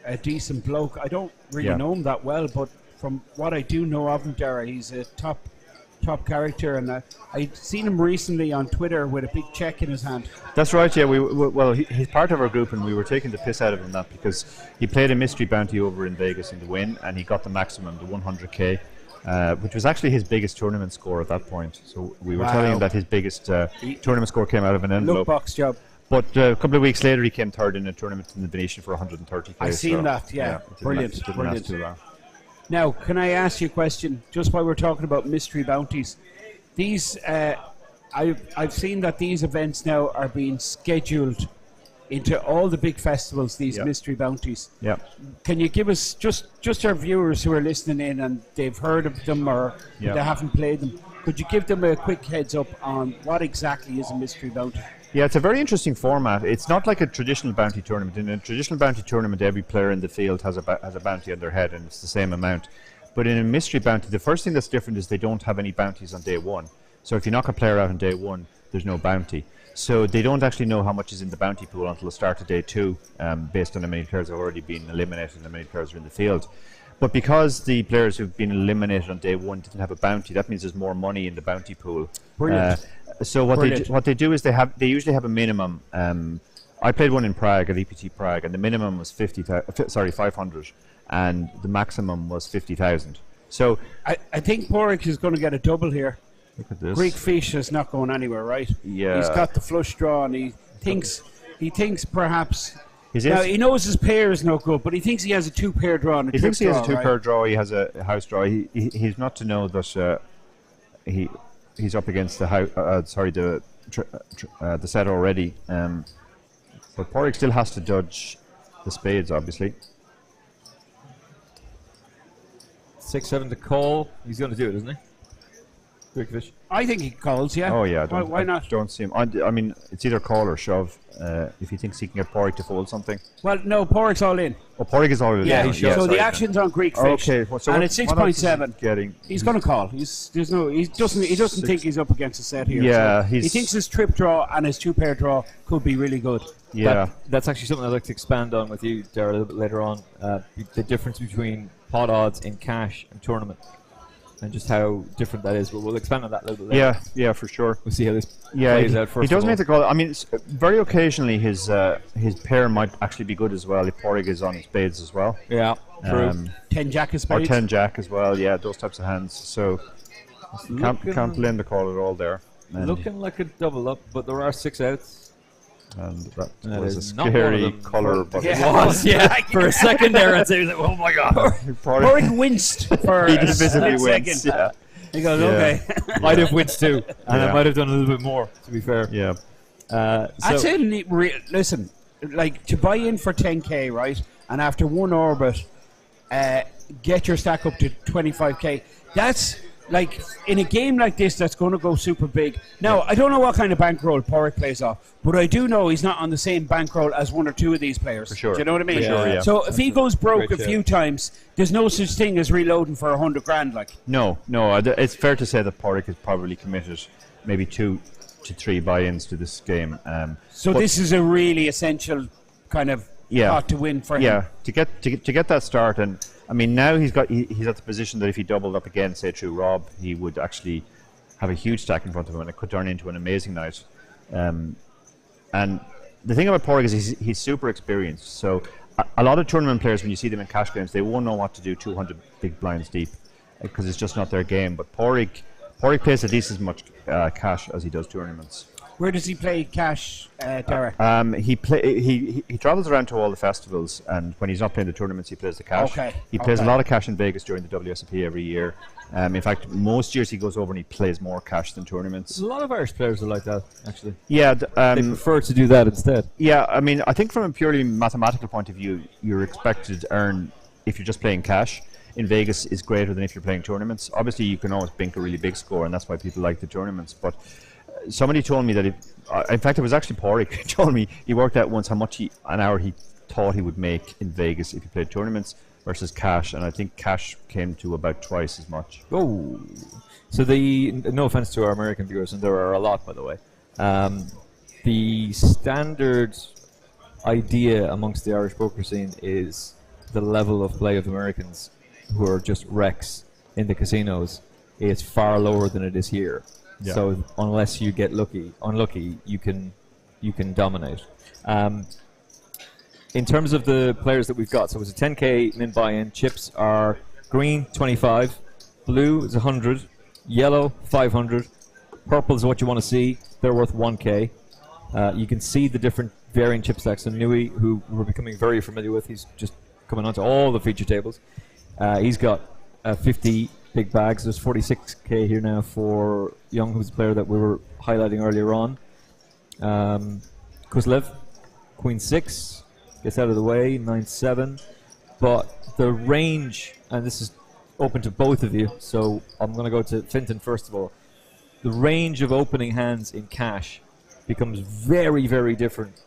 Speaker 14: a decent bloke. I don't really know him that well, but from what I do know of him, Dara, he's a top character, and I'd seen him recently on Twitter with a big check in his hand.
Speaker 15: That's right, yeah. He's part of our group, and we were taking the piss out of him because he played a mystery bounty over in Vegas in the win, and he got the maximum, the 100k, which was actually his biggest tournament score at that point. So we were telling him that his biggest tournament score came out of an envelope.
Speaker 14: Lookbox job.
Speaker 15: But a couple of weeks later, he came 3rd in a tournament in the Venetian for 130k.
Speaker 14: I seen that, yeah. Brilliant. Now, can I ask you a question, just while we're talking about mystery bounties? These, I've seen that these events now are being scheduled into all the big festivals, these mystery bounties.
Speaker 15: Yeah.
Speaker 14: Can you give us, just our viewers who are listening in and they've heard of them or they haven't played them, could you give them a quick heads up on what exactly is a mystery bounty?
Speaker 15: Yeah, it's a very interesting format. It's not like a traditional bounty tournament. In a traditional bounty tournament, every player in the field has a bounty on their head, and it's the same amount. But in a mystery bounty, the first thing that's different is they don't have any bounties on day 1. So if you knock a player out on day 1, there's no bounty. So they don't actually know how much is in the bounty pool until the start of day 2, based on how many players have already been eliminated and how many players are in the field. But because the players who've been eliminated on day 1 didn't have a bounty, that means there's more money in the bounty pool.
Speaker 14: Brilliant.
Speaker 15: So what they do is they usually have a minimum. I played one in Prague at EPT Prague, and the minimum was 500, and the maximum was 50,000. So
Speaker 14: I think Pádraig is going to get a double here.
Speaker 15: Look at this.
Speaker 14: Greek Fish is not going anywhere, right?
Speaker 15: Yeah.
Speaker 14: He's got the flush draw, and he thinks perhaps.
Speaker 15: He
Speaker 14: knows his pair is no good, but he thinks he has a 2-pair draw and a trip draw.
Speaker 15: He thinks he has a 2-pair draw. He has a house draw. He's not to know that he's up against the set already. But Pádraig still has to dodge the spades, obviously.
Speaker 13: 6-7 to call. He's going to do it, isn't he? Greek Fish.
Speaker 14: I think he calls, yeah.
Speaker 15: Oh yeah.
Speaker 14: Why not?
Speaker 15: Don't see him. I mean, it's either call or shove. If he thinks he can get Pádraig to fold something.
Speaker 14: Well, no, Pádraig's all in.
Speaker 15: Oh, Pádraig is all in.
Speaker 14: Yeah. So the action's on Greek Fish.
Speaker 15: Okay.
Speaker 14: And it's 6.7. He's going to call. He doesn't think he's up against a set here.
Speaker 15: Yeah.
Speaker 14: So he thinks his trip draw and his 2-pair draw could be really good.
Speaker 15: Yeah.
Speaker 13: That's actually something I'd like to expand on with you, Dara, a little bit later on. The difference between pot odds in cash and tournament, and just how different that is. But we'll expand on that a little bit later.
Speaker 15: Yeah, for sure.
Speaker 13: We'll see how this plays out first.
Speaker 15: He does make the call. I mean, very occasionally his pair might actually be good as well if Pádraig is on spades as well.
Speaker 13: Yeah, true.
Speaker 14: 10 Jack of spades.
Speaker 15: Or 10 Jack as well. Yeah, those types of hands. So can't blame the call at all there. And
Speaker 13: looking like a double up, but there are 6 outs.
Speaker 15: And that was a
Speaker 13: not
Speaker 15: scary colour. But
Speaker 13: it was, yeah. For a second there, I'd say, oh my God.
Speaker 14: Pádraig winced for
Speaker 15: he
Speaker 14: a
Speaker 15: visibly
Speaker 14: split
Speaker 15: winced.
Speaker 14: second.
Speaker 15: Yeah.
Speaker 14: He goes, okay.
Speaker 13: I'd have winced too, and I might have done a little bit more, to be fair.
Speaker 15: Yeah.
Speaker 14: That's it. Listen, like to buy in for 10k, right? And after one orbit, get your stack up to 25k. That's like in a game like this that's going to go super big. Now, I don't know what kind of bankroll Pádraig plays off, but I do know he's not on the same bankroll as one or two of these players.
Speaker 15: For sure.
Speaker 14: Do you know what I mean?
Speaker 15: For sure, yeah.
Speaker 14: So if he goes broke a few times, there's no such thing as reloading for 100 grand. Like
Speaker 15: no, it's fair to say that Pádraig has probably committed maybe 2 to 3 buy-ins to this game.
Speaker 14: So this is a really essential kind of pot to win for him.
Speaker 15: Yeah, to get that start. And I mean, now he's at the position that if he doubled up again, say through Rob, he would actually have a huge stack in front of him, and it could turn into an amazing night. And the thing about Pádraig is he's super experienced. So a lot of tournament players, when you see them in cash games, they won't know what to do 200 big blinds deep because it's just not their game. But Pádraig plays at least as much cash as he does tournaments.
Speaker 14: Where does he play cash, Derek?
Speaker 15: He travels around to all the festivals, and when he's not playing the tournaments, he plays the cash.
Speaker 14: Okay.
Speaker 15: He plays a lot of cash in Vegas during the WSOP every year. In fact, most years he goes over and he plays more cash than tournaments.
Speaker 13: A lot of Irish players are like that, actually.
Speaker 15: Yeah,
Speaker 13: they prefer to do that instead.
Speaker 15: Yeah, I mean, I think from a purely mathematical point of view, you're expected to earn, if you're just playing cash in Vegas, is greater than if you're playing tournaments. Obviously, you can always bink a really big score, and that's why people like the tournaments. But somebody told me that, in fact, it was actually Pádraig who told me he worked out once how much an hour he thought he would make in Vegas if he played tournaments versus cash, and I think cash came to about twice as much.
Speaker 13: Oh, so no offense to our American viewers, and there are a lot, by the way. The standard idea amongst the Irish poker scene is the level of play of Americans who are just wrecks in the casinos is far lower than it is here.
Speaker 15: Yeah.
Speaker 13: So unless you get unlucky, you can dominate. In terms of the players that we've got, so it's a 10k min buy-in. Chips are green 25, blue is 100, yellow 500, purple is what you want to see. They're worth 1k. You can see the different varying chip stacks. And Nui, who we're becoming very familiar with, he's just coming onto all the feature tables. He's got 50 big bags. There's 46k here now for Young, who's a player that we were highlighting earlier on. Kuslev, Queen 6. Gets out of the way, 9-7. But the range, and this is open to both of you, so I'm going to go to Fintan first of all. The range of opening hands in cash becomes very, very different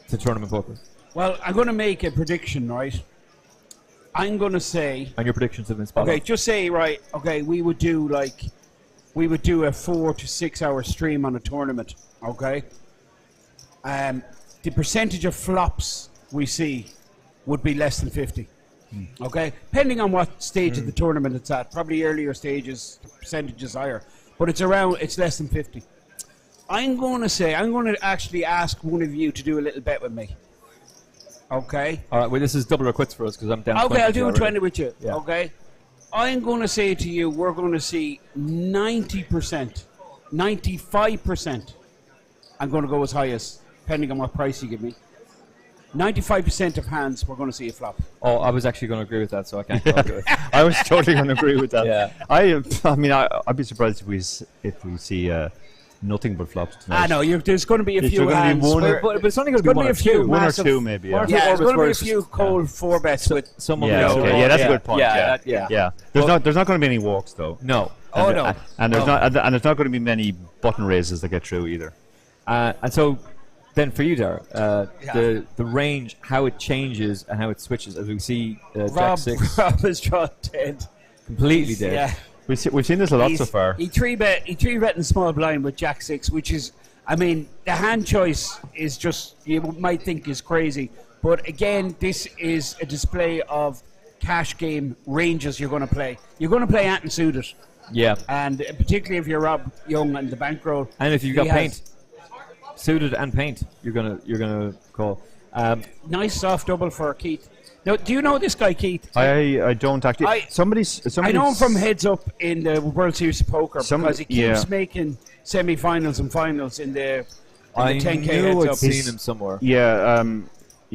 Speaker 13: to tournament poker.
Speaker 14: Well, I'm going to make a prediction, right? I'm going to say...
Speaker 13: And your predictions have been spot on.
Speaker 14: just say, right, we would do a 4 to 6 hour stream on a tournament, okay? The percentage of flops we see would be less than 50. Okay, depending on what stage of the tournament it's at. Probably earlier stages, the percentage is higher, but it's less than 50. I'm going to actually ask one of you to do a little bet with me. Okay.
Speaker 13: All right. Well, this is double or quits for us because I'm down.
Speaker 14: Okay,
Speaker 13: 20
Speaker 14: I'll do a
Speaker 13: already.
Speaker 14: 20 with you.
Speaker 13: Yeah.
Speaker 14: Okay. I'm going to say to you, we're going to see 90%, 95%. I'm going to go as high as, depending on what price you give me. 95% of hands, we're going to see a flop.
Speaker 13: Oh, I was actually going to agree with that, so I can't argue it.
Speaker 15: I was totally going to agree with that.
Speaker 13: Yeah.
Speaker 15: I mean, I'd be surprised if we see nothing but flops tonight.
Speaker 14: I know, there's going to be a few
Speaker 15: gonna
Speaker 14: hands.
Speaker 15: be one
Speaker 13: but it's only going to be one or two.
Speaker 15: One or two, maybe. Yeah,
Speaker 14: there's going to be a few cold 4-bets with
Speaker 13: someone.
Speaker 15: Yeah, okay. Yeah, that's a good point.
Speaker 13: Yeah.
Speaker 15: There's not going to be any walks though.
Speaker 13: No.
Speaker 15: And there's not going to be many button raises that get through either.
Speaker 13: And so, then for you, Dara, the range, how it changes and how it switches, as we see Jack 6
Speaker 14: Rob has drawn dead.
Speaker 13: completely dead.
Speaker 14: Yeah.
Speaker 15: We've seen this a lot so far.
Speaker 14: He three bet in small blind with Jack 6, which is, I mean, the hand choice is just, you might think is crazy. But again, this is a display of cash game ranges you're going to play. You're going to play ant and suited.
Speaker 13: Yeah.
Speaker 14: And particularly if you're Rob Young and the bankroll.
Speaker 13: And if you've got paint, suited and paint, you're gonna call.
Speaker 14: Nice soft double for Keith. Now, do you know this guy, Keith?
Speaker 15: I don't actually. Somebody's
Speaker 14: I know him from Heads Up in the World Series of Poker because he keeps making semi-finals and finals in the 10K Heads Up.
Speaker 13: Seen him somewhere.
Speaker 15: Yeah,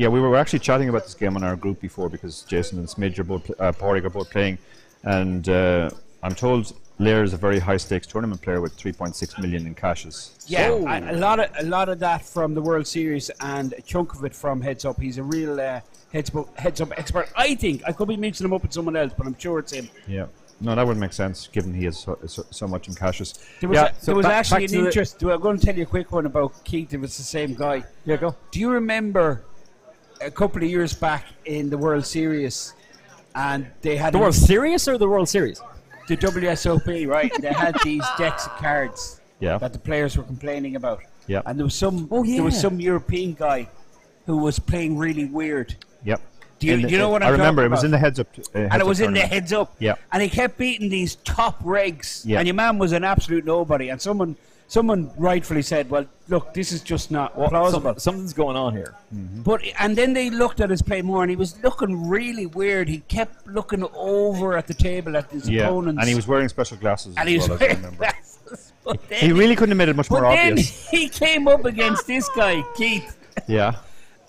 Speaker 15: we were actually chatting about this game on our group before because Jason and Smidge are both, Pádraig are both playing, and I'm told Lair is a very high stakes tournament player with 3.6 million in cashes.
Speaker 14: Yeah, a lot of that from the World Series and a chunk of it from Heads Up. He's a real Heads Up expert. I think I could be mixing him up with someone else, but I'm sure it's him.
Speaker 15: Yeah, no, that would make sense given he has so much in cashes.
Speaker 14: There was actually an interest. I'm going to tell you a quick one about Keith. If it's the same guy.
Speaker 13: Yeah, go.
Speaker 14: Do you remember a couple of years back in the World Series, and they had
Speaker 13: the World Series or the World Series?
Speaker 14: The WSOP, right? They had these decks of cards that the players were complaining about.
Speaker 15: Yeah.
Speaker 14: And there was some European guy who was playing really weird.
Speaker 15: Yep.
Speaker 14: Do you know what I'm
Speaker 15: I remember
Speaker 14: talking
Speaker 15: it was
Speaker 14: about?
Speaker 15: in the heads up.
Speaker 14: And it was in the heads up.
Speaker 15: Yeah.
Speaker 14: And he kept beating these top regs.
Speaker 15: Yeah.
Speaker 14: And your man was an absolute nobody. And someone rightfully said, well, look, this is just not plausible.
Speaker 13: Something's going on here.
Speaker 14: And then they looked at his play more, and he was looking really weird. He kept looking over at the table at his opponents.
Speaker 15: And he was wearing special glasses
Speaker 14: And
Speaker 15: as
Speaker 14: he was
Speaker 15: well, as I
Speaker 14: wearing
Speaker 15: remember.
Speaker 14: glasses. But
Speaker 15: He really couldn't have made it much more
Speaker 14: then
Speaker 15: obvious.
Speaker 14: he came up against this guy, Keith.
Speaker 15: Yeah.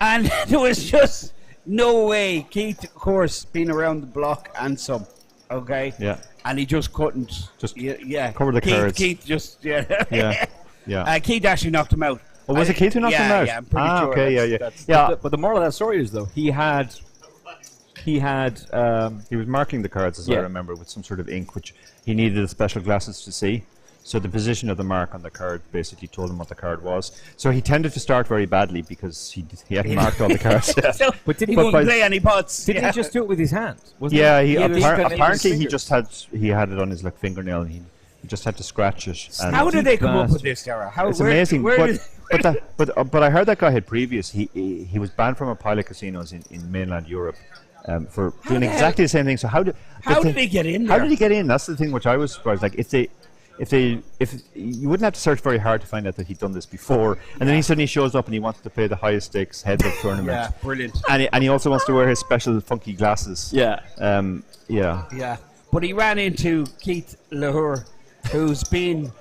Speaker 14: And there was just no way. Keith, of course, been around the block and some, okay?
Speaker 15: Yeah.
Speaker 14: And he just couldn't.
Speaker 15: Just
Speaker 14: yeah.
Speaker 15: cover the cards.
Speaker 14: Keith just, yeah.
Speaker 15: Yeah.
Speaker 14: Keith actually knocked him out.
Speaker 15: Oh, was it Keith who knocked him out?
Speaker 14: Yeah, I'm pretty sure.
Speaker 15: Okay,
Speaker 14: that's-
Speaker 15: yeah.
Speaker 13: But the moral of that story is, though, he
Speaker 15: was marking the cards, as I remember, with some sort of ink, which he needed the special glasses to see. So the position of the mark on the card basically told him what the card was. So he tended to start very badly because he hadn't marked all the cards.
Speaker 14: So
Speaker 13: But did
Speaker 14: he wouldn't play any pots.
Speaker 13: Didn't he just do it with his hand? Wasn't
Speaker 15: Yeah,
Speaker 13: it?
Speaker 15: apparently he just had it on his fingernail, and he just had to scratch it. And
Speaker 14: How did they come up with this, Dara?
Speaker 15: It's amazing. But I heard that guy had previous. He was banned from a pile of casinos in mainland Europe for doing exactly the same thing. So how did
Speaker 14: he get in
Speaker 15: How
Speaker 14: there?
Speaker 15: did he get in? That's the thing which I was surprised. Like if you wouldn't have to search very hard to find out that he'd done this before, and then he suddenly shows up and he wants to play the highest stakes heads up tournament.
Speaker 14: Yeah, brilliant.
Speaker 15: And he also wants to wear his special funky glasses.
Speaker 13: Yeah.
Speaker 15: Yeah.
Speaker 14: Yeah. But he ran into Keith Lahore, who's been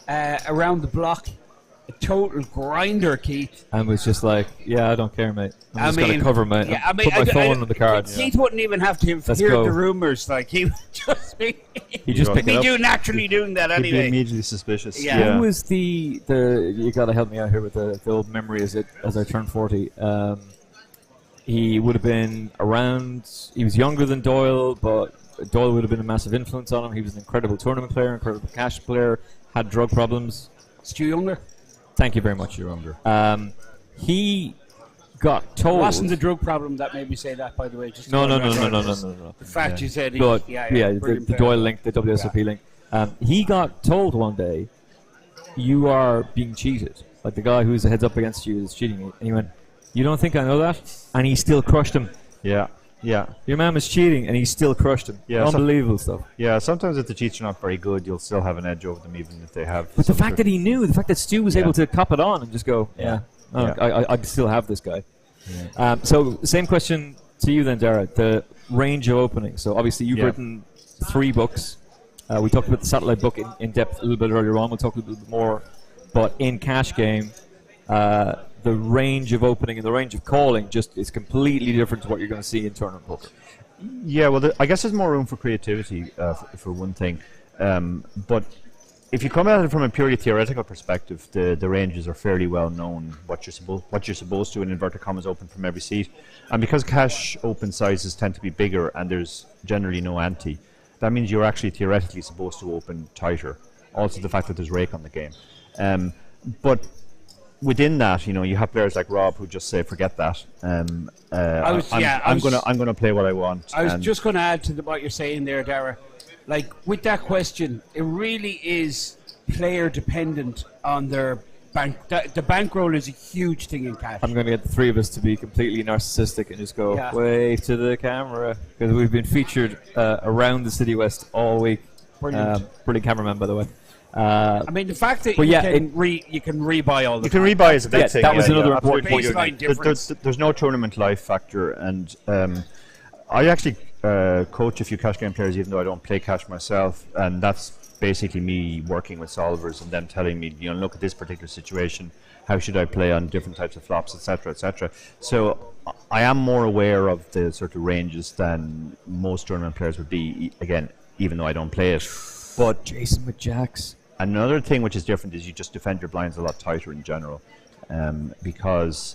Speaker 14: around the block, a total grinder, Keith.
Speaker 13: And was just like, yeah, I don't care, mate. I'm just going to cover my, put my phone on the card.
Speaker 14: Keith wouldn't even have to
Speaker 13: Let's
Speaker 14: hear
Speaker 13: go.
Speaker 14: the rumours. Like, he would just be...
Speaker 13: He just picked it up.
Speaker 14: naturally doing that
Speaker 15: He'd be
Speaker 14: anyway.
Speaker 15: immediately suspicious.
Speaker 14: Yeah.
Speaker 13: Who was the you got to help me out here with the old memory as I turn 40. He would have been around, he was younger than Doyle, but Doyle would have been a massive influence on him. He was an incredible tournament player, incredible cash player, had drug problems.
Speaker 14: Stu Younger?
Speaker 13: Thank you very much, Younger. He got told...
Speaker 14: It wasn't the drug problem that made me say that, by the way. Just
Speaker 13: No.
Speaker 14: The fact you said...
Speaker 13: But,
Speaker 14: brilliant
Speaker 13: the
Speaker 14: player.
Speaker 13: Doyle link, the WSOP link. He got told one day, you are being cheated. Like the guy who's heads up against you is cheating you. And he went, you don't think I know that? And he still crushed him.
Speaker 15: Yeah.
Speaker 13: Your man was cheating and he still crushed him.
Speaker 15: Yeah,
Speaker 13: Unbelievable stuff.
Speaker 15: Yeah, sometimes if the cheats are not very good, you'll still have an edge over them, even if they have.
Speaker 13: But the fact that he knew, the fact that Stu was able to cop it on and just go, I still have this guy.
Speaker 15: Yeah.
Speaker 13: So, same question to you then, Dara. The range of openings. So, obviously, you've written 3 books. We talked about the satellite book in depth a little bit earlier on. We'll talk a little bit more. But in cash game, the range of opening and the range of calling just is completely different to what you're going to see in tournament poker.
Speaker 15: Yeah, well, I guess there's more room for creativity for one thing. But if you come at it from a purely theoretical perspective, the ranges are fairly well known. What you're supposed to, in inverted commas, open from every seat, and because cash open sizes tend to be bigger and there's generally no ante, that means you're actually theoretically supposed to open tighter. Also, the fact that there's rake on the game, but within that, you have players like Rob who just say, "Forget that. I'm gonna play what I want."
Speaker 14: I was just going to add to what you're saying there, Dara. Like with that question, it really is player dependent on their bank. The bankroll is a huge thing in cash.
Speaker 13: I'm going to get the 3 of us to be completely narcissistic and just go, wave to the camera, because we've been featured around the City West all week.
Speaker 14: Brilliant.
Speaker 13: Brilliant cameraman, by the way.
Speaker 14: I mean, the fact that you can rebuy all the
Speaker 15: you can rebuy is a big thing.
Speaker 13: That was another important point.
Speaker 14: Baseline difference.
Speaker 15: There's no tournament life factor, and I actually coach a few cash game players, even though I don't play cash myself, and that's basically me working with solvers and them telling me, look at this particular situation, how should I play on different types of flops, etc., etc. So I am more aware of the sort of ranges than most tournament players would be, again, even though I don't play it. But
Speaker 13: Jason with jacks.
Speaker 15: Another thing which is different is you just defend your blinds a lot tighter in general, because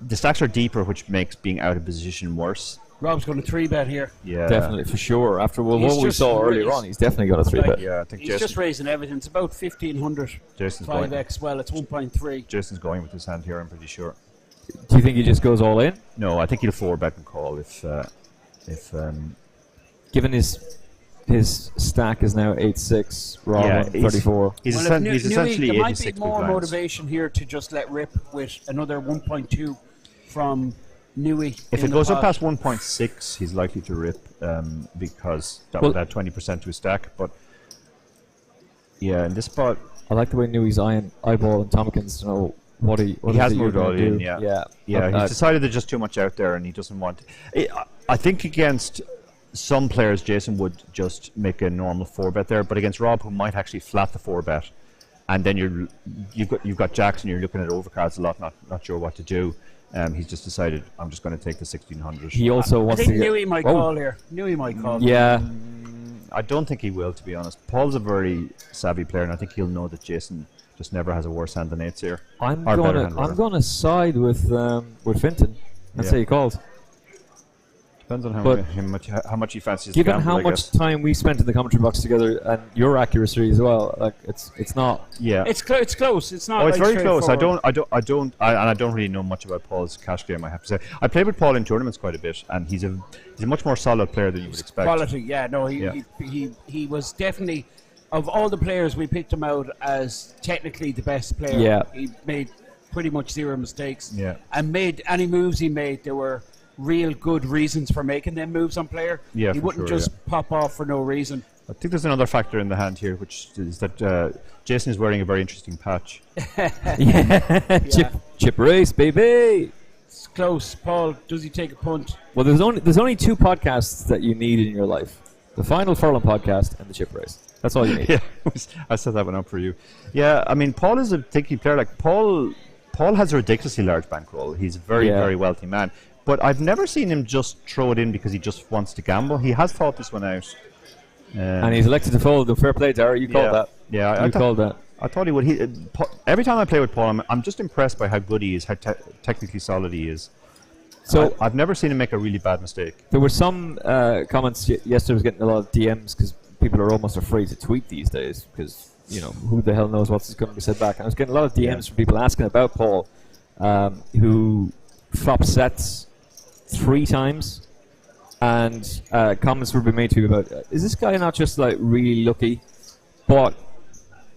Speaker 15: the stacks are deeper, which makes being out of position worse.
Speaker 14: Rob's going to 3-bet here.
Speaker 15: Yeah,
Speaker 13: definitely, for sure. After what we saw earlier on, he's definitely got a 3-bet.
Speaker 15: Yeah, I think
Speaker 14: he's just raising everything. It's about 1,500.
Speaker 15: Jason's
Speaker 14: 5x. Well, it's 1.3.
Speaker 15: Jason's going with his hand here, I'm pretty sure.
Speaker 13: Do you think he just goes all in?
Speaker 15: No, I think he'll 4-bet and call if
Speaker 13: given his stack is now 8-6, Rob 34.
Speaker 15: He's essentially
Speaker 14: there
Speaker 15: 86
Speaker 14: might be more
Speaker 15: blinds.
Speaker 14: motivation here to just let rip with another 1.2 from Newey.
Speaker 15: If
Speaker 14: in
Speaker 15: it
Speaker 14: the
Speaker 15: goes up
Speaker 14: pot.
Speaker 15: past 1.6, he's likely to rip because that
Speaker 13: Well-
Speaker 15: would add 20% to his stack. But yeah, in this spot,
Speaker 13: I like the way Newey's eyeball and Tompkins to know what he
Speaker 15: has
Speaker 13: is it
Speaker 15: moved
Speaker 13: you're
Speaker 15: all
Speaker 13: gonna
Speaker 15: in.
Speaker 13: do.
Speaker 15: Yeah,
Speaker 13: yeah.
Speaker 15: He's decided there's just too much out there, and he doesn't want. I think against some players, Jason would just make a normal 4-bet there, but against Rob, who might actually flat the 4-bet, and then you've got Jackson, you're looking at overcards a lot, not sure what to do. He's just decided I'm just going to take the 1600.
Speaker 13: He also
Speaker 14: I
Speaker 13: wants
Speaker 14: think
Speaker 13: to get.
Speaker 14: Newey might
Speaker 13: Whoa.
Speaker 14: call here. Newey might call.
Speaker 13: Yeah.
Speaker 15: I don't think he will, to be honest. Paul's a very savvy player, and I think he'll know that Jason just never has a worse hand than 8's here.
Speaker 13: I'm
Speaker 15: Or better
Speaker 13: gonna
Speaker 15: hand, rather.
Speaker 13: I'm gonna side with Finton and
Speaker 15: Yeah.
Speaker 13: say he calls.
Speaker 15: Depends on
Speaker 13: But
Speaker 15: how much he fancies. the
Speaker 13: Given
Speaker 15: gamble,
Speaker 13: how
Speaker 15: I
Speaker 13: much
Speaker 15: guess.
Speaker 13: time we spent in the commentary box together and your accuracy as well, like it's not.
Speaker 15: Yeah.
Speaker 14: It's close. It's not.
Speaker 15: Oh, it's
Speaker 14: like
Speaker 15: very close. I
Speaker 14: straightforward.
Speaker 15: don't, and I don't really know much about Paul's cash game. I have to say, I played with Paul in tournaments quite a bit, and he's a much more solid player than you would expect.
Speaker 14: Quality, yeah. No,
Speaker 15: Yeah.
Speaker 14: he was definitely, of all the players, we picked him out as technically the best player.
Speaker 13: Yeah.
Speaker 14: He made pretty much zero mistakes.
Speaker 15: Yeah.
Speaker 14: And made any moves he made, there were real good reasons for making them moves on player.
Speaker 15: Yeah,
Speaker 14: he
Speaker 15: for
Speaker 14: wouldn't
Speaker 15: sure,
Speaker 14: just pop off for no reason.
Speaker 15: I think there's another factor in the hand here, which is that Jason is wearing a very interesting patch.
Speaker 13: Yeah. Chip race, baby.
Speaker 14: It's close. Paul, does he take a punt?
Speaker 13: Well, there's only 2 podcasts that you need in your life: the Final Furlong podcast and the Chip race. That's all you need.
Speaker 15: Yeah, I set that one up for you. Yeah, I mean, Paul is a thicky player. Like Paul has a ridiculously large bankroll. He's a very,
Speaker 13: Yeah.
Speaker 15: very wealthy man. But I've never seen him just throw it in because he just wants to gamble. He has thought this one out.
Speaker 13: And he's elected to fold. The fair play, Dara. You called that.
Speaker 15: Yeah,
Speaker 13: you called that.
Speaker 15: I thought he would. Every time I play with Paul, I'm just impressed by how good he is, how technically solid he is.
Speaker 13: So
Speaker 15: I've never seen him make a really bad mistake.
Speaker 13: There were some comments yesterday. I was getting a lot of DMs because people are almost afraid to tweet these days because who the hell knows what's going to be said back. And I was getting a lot of DMs from people asking about Paul, who flopped sets 3 times, and comments were being made to you about, is this guy not just like really lucky? But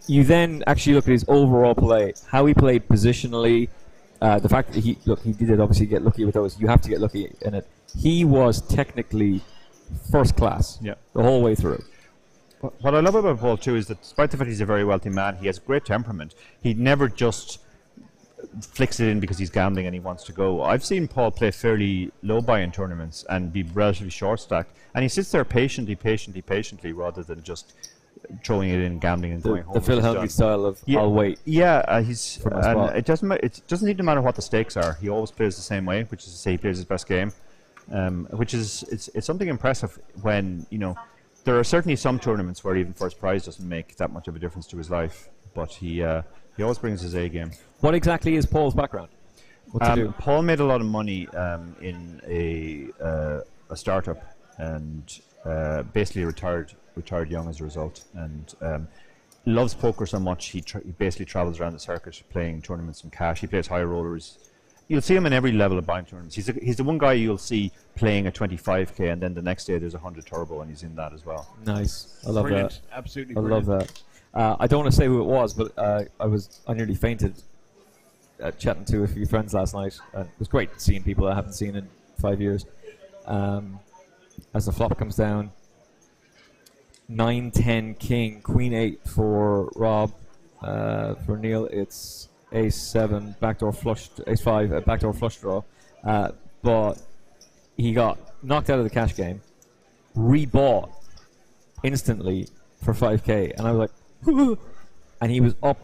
Speaker 13: you then actually look at his overall play, how he played positionally, the fact that he did obviously get lucky with those. You have to get lucky in it. He was technically first class the whole way through.
Speaker 15: What I love about Paul too is that despite the fact he's a very wealthy man, he has great temperament. He never just flicks it in because he's gambling and he wants to go. I've seen Paul play fairly low buy in tournaments and be relatively short stacked, and he sits there patiently rather than just throwing it in, gambling and going home.
Speaker 13: The Phil
Speaker 15: which he's
Speaker 13: Helge
Speaker 15: done.
Speaker 13: style of
Speaker 15: Yeah,
Speaker 13: I'll wait.
Speaker 15: Yeah, he's
Speaker 13: for my
Speaker 15: and
Speaker 13: spot.
Speaker 15: it doesn't need to matter what the stakes are. He always plays the same way, which is to say he plays his best game, which is it's something impressive when there are certainly some tournaments where even first prize doesn't make that much of a difference to his life, but he always brings his A game.
Speaker 13: What exactly is Paul's background? What to do?
Speaker 15: Paul made a lot of money in a startup and basically retired young as a result, and loves poker so much he basically travels around the circuit playing tournaments in cash. He plays high rollers. You'll see him in every level of buying tournaments. He's the one guy you'll see playing a 25k, and then the next day there's a 100 turbo, and he's in that as well.
Speaker 13: Nice. I love
Speaker 14: Brilliant.
Speaker 13: that.
Speaker 14: Absolutely
Speaker 13: I
Speaker 14: brilliant.
Speaker 13: love that. I don't want to say who it was, but I nearly fainted chatting to a few friends last night. It was great seeing people I haven't seen in 5 years. As the flop comes down, 9-10 king, queen 8 for Rob. For Neil, it's ace 7, backdoor flush, ace 5, backdoor flush draw. But he got knocked out of the cash game, rebought instantly for 5k, and I was like, and he was up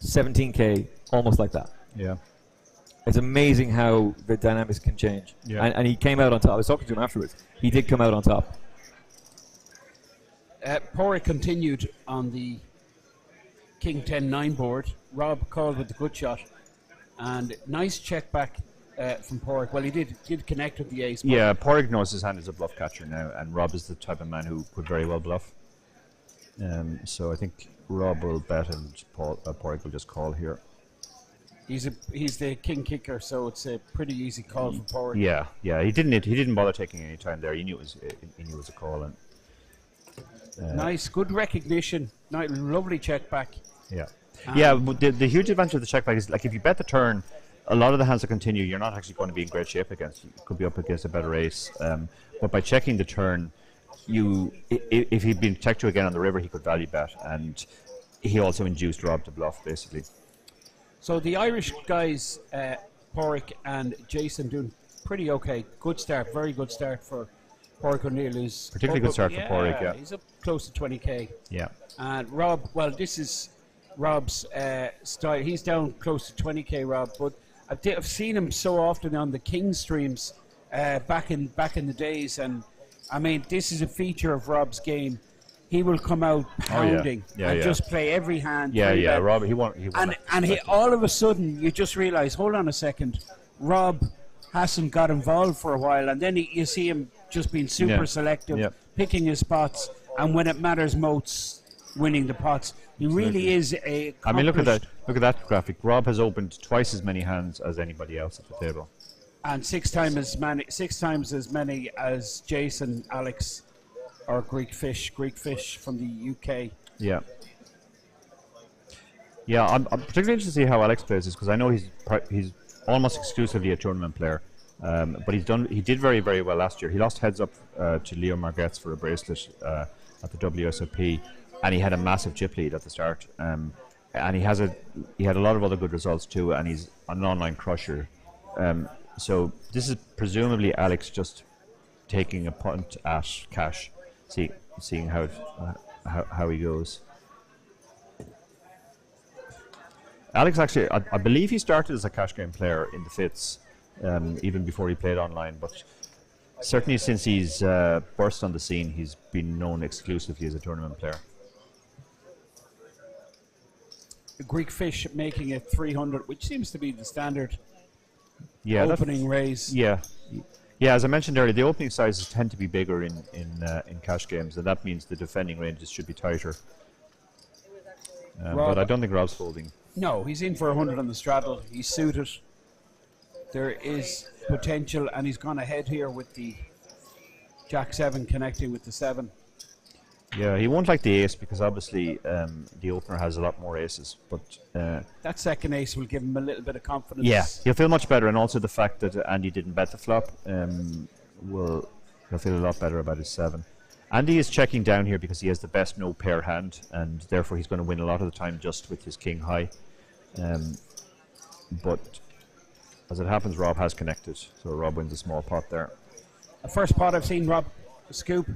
Speaker 13: 17k almost like that.
Speaker 15: Yeah.
Speaker 13: It's amazing how the dynamics can change.
Speaker 15: Yeah.
Speaker 13: And he came out on top. I was talking to him afterwards. He did come out on top.
Speaker 14: Porrick continued on the King 10-9 board. Rob called with the good shot, and nice check back from Porrick. Well, he did connect with the ace.
Speaker 15: Yeah, Porrick knows his hand is a bluff catcher now, and Rob is the type of man who could very well bluff. So I think Rob will bet, and Porrick will just call here.
Speaker 14: He's the king kicker, so it's a pretty easy call for Porrick.
Speaker 15: Yeah. He didn't bother taking any time there. He knew it was a call. And
Speaker 14: Nice, good recognition. Lovely check back.
Speaker 15: yeah. Yeah, but the huge advantage of the check back is, like, if you bet the turn, a lot of the hands that continue, you're not actually going to be in great shape against. You could be up against a better ace. But by checking the turn, if he'd been checked to again on the river, he could value bet, and he also induced Rob to bluff, basically.
Speaker 14: So the Irish guys, Porrick and Jason, doing pretty okay. Good start, very good start for Porrick O'Neill. Who's
Speaker 15: particularly good start for Porrick, yeah.
Speaker 14: He's up close to 20k.
Speaker 15: Yeah.
Speaker 14: And Rob, well, this is Rob's style. He's down close to 20k, Rob, but I've seen him so often on the King streams back in the days, and I mean, this is a feature of Rob's game. He will come out pounding and just play every hand.
Speaker 15: Yeah. Rob, he won't.
Speaker 14: And he, all of a sudden, you just realise, hold on a second, Rob hasn't got involved for a while, and then you see him just being super selective, picking his spots, and when it matters most, winning the pots. He really is a.
Speaker 15: I mean, look at that! Look at that graphic. Rob has opened twice as many hands as anybody else at the table.
Speaker 14: And six times as many as Jason, Alex, or Greek Fish from the UK.
Speaker 15: Yeah. Yeah, I'm particularly interested to see how Alex plays this, because I know he's almost exclusively a tournament player, but he did very, very well last year. He lost heads up to Leo Margetts for a bracelet at the WSOP, and he had a massive chip lead at the start. And he had a lot of other good results too, and he's an online crusher. So this is presumably Alex just taking a punt at cash, seeing how he goes. Alex actually, I believe he started as a cash game player in the Fits, even before he played online. But certainly since he's burst on the scene, he's been known exclusively as a tournament player.
Speaker 14: Greek Fish making it 300, which seems to be the standard.
Speaker 15: Yeah,
Speaker 14: opening raise.
Speaker 15: Yeah. As I mentioned earlier, the opening sizes tend to be bigger in cash games, and that means the defending ranges should be tighter. But I don't think Rob's folding.
Speaker 14: No, he's in for 100 on the straddle. He's suited. There is potential, and he's gone ahead here with the Jack 7 connecting with the 7.
Speaker 15: Yeah, he won't like the ace because obviously the opener has a lot more aces. But
Speaker 14: that second ace will give him a little bit of confidence.
Speaker 15: Yeah, he'll feel much better, and also the fact that Andy didn't bet the flop he'll feel a lot better about his 7. Andy is checking down here because he has the best no pair hand, and therefore he's going to win a lot of the time just with his king high. But as it happens, Rob has connected, so Rob wins a small pot there.
Speaker 14: The first pot I've seen Rob scoop.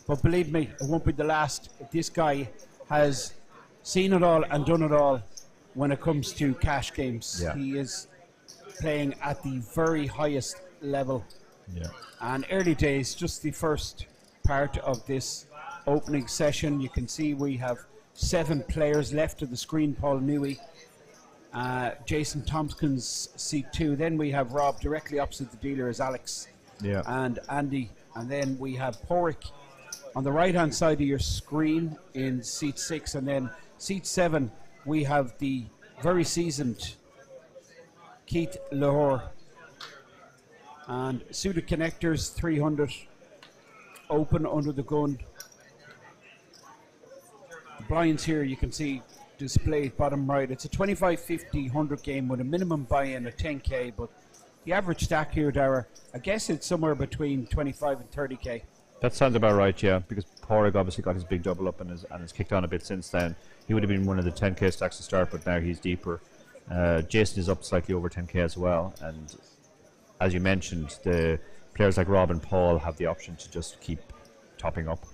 Speaker 14: But believe me, it won't be the last. This guy has seen it all and done it all when it comes to cash games.
Speaker 15: Yeah.
Speaker 14: He is playing at the very highest level.
Speaker 15: Yeah.
Speaker 14: And early days, just the first part of this opening session. You can see we have 7 players left of the screen. Paul Newey, Jason Tompkins, seat 2. Then we have Rob directly opposite the dealer as Alex and Andy. And then we have Porrick on the right hand side of your screen in seat 6, and then seat 7 we have the very seasoned Keith Lahore, and suited connectors 300 open under the gun. The blinds here you can see displayed bottom right. It's a 25, 50, 100 game with a minimum buy-in of 10k, but the average stack here, Dara, I guess it's somewhere between 25 and 30k.
Speaker 15: That sounds about right, yeah, because Porrick obviously got his big double up and has kicked on a bit since then. He would have been one of the 10k stacks to start, but now he's deeper. Jason is up slightly over 10k as well, and as you mentioned, the players like Rob and Paul have the option to just keep topping up.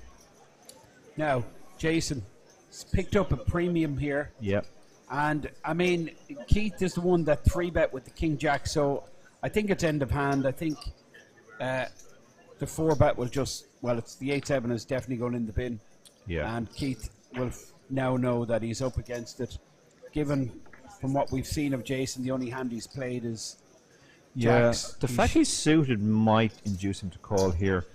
Speaker 14: Now, Jason has picked up a premium here.
Speaker 15: Yeah.
Speaker 14: And, I mean, Keith is the one that 3-bet with the King Jack, so I think it's end of hand. I think the 4-bet will just, well, it's the 8-7 is definitely going in the bin.
Speaker 15: Yeah.
Speaker 14: And Keith will now know that he's up against it. Given from what we've seen of Jason, the only hand he's played is Jacks.
Speaker 15: The fact he's suited might induce him to call here.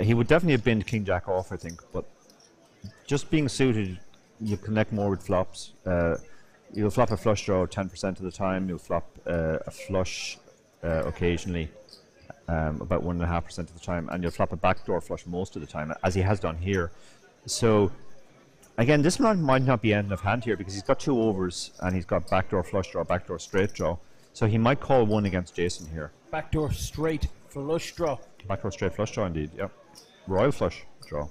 Speaker 15: He would definitely have been King Jack off, I think, but just being suited, you connect more with flops. You'll flop a flush draw 10% of the time. You'll flop a flush occasionally, about 1.5% of the time, and you'll flop a backdoor flush most of the time, as he has done here. So again, this one might not be end of hand here because he's got 2 overs and he's got backdoor flush draw, backdoor straight draw. So he might call one against Jason here.
Speaker 14: Backdoor straight flush draw.
Speaker 15: Backdoor straight flush draw indeed, yep. Royal flush draw.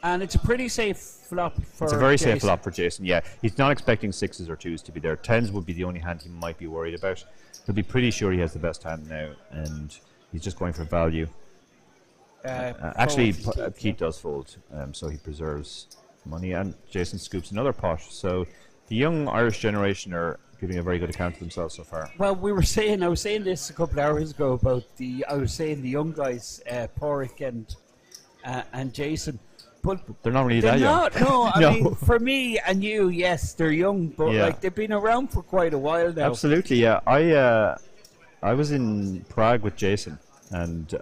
Speaker 14: And it's a pretty safe flop for
Speaker 15: It's a very
Speaker 14: Jason.
Speaker 15: safe flop for Jason, yeah. He's not expecting 6s or 2s to be there. 10s would be the only hand he might be worried about. He'll be pretty sure he has the best hand now, and he's just going for value. Actually, Keith does fold, so he preserves money, and Jason scoops another pot. So the young Irish generation are giving a very good account of themselves so far.
Speaker 14: Well, I was saying this a couple of hours ago about the young guys, Porrick and Jason. But
Speaker 15: they're not really that young.
Speaker 14: No, I
Speaker 15: No.
Speaker 14: mean, for me and you, yes, they're young, but
Speaker 15: Yeah.
Speaker 14: like they've been around for quite a while now.
Speaker 15: Absolutely, yeah. I was in Prague with Jason, and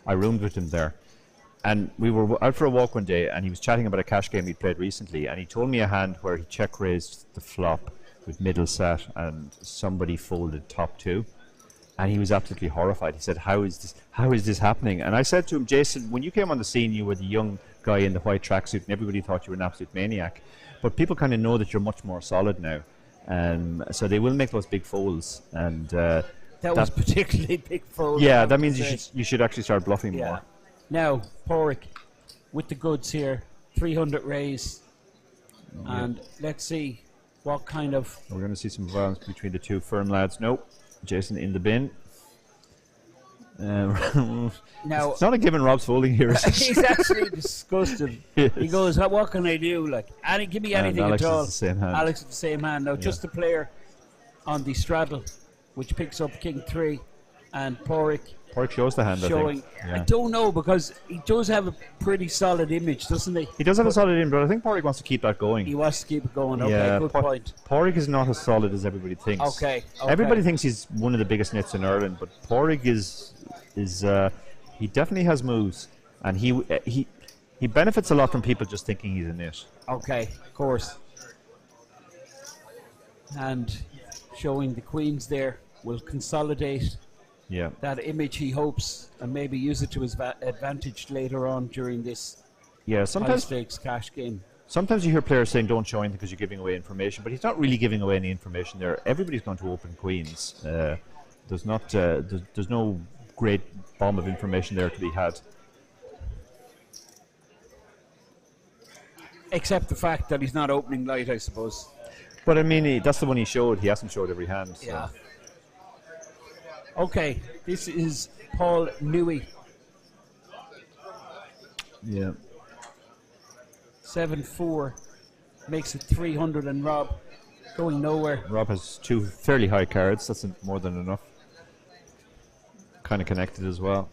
Speaker 15: I roomed with him there. And we were out for a walk one day, and he was chatting about a cash game he'd played recently, and he told me a hand where he check raised the flop with middle set, and somebody folded top 2. And he was absolutely horrified. He said, how is this happening? And I said to him, Jason, when you came on the scene, you were the young guy in the white tracksuit, and everybody thought you were an absolute maniac. But people kind of know that you're much more solid now. So they will make those big folds. And
Speaker 14: that was particularly big fold.
Speaker 15: Yeah, that means you should actually start bluffing more.
Speaker 14: Now, Porrick with the goods here, 300 raise. And let's see what kind of...
Speaker 15: We're going to see some violence between the two firm lads. Nope. Jason in the bin.
Speaker 14: Now,
Speaker 15: it's not a given Rob's folding here.
Speaker 14: He's actually disgusted. He goes, what can I do? Like, give me anything
Speaker 15: Alex
Speaker 14: at all.
Speaker 15: is the same hand.
Speaker 14: Alex is the same hand. Now, just the player on the straddle, which picks up King 3, and Porrick
Speaker 15: shows the hand,
Speaker 14: showing.
Speaker 15: I think. Yeah.
Speaker 14: I don't know, because he does have a pretty solid image, doesn't he?
Speaker 15: He does have a solid image, but I think Porrick wants to keep that going.
Speaker 14: He wants to keep it going. Okay,
Speaker 15: Yeah,
Speaker 14: good point.
Speaker 15: Porrick is not as solid as everybody thinks.
Speaker 14: Okay.
Speaker 15: Everybody thinks he's one of the biggest nits in Ireland, but Porrick is he definitely has moves, and he benefits a lot from people just thinking he's a nit.
Speaker 14: Okay, of course. And showing the queens there will consolidate that image, he hopes, and maybe use it to his advantage later on during this
Speaker 15: sometimes
Speaker 14: high-stakes cash game.
Speaker 15: Sometimes you hear players saying don't show anything because you're giving away information, but he's not really giving away any information there. Everybody's going to open queens. There's no great bomb of information there to be had.
Speaker 14: Except the fact that he's not opening light, I suppose.
Speaker 15: But I mean, that's the one he showed. He hasn't showed every hand. So.
Speaker 14: Yeah. Okay, this is Paul Newey.
Speaker 15: Yeah.
Speaker 14: 7-4 makes it 300, and Rob going nowhere.
Speaker 15: Rob has 2 fairly high cards. That's more than enough. Kind of connected as well.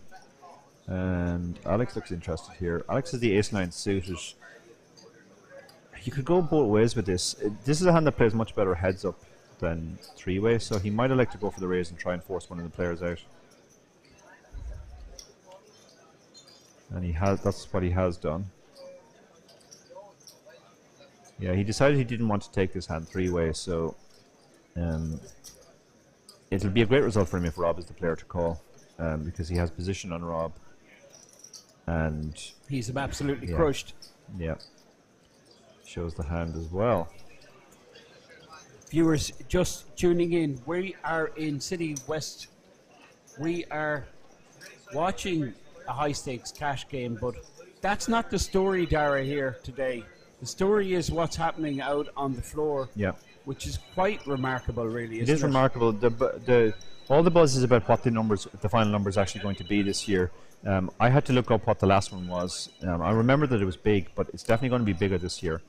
Speaker 15: And Alex looks interested here. Alex has the ace-9 suited. You could go both ways with this. This is a hand that plays much better heads up than 3-way, so he might elect to go for the raise and try and force one of the players out. And that's what he has done. Yeah, he decided he didn't want to take this hand 3-way, so it'll be a great result for him if Rob is the player to call, because he has position on Rob. And
Speaker 14: he's absolutely crushed.
Speaker 15: Yeah. Shows the hand as well.
Speaker 14: Viewers just tuning in, we are in City West. We are watching a high-stakes cash game, but that's not the story, Dara, here today. The story is what's happening out on the floor, which is quite remarkable, really.
Speaker 15: It is remarkable. All the buzz is about what the final number is actually going to be this year. I had to look up what the last one was. I remember that it was big, but it's definitely going to be bigger this year.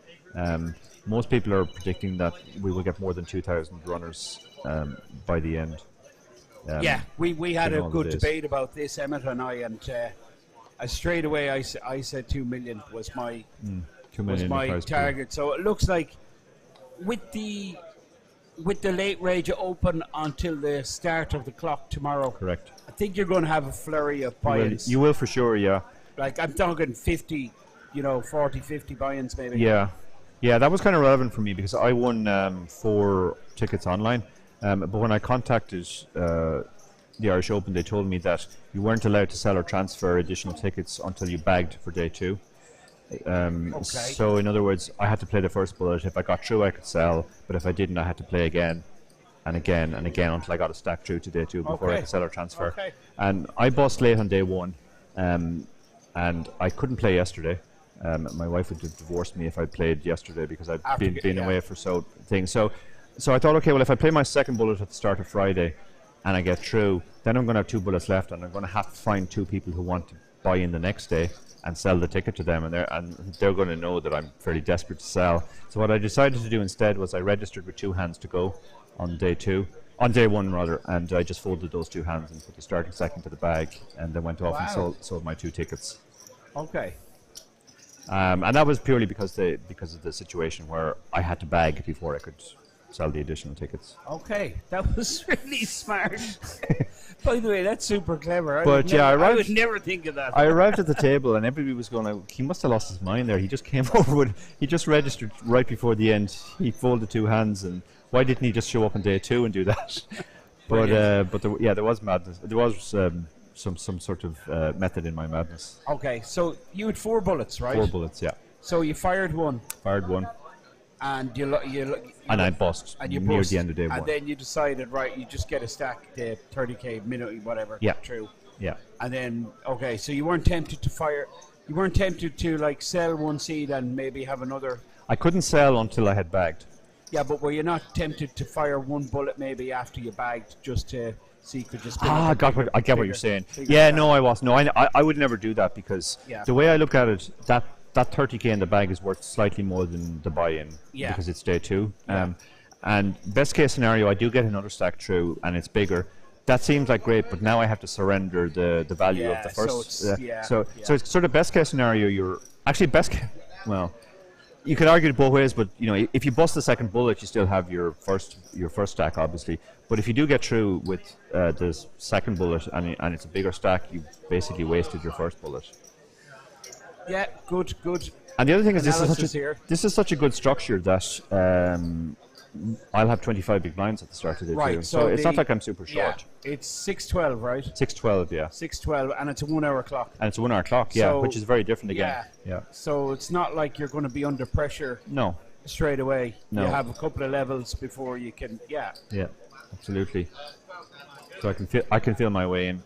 Speaker 15: Most people are predicting that we will get more than 2,000 runners by the end.
Speaker 14: We had a good debate about this, Emmett and I, and straight away I said 2 million was my
Speaker 15: 2 million
Speaker 14: target. So it looks like with the late range open until the start of the clock tomorrow.
Speaker 15: Correct.
Speaker 14: I think you're going to have a flurry of buy-ins.
Speaker 15: You will for sure, yeah.
Speaker 14: Like I'm talking 50, 40, 50 buy-ins maybe.
Speaker 15: Yeah, that was kind of relevant for me because I won 4 tickets online. But when I contacted the Irish Open, they told me that you weren't allowed to sell or transfer additional tickets until you bagged for day 2. So in other words, I had to play the first bullet. If I got through, I could sell, but if I didn't, I had to play again. again until I got a stack through to day 2 before I
Speaker 14: Okay.
Speaker 15: could sell or transfer.
Speaker 14: Okay.
Speaker 15: And I bust late on day 1, and I couldn't play yesterday. My wife would have divorced me if I played yesterday because I'd been away for so I thought, okay, well, if I play my second bullet at the start of Friday and I get through, then I'm going to have 2 bullets left, and I'm going to have to find 2 people who want to buy in the next day and sell the ticket to them, and they're going to know that I'm fairly desperate to sell. So what I decided to do instead was I registered with 2 hands to go on day 1 rather, and I just folded those 2 hands and put the starting stack into the bag, and then went off and sold my 2 tickets.
Speaker 14: Okay.
Speaker 15: And that was purely because of the situation where I had to bag before I could sell the additional tickets.
Speaker 14: Okay, that was really smart. By the way, that's super clever.
Speaker 15: I
Speaker 14: would never think of that.
Speaker 15: I arrived at the table and everybody was going, he must have lost his mind there. He just came over he just registered right before the end. He folded 2 hands, and why didn't he just show up on day 2 and do that? But there was madness. There was some sort of method in my madness.
Speaker 14: Okay, so you had 4 bullets, right?
Speaker 15: 4 bullets, yeah.
Speaker 14: So you fired 1.
Speaker 15: Fired 1.
Speaker 14: And
Speaker 15: and I bust near the end of day 1.
Speaker 14: And then you decided, right, you just get a stack, the 30k minute, whatever.
Speaker 15: Yeah.
Speaker 14: True.
Speaker 15: Yeah.
Speaker 14: And then, okay, so you weren't tempted to fire, you weren't tempted to like sell 1 seed and maybe have another.
Speaker 15: I couldn't sell until I had bagged.
Speaker 14: Yeah, but were you not tempted to fire 1 bullet maybe after you bagged just to see you could just?
Speaker 15: I get what you're saying. Yeah, no, I was. No, I would never do that because the way I look at it, that 30k in the bag is worth slightly more than the buy-in because it's day 2. And best case scenario, I do get another stack through and it's bigger. That seems like great, but now I have to surrender the value of the first. So it's sort of best case scenario. You're actually well, you could argue it both ways, but if you bust the second bullet, you still have your first stack, obviously. But if you do get through with the second bullet and it's a bigger stack, you basically wasted your first bullet.
Speaker 14: Yeah, good.
Speaker 15: And the other thing is this is such a good structure that I'll have 25 big blinds at the start of the day. So it's not like I'm super short.
Speaker 14: Yeah, it's 6:12, right?
Speaker 15: 6:12, yeah.
Speaker 14: 6:12, and it's a 1 hour clock.
Speaker 15: And it's a 1 hour clock, yeah, which is very different again. Yeah.
Speaker 14: So it's not like you're going to be under pressure.
Speaker 15: No.
Speaker 14: Straight away.
Speaker 15: No.
Speaker 14: You have a couple of levels before you can. Yeah.
Speaker 15: Yeah, absolutely. So I can feel my way in.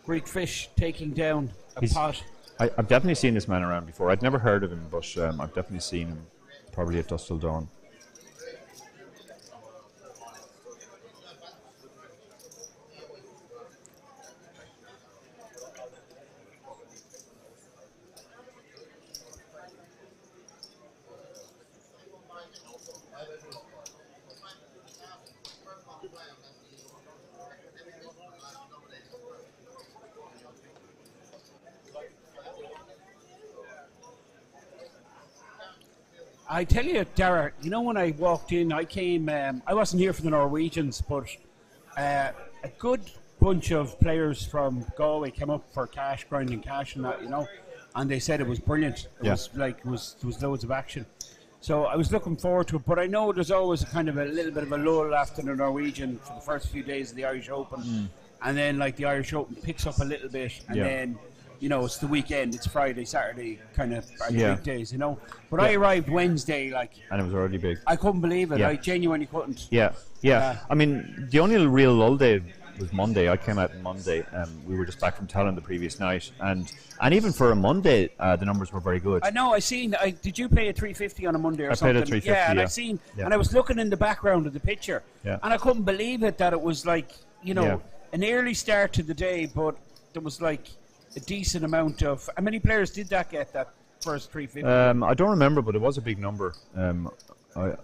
Speaker 14: Greek fish taking down a pot.
Speaker 15: I've definitely seen this man around before. I'd never heard of him, but I've definitely seen him probably at dusk till dawn.
Speaker 14: I tell you, Dara, when I walked in, I came, I wasn't here for the Norwegians, but a good bunch of players from Galway came up for cash, grinding cash and that, and they said it was brilliant. It was like, there was loads of action. So I was looking forward to it, but I know there's always a little bit of a lull after the Norwegian for the first few days of the Irish Open. And then the Irish Open picks up a little bit, and then it's the weekend, it's Friday, Saturday, kind of are the big days, But I arrived Wednesday,
Speaker 15: and it was already big.
Speaker 14: I couldn't believe it. I genuinely couldn't.
Speaker 15: Yeah. I mean, the only real lull day was Monday. I came out on Monday, and we were just back from Tallinn the previous night, and even for a Monday, the numbers were very good.
Speaker 14: I know. I seen. Did you play a 350 on a Monday or something?
Speaker 15: I played a 350.
Speaker 14: Yeah, and I seen, and I was looking in the background of the picture, and I couldn't believe it that it was an early start to the day, but there was a decent amount of. How many players did that get that first 350?
Speaker 15: I don't remember, but it was a big number. I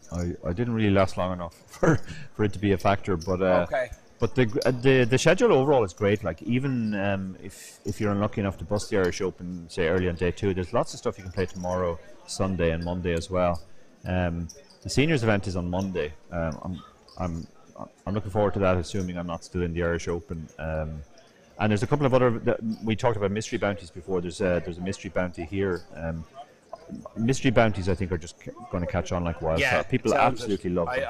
Speaker 15: didn't really last long enough for it to be a factor, but
Speaker 14: okay.
Speaker 15: But the schedule overall is great. Even if you're unlucky enough to bust the Irish Open, say early on day 2, there's lots of stuff you can play tomorrow, Sunday, and Monday as well. The seniors event is on Monday. I'm looking forward to that, assuming I'm not still in the Irish Open. And there's a couple of other. We talked about mystery bounties before. There's a mystery bounty here. Mystery bounties, I think, are just going to catch on like wildfire.
Speaker 14: Yeah,
Speaker 15: people absolutely love them.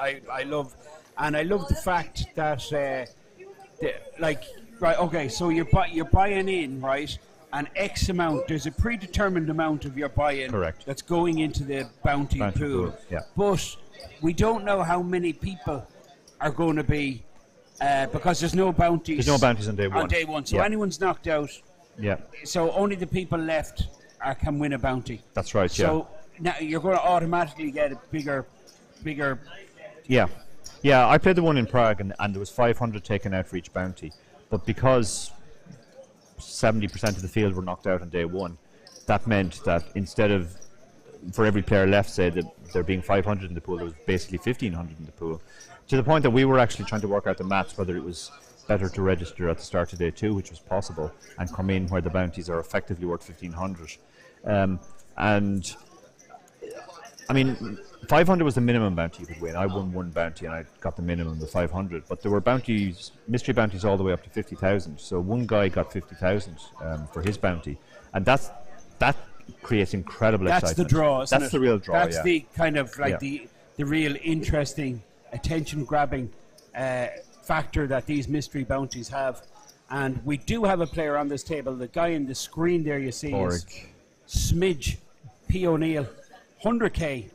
Speaker 14: I love the fact that right. Okay, so you're buying in, right? an X amount. There's a predetermined amount of your buy-in
Speaker 15: Correct.
Speaker 14: that's going into the bounty pool.
Speaker 15: Yeah.
Speaker 14: But we don't know how many people are going to be because there's no bounties.
Speaker 15: There's no bounties on day one.
Speaker 14: On day one, so
Speaker 15: Yeah.
Speaker 14: anyone's knocked out.
Speaker 15: Yeah.
Speaker 14: So only the people left can win a bounty.
Speaker 15: That's right.
Speaker 14: So now you're going to automatically get a bigger.
Speaker 15: Yeah. Yeah, I played the one in Prague, and there was 500 taken out for each bounty. But because 70% of the field were knocked out on day one, that meant that instead of, for every player left, say, that there being 500 in the pool, there was basically 1,500 in the pool. To the point that we were actually trying to work out the maths, whether it was better to register at the start of day two, which was possible, and come in where the bounties are effectively worth 1,500. And, I mean, 500 was the minimum bounty you could win. I won one bounty and I got the minimum of 500. But there were bounties, mystery bounties, all the way up to 50,000. So one guy got 50,000 for his bounty, and that creates incredible excitement.
Speaker 14: That's the draw, isn't it?
Speaker 15: That's the real draw.
Speaker 14: That's
Speaker 15: yeah.
Speaker 14: the kind of like
Speaker 15: Yeah.
Speaker 14: the real interesting, attention-grabbing factor that these mystery bounties have. And we do have a player on this table. The guy in the screen there you see is Smidge P. O'Neill, 100k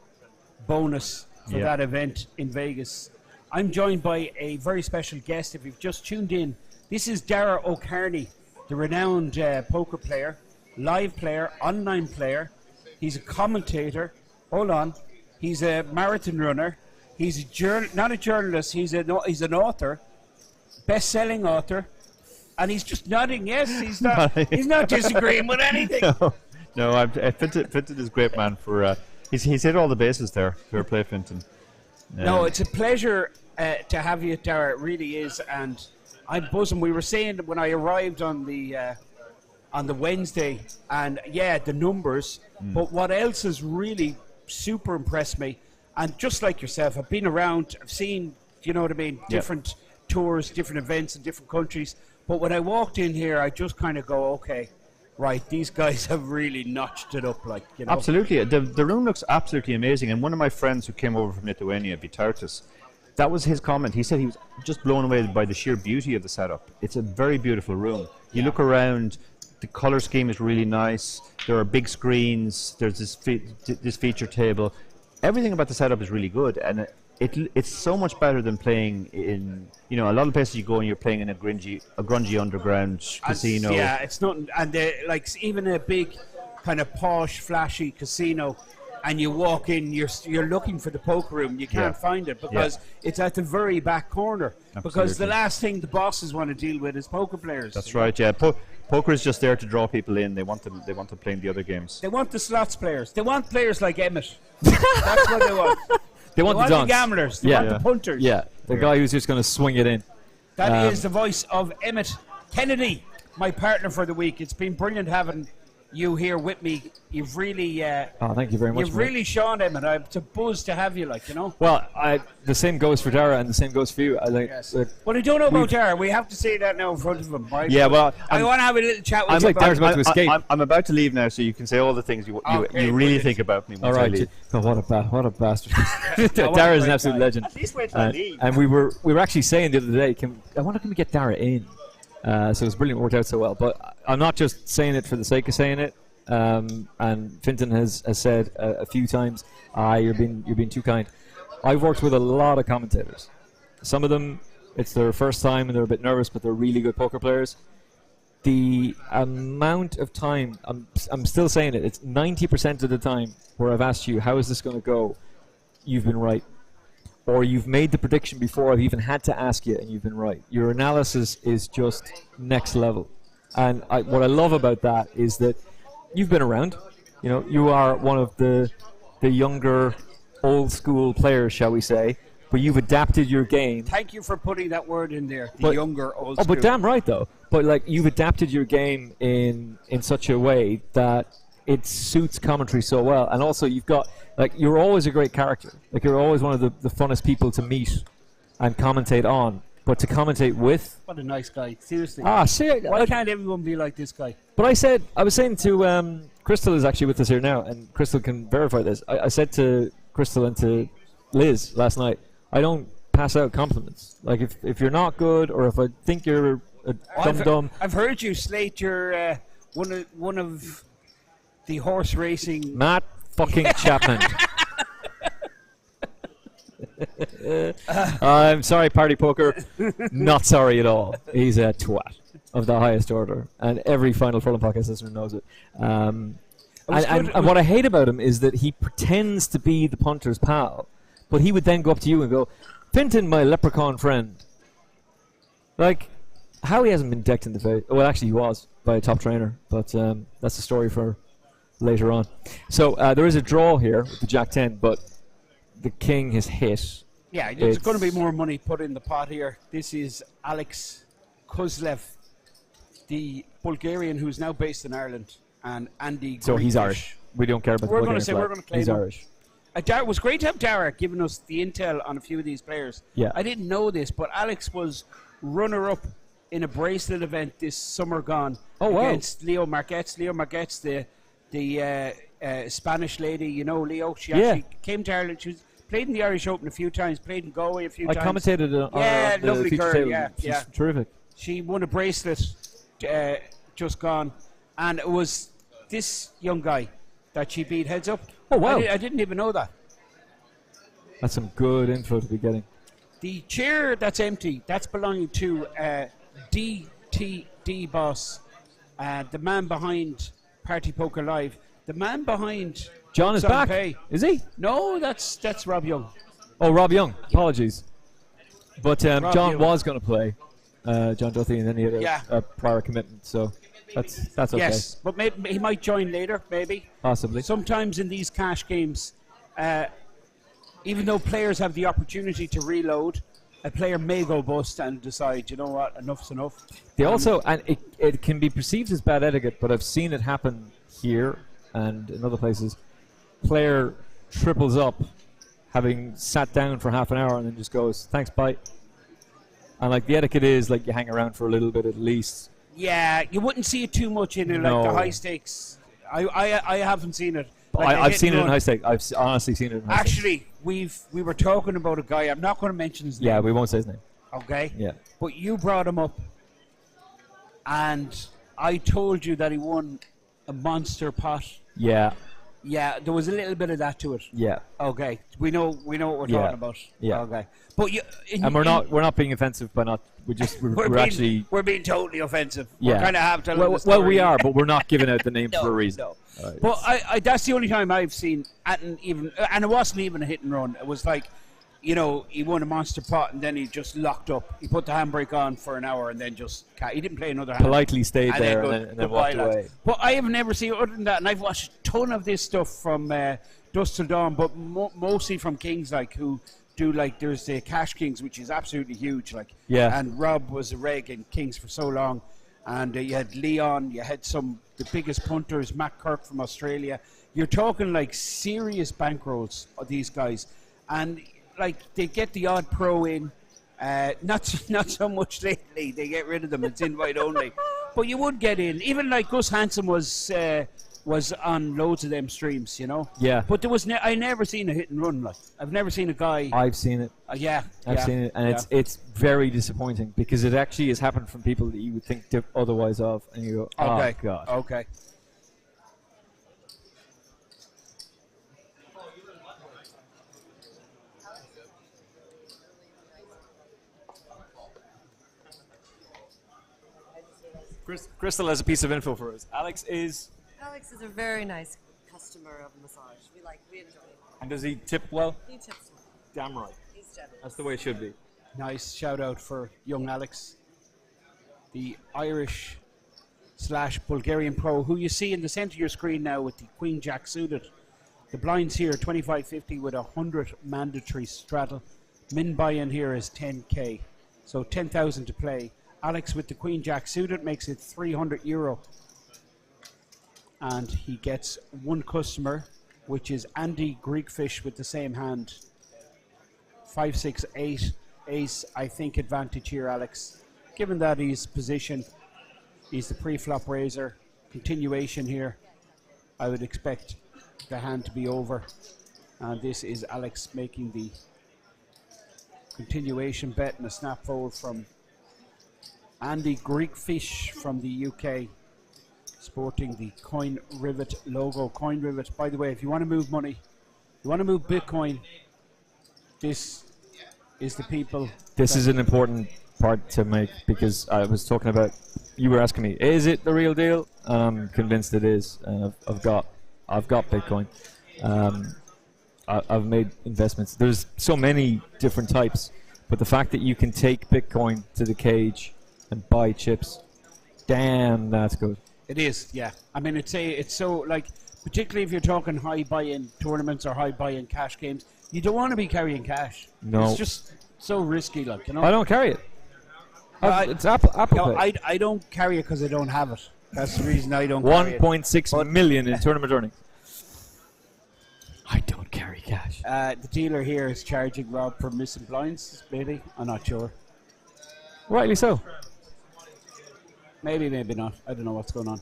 Speaker 14: bonus for that event in Vegas. I'm joined by a very special guest. If you've just tuned in, this is Dara O'Carney, the renowned poker player, live player, online player. He's a commentator. Hold on. He's a marathon runner. He's not a journalist. He's an author, best-selling author, and he's just nodding. Yes, he's not. He's not disagreeing with anything.
Speaker 15: No, Finton is a great man for. He's hit all the bases there. Fair play, Finton.
Speaker 14: No, it's a pleasure to have you, Dara. It really is, and I'm buzzing. We were saying when I arrived on the Wednesday, and yeah, the numbers. But what else has really super impressed me, and just like yourself, I've been around, I've seen, you know what I mean, different tours, different events in different countries. But when I walked in here, I just kind of go, okay, right, these guys have really notched it up, like, you know.
Speaker 15: Absolutely, the room looks absolutely amazing. And one of my friends who came over from Lithuania, Vytautas, that was his comment. He said he was just blown away by the sheer beauty of the setup. It's a very beautiful room. You look around, the color scheme is really nice. There are big screens. There's this feature table. Everything about the setup is really good, and it's so much better than playing in, you know, a lot of places you go and you're playing in a grungy underground casino.
Speaker 14: Yeah, it's not, and like even a big kind of posh, flashy casino, and you walk in, you're looking for the poker room, you can't find it because it's at the very back corner.
Speaker 15: Absolutely.
Speaker 14: Because the last thing the bosses want to deal with is poker players.
Speaker 15: That's right. Yeah, poker is just there to draw people in. They want them playing the other games.
Speaker 14: They want the slots players. They want players like Emmett. That's what they want.
Speaker 13: They want the dunks.
Speaker 14: gamblers. They want the punters.
Speaker 13: Yeah, the guy who's just going to swing it in.
Speaker 14: That is the voice of Emmett Kennedy, my partner for the week. It's been brilliant having you here with me. You've really
Speaker 13: thank you very much.
Speaker 14: You've really shone, Emmett. It's a buzz to have you, like, you know.
Speaker 13: Well, the same goes for Dara, and the same goes for you. I think.
Speaker 14: Yes. Well, I don't know about Dara. We have to say that now in front of him, right?
Speaker 15: Yeah, well,
Speaker 14: I want to have a little chat with
Speaker 13: I'm
Speaker 14: you.
Speaker 13: like Dara's about to escape.
Speaker 15: I'm about to leave now, so you can say all the things you really think about me.
Speaker 13: All
Speaker 15: Once I
Speaker 13: right.
Speaker 15: leave.
Speaker 13: Oh, what a bastard. Dara is an absolute legend.
Speaker 14: At least wait till I leave.
Speaker 13: And we were actually saying the other day, can we get Dara in? So it's brilliant. It worked out so well. But I'm not just saying it for the sake of saying it. And Finton has said a few times, you're being too kind. I've worked with a lot of commentators. Some of them, it's their first time and they're a bit nervous, but they're really good poker players. The amount of time, I'm still saying it, it's 90% of the time where I've asked you, how is this going to go? You've been right. Or you've made the prediction before I've even had to ask you and you've been right. Your analysis is just next level. And what I love about that is that you've been around. You know, you are one of the younger, old school players, shall we say, but you've adapted your game.
Speaker 14: Thank you for putting that word in there, the younger, old school.
Speaker 13: Oh, but damn right, though. But, like, you've adapted your game in such a way that it suits commentary so well. And also, you've got, like, you're always a great character. Like, you're always one of the funnest people to meet and commentate on. But to commentate with...
Speaker 14: What a nice guy. Seriously.
Speaker 13: Why
Speaker 14: can't everyone be like this guy?
Speaker 13: But I was saying to... Crystal is actually with us here now, and Crystal can verify this. I said to Crystal and to Liz last night, I don't pass out compliments. Like, if you're not good, or if I think you're a dum-dum...
Speaker 14: I've heard you slate your one of the horse racing.
Speaker 13: Matt fucking Chapman. I'm sorry, Party Poker. Not sorry at all. He's a twat of the highest order, and every Final Furlong podcast listener knows it. And what I hate about him is that he pretends to be the punter's pal, but he would then go up to you and go, "Finton, my leprechaun friend." Like, how he hasn't been decked in the face. Well, actually, he was by a top trainer, but that's a story for later on. So there is a draw here with the Jack 10, but the king has hit.
Speaker 14: Yeah, there's going to be more money put in the pot here. This is Alex Kozlev, the Bulgarian who's now based in Ireland, and Andy.
Speaker 13: So he's
Speaker 14: Greenfish.
Speaker 13: Irish. We don't care about
Speaker 14: We're
Speaker 13: the
Speaker 14: going to
Speaker 13: Bulgarian
Speaker 14: say
Speaker 13: flag.
Speaker 14: we're going to claim
Speaker 13: He's
Speaker 14: him.
Speaker 13: Irish.
Speaker 14: It was great to have Dara giving us the intel on a few of these players.
Speaker 13: Yeah.
Speaker 14: I didn't know this, but Alex was runner-up in a bracelet event this summer gone against Leo Marquez. Leo Marquez, the Spanish lady, you know, Leo. She actually came to Ireland. She played in the Irish Open a few times, played in Galway a few times.
Speaker 13: I commentated on the
Speaker 14: lovely
Speaker 13: feature
Speaker 14: girl,
Speaker 13: table. She's
Speaker 14: yeah.
Speaker 13: terrific.
Speaker 14: She won a bracelet just gone, and it was this young guy that she beat heads up.
Speaker 13: Oh, wow.
Speaker 14: I didn't even know that.
Speaker 13: That's some good info to be getting.
Speaker 14: The chair that's empty, that's belonging to DTD Boss, the man behind Party Poker Live, the man behind
Speaker 13: John is
Speaker 14: Simon
Speaker 13: back.
Speaker 14: Pay.
Speaker 13: Is he?
Speaker 14: No, that's Rob Young.
Speaker 13: Oh, Rob Young. Apologies. But
Speaker 14: Rob
Speaker 13: John
Speaker 14: Young.
Speaker 13: was going to play, John Duthie, and then he had a prior commitment, so that's okay.
Speaker 14: Yes, but maybe he might join later, maybe.
Speaker 13: Possibly.
Speaker 14: Sometimes in these cash games, even though players have the opportunity to reload, a player may go bust and decide, you know what, enough's enough.
Speaker 13: They also, and it can be perceived as bad etiquette, but I've seen it happen here and in other places. Player triples up, having sat down for half an hour, and then just goes, "Thanks, bye." And like the etiquette is, like you hang around for a little bit at least.
Speaker 14: Yeah, you wouldn't see it too much in
Speaker 13: No.
Speaker 14: like the high stakes. I haven't seen it. Like
Speaker 13: I've seen it in high stake. I've honestly seen it in high stakes.
Speaker 14: Actually, we were talking about a guy. I'm not going to mention his name.
Speaker 13: Yeah, we won't say his name.
Speaker 14: Okay.
Speaker 13: Yeah.
Speaker 14: But you brought him up, and I told you that he won a monster pot.
Speaker 13: Yeah.
Speaker 14: Yeah, there was a little bit of that to it.
Speaker 13: Yeah.
Speaker 14: Okay, we know what we're
Speaker 13: Yeah.
Speaker 14: talking about.
Speaker 13: Yeah.
Speaker 14: Okay, but
Speaker 13: And we're not being offensive by not.
Speaker 14: we're being totally offensive.
Speaker 13: Yeah.
Speaker 14: We're kind of half telling
Speaker 13: well,
Speaker 14: the story.
Speaker 13: well, we are, but we're not giving out the name
Speaker 14: No,
Speaker 13: for a reason.
Speaker 14: no. But I that's the only time I've seen, and it wasn't even a hit and run. It was like, you know, he won a monster pot and then he just locked up. He put the handbrake on for an hour and then just he didn't play another hand.
Speaker 13: Politely stayed there and then walked
Speaker 14: goodbye, lads.
Speaker 13: away.
Speaker 14: But I have never seen other than that, and I've watched a ton of this stuff from Dusk Till Dawn, but mostly from Kings, like who do like there's the Cash Kings, which is absolutely huge, like
Speaker 13: Yeah.
Speaker 14: And Rob was a reg in Kings for so long, and you had Leon, you had the biggest punters, Matt Kirk from Australia. You're talking like serious bankrolls of these guys, and like they get the odd pro in, not so much lately. They get rid of them. It's invite only, but you would get in. Even like Gus Hansen was on loads of them streams, you know.
Speaker 13: Yeah.
Speaker 14: But there was I never seen a hit and run. Like I've never seen a guy.
Speaker 13: I've seen it.
Speaker 14: I've
Speaker 13: seen it, and it's very disappointing because it actually has happened from people that you would think otherwise of, and you go, "Oh
Speaker 14: Okay.
Speaker 13: God."
Speaker 14: Okay.
Speaker 13: Crystal has a piece of info for us. Alex is
Speaker 18: Alex is a very nice customer of massage. We enjoy it.
Speaker 13: And does he tip well?
Speaker 18: He tips well.
Speaker 13: Damn right.
Speaker 18: He's generous.
Speaker 13: That's the way it should be.
Speaker 14: Nice shout out for young Alex, the Irish / Bulgarian pro, who you see in the centre of your screen now with the Queen Jack suited. The blinds here 25.50 with 100 mandatory straddle. Min buy-in here is 10k, so 10,000 to play. Alex with the Queen Jack suited makes it €300, and he gets one customer, which is Andy Greekfish with the same hand. 5, 6, 8 ace, I think, advantage here, Alex. Given that he's positioned, he's the pre-flop raiser. Continuation here, I would expect the hand to be over. And this is Alex making the continuation bet and a snap fold from Andy Greekfish from the UK. sporting the Coin Rivet logo. Coin Rivet, by the way, if you want to move money, you want to move Bitcoin, this is the people.
Speaker 13: This is an important part to make, because I was talking about, you were asking me, is it the real deal? And I'm convinced it is. And I've got Bitcoin. I've made investments. There's so many different types, but the fact that you can take Bitcoin to the cage and buy chips, damn, that's good.
Speaker 14: It is, yeah. I mean, it's so, like, particularly if you're talking high buy-in tournaments or high buy-in cash games, you don't want to be carrying cash.
Speaker 13: No.
Speaker 14: It's just so risky, like, you know.
Speaker 13: I don't carry it. It's Apple Pay.
Speaker 14: I don't carry it because I don't have it. That's the reason I don't carry it.
Speaker 13: 1.6 million in tournament earnings. I don't carry cash.
Speaker 14: The dealer here is charging Rob for missing blinds, maybe. I'm not sure.
Speaker 13: Rightly so.
Speaker 14: Maybe, maybe not. I don't know what's going on.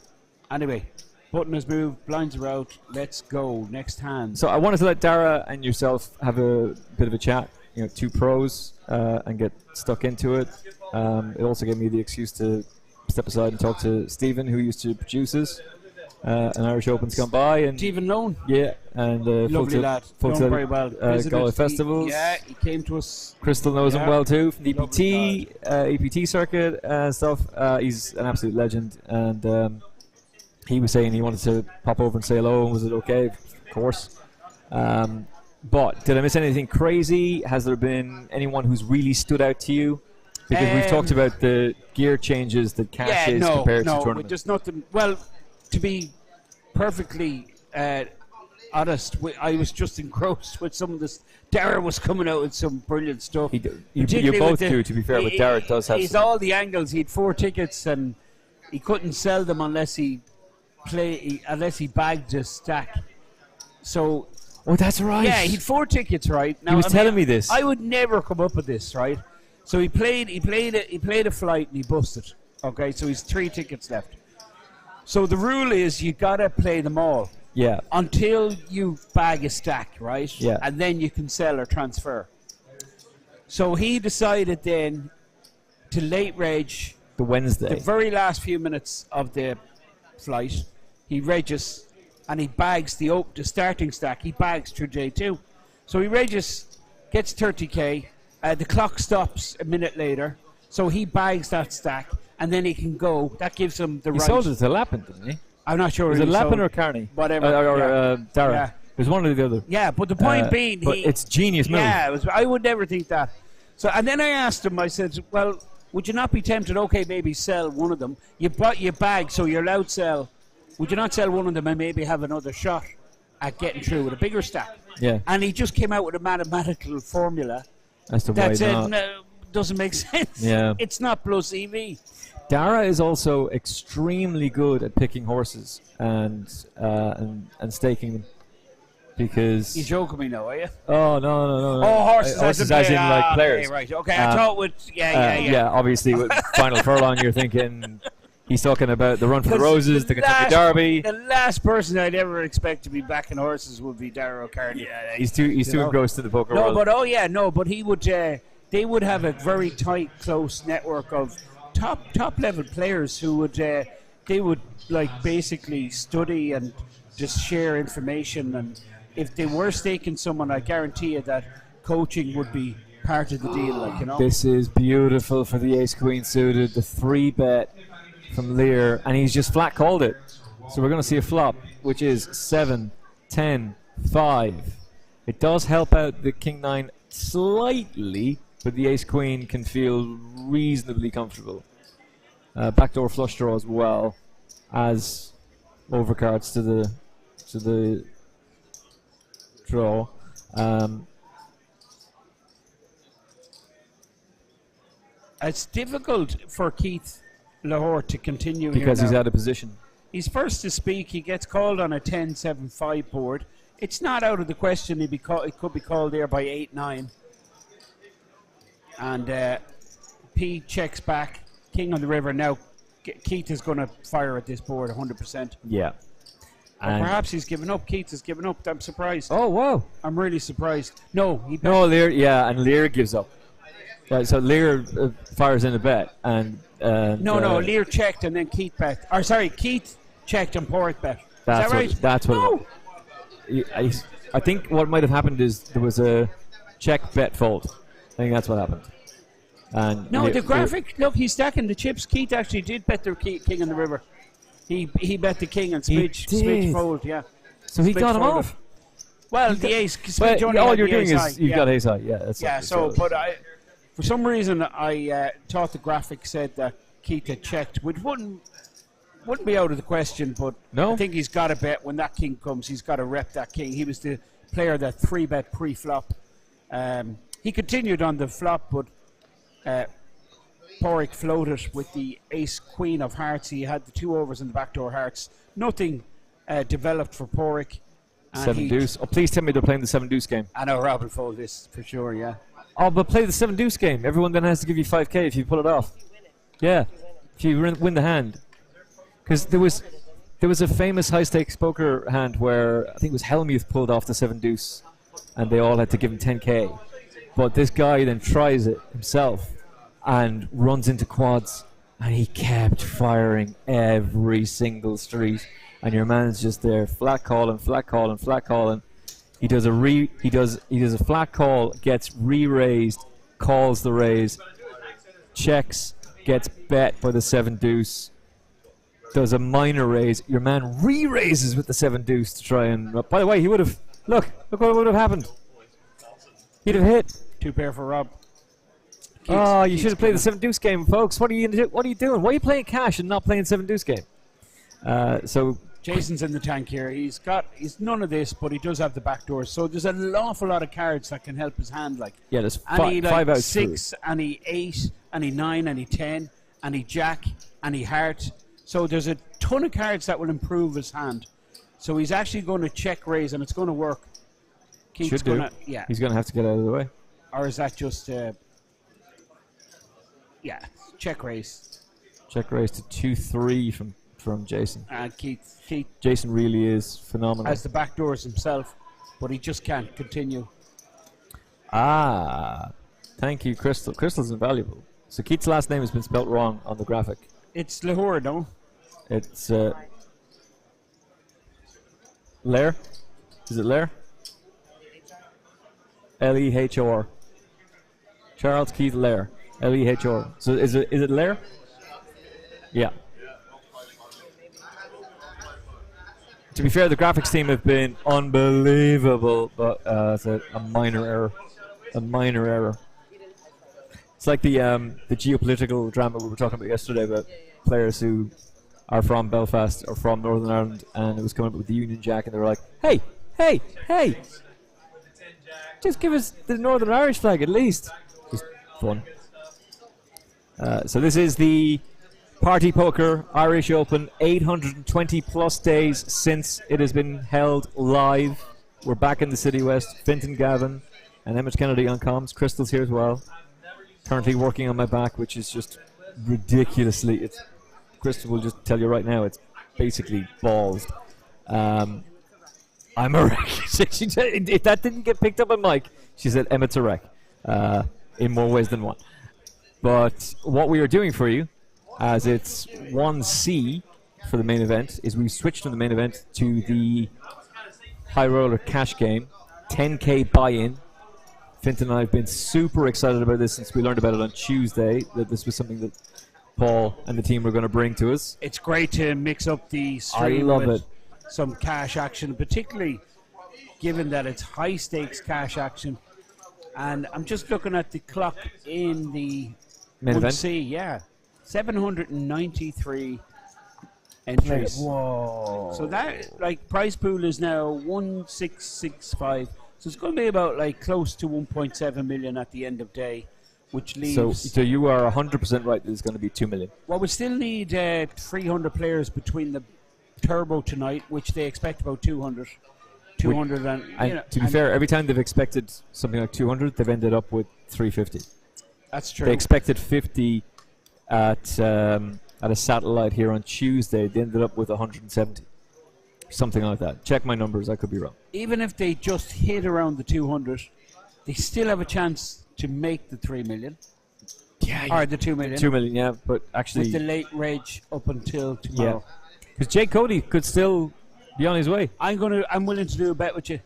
Speaker 14: Anyway, button has moved, blinds are out. Let's go. Next hand.
Speaker 13: So I wanted to let Dara and yourself have a bit of a chat. You know, two pros, and get stuck into it. It also gave me the excuse to step aside and talk to Stephen, who used to produce us. An Irish Open's gone by, and
Speaker 14: Stephen Lone.
Speaker 13: Yeah, and
Speaker 14: lovely lad. Done very well.
Speaker 13: Galway festivals.
Speaker 14: He came to us.
Speaker 13: Crystal knows him well too from the EPT circuit and stuff. He's an absolute legend, and he was saying he wanted to pop over and say hello. Was it okay? Of course. But did I miss anything crazy? Has there been anyone who's really stood out to you? Because we've talked about the gear changes that Cash is compared to tournament.
Speaker 14: Just nothing. Well, to be perfectly honest, I was just engrossed with some of this. Dara was coming out with some brilliant stuff.
Speaker 13: You both do, to be fair, but Dara does have
Speaker 14: he's
Speaker 13: some.
Speaker 14: all the angles. He had 4 tickets and he couldn't sell them unless he bagged a stack. So.
Speaker 13: Oh, that's right.
Speaker 14: Yeah, he had 4 tickets, right? Now,
Speaker 13: He was telling me this.
Speaker 14: I would never come up with this, right? So he played a flight and he busted. Okay, so he's 3 tickets left. So the rule is you gotta play them all.
Speaker 13: Yeah.
Speaker 14: Until you bag a stack, right?
Speaker 13: Yeah.
Speaker 14: And then you can sell or transfer. So he decided then to late reg
Speaker 13: the Wednesday.
Speaker 14: the very last few minutes of the flight. He regs and he bags the starting stack. He bags through J2. So he regs, gets 30k. The clock stops a minute later. So he bags that stack. And then he can go. That gives him the right.
Speaker 13: He sold it to Lappin, didn't he?
Speaker 14: I'm not sure.
Speaker 13: Was it Lappin or Carney?
Speaker 14: Whatever.
Speaker 13: Dara.
Speaker 14: Yeah.
Speaker 13: It was one or the other.
Speaker 14: Yeah, but the point being,
Speaker 13: but it's genius move.
Speaker 14: Yeah, I would never think that. So, and then I asked him. I said, "Well, would you not be tempted? Okay, maybe sell one of them. You bought your bag, so you're allowed to sell. Would you not sell one of them and maybe have another shot at getting through with a bigger stack?"
Speaker 13: Yeah.
Speaker 14: And he just came out with a mathematical formula
Speaker 13: as to why
Speaker 14: that said,
Speaker 13: not.
Speaker 14: no, doesn't make sense.
Speaker 13: Yeah.
Speaker 14: It's not plus EV.
Speaker 13: Dara is also extremely good at picking horses and staking them, because
Speaker 14: You're joking me now, are you?
Speaker 13: Oh no.
Speaker 14: Oh, horses
Speaker 13: as in like players.
Speaker 14: Okay, right. Okay, I thought with
Speaker 13: Yeah, obviously with Final Furlong, you're thinking he's talking about the Run for the Roses, the Kentucky Derby.
Speaker 14: The last person I'd ever expect to be backing horses would be Dara O'Carney.
Speaker 13: Yeah, he's too engrossed in the poker world.
Speaker 14: But he would. They would have a very tight, close network of top level players who would they would like basically study and just share information, and if they were staking someone, I guarantee you that coaching would be part of the deal, like, you know.
Speaker 13: This is beautiful for the ace queen suited, the 3-bet from Lear, and he's just flat called it. So we're going to see a flop, which is 7, 10, 5. It does help out the king 9 slightly, but the ace queen can feel reasonably comfortable. Backdoor flush draw as well as overcards to the draw.
Speaker 14: It's difficult for Keith Lahore to continue
Speaker 13: because
Speaker 14: here
Speaker 13: he's
Speaker 14: now.
Speaker 13: out of position.
Speaker 14: He's first to speak. He gets called on a 10-7-5 board. It's not out of the question. It could be called there by 8-9. And P checks back. King on the river. Now Keith is going to fire at this board 100%.
Speaker 13: Yeah.
Speaker 14: Or perhaps he's given up. Keith has given up. I'm surprised.
Speaker 13: Oh, wow.
Speaker 14: I'm really surprised. No, he
Speaker 13: No, Lear, yeah, and Lear gives up. So Lear fires in a bet. And
Speaker 14: No, Lear checked and then Keith bet. Or sorry, Keith checked and Porrick bet.
Speaker 13: That's
Speaker 14: Is that right?
Speaker 13: That's what.
Speaker 14: No.
Speaker 13: I think what might have happened is there was a check bet fold. I think that's what happened. And
Speaker 14: No, the graphic. Look, he's stacking the chips. Keith actually did bet the king in the river. He bet the king and Smidge fold. Yeah.
Speaker 13: So he
Speaker 14: Smidge
Speaker 13: got him
Speaker 14: folded.
Speaker 13: off.
Speaker 14: Well, the ace.
Speaker 13: Well,
Speaker 14: Smidge only
Speaker 13: all
Speaker 14: had
Speaker 13: you're
Speaker 14: the
Speaker 13: doing
Speaker 14: ace high.
Speaker 13: is you've got ace high. Yeah. That's
Speaker 14: Yeah.
Speaker 13: it.
Speaker 14: So, but for some reason, I thought the graphic said that Keith had checked, which wouldn't be out of the question. But
Speaker 13: No.
Speaker 14: I think he's got to bet when that king comes. He's got to rep that king. He was the player that 3-bet pre-flop. He continued on the flop, but Porrick floated with the ace queen of hearts. He had the 2 overs in the backdoor hearts. Nothing developed for Porrick. And
Speaker 13: 7 deuce. Oh, please tell me they're playing the 7 deuce game.
Speaker 14: I know Rob will fold this for sure. Yeah.
Speaker 13: Oh, but play the 7 deuce game. Everyone then has to give you 5k if you pull it off. Yeah, if you win the hand. Because there was a famous high stakes poker hand where I think it was Helmuth pulled off the 7 deuce, and they all had to give him 10k. But this guy then tries it himself and runs into quads, and he kept firing every single street. And your man's just there, flat calling. He does a flat call, gets re-raised, calls the raise, checks, gets bet by the 7 deuce, does a minor raise. Your man re-raises with the 7 deuce to try and. By the way, he would have. Look what would have happened. He'd have hit.
Speaker 14: 2 pair for Rob.
Speaker 13: You should have played the 7 deuce game, folks. What are you gonna do? What are you doing? Why are you playing cash and not playing 7 deuce game? So
Speaker 14: Jason's in the tank here. He's none of this, but he does have the back doors. So there's an awful lot of cards that can help his hand. Like
Speaker 13: yeah, there's
Speaker 14: and he,
Speaker 13: five out
Speaker 14: 6, and he 8, and he 9, and he 10, and he jack, and he heart. So there's a ton of cards that will improve his hand. So he's actually going to check raise, and it's going to work. Keith's
Speaker 13: should do.
Speaker 14: Gonna, yeah.
Speaker 13: He's going to have to get out of the way.
Speaker 14: Or is that just check raise?
Speaker 13: Check raise to 2-3 from Jason.
Speaker 14: Keith
Speaker 13: Jason really is phenomenal.
Speaker 14: has the back doors himself, but he just can't continue.
Speaker 13: Thank you, Crystal. Crystal's invaluable. So Keith's last name has been spelt wrong on the graphic.
Speaker 14: It's Lahore, no?
Speaker 13: It's Lair. Is it Lair? Lehor. Charles Keith Lair. Lehor. So is it Lair? Yeah. To be fair, the graphics team have been unbelievable, but it's a minor error. A minor error. It's like the geopolitical drama we were talking about yesterday about players who are from Belfast or from Northern Ireland, and it was coming up with the Union Jack, and they were like, hey, just give us the Northern Irish flag at least. Just fun. So this is the Party Poker Irish Open, 820 plus days since it has been held live. We're back in the City West. Fintan Gavin and Emmett Kennedy on comms. Crystal's here as well. Currently working on my back, which is just ridiculously. Crystal will just tell you right now, it's basically balls. I'm a wreck. If that didn't get picked up on mic, she said Emmett's a wreck. In more ways than one. But what we are doing for you, as it's 1C for the main event, is we switched from the main event to the high roller cash game, 10k buy-in. Fintan and I have been super excited about this since we learned about it on Tuesday, that this was something that Paul and the team were going to bring to us.
Speaker 14: It's great to mix up the stream
Speaker 13: I love
Speaker 14: with
Speaker 13: it.
Speaker 14: some cash action, particularly given that it's high stakes cash action. And I'm just looking at the clock in the
Speaker 13: Main event?
Speaker 14: 1C, yeah. 793 entries.
Speaker 13: Whoa.
Speaker 14: So that, prize pool is now 1665. So it's going to be about, close to 1.7 million at the end of day, which leaves...
Speaker 13: So you are 100% right that it's going to be 2 million.
Speaker 14: Well, we still need 300 players between the Turbo tonight, which they expect about 200. 200
Speaker 13: and to be fair, every time they've expected something like 200, they've ended up with 350.
Speaker 14: That's true.
Speaker 13: They expected 50 at a satellite here on Tuesday. They ended up with 170. Something like that. Check my numbers, I could be wrong.
Speaker 14: Even if they just hit around the 200, they still have a chance to make the 3 million.
Speaker 13: Yeah.
Speaker 14: Or the 2 million.
Speaker 13: 2 million, yeah, but actually...
Speaker 14: With the late rage up until tomorrow.
Speaker 13: Because Jake Cody could still be on his way.
Speaker 14: I'm willing to do a bet with you.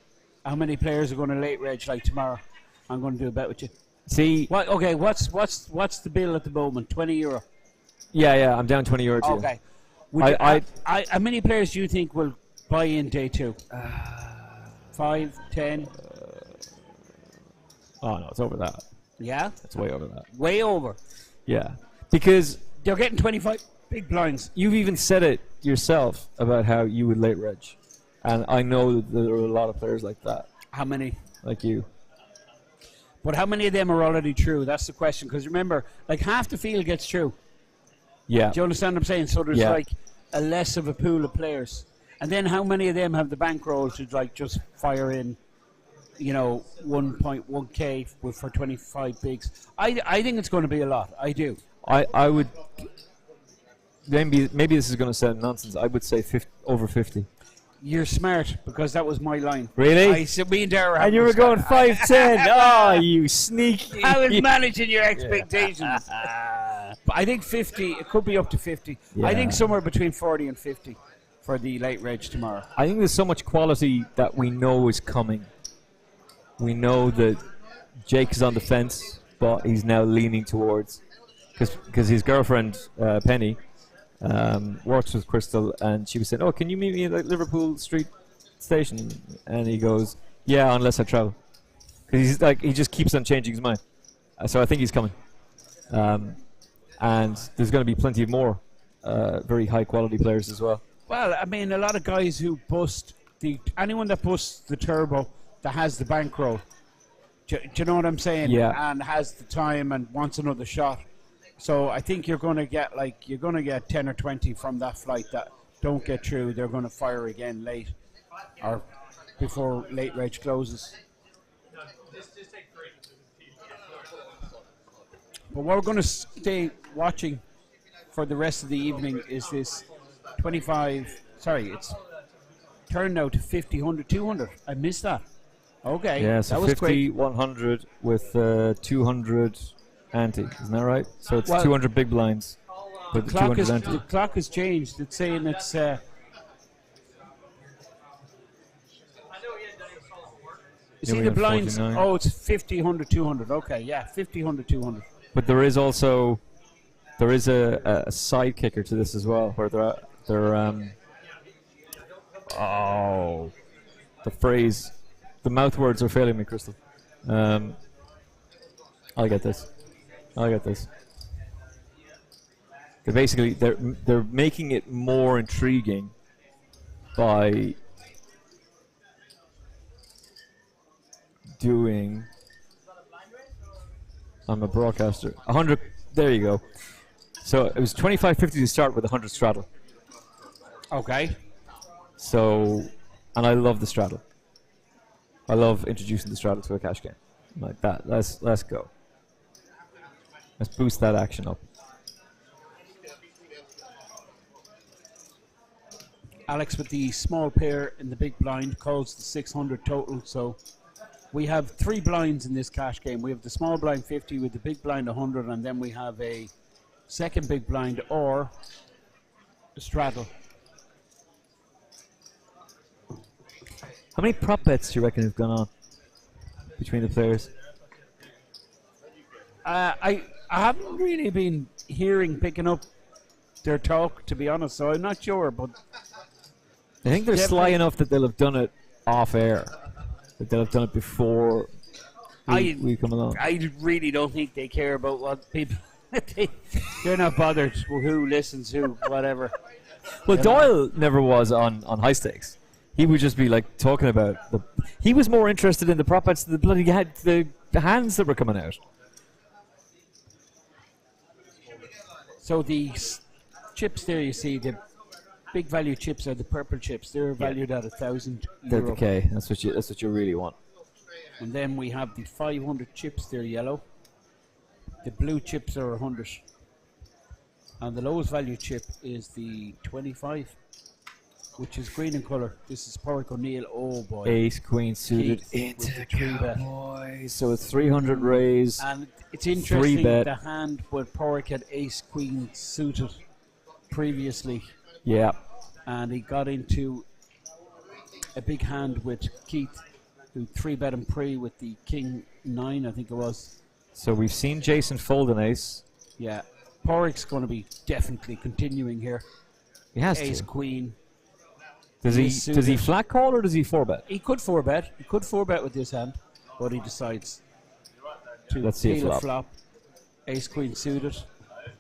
Speaker 14: How many players are going to late reg like tomorrow? I'm going to do a bet with you.
Speaker 13: See,
Speaker 14: what? Okay, what's the bill at the moment? €20.
Speaker 13: Yeah, I'm down €20 to you.
Speaker 14: Okay. How many players do you think will buy in day 2? 5, 10?
Speaker 13: Oh no, it's over that.
Speaker 14: Yeah,
Speaker 13: it's way over that.
Speaker 14: Way over.
Speaker 13: Yeah, because
Speaker 14: they're getting 25 big blinds.
Speaker 13: You've even said it yourself about how you would late reg, and I know that there are a lot of players like that.
Speaker 14: How many?
Speaker 13: Like you.
Speaker 14: But how many of them are already true? That's the question. Because remember, like half the field gets through.
Speaker 13: Yeah.
Speaker 14: Do you understand what I'm saying? So there's like a less of a pool of players. And then how many of them have the bankroll to like just fire in, 1.1k for 25 bigs? I think it's going to be a lot. I do.
Speaker 13: I would. Maybe this is going to sound nonsense. I would say over 50.
Speaker 14: You're smart because that was my line.
Speaker 13: Really?
Speaker 14: I said me and Dara.
Speaker 13: And you were going 5'10". Oh, you sneaky!
Speaker 14: I was managing your expectations. But I think 50. It could be up to 50.
Speaker 13: Yeah.
Speaker 14: I think somewhere between 40 and 50 for the late reg tomorrow.
Speaker 13: I think there's so much quality that we know is coming. We know that Jake is on the fence, but he's now leaning towards because his girlfriend Penny works with Crystal, and she was saying, "Oh, can you meet me at the Liverpool Street station?" And he goes, "Yeah, unless I travel," because he's like he just keeps on changing his mind. So I think he's coming, and there's going to be plenty of more very high quality players as well.
Speaker 14: Well, I mean, a lot of guys who bust anyone that busts the turbo that has the bankroll. Do you know what I'm saying?
Speaker 13: Yeah.
Speaker 14: And has the time and wants another shot. So I think you're going to get 10 or 20 from that flight that don't get through. They're going to fire again late or before late reg closes. But what we're going to stay watching for the rest of the evening is this 25. Sorry, it's turned now to 50, 100, 200. I missed that. Okay.
Speaker 13: Yeah, so
Speaker 14: that was
Speaker 13: 50,
Speaker 14: quick.
Speaker 13: 100 with 200 ante. Isn't that right? So it's
Speaker 14: Well,
Speaker 13: 200 big blinds with the 200 ante.
Speaker 14: The clock has changed. It's saying it's. You see the blinds?
Speaker 13: 49.
Speaker 14: Oh, it's 50, 100, 200. Okay, yeah, 50, 100, 200.
Speaker 13: But there is a side kicker to this as well, where the mouth words are failing me, Crystal. I'll get this. They're making it more intriguing by doing. I'm a broadcaster. 100. There you go. So it was 25.50 to start with 100 straddle.
Speaker 14: Okay.
Speaker 13: So, and I love the straddle. I love introducing the straddle to a cash game like that. Let's go. Let's boost that action up.
Speaker 14: Alex with the small pair in the big blind calls the 600 total. So we have 3 blinds in this cash game. We have the small blind 50 with the big blind 100, and then we have a second big blind or a straddle.
Speaker 13: How many prop bets do you reckon have gone on between the players?
Speaker 14: I haven't really been picking up their talk, to be honest, so I'm not sure, but
Speaker 13: I think they're sly enough that they'll have done it off air. That they'll have done it before we come along.
Speaker 14: I really don't think they care about what people... They're not bothered who listens, who, whatever.
Speaker 13: Well, Doyle never was on high stakes. He would just be like talking about he was more interested in the prop bets than the bloody the hands that were coming out.
Speaker 14: So the chips there, you see, the big value chips are the purple chips. They're valued at €1,000.
Speaker 13: They're the K. That's what you really want.
Speaker 14: And then we have the 500 chips. They're yellow. The blue chips are 100. And the lowest value chip is the 25, which is green in colour. This is Porrick O'Neill. Oh boy.
Speaker 13: Ace, queen suited into Cowboys. So it's 300 raise.
Speaker 14: And it's interesting
Speaker 13: 3-bet.
Speaker 14: the hand where Porrick had ace queen suited previously.
Speaker 13: Yeah.
Speaker 14: and he got into a big hand with Keith, who 3-bet him pre with the King 9, I think it was.
Speaker 13: So we've seen Jason fold an ace.
Speaker 14: Yeah. Porrick's going to be definitely continuing here.
Speaker 13: He has
Speaker 14: Ace
Speaker 13: to.
Speaker 14: Queen.
Speaker 13: Does he flat call or does he 4-bet?
Speaker 14: He could 4-bet. He could 4-bet with this hand, but he decides to
Speaker 13: Let's see a
Speaker 14: peel
Speaker 13: flop.
Speaker 14: Ace Queen suited.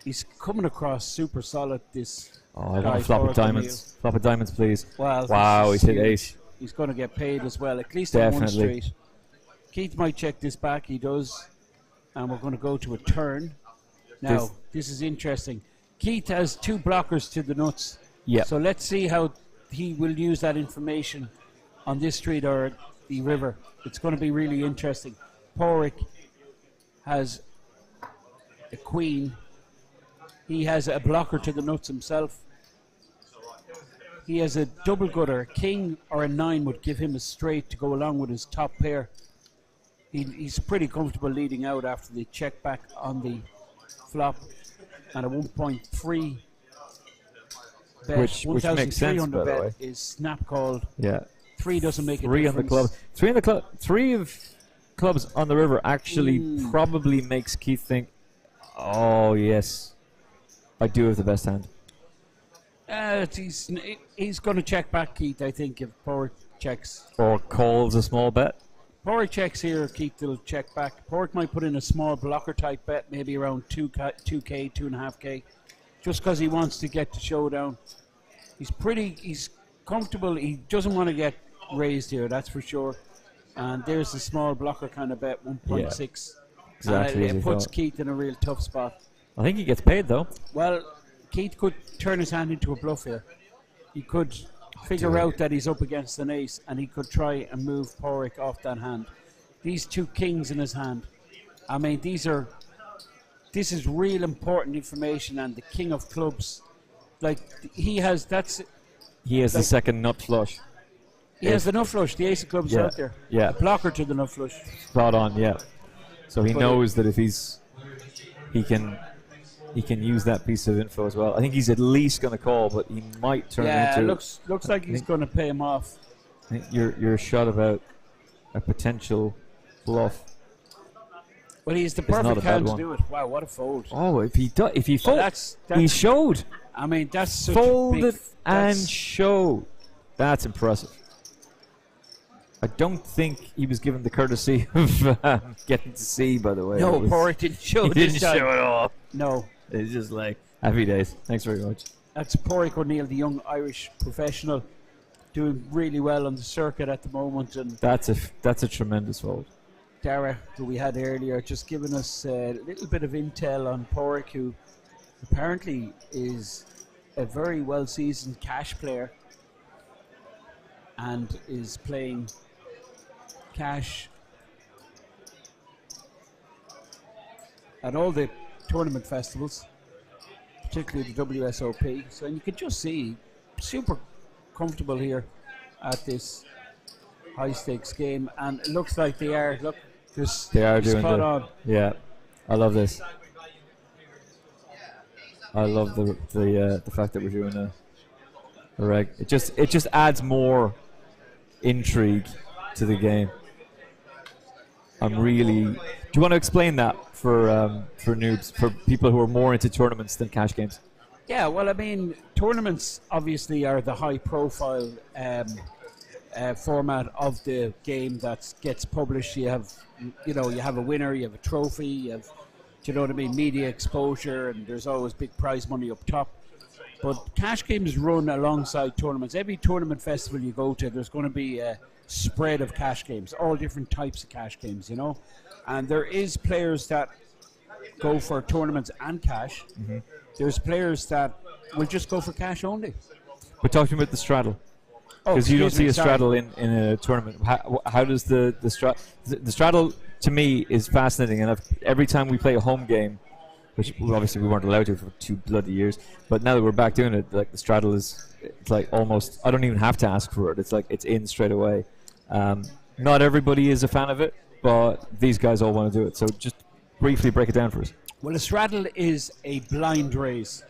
Speaker 14: He's coming across super solid. This.
Speaker 13: Oh, I want
Speaker 14: guy
Speaker 13: a flop of
Speaker 14: Porrick
Speaker 13: diamonds. Flop of diamonds, please.
Speaker 14: Well,
Speaker 13: wow,
Speaker 14: this
Speaker 13: he's
Speaker 14: is
Speaker 13: hit
Speaker 14: huge.
Speaker 13: ace.
Speaker 14: He's going to get paid as well, at least on one
Speaker 13: Definitely.
Speaker 14: street. Keith might check this back. He does. And we're going to go to a turn. Now, this is interesting. Keith has 2 blockers to the nuts.
Speaker 13: Yeah.
Speaker 14: So let's see how he will use that information on this street or the river. It's going to be really interesting. Porrick has a queen. He has a blocker to the nuts himself. He has a double gutter. A king or a 9 would give him a straight to go along with his top pair. He's pretty comfortable leading out after the check back on the flop and a 1.3 bet.
Speaker 13: Which makes sense, by the
Speaker 14: bet
Speaker 13: way.
Speaker 14: is snap called.
Speaker 13: Yeah.
Speaker 14: 3 doesn't make a
Speaker 13: 3 on the
Speaker 14: difference.
Speaker 13: club. 3 on the club. 3 of clubs on the river actually probably makes Keith think, oh yes, I do have the best hand.
Speaker 14: He's going to check back, Keith, I think, if Porrick checks.
Speaker 13: Or calls a small bet.
Speaker 14: Porrick checks here, Keith will check back. Porrick might put in a small blocker type bet, maybe around 2K, 2.5K, just because he wants to get to showdown. He's comfortable. He doesn't want to get raised here, that's for sure. And there's a small blocker kind of bet, 1.6.
Speaker 13: Exactly as
Speaker 14: It
Speaker 13: he
Speaker 14: puts
Speaker 13: thought.
Speaker 14: Keith in a real tough spot.
Speaker 13: I think he gets paid though.
Speaker 14: Well, Keith could turn his hand into a bluff here. He could figure out that he's up against an ace, and he could try and move Porrick off that hand. These 2 kings in his hand. I mean, this is real important information, and the king of clubs, like he has
Speaker 13: the second nut flush.
Speaker 14: He has the nut flush. The ace of clubs
Speaker 13: Yeah,
Speaker 14: out there.
Speaker 13: yeah.
Speaker 14: A blocker to the nut flush.
Speaker 13: Spot on, yeah. So he
Speaker 14: But
Speaker 13: knows that if he can use that piece of info as well. I think he's at least going to call, but he might turn it into.
Speaker 14: looks like he's going to pay him off.
Speaker 13: I think your shot about a potential bluff.
Speaker 14: Well, he's the
Speaker 13: It's not
Speaker 14: perfect
Speaker 13: a bad
Speaker 14: hand to
Speaker 13: one.
Speaker 14: do it. Wow, what a fold!
Speaker 13: Oh, if he fold,
Speaker 14: that's
Speaker 13: he showed.
Speaker 14: I mean, that's such
Speaker 13: Folded
Speaker 14: a big,
Speaker 13: and
Speaker 14: that's-
Speaker 13: showed. That's impressive. I don't think he was given the courtesy of getting to see, by the way.
Speaker 14: No,
Speaker 13: It was-
Speaker 14: Porrick didn't show
Speaker 13: He
Speaker 14: this
Speaker 13: didn't
Speaker 14: time.
Speaker 13: show at all.
Speaker 14: No.
Speaker 13: It's just like, happy days. Thanks very much.
Speaker 14: That's Porrick O'Neill, the young Irish professional, doing really well on the circuit at the moment. And
Speaker 13: That's a tremendous fold.
Speaker 14: Dara, who we had earlier, just giving us a little bit of intel on Porrick, who apparently is a very well-seasoned cash player and is playing cash at all the tournament festivals, particularly the WSOP. So you can just see super comfortable here at this high-stakes game, and it looks like they are. Look,
Speaker 13: They are doing
Speaker 14: spot
Speaker 13: the,
Speaker 14: on.
Speaker 13: Yeah, I love this. I love the fact that we're doing a reg. It just adds more intrigue to the game. I'm really. Do you want to explain that for noobs, for people who are more into tournaments than cash games?
Speaker 14: Yeah, well, I mean, tournaments obviously are the high-profile format of the game that gets published. You have a winner, you have a trophy, you have, do you know what I mean, media exposure, and there's always big prize money up top. But cash games run alongside tournaments. Every tournament festival you go to, there's going to be a spread of cash games, all different types of cash games, you know. And there is players that go for tournaments and cash.
Speaker 13: Mhm.
Speaker 14: There's players that will just go for cash only.
Speaker 13: But talk to me about the straddle.
Speaker 14: Oh,
Speaker 13: Because you don't see
Speaker 14: excuse me,
Speaker 13: a
Speaker 14: sorry.
Speaker 13: straddle in a tournament. How does the straddle to me is fascinating, and every time we play a home game, which obviously we weren't allowed to for 2 bloody years, but now that we're back doing it, like the straddle it's like almost, I don't even have to ask for it. It's like it's in straight away. Not everybody is a fan of it, but these guys all want to do it. So just briefly break it down for us.
Speaker 14: Well, a straddle is a blind raise.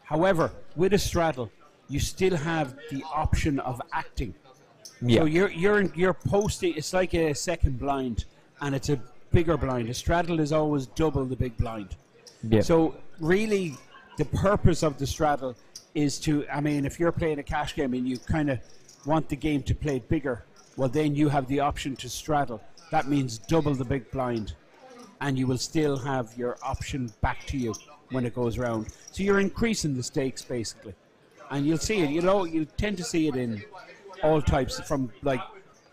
Speaker 14: However, with a straddle, you still have the option of acting.
Speaker 13: Yeah.
Speaker 14: So you're posting. It's like a second blind, and it's a bigger blind. A straddle is always double the big blind.
Speaker 13: Yeah.
Speaker 14: So really, the purpose of the straddle is to. I mean, if you're playing a cash game and you kind of want the game to play bigger, well, then you have the option to straddle. That means double the big blind, and you will still have your option back to you when it goes round. So you're increasing the stakes basically, and you'll see it. You tend to see it in all types, from like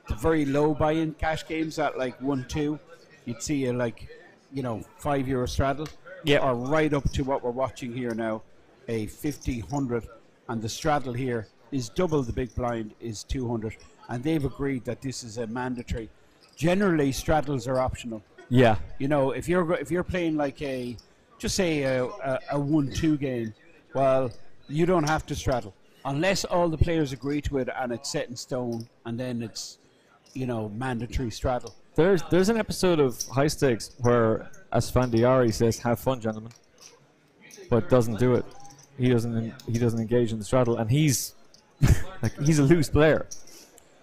Speaker 14: the very low buy-in cash games at like 1-2. You'd see a €5 straddle, or right up to what we're watching here now, a 50-100, and the straddle here is double the big blind, is 200, and they've agreed that this is a mandatory. Generally, straddles are optional.
Speaker 13: Yeah.
Speaker 14: If you're playing like a 1-2 game, well, you don't have to straddle unless all the players agree to it and it's set in stone, and then it's mandatory straddle.
Speaker 13: There's an episode of High Stakes where Asfandiari says, "Have fun, gentlemen," but doesn't do it. He doesn't engage in the straddle, and he's he's a loose player.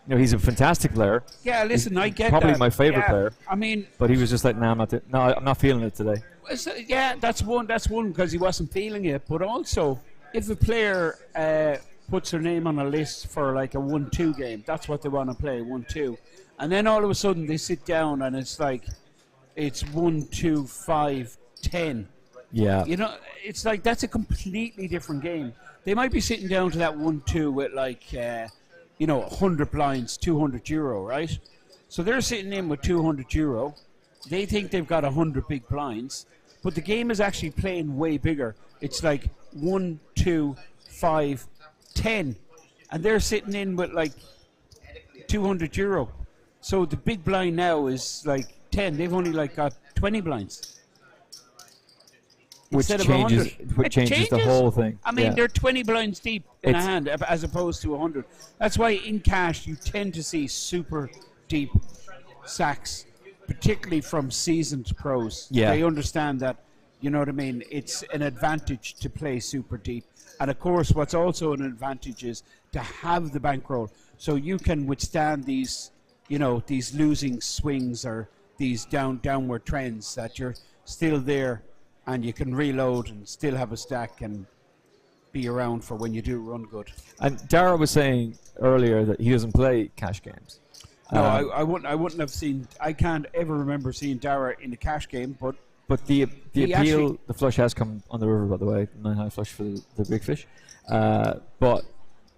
Speaker 13: He's a fantastic player.
Speaker 14: Yeah, listen, I get
Speaker 13: probably
Speaker 14: that.
Speaker 13: my favorite player.
Speaker 14: I mean,
Speaker 13: but he was just like, "No, I'm not feeling it today."
Speaker 14: Yeah, that's one because he wasn't feeling it. But also, if a player puts their name on a list for like a 1-2 game, that's what they want to play, 1-2, and then all of a sudden they sit down and it's like it's 1-2 5-10.
Speaker 13: Yeah.
Speaker 14: It's like that's a completely different game. They might be sitting down to that 1-2 with like 100 blinds, €200, right? So they're sitting in with €200. They think they've got 100 big blinds, but the game is actually playing way bigger. It's like 1, 2, 5, 10, and they're sitting in with like €200. So the big blind now is like 10. They've only like got 20 blinds.
Speaker 13: Which
Speaker 14: Instead of
Speaker 13: changes
Speaker 14: 100.
Speaker 13: changes the whole thing.
Speaker 14: I mean,
Speaker 13: Yeah.
Speaker 14: they're 20 blinds deep in a hand as opposed to 100. That's why in cash you tend to see super deep sacks, particularly from seasoned pros.
Speaker 13: Yeah.
Speaker 14: They understand that, you know what I mean, it's an advantage to play super deep. And of course, what's also an advantage is to have the bankroll, so you can withstand these, these losing swings or these downward trends, that you're still there and you can reload and still have a stack and be around for when you do run good.
Speaker 13: And Dara was saying earlier that he doesn't play cash games.
Speaker 14: No, I wouldn't have seen. I can't ever remember seeing Dara in a cash game, but
Speaker 13: the
Speaker 14: he
Speaker 13: appeal,
Speaker 14: actually-
Speaker 13: the flush has come on the river, by the way, 9-high flush for the big fish. But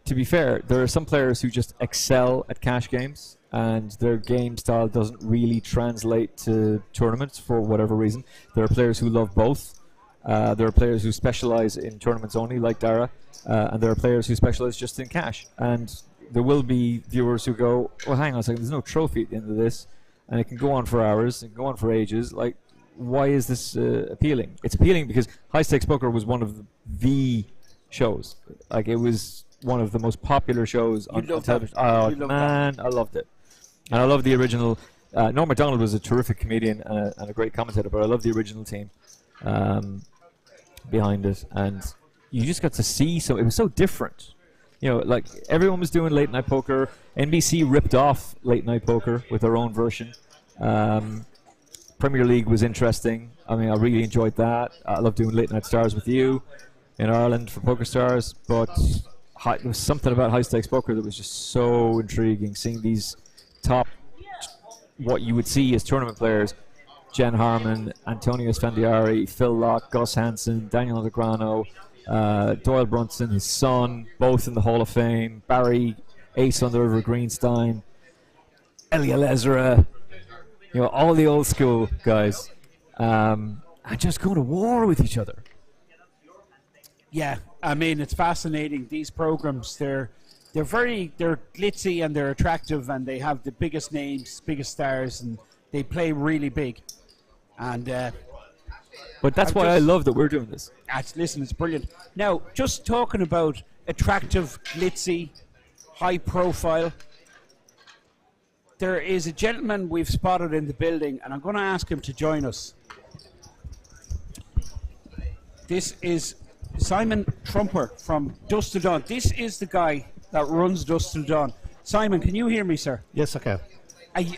Speaker 13: to be fair, there are some players who just excel at cash games, and their game style doesn't really translate to tournaments for whatever reason. There are players who love both. There are players who specialize in tournaments only, like Dara, and there are players who specialize just in cash. And there will be viewers who go, "Well, hang on a second, there's no trophy at the end of this, and it can go on for hours, it can go on for ages. Like, why is this appealing?" It's appealing because High Stakes Poker was one of the shows. Like, it was one of the most popular shows on television. Oh, man, I loved it. And I love the original. Norm MacDonald was a terrific comedian and a great commentator, but I love the original team behind it. And you just got to see, so it was so different. Like everyone was doing late night poker. NBC ripped off late night poker with their own version. Premier League was interesting. I mean, I really enjoyed that. I love doing late night stars with you in Ireland for Poker Stars. But there was something about High Stakes Poker that was just so intriguing. Seeing these top, what you would see as tournament players: Jen Harmon, Antonio Sfandiari, Phil Locke, Gus Hansen, Daniel Negreanu, Doyle Brunson, his son, both in the Hall of Fame, Barry, Ace on the River Greenstein, Eliel Ezra, all the old school guys, and just going to war with each other.
Speaker 14: Yeah, I mean, it's fascinating. These programs, they're glitzy and they're attractive, and they have the biggest names, biggest stars, and they play really big. And
Speaker 13: but that's why I love that we're doing this.
Speaker 14: Listen, it's brilliant. Now, just talking about attractive, glitzy, high profile, there is a gentleman we've spotted in the building, and I'm going to ask him to join us. This is Simon Trumper from Dusk Till Dawn. This is the guy that runs Dusk Till Dawn. Simon, can you hear me, sir?
Speaker 19: Yes, I can.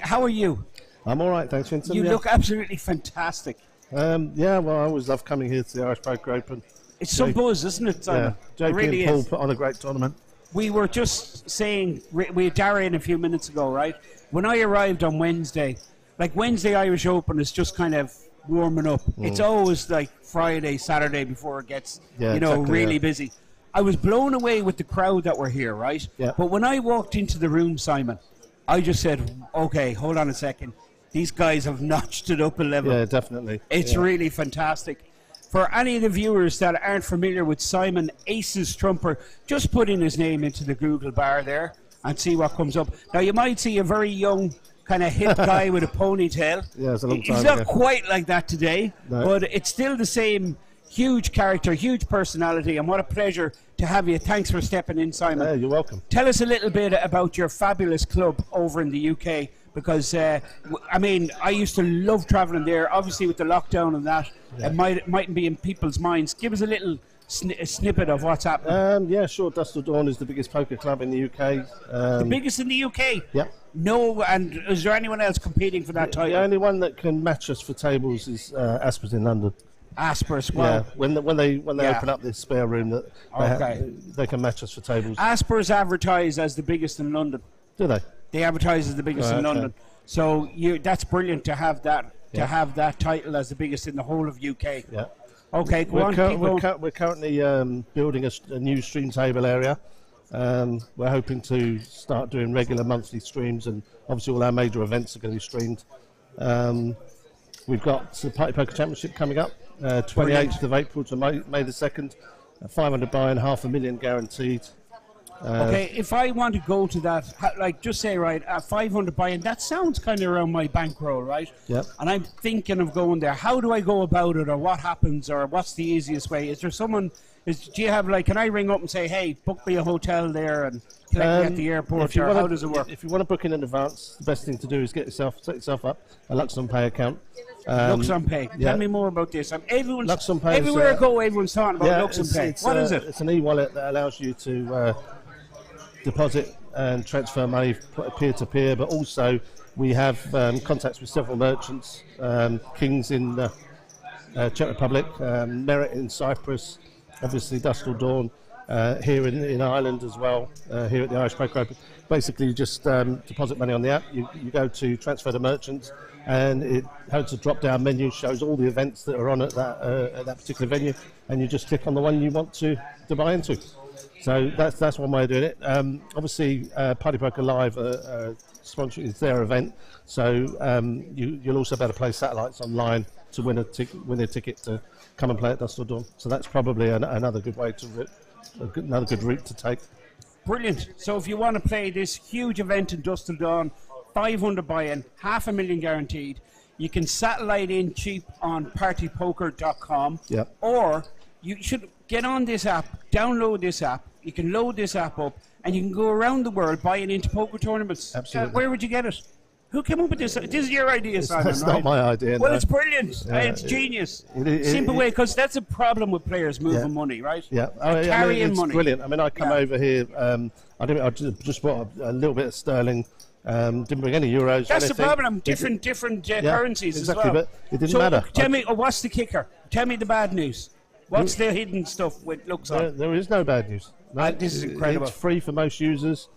Speaker 14: How are you?
Speaker 19: I'm all right, thanks, Vincent.
Speaker 14: You look absolutely fantastic.
Speaker 19: Yeah, well, I always love coming here to the Irish Poker Open.
Speaker 14: It's some buzz, isn't it, Simon?
Speaker 19: Yeah, JP
Speaker 14: It really
Speaker 19: and Paul
Speaker 14: is.
Speaker 19: put on a great tournament.
Speaker 14: We were just saying, we had Darren a few minutes ago, right? When I arrived on Wednesday, like Wednesday Irish Open is just kind of warming up. It's always like Friday, Saturday before it gets, really busy. I was blown away with the crowd that were here, right?
Speaker 19: Yeah.
Speaker 14: But when I walked into the room, Simon, I just said, okay, hold on a second. These guys have notched it up a level.
Speaker 19: Yeah, definitely.
Speaker 14: It's really fantastic. For any of the viewers that aren't familiar with Simon Aces Trumper, just put in his name into the Google bar there and see what comes up. Now, you might see a very young, kind of hip guy with a ponytail.
Speaker 19: Yeah, it's a long time
Speaker 14: He's not
Speaker 19: ago.
Speaker 14: quite like that today,
Speaker 19: No.
Speaker 14: but it's still the same huge character, huge personality, and what a pleasure to have you. Thanks for stepping in, Simon.
Speaker 19: Yeah, you're welcome.
Speaker 14: Tell us a little bit about your fabulous club over in the UK, because, I used to love travelling there. Obviously, with the lockdown and that, it mightn't be in people's minds. Give us a little snippet of what's happening.
Speaker 19: Yeah, sure. Dusk Till Dawn is the biggest poker club in the UK.
Speaker 14: The biggest in the UK?
Speaker 19: Yep.
Speaker 14: No, and is there anyone else competing for that title?
Speaker 19: The only one that can match us for tables is Aspers in London.
Speaker 14: Aspers, well,
Speaker 19: yeah. When they open up this spare room, that they can match us for tables.
Speaker 14: Aspers advertise as the biggest in London.
Speaker 19: Do they?
Speaker 14: They advertise as the biggest in London. So that's brilliant to have that have that title as the biggest in the whole of UK.
Speaker 19: Yeah.
Speaker 14: Okay, go on. Keep going.
Speaker 19: We're currently building a new stream table area. We're hoping to start doing regular monthly streams, and obviously all our major events are going to be streamed. We've got the Party Poker Championship coming up, 28th of April to May the 2nd. 500 buy-in, $500,000 guaranteed.
Speaker 14: Okay, if I want to go to that, just say, right, 500 buy-in, that sounds kind of around my bankroll, right?
Speaker 19: Yep.
Speaker 14: And I'm thinking of going there. How do I go about it, or what happens, or what's the easiest way? Is there someone, do you have, can I ring up and say, hey, book me a hotel there and collect me at the airport, or how does it work?
Speaker 19: If you want to book in advance, the best thing to do is set yourself up a Luxon account.
Speaker 14: Luxon Pay. Tell me more about this.
Speaker 19: Luxon Pay
Speaker 14: everywhere I go, everyone's talking about Luxon Pay. What is it?
Speaker 19: It's an e-wallet that allows you to deposit and transfer money peer-to-peer, but also we have contacts with several merchants, Kings in Czech Republic, Merit in Cyprus, obviously Dusk Till Dawn here in Ireland as well, here at the Irish Poker Open. Basically, you just deposit money on the app, you go to transfer to merchants, and it has a drop-down menu, shows all the events that are on at that particular venue, and you just click on the one you want to buy into. So that's one way of doing it. Obviously, Party Poker Live sponsor is their event, so you'll also be able to play satellites online to win a ticket to come and play at Dusk Till Dawn. So that's probably another good way another good route to take.
Speaker 14: Brilliant. So if you want to play this huge event in Dusk Till Dawn, 500 buy-in, $500,000 guaranteed. You can satellite in cheap on partypoker.com, or you should get on this app, download this app. You can load this app up, and you can go around the world buying into poker tournaments.
Speaker 19: Absolutely.
Speaker 14: Where would you get it? Who came up with this? This is your idea, Simon,
Speaker 19: That's
Speaker 14: right?
Speaker 19: not my idea.
Speaker 14: Well,
Speaker 19: no.
Speaker 14: it's brilliant. It's genius. Simple way, because that's a problem with players moving money, right?
Speaker 19: Yeah,
Speaker 14: Carrying
Speaker 19: it's
Speaker 14: money.
Speaker 19: brilliant. I mean, I come over here. I just bought a little bit of sterling. Didn't bring any euros.
Speaker 14: That's the
Speaker 19: anything.
Speaker 14: problem. Different currencies
Speaker 19: exactly,
Speaker 14: as well.
Speaker 19: but it didn't matter.
Speaker 14: Tell me, what's the kicker? Tell me the bad news. What's the hidden stuff with Luxon?
Speaker 19: There is no bad news. No,
Speaker 14: this is incredible.
Speaker 19: It's free for most users.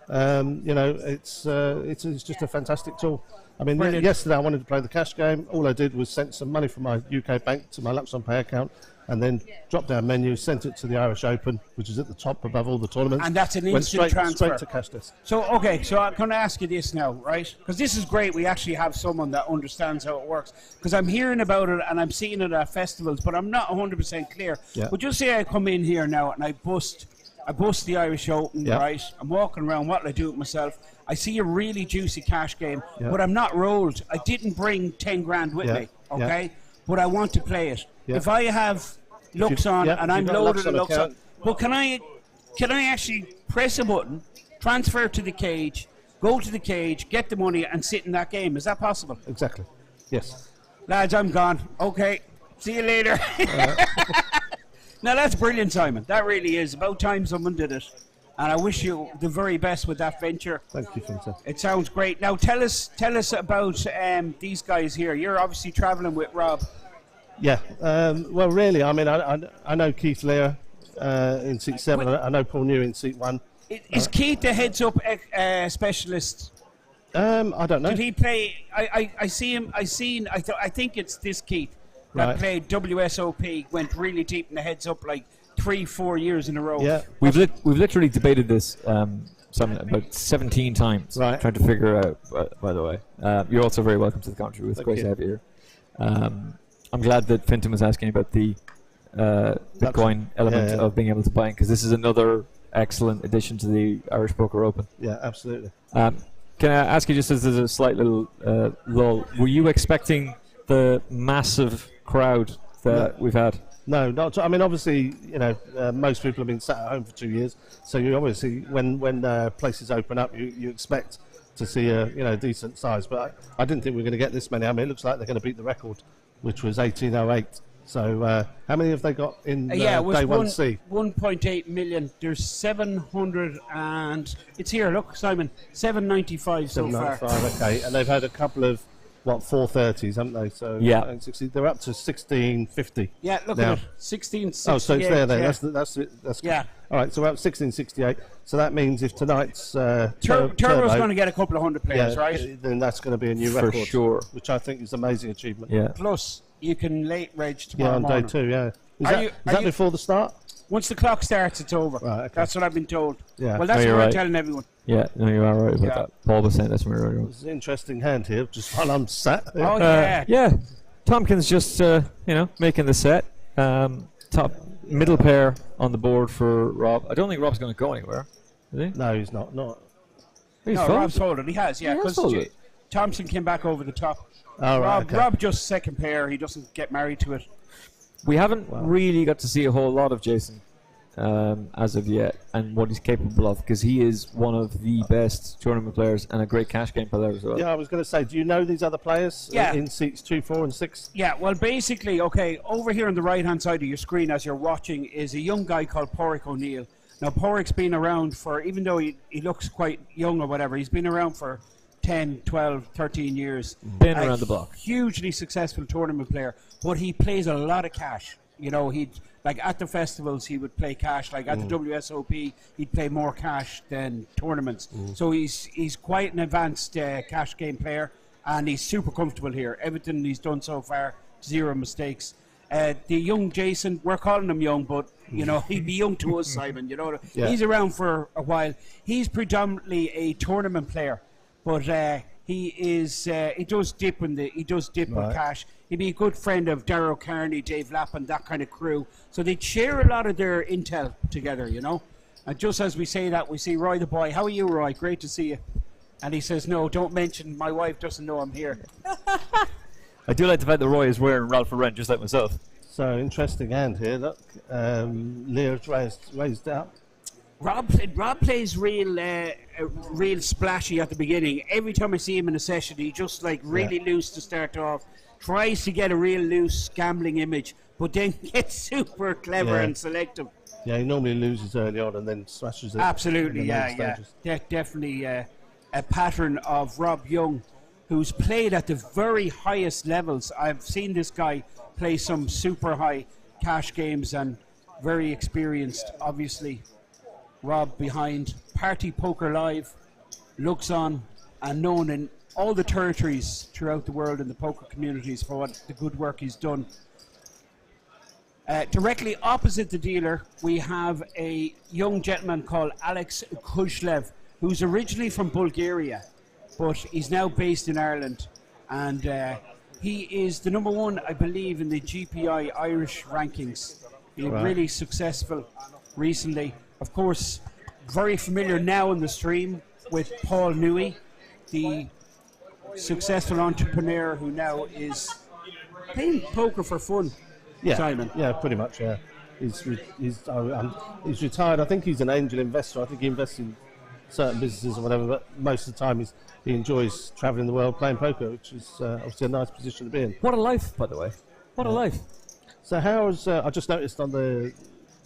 Speaker 19: It's just a fantastic tool. I mean,
Speaker 14: Brilliant.
Speaker 19: yesterday I wanted to play the cash game. All I did was send some money from my UK bank to my Luxon Pay account, and then drop-down menu, sent it to the Irish Open, which is at the top above all the tournaments.
Speaker 14: And that's an
Speaker 19: Went
Speaker 14: instant transfer.
Speaker 19: straight to cash desk.
Speaker 14: So, so I'm going to ask you this now, right? Because this is great. We actually have someone that understands how it works. Because I'm hearing about it and I'm seeing it at festivals, but I'm not 100% clear.
Speaker 19: Yeah.
Speaker 14: But just say I come in here now and I bust the Irish Open, right? I'm walking around. What'll I do with myself? I see a really juicy cash game, but I'm not rolled. I didn't bring 10 grand with me, okay? But I want to play it. If I have Luxon and I'm loaded in Luxon, but can I actually press a button, transfer to the cage, go to the cage, get the money, and sit in that game? Is that possible?
Speaker 19: Exactly. Yes.
Speaker 14: Lads, I'm gone. Okay. See you later. No, that's brilliant, Simon. That really is. About time someone did it. And I wish you the very best with that venture.
Speaker 19: Thank you, Finta.
Speaker 14: It sounds great. Now tell us about these guys here. You're obviously travelling with Rob.
Speaker 19: Yeah. Well, really, I mean, I know Keith Lear in seat 7. I know Paul New in seat 1.
Speaker 14: Is Keith the heads-up specialist?
Speaker 19: I don't know.
Speaker 14: Did he play? I see him. I think it's this Keith that
Speaker 19: Right.
Speaker 14: played WSOP. Went really deep in the heads-up like 3-4 years in a row.
Speaker 19: Yeah.
Speaker 13: We've literally debated this about 17 times, trying to figure out. By the way, you're also very welcome to the country. It's great to have you here. I'm glad that Fintan was asking about the Bitcoin element of being able to buy, because this is another excellent addition to the Irish Poker Open.
Speaker 19: Yeah, absolutely.
Speaker 13: Can I ask you, just as a slight little lull, were you expecting the massive crowd that we've had?
Speaker 19: No, not. I mean, obviously, you know, most people have been sat at home for 2 years, so you obviously, when places open up, you expect to see a decent size. But I didn't think we were going to get this many. I mean, it looks like they're going to beat the record, which was 1808. So how many have they got in
Speaker 14: it was
Speaker 19: day 1C?
Speaker 14: 1.8 million. There's 700 and it's here. Look, Simon, 795 so far.
Speaker 19: 795, okay, and they've had a couple of 430s, haven't they? So
Speaker 13: yeah,
Speaker 19: they're up to 1650.
Speaker 14: Yeah, look
Speaker 19: now.
Speaker 14: at it, 1668.
Speaker 19: Oh, so it's there.
Speaker 14: Yeah.
Speaker 19: That's
Speaker 14: yeah.
Speaker 19: All right, so we're up 1668. So that means if tonight's
Speaker 14: Turbo's going to get a couple of hundred players, right?
Speaker 19: Then that's going to be a new
Speaker 13: For
Speaker 19: record,
Speaker 13: sure.
Speaker 19: Which I think is an amazing achievement.
Speaker 13: Yeah.
Speaker 14: Plus, you can late reg tomorrow
Speaker 19: on
Speaker 14: morning.
Speaker 19: day 2. Yeah. Is
Speaker 14: Are
Speaker 19: that
Speaker 14: you-
Speaker 19: before the start?
Speaker 14: Once the clock starts, it's over.
Speaker 19: Right, okay.
Speaker 14: That's what I've been told.
Speaker 19: Yeah.
Speaker 14: Well, that's
Speaker 13: No,
Speaker 14: what
Speaker 13: you're
Speaker 14: I'm
Speaker 13: right.
Speaker 14: telling everyone.
Speaker 13: Yeah, no, you are right about
Speaker 14: Yeah.
Speaker 13: that. Paul was saying that's when we were
Speaker 19: It's an interesting hand here, just while I'm sat. Here.
Speaker 14: Oh, yeah.
Speaker 13: Yeah, Tompkins just making the set. Top middle pair on the board for Rob. I don't think Rob's going to go anywhere, is he?
Speaker 19: No, he's not.
Speaker 13: He's
Speaker 14: No,
Speaker 13: folded.
Speaker 14: Rob's folded. He has, yeah.
Speaker 13: He has
Speaker 14: Because
Speaker 13: folded.
Speaker 14: Thompson came back over the top.
Speaker 19: Oh, right,
Speaker 14: Rob,
Speaker 19: okay.
Speaker 14: Rob just second pair. He doesn't get married to it.
Speaker 13: We haven't really got to see a whole lot of Jason as of yet, and what he's capable of, because he is one of the best tournament players and a great cash game player as well.
Speaker 19: Yeah, I was going to say, do you know these other players
Speaker 14: Yeah.
Speaker 19: in seats 2, 4, and 6?
Speaker 14: Yeah, well, basically, okay, over here on the right-hand side of your screen as you're watching is a young guy called Porrick O'Neill. Now, Porrick's been around for, even though he looks quite young or whatever, he's been around for 10, 12, 13 years.
Speaker 13: Been around the block.
Speaker 14: Hugely successful tournament player, but he plays a lot of cash. You know, like at the festivals, he would play cash. Like at the WSOP, he'd play more cash than tournaments. So he's quite an advanced cash game player, and he's super comfortable here. Everything he's done so far, 0 mistakes. The young Jason, we're calling him young, but you know he'd be young to us, Simon. You know,
Speaker 19: Yeah.
Speaker 14: he's around for a while. He's predominantly a tournament player, but he is he does dip with
Speaker 19: Right.
Speaker 14: cash. He'd be a good friend of Darrow Carney, Dave Lappin, that kind of crew. So they'd share a lot of their intel together, you know. And just as we say that, we see Roy the boy. How are you, Roy? Great to see you. And he says, no, don't mention my wife doesn't know I'm here.
Speaker 13: I do like the fact that Roy is wearing Ralph Lauren just like myself.
Speaker 19: So interesting hand here. Look, Lear's raised up.
Speaker 14: Rob plays real splashy at the beginning. Every time I see him in a session, he just like really loose to start off. Tries to get a real loose gambling image, but then gets super clever
Speaker 19: Yeah.
Speaker 14: and selective.
Speaker 19: Yeah, he normally loses early on and then smashes it.
Speaker 14: Absolutely,
Speaker 19: in the
Speaker 14: yeah.
Speaker 19: later stages.
Speaker 14: Definitely a pattern of Rob Young, who's played at the very highest levels. I've seen this guy play some super high cash games and very experienced, obviously. Rob behind Party Poker Live, looks on, and known in all the territories throughout the world in the poker communities for what the good work he's done. Directly opposite the dealer, we have a young gentleman called Alex Kushlev, who's originally from Bulgaria, but he's now based in Ireland. And he is the number 1, I believe, in the GPI Irish rankings. He's
Speaker 19: Right.
Speaker 14: really successful recently. Of course, very familiar now in the stream with Paul Newey, the successful entrepreneur who now is playing poker for fun.
Speaker 19: Yeah,
Speaker 14: Simon.
Speaker 19: Yeah, pretty much. Yeah, he's retired. I think he's an angel investor. I think he invests in certain businesses or whatever. But most of the time, he enjoys traveling the world playing poker, which is obviously a nice position to be in.
Speaker 13: What a life, by the way. What a life.
Speaker 19: So how's I just noticed on the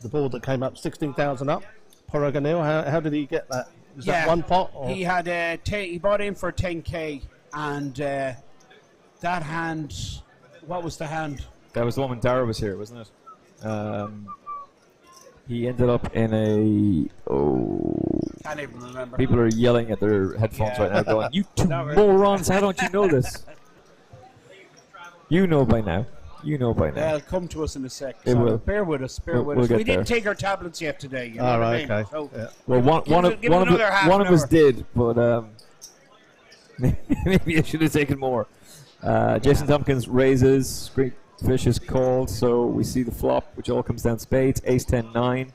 Speaker 19: the board that came up 16,000 up. Porriganil, how did he get that? Was that one pot? Or?
Speaker 14: He had he bought in for 10k, and that hand. What was the hand?
Speaker 13: That was the one when Dara was here, wasn't it? He ended up in a.
Speaker 14: Can't even remember.
Speaker 13: People are yelling at their headphones right now, going, "You two morons! How don't you know this?" You know by now. You know by now.
Speaker 14: They'll come to us in a sec.
Speaker 13: It will.
Speaker 14: Bear with us.
Speaker 13: We'll
Speaker 14: We didn't take our tablets yet today. You know
Speaker 19: All
Speaker 14: what
Speaker 19: right,
Speaker 14: I mean?
Speaker 19: okay.
Speaker 14: So
Speaker 19: Yeah.
Speaker 13: Well, one of us did, but maybe I should have taken more. Jason Tompkins raises. Great fish is called, so we see the flop, which all comes down spades. Ace 10 9,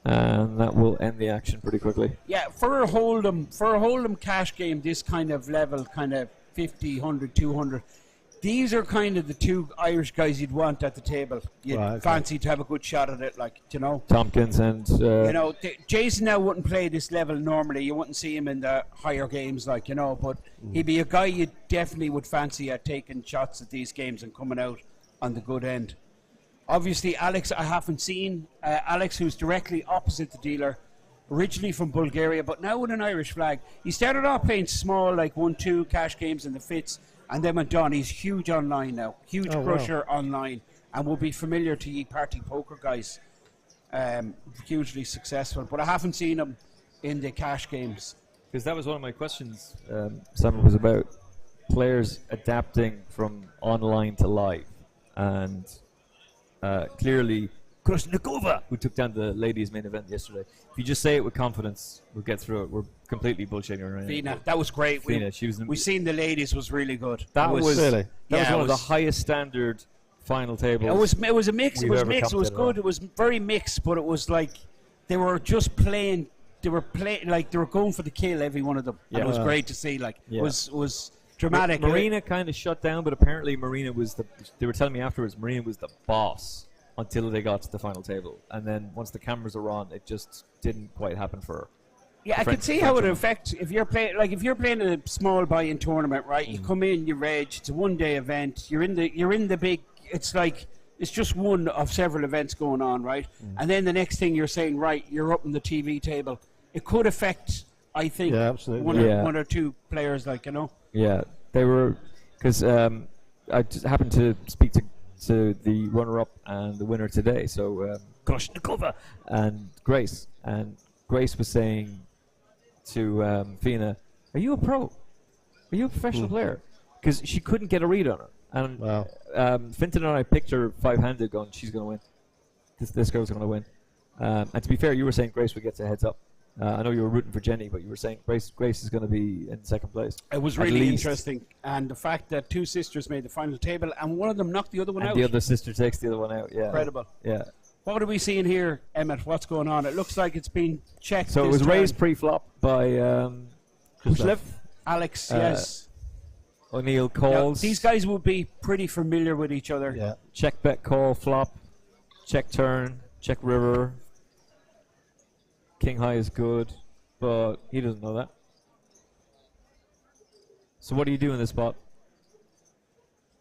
Speaker 13: and that will end the action pretty quickly.
Speaker 14: Yeah, for a hold'em cash game, this kind of level, kind of 50, 100, 200. These are kind of the two Irish guys you'd want at the table. You'd fancy to have a good shot at it, like, you know.
Speaker 13: Tompkins and...
Speaker 14: Jason now wouldn't play this level normally. You wouldn't see him in the higher games, like, you know, but he'd be a guy you definitely would fancy at taking shots at these games and coming out on the good end. Obviously, Alex, I haven't seen. Alex, who's directly opposite the dealer, originally from Bulgaria, but now with an Irish flag. He started off playing small, like 1-2 cash games in the Fitz, and then went on. He's huge online now, huge crusher online, and will be familiar to ye party poker guys. Hugely successful, but I haven't seen him in the cash games.
Speaker 13: Because that was one of my questions, Simon, was about players adapting from online to live. And clearly, Krasnikova, who took down the ladies' main event yesterday. If you just say it with confidence, we'll get through it. We're completely bullshitting her right now.
Speaker 14: Fina, that was great.
Speaker 13: Fina, we
Speaker 14: seen the ladies was really good.
Speaker 13: That was one of the highest standard final tables.
Speaker 14: It was a mix. It was mixed. It was good.
Speaker 13: On.
Speaker 14: It was very mixed, but it was like they were just playing. They were playing like they were going for the kill, every one of them. Yeah. And it was great to see. Like it was dramatic.
Speaker 13: Marina kind of shut down, but apparently Marina was they were telling me afterwards Marina was the boss until they got to the final table, and then once the cameras are on, it just didn't quite happen for her.
Speaker 14: Yeah, I can see how it affects if you're playing. Like if you're playing a small buy-in tournament, right? You come in, you reg. It's a one-day event. You're in the big. It's like it's just one of several events going on, right? And then the next thing you're saying, right? You're up on the TV table. It could affect, I think, one or two players, like, you know.
Speaker 13: Yeah, they were because I just happened to speak to the runner-up and the winner today. So Krasnikova and Grace was saying to Fina, "Are you a pro? Are you a professional player?" Because she couldn't get a read on her. And Finton and I picked her five-handed, going, "She's going to win. This girl's going to win." And to be fair, you were saying Grace would get a heads up. I know you were rooting for Jenny, but you were saying Grace is going to be in second place.
Speaker 14: It was really interesting, and the fact that two sisters made the final table, and one of them knocked the other one out.
Speaker 13: The other sister takes the other one out. Yeah,
Speaker 14: incredible.
Speaker 13: Yeah.
Speaker 14: What are we seeing here, Emmett? What's going on? It looks like it's been checked.
Speaker 13: So it was raised pre-flop by
Speaker 14: Alex. Yes.
Speaker 13: O'Neill calls.
Speaker 14: Now, these guys will be pretty familiar with each other.
Speaker 19: Yeah.
Speaker 13: Check, bet, call, flop, check, turn, check, river. King high is good, but he doesn't know that. So what do you do in this spot?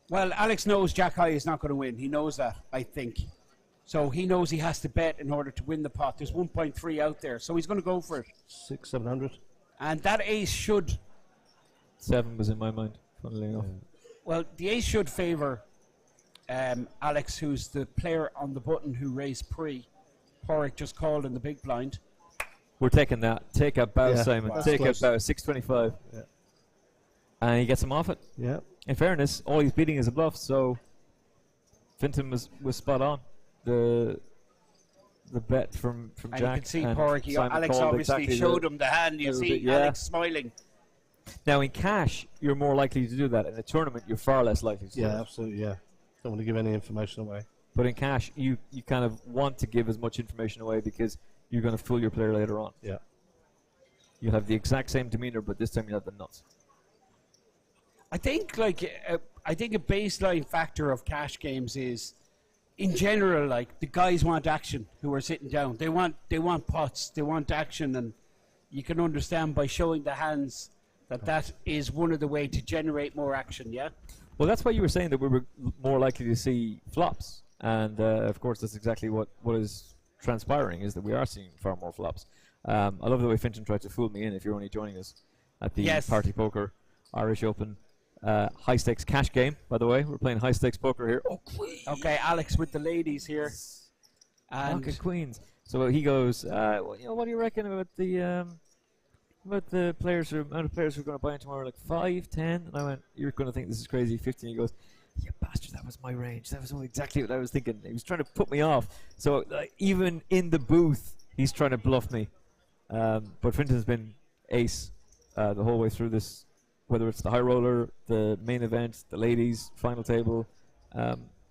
Speaker 14: Well, Alex knows Jack high is not going to win. He knows that, I think. So he knows he has to bet in order to win the pot. There's 1.3 out there, so he's going to go for it.
Speaker 19: 600-700.
Speaker 14: And that ace should...
Speaker 13: 7 was in my mind, funnily enough.
Speaker 14: Well, the ace should favour Alex, who's the player on the button who raised pre. Porrick just called in the big blind.
Speaker 13: We're taking that. Take a bow, Simon. Take a bow. 625.
Speaker 19: Yeah.
Speaker 13: And he gets him off it.
Speaker 19: Yeah.
Speaker 13: In fairness, all he's beating is a bluff, so Finton was spot on. The bet from
Speaker 14: and
Speaker 13: Jack.
Speaker 14: You can see Porrick. Alex obviously showed him the hand. You see Alex smiling.
Speaker 13: Now in cash, you're more likely to do that. In a tournament, you're far less likely to do that.
Speaker 19: Yeah, absolutely. Yeah. Don't want to give any information away.
Speaker 13: But in cash, you kind of want to give as much information away because you're going to fool your player later on.
Speaker 19: Yeah.
Speaker 13: You'll have the exact same demeanor, but this time you have the nuts.
Speaker 14: I think a baseline factor of cash games is, in general, like the guys want action who are sitting down. They want pots. They want action, and you can understand by showing the hands that is one of the way to generate more action. Yeah.
Speaker 13: Well, that's why you were saying that we were more likely to see flops. And of course, that's exactly what is transpiring, is that we are seeing far more flops. I love the way Fintan tried to fool me in. If you're only joining us at the Party Poker Irish Open high stakes cash game, by the way, we're playing high stakes poker here. Oh, queen.
Speaker 14: Okay, Alex with the ladies here. And
Speaker 13: Pocket queens. So he goes, well, what do you reckon about the players amount of players who are going to buy in tomorrow? Like 5, 10? And I went, you're going to think this is crazy. 15. He goes, you bastard, that was my range. That was exactly what I was thinking. He was trying to put me off. So even in the booth, he's trying to bluff me. But Fintan's been ace the whole way through this, whether it's the high roller, the main event, the ladies, final table,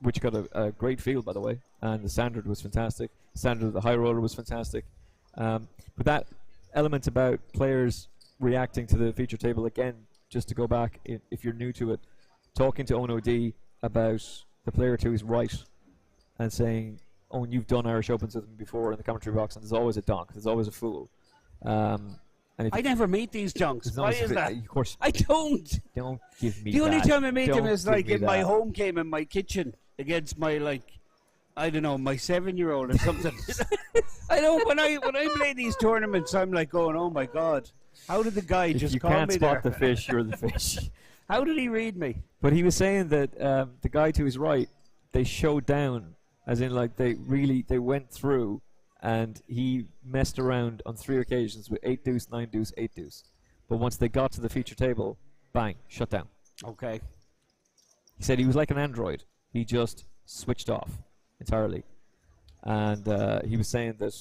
Speaker 13: which got a great field, by the way. And the standard was fantastic. The standard of the high roller was fantastic. But that element about players reacting to the feature table, again, just to go back, if you're new to it, talking to Ono D about the player to his right and saying, oh, you've done Irish Opens with him before in the commentary box, and there's always a donk, there's always a fool. And
Speaker 14: I never meet these junks. Why is that?
Speaker 13: Of course.
Speaker 14: I don't.
Speaker 13: Don't give me
Speaker 14: The only
Speaker 13: that.
Speaker 14: time I meet them
Speaker 13: Don't
Speaker 14: is
Speaker 13: give
Speaker 14: like
Speaker 13: me
Speaker 14: in my
Speaker 13: that.
Speaker 14: home game in my kitchen against my I don't know, my 7-year-old or something. I know when I play these tournaments, I'm like going, oh my god, how did the guy
Speaker 13: If
Speaker 14: just
Speaker 13: you
Speaker 14: call
Speaker 13: can't
Speaker 14: me
Speaker 13: spot
Speaker 14: there?
Speaker 13: the fish, you're the fish.
Speaker 14: How did he read me?
Speaker 13: But he was saying that the guy to his right, they showed down, as in like they went through, and he messed around on 3 occasions with 8 deuce, 9 deuce, 8 deuce. But once they got to the feature table, bang, shut down.
Speaker 14: Okay.
Speaker 13: He said he was like an android. He just switched off entirely. And he was saying that,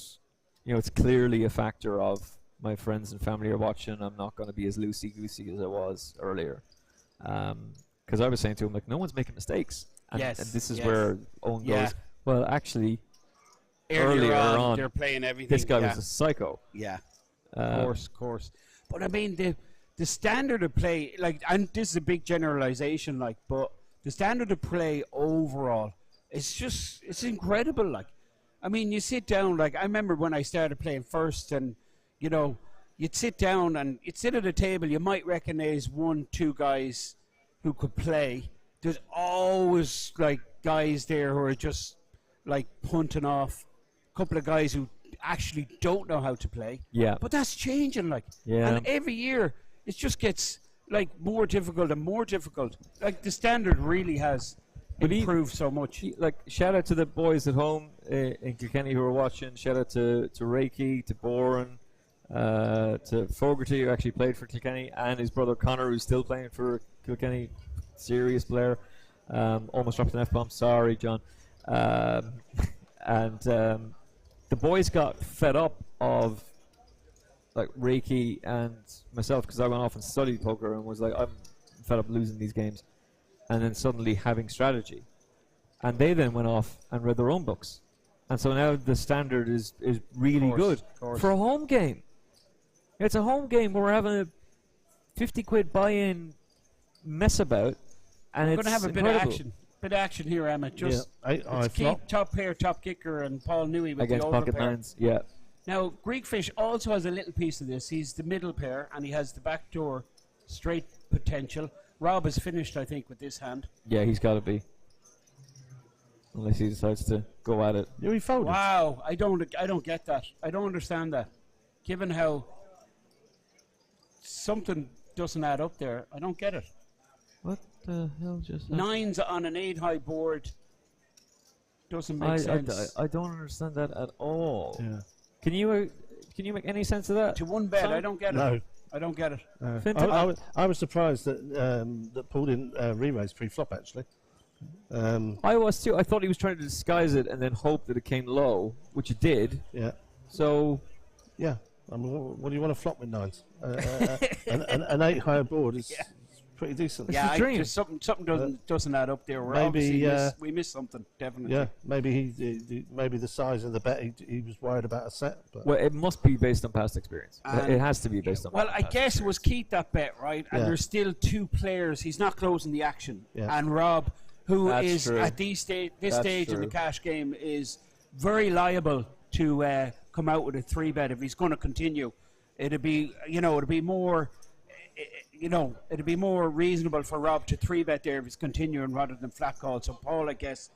Speaker 13: it's clearly a factor of my friends and family are watching. I'm not going to be as loosey-goosey as I was earlier. Because I was saying to him, like, no one's making mistakes. And,
Speaker 14: Yes,
Speaker 13: and this is
Speaker 14: yes.
Speaker 13: where Owen
Speaker 14: Yeah.
Speaker 13: goes, well, actually,
Speaker 14: Earlier
Speaker 13: earlier
Speaker 14: on,
Speaker 13: on,
Speaker 14: they're playing everything.
Speaker 13: this guy
Speaker 14: yeah.
Speaker 13: was a psycho.
Speaker 14: Yeah. Of course. But I mean, the standard of play, and this is a big generalization, but the standard of play overall it's incredible. I mean, you sit down, I remember when I started playing first, and, you'd sit down and you'd sit at a table, you might recognize 1, 2 guys who could play. There's always, guys there who are just, punting off. A couple of guys who actually don't know how to play.
Speaker 13: Yeah.
Speaker 14: But that's changing,
Speaker 13: Yeah.
Speaker 14: And every year, it just gets, more difficult and more difficult. The standard really has improved so much.
Speaker 13: Shout out to the boys at home in Kilkenny who are watching. Shout out to Reiki, to Boran, to Fogarty, who actually played for Kilkenny, and his brother Connor, who's still playing for Kilkenny. Serious player. Almost dropped an F-bomb. Sorry, John. And the boys got fed up of Reiki and myself, because I went off and studied poker and was like, I'm fed up losing these games, and then suddenly having strategy, and they then went off and read their own books, and so now the standard is really good for a home game. It's a home game where we're having a 50 quid buy-in mess about, and
Speaker 14: We're
Speaker 13: it's
Speaker 14: going to have a
Speaker 13: incredible.
Speaker 14: bit of action here, Emma. Just it's Keith, top pair, top kicker, and Paul Newey with
Speaker 13: Against
Speaker 14: the
Speaker 13: pocket
Speaker 14: overpair.
Speaker 13: nines, yeah.
Speaker 14: Now, Greekfish also has a little piece of this. He's the middle pair, and he has the backdoor straight potential. Rob is finished, I think, with this hand.
Speaker 13: Yeah, he's got to be. Unless he decides to go at it.
Speaker 15: Yeah, he folded.
Speaker 14: Wow, I don't get that. I don't understand that. Given how something doesn't add up there, I don't get it.
Speaker 13: What the hell just happened?
Speaker 14: Nines on an 8-high board doesn't make sense.
Speaker 13: I don't understand that at all.
Speaker 15: Yeah.
Speaker 13: Can you make any sense of that?
Speaker 14: To one bet, I don't get it.
Speaker 15: No.
Speaker 14: I don't get it.
Speaker 15: I was surprised that Paul didn't re-raise pre-flop, actually.
Speaker 13: I was too. I thought he was trying to disguise it and then hope that it came low, which it did.
Speaker 15: Yeah.
Speaker 13: So.
Speaker 15: Yeah. I mean, what do you want to flop with nines? An 8-high board is pretty decent.
Speaker 14: Yeah, just something doesn't add up there.
Speaker 15: Maybe
Speaker 14: we missed something, definitely.
Speaker 15: Yeah, maybe maybe the size of the bet he was worried about a set. But
Speaker 13: Well, it must be based on past experience. It has to be based on.
Speaker 14: Well, I
Speaker 13: past
Speaker 14: guess it was Keith that bet, right? And
Speaker 15: Yeah.
Speaker 14: there's still 2 players. He's not closing the action.
Speaker 15: Yeah.
Speaker 14: And Rob, who
Speaker 13: That's
Speaker 14: is
Speaker 13: true.
Speaker 14: at this stage in the
Speaker 13: true.
Speaker 14: cash game, is very liable to come out with a 3-bet if he's going to continue. It'd be more. It'd be more reasonable for Rob to 3-bet there if he's continuing rather than flat call. So Paul, I guess,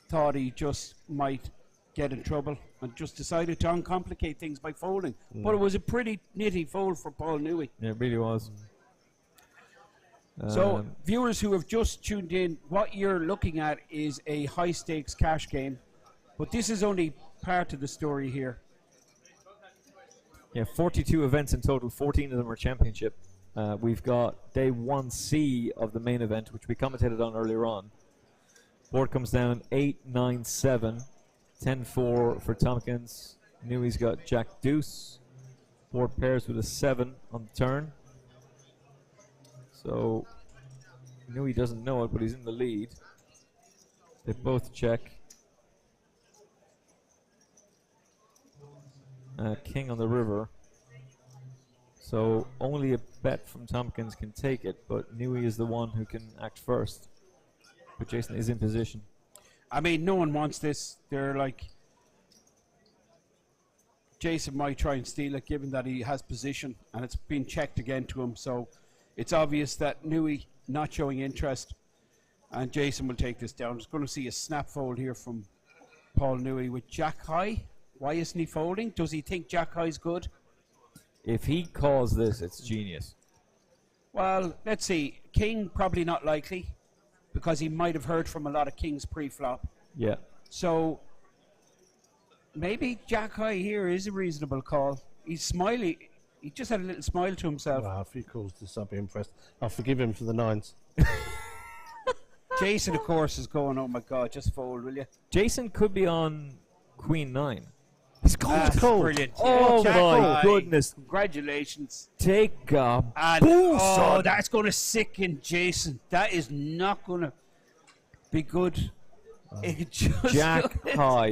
Speaker 14: thought he just might get in trouble and just decided to uncomplicate things by folding. But it was a pretty nitty fold for Paul Newey.
Speaker 13: Yeah, it really was.
Speaker 14: So, viewers who have just tuned in, what you're looking at is a high-stakes cash game. But this is only part of the story here.
Speaker 13: Yeah, 42 events in total, 14 of them are championship. We've got day 1C of the main event, which we commentated on earlier on. Board comes down 8-9-7, 10-4 for Tompkins. Newey's got Jack Deuce. Board pairs with a 7 on the turn. So Newey doesn't know it, but he's in the lead. They both check. King on the river. So only a bet from Tompkins can take it, but Newey is the one who can act first. But Jason is in position.
Speaker 14: I mean, no one wants this. They're like, Jason might try and steal it, given that he has position, and it's been checked again to him. So it's obvious that Newey not showing interest, and Jason will take this down. Just going to see a snap fold here from Paul Newey with Jack High. Why isn't he folding? Does he think Jack High's good?
Speaker 13: If he calls this, it's genius.
Speaker 14: Well, let's see. King, probably not likely, because he might have heard from a lot of Kings pre-flop.
Speaker 13: Yeah.
Speaker 14: So maybe Jack High here is a reasonable call. He's smiley. He just had a little smile to himself.
Speaker 19: Wow, if he calls this, I'll be impressed. I'll forgive him for the 9s.
Speaker 14: Jason, of course, is going, oh my God, just fold, will you?
Speaker 13: Jason could be on Queen 9.
Speaker 14: It's called. Brilliant.
Speaker 13: Oh
Speaker 14: Jack
Speaker 13: my
Speaker 14: High.
Speaker 13: goodness.
Speaker 14: Congratulations.
Speaker 13: Take a
Speaker 14: And
Speaker 13: boom,
Speaker 14: oh,
Speaker 13: son.
Speaker 14: that's going to sicken Jason. That is not going to be good. It just
Speaker 13: Jack High.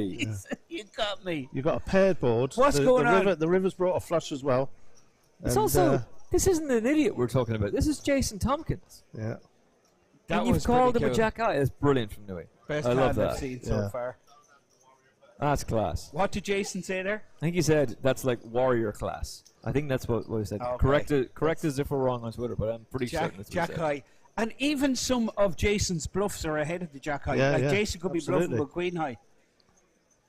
Speaker 14: You got me.
Speaker 19: You've got a paired board.
Speaker 14: What's going on?
Speaker 19: The river's brought a flush as well.
Speaker 13: It's
Speaker 19: And,
Speaker 13: also, this isn't an idiot we're talking about. This is Jason Tompkins.
Speaker 19: yeah.
Speaker 14: That
Speaker 13: and you've
Speaker 14: was
Speaker 13: called him
Speaker 14: pretty
Speaker 13: a
Speaker 14: cool.
Speaker 13: Jack High. That's brilliant from Newey.
Speaker 14: Best
Speaker 13: I love
Speaker 14: hand
Speaker 13: that.
Speaker 14: I've seen so
Speaker 19: Yeah.
Speaker 14: far.
Speaker 13: That's class.
Speaker 14: What did Jason say there?
Speaker 13: I think he said that's like warrior class. I think that's what he said.
Speaker 14: Okay.
Speaker 13: Correct us if we're wrong on Twitter, but I'm pretty certain that's what
Speaker 14: Jack
Speaker 13: he said.
Speaker 14: High. And even some of Jason's bluffs are ahead of the Jack High.
Speaker 19: Yeah,
Speaker 14: like
Speaker 19: yeah,
Speaker 14: Jason could be
Speaker 19: absolutely.
Speaker 14: bluffing with Queen High.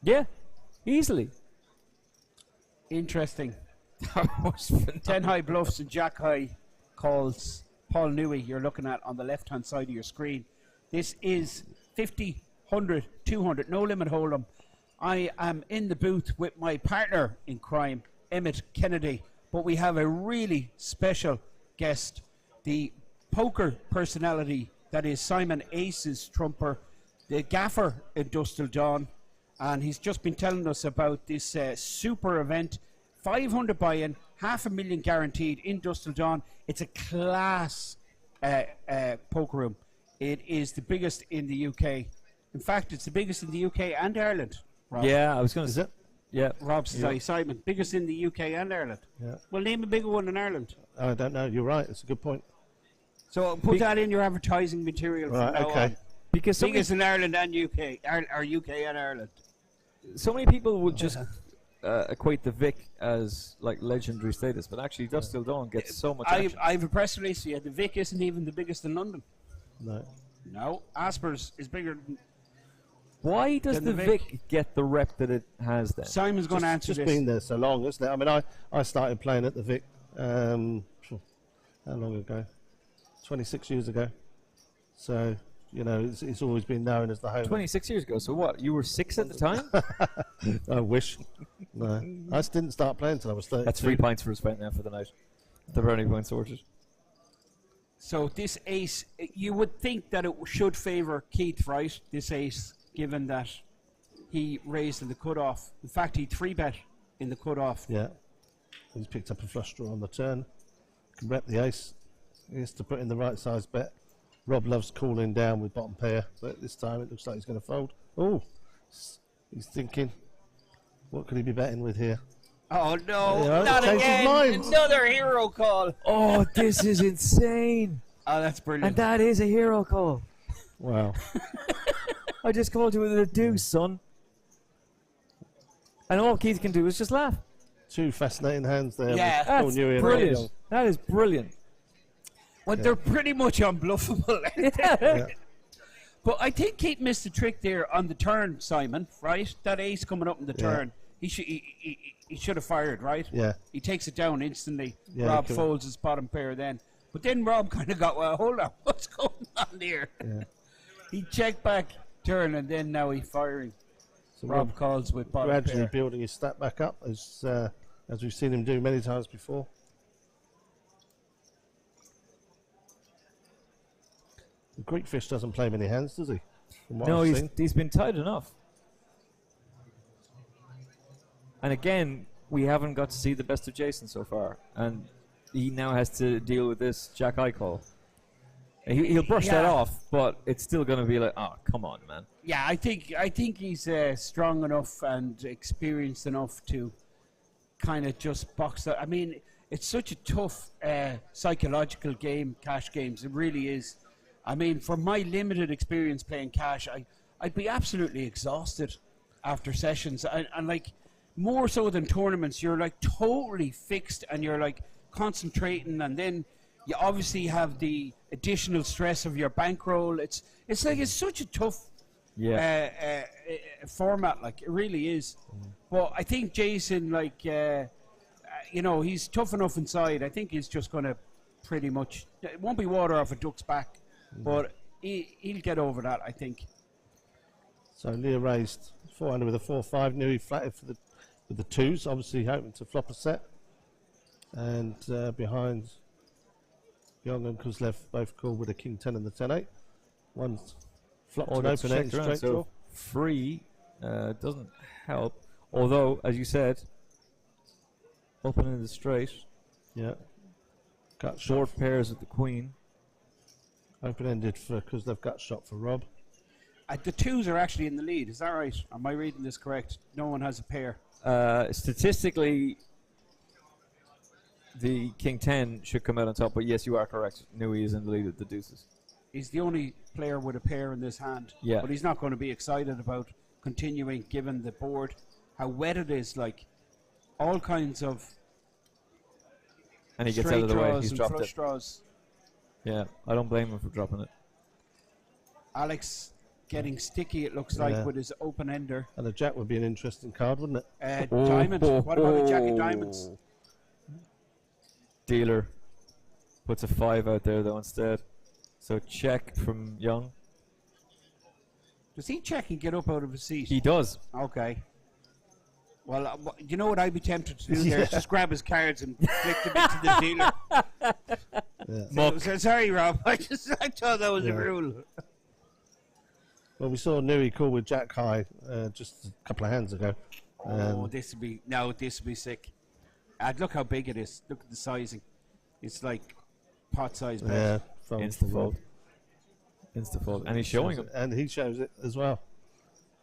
Speaker 13: Yeah, easily.
Speaker 14: Interesting.
Speaker 13: That was phenomenal.
Speaker 14: 10 high bluffs and Jack High calls Paul Newey, you're looking at on the left-hand side of your screen. This is 50, 100, 200, no limit hold'em. I am in the booth with my partner in crime, Emmett Kennedy, but we have a really special guest, the poker personality that is Simon Ace's trumper, the gaffer in Dustal Dawn, and he's just been telling us about this super event, 500 buy-in, $500,000 guaranteed in Dustal Dawn. It's a class poker room. It is the biggest in the UK. In fact, it's the biggest in the UK and Ireland. Rob.
Speaker 13: Yeah, I was going to
Speaker 19: Is
Speaker 13: say.
Speaker 19: it?
Speaker 13: Yeah.
Speaker 14: Rob says, aye, Simon, biggest in the UK and Ireland.
Speaker 19: Yeah.
Speaker 14: Well, name a bigger one in Ireland.
Speaker 19: I don't know. You're right. It's a good point.
Speaker 14: So put that in your advertising material from
Speaker 19: Right,
Speaker 14: now
Speaker 19: okay.
Speaker 14: on.
Speaker 13: Because so
Speaker 14: Biggest
Speaker 13: many,
Speaker 14: in Ireland and UK, or UK and Ireland.
Speaker 13: so many people would just equate the Vic as like legendary status, but actually Dustal Dawn gets so much action.
Speaker 14: I have a press release for you. The Vic isn't even the biggest in London.
Speaker 19: No.
Speaker 14: No, Asper's is bigger than...
Speaker 13: Why does
Speaker 14: Then
Speaker 13: the
Speaker 14: the
Speaker 13: Vic get the rep that it has then?
Speaker 14: Simon's going to answer
Speaker 19: Just
Speaker 14: this.
Speaker 19: been there so long, isn't it? I mean, I started playing at the Vic, how long ago? 26 years ago. So, you know, it's always been known as the home.
Speaker 13: 26 years ago, so what? You were 6 at the time?
Speaker 19: I wish. No. I just didn't start playing until I was 30.
Speaker 13: That's 3 pints for us right now for the night. The brownie point sorted.
Speaker 14: So this ace, you would think that it should favour Keith, right? This ace, given that he raised in the cutoff. In fact, he 3-bet in the cutoff.
Speaker 19: Yeah. He's picked up a flush draw on the turn. Can rep the ace. He has to put in the right size bet. Rob loves cooling down with bottom pair, but this time it looks like he's going to fold. Oh, he's thinking, what could he be betting with here?
Speaker 14: Oh no,
Speaker 19: Yeah,
Speaker 14: not
Speaker 19: changed his
Speaker 14: again!
Speaker 19: mind.
Speaker 14: Another hero call.
Speaker 13: Oh, this is insane.
Speaker 14: Oh, that's brilliant.
Speaker 13: And that is a hero call.
Speaker 19: Wow.
Speaker 13: I just called you with a deuce, son. And all Keith can do is just laugh.
Speaker 19: Two fascinating hands there.
Speaker 14: Yeah,
Speaker 19: with Paul
Speaker 13: That's
Speaker 19: Newey and
Speaker 13: brilliant.
Speaker 19: Rob
Speaker 13: That is brilliant.
Speaker 14: Well, they're pretty much unbluffable.
Speaker 13: Yeah.
Speaker 19: Yeah.
Speaker 14: But I think Keith missed the trick there on the turn, Simon, right? That ace coming up in the turn. He should have fired, right?
Speaker 19: Yeah.
Speaker 14: He takes it down instantly.
Speaker 19: Yeah,
Speaker 14: Rob
Speaker 19: he could.
Speaker 14: folds his bottom pair then. But then Rob kind of got, well, hold on, what's going on here?
Speaker 19: Yeah.
Speaker 14: He checked back, turn, and then now he's firing.
Speaker 19: So
Speaker 14: Rob calls with bottom
Speaker 19: gradually
Speaker 14: pair.
Speaker 19: building his stat back up, as we've seen him do many times before. The Greek fish doesn't play many hands, does he? From what
Speaker 13: No,
Speaker 19: I've seen.
Speaker 13: he's been tight enough. And again, we haven't got to see the best of Jason so far, and he now has to deal with this Jack High call. He'll brush that off, but it's still going to be like, oh, come on, man.
Speaker 14: Yeah, I think he's strong enough and experienced enough to kind of just box that. I mean, it's such a tough psychological game, cash games. It really is. I mean, from my limited experience playing cash, I'd be absolutely exhausted after sessions. And like, more so than tournaments, you're like totally fixed and you're like concentrating, and then you obviously have the additional stress of your bankroll. It's like it's such a tough format, like it really is. But I think Jason, like he's tough enough inside. I think he's just going to pretty much, it won't be water off a duck's back, but he'll get over that, I think.
Speaker 19: So Leah raised 400 with a 4-5. Knew he flatted with the twos, obviously hoping to flop a set. And behind Young and Kozlev both called with a king 10 and the 10-8. One's flopped an open eight straight draw.
Speaker 13: So free doesn't help. Although, as you said, opening the straight.
Speaker 19: Yeah. Gut
Speaker 13: Short
Speaker 19: shot.
Speaker 13: pairs with the queen.
Speaker 19: Open-ended for Kozlev, gut shot for Rob.
Speaker 14: The twos are actually in the lead. Is that right? Am I reading this correct? No one has a pair.
Speaker 13: Statistically, the king 10 should come out on top, but yes, you are correct. Nui is in the lead with the deuces.
Speaker 14: He's the only player with a pair in this hand.
Speaker 13: Yeah.
Speaker 14: But he's not going to be excited about continuing, given the board, how wet it is. Like all kinds of.
Speaker 13: And he gets out of the way. He's
Speaker 14: and
Speaker 13: dropped
Speaker 14: flush
Speaker 13: it.
Speaker 14: draws.
Speaker 13: Yeah, I don't blame him for dropping it.
Speaker 14: Alex getting sticky, it looks like, with his open ender.
Speaker 19: And a jack would be an interesting card, wouldn't it?
Speaker 14: Diamond. What about a jack of diamonds?
Speaker 13: Dealer puts a 5 out there though instead. So check from Young.
Speaker 14: Does he check and get up out of his seat?
Speaker 13: He does.
Speaker 14: Okay. Well, you know what I'd be tempted to do there is just grab his cards and flick them into the dealer. So, sorry, Rob. I thought that was a rule.
Speaker 19: Well, we saw Nui call with Jack High just a couple of hands ago.
Speaker 14: This would be sick. Look how big it is. Look at the sizing. It's like pot size.
Speaker 19: Yeah,
Speaker 13: Insta-fold. Insta-fold. And he's showing it.
Speaker 19: And he shows it as well.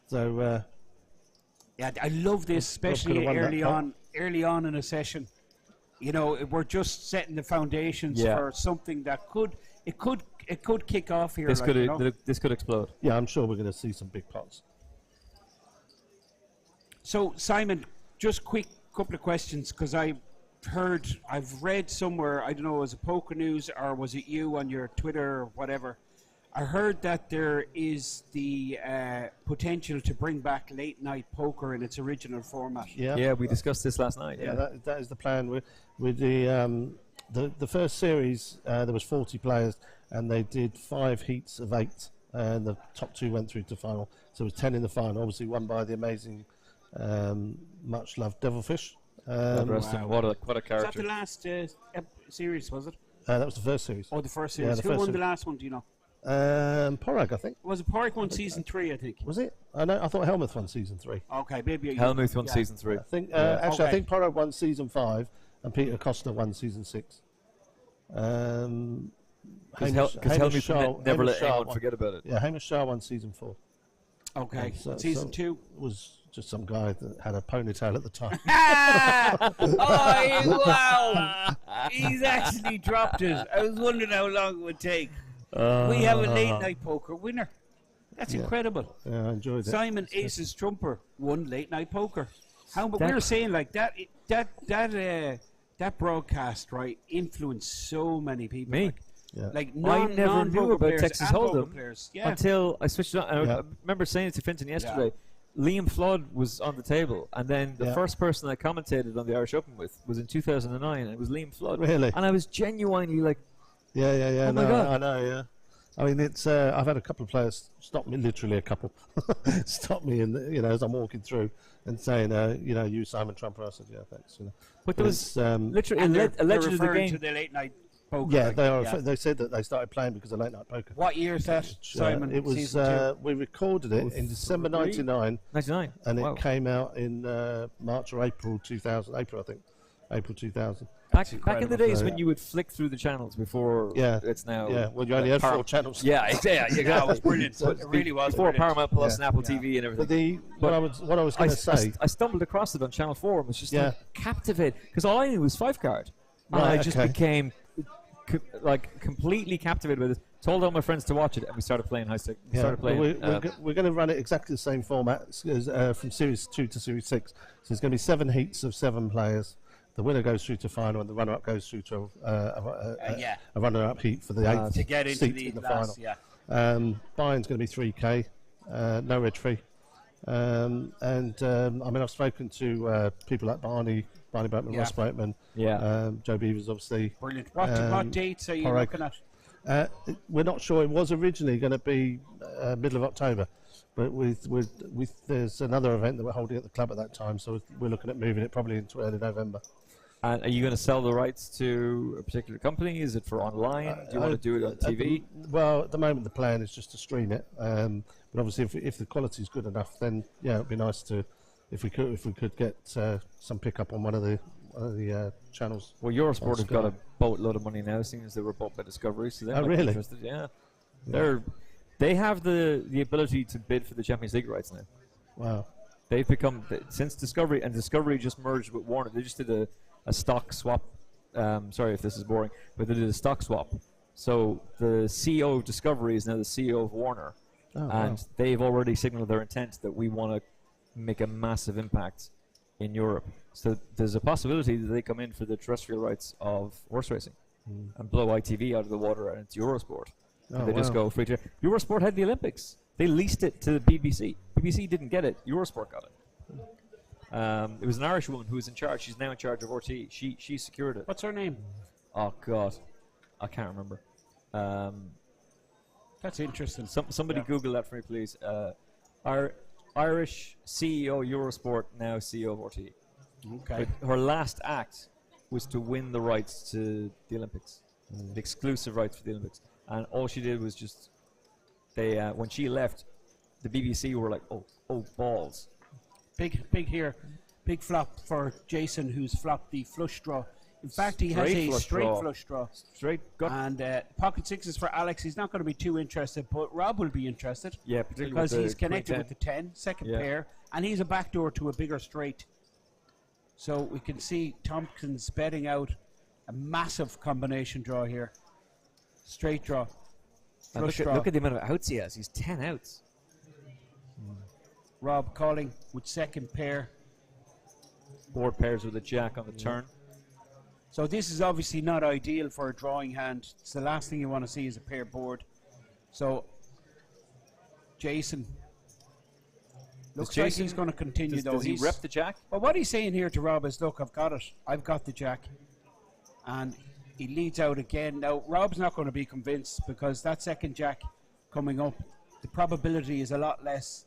Speaker 19: So,
Speaker 14: yeah, I love this, especially early on in a session. You know, we're just setting the foundations for something that could kick off here.
Speaker 13: This could explode.
Speaker 19: Yeah, I'm sure we're going to see some big pots.
Speaker 14: So, Simon, just quick couple of questions, because I've read somewhere, I don't know, was it Poker News or was it you on your Twitter or whatever, I heard that there is the potential to bring back late night poker in its original format.
Speaker 19: Yeah,
Speaker 13: we discussed this last night.
Speaker 19: Yeah, that is the plan. With the first series, there was 40 players, and they did 5 heats of 8, and the top 2 went through to final. So it was 10 in the final, obviously won by the amazing, much loved Devilfish.
Speaker 13: What a character!
Speaker 14: Was that the last series? Was it?
Speaker 19: That was the first series.
Speaker 14: Oh, the first series.
Speaker 19: Yeah,
Speaker 14: Who won the last one? Do you know?
Speaker 19: Porag, I think.
Speaker 14: Was it Porag won season 3? I think.
Speaker 19: Was it? I thought Helmuth won season 3.
Speaker 14: Okay, maybe
Speaker 13: Helmuth won season 3.
Speaker 19: I think. Actually, I think Porag won season 5, and Peter Costa won season 6.
Speaker 13: Because Helmuth never let anyone forget about it.
Speaker 19: Yeah, Hamish Shah won season 4.
Speaker 14: Okay, season 2
Speaker 19: was just some guy that had a ponytail at the time.
Speaker 14: Wow! He's actually dropped it. I was wondering how long it would take. We have a late night poker winner. That's incredible.
Speaker 19: Yeah, I enjoyed it.
Speaker 14: Simon Aces Trumper won late night poker. We were saying like that broadcast, right, influenced so many people.
Speaker 13: Me?
Speaker 14: Like,
Speaker 19: Yeah.
Speaker 14: Like
Speaker 13: I never knew about Texas Hold'em
Speaker 14: Yeah.
Speaker 13: until I switched it on. And
Speaker 19: Yeah.
Speaker 13: I remember saying it to Finton yesterday. Liam Flood was on the table, and then the first person I commentated on the Irish Open with was in 2009, and it was Liam Flood.
Speaker 19: Really?
Speaker 13: And I was genuinely like,
Speaker 19: Yeah.
Speaker 13: Oh my
Speaker 19: no,
Speaker 13: God.
Speaker 19: I know. Yeah. I mean, it's. I've had a couple of players stop me, literally a couple, stop me, as I'm walking through, and saying, you Simon Trumper. I said, yeah, thanks.
Speaker 13: But there was literally
Speaker 14: And
Speaker 13: a
Speaker 14: they're
Speaker 13: legend of the
Speaker 14: referring
Speaker 13: game.
Speaker 14: to the late night poker.
Speaker 19: Yeah,
Speaker 14: like,
Speaker 19: they are.
Speaker 14: yeah.
Speaker 19: They said that they started playing because of late night poker.
Speaker 14: What year is that, Simon?
Speaker 19: It was.
Speaker 14: Season 2?
Speaker 19: We recorded it in December '99.
Speaker 13: 99.
Speaker 19: And
Speaker 13: Wow.
Speaker 19: it came out in March or April 2000. April 2000.
Speaker 13: Back in the days when you would flick through the channels before it's now.
Speaker 19: Yeah, well, you only had 4 channels.
Speaker 13: Yeah, exactly.
Speaker 14: Yeah, it was brilliant. It really was
Speaker 13: Before
Speaker 14: brilliant.
Speaker 13: Paramount Plus
Speaker 19: Yeah.
Speaker 13: and Apple TV and everything.
Speaker 19: What I was going to say.
Speaker 13: I stumbled across it on Channel 4 and was just
Speaker 19: Yeah.
Speaker 13: like captivated because all I knew was 5-card. And
Speaker 19: Right,
Speaker 13: I just
Speaker 19: okay.
Speaker 13: became completely captivated with it. Told all my friends to watch it, and we started playing high stick. We started playing.
Speaker 19: We're going to run it exactly the same format as, from Series 2 to Series 6. So it's going to be 7 heats of 7 players. The winner goes through to final, and the runner-up goes through to a runner-up heat for the 8th
Speaker 14: to get into
Speaker 19: seat
Speaker 14: the
Speaker 19: in the
Speaker 14: last,
Speaker 19: final. Buy-in's going to be 3K, no edge fee. I mean, I've spoken to people like Barney Boatman, Ross Boatman, Joe Beavers, obviously.
Speaker 14: Brilliant. What dates are you looking at?
Speaker 19: We're not sure. It was originally going to be middle of October, but there's another event that we're holding at the club at that time, so we're looking at moving it probably into early November.
Speaker 13: And are you going to sell the rights to a particular company? Is it for online? Do you want to do it on TV?
Speaker 19: Well, at the moment the plan is just to stream it. But obviously, if the quality is good enough, then it'd be nice to if we could get some pickup on one of the channels.
Speaker 13: Well, Eurosport have got a boatload of money now, seeing as they were bought by Discovery. So they might be
Speaker 19: really?
Speaker 13: interested. Yeah, they have the ability to bid for the Champions League rights now.
Speaker 19: Wow.
Speaker 13: They've become since Discovery, and Discovery just merged with Warner. They just did a stock swap. Sorry if this is boring, but they did a stock swap. So the CEO of Discovery is now the CEO of Warner, and they've already signaled their intent that we want to make a massive impact in Europe. So there's a possibility that they come in for the terrestrial rights of horse racing and blow ITV out of the water, and it's Eurosport. And they just go free to Eurosport had the Olympics. They leased it to the BBC. BBC didn't get it. Eurosport got it. It was an Irish woman who was in charge. She's now in charge of RTE. She secured it.
Speaker 14: What's her name?
Speaker 13: Oh God, I can't remember.
Speaker 14: That's interesting.
Speaker 13: Somebody Google that for me, please. Our Irish CEO Eurosport, now CEO of RTE.
Speaker 14: Okay.
Speaker 13: But her last act was to win the rights to the Olympics, the exclusive rights for the Olympics, and all she did was just they when she left, the BBC were like, oh balls.
Speaker 14: Big here. Big flop for Jason, who's flopped the flush draw. In fact, he has a straight flush draw. And pocket sixes for Alex. He's not going to be too interested, but Rob will be interested.
Speaker 13: Yeah, particularly
Speaker 14: because
Speaker 13: with
Speaker 14: he's connected
Speaker 13: 10.
Speaker 14: with the 10, second pair, and he's a backdoor to a bigger straight. So we can see Tompkins betting out a massive combination draw here. Straight draw. Flush draw.
Speaker 13: Look at the amount of outs he has. He's 10 outs.
Speaker 14: Rob calling with second pair.
Speaker 13: Board pairs with a jack on the turn.
Speaker 14: So this is obviously not ideal for a drawing hand. It's the last thing you want to see is a pair board. So Jason looks like he's going to continue though.
Speaker 13: Does he rep the jack?
Speaker 14: Well, what he's saying here to Rob is, look, I've got it. I've got the jack. And he leads out again. Now, Rob's not going to be convinced because that second jack coming up, the probability is a lot less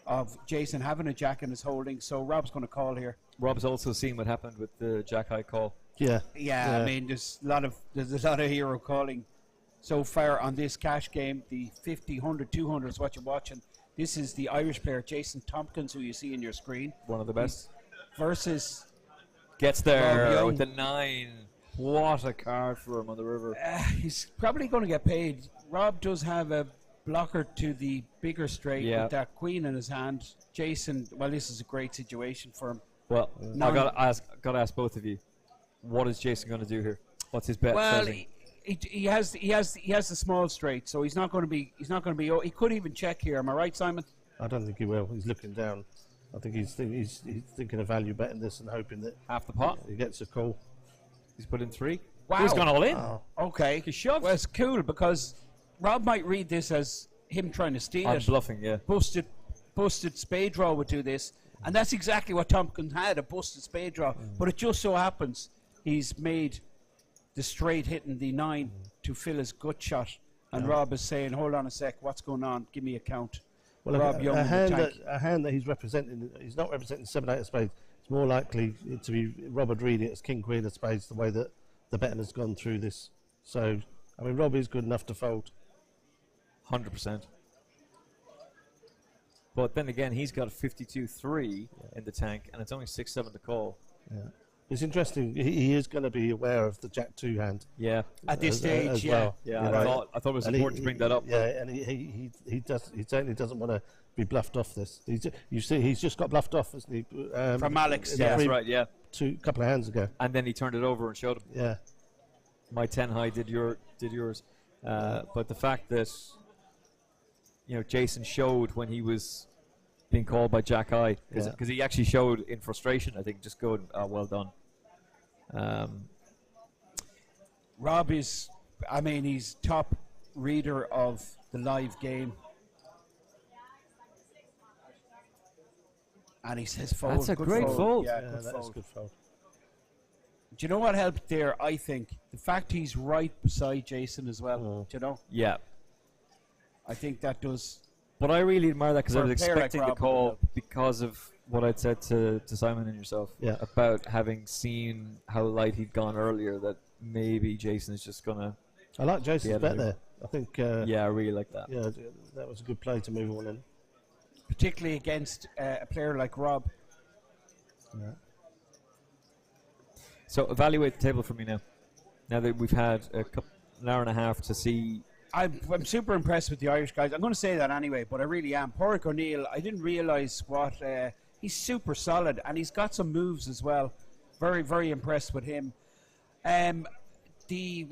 Speaker 14: of Jason having a jack in his holding, so Rob's going to call here.
Speaker 13: Rob's also seen what happened with the jack high call.
Speaker 14: Yeah, I mean, there's a lot of hero calling so far on this cash game. The 50, 100, 200 is what you're watching. This is the Irish player Jason Tompkins, who you see in your screen.
Speaker 13: One of the best.
Speaker 14: Versus
Speaker 13: gets there with the 9. What a card for him on the river.
Speaker 14: He's probably going to get paid. Rob does have a blocker to the bigger straight with that queen in his hand. Jason, well, this is a great situation for him.
Speaker 13: Well, I got to ask both of you, what is Jason going to do here? What's his bet?
Speaker 14: Well, he has the small straight, so he's not going to be. He could even check here. Am I right, Simon?
Speaker 19: I don't think he will. He's looking down. I think he's thinking of value betting this and hoping that
Speaker 13: half the pot
Speaker 19: he gets a call.
Speaker 13: He's put in 3.
Speaker 14: Wow.
Speaker 13: He's gone all in.
Speaker 14: Okay.
Speaker 13: He shoved.
Speaker 14: Well, it's cool because Rob might read this as him trying to steal
Speaker 13: I'm
Speaker 14: it.
Speaker 13: bluffing, yeah.
Speaker 14: Busted spade draw would do this. And that's exactly what Tompkins had, a busted spade draw. But it just so happens he's made the straight hitting the 9 to fill his gut shot. And Rob is saying, hold on a sec, what's going on? Give me a count.
Speaker 19: Well,
Speaker 14: Rob Young
Speaker 19: a
Speaker 14: in the
Speaker 19: hand
Speaker 14: tank.
Speaker 19: that he's representing, he's not representing 7-8 of spades. It's more likely to be Robert reading it as King Queen of spades, the way that the betting has gone through this. So, I mean, Rob is good enough to fold.
Speaker 13: 100%. But then again, he's got a 52-3 in the tank, and it's only 6-7 to call.
Speaker 19: Yeah. It's interesting. He is going to be aware of the Jack 2 hand.
Speaker 13: Yeah.
Speaker 14: At this stage,
Speaker 19: as
Speaker 14: yeah.
Speaker 19: well,
Speaker 13: Yeah,
Speaker 19: you know.
Speaker 13: I thought it was important to bring that up.
Speaker 19: Yeah, and he certainly doesn't want to be bluffed off this. You see, he's just got bluffed off, hasn't he?
Speaker 14: From Alex.
Speaker 13: Yeah, that's right, yeah.
Speaker 19: Couple of hands ago.
Speaker 13: And then he turned it over and showed him.
Speaker 19: Yeah.
Speaker 13: My 10 high did yours. But the fact that, Jason showed when he was being called by Jack High, because he actually showed in frustration, I think, just going, well done.
Speaker 14: Rob is, he's top reader of the live game. And he says fold.
Speaker 13: That's a great fold.
Speaker 14: Yeah,
Speaker 19: that is good fold.
Speaker 14: Do you know what helped there, I think? The fact he's right beside Jason as well. Do you know?
Speaker 13: Yeah.
Speaker 14: I think that does.
Speaker 13: But I really admire that because I
Speaker 14: For
Speaker 13: was
Speaker 14: a player like
Speaker 13: expecting the
Speaker 14: Rob,
Speaker 13: call because of what I'd said to Simon and yourself about having seen how light he'd gone earlier, that maybe Jason is just going to...
Speaker 19: I like Jason's bet there. I think...
Speaker 13: yeah, I really like that.
Speaker 19: Yeah, that was a good play to move on in.
Speaker 14: Particularly against a player like Rob.
Speaker 19: Yeah.
Speaker 13: So evaluate the table for me now. Now that we've had an hour and a half to see...
Speaker 14: I'm super impressed with the Irish guys. I'm going to say that anyway, but I really am. Pádraig O'Neill, I didn't realise what... he's super solid, and he's got some moves as well. Very, very impressed with him. The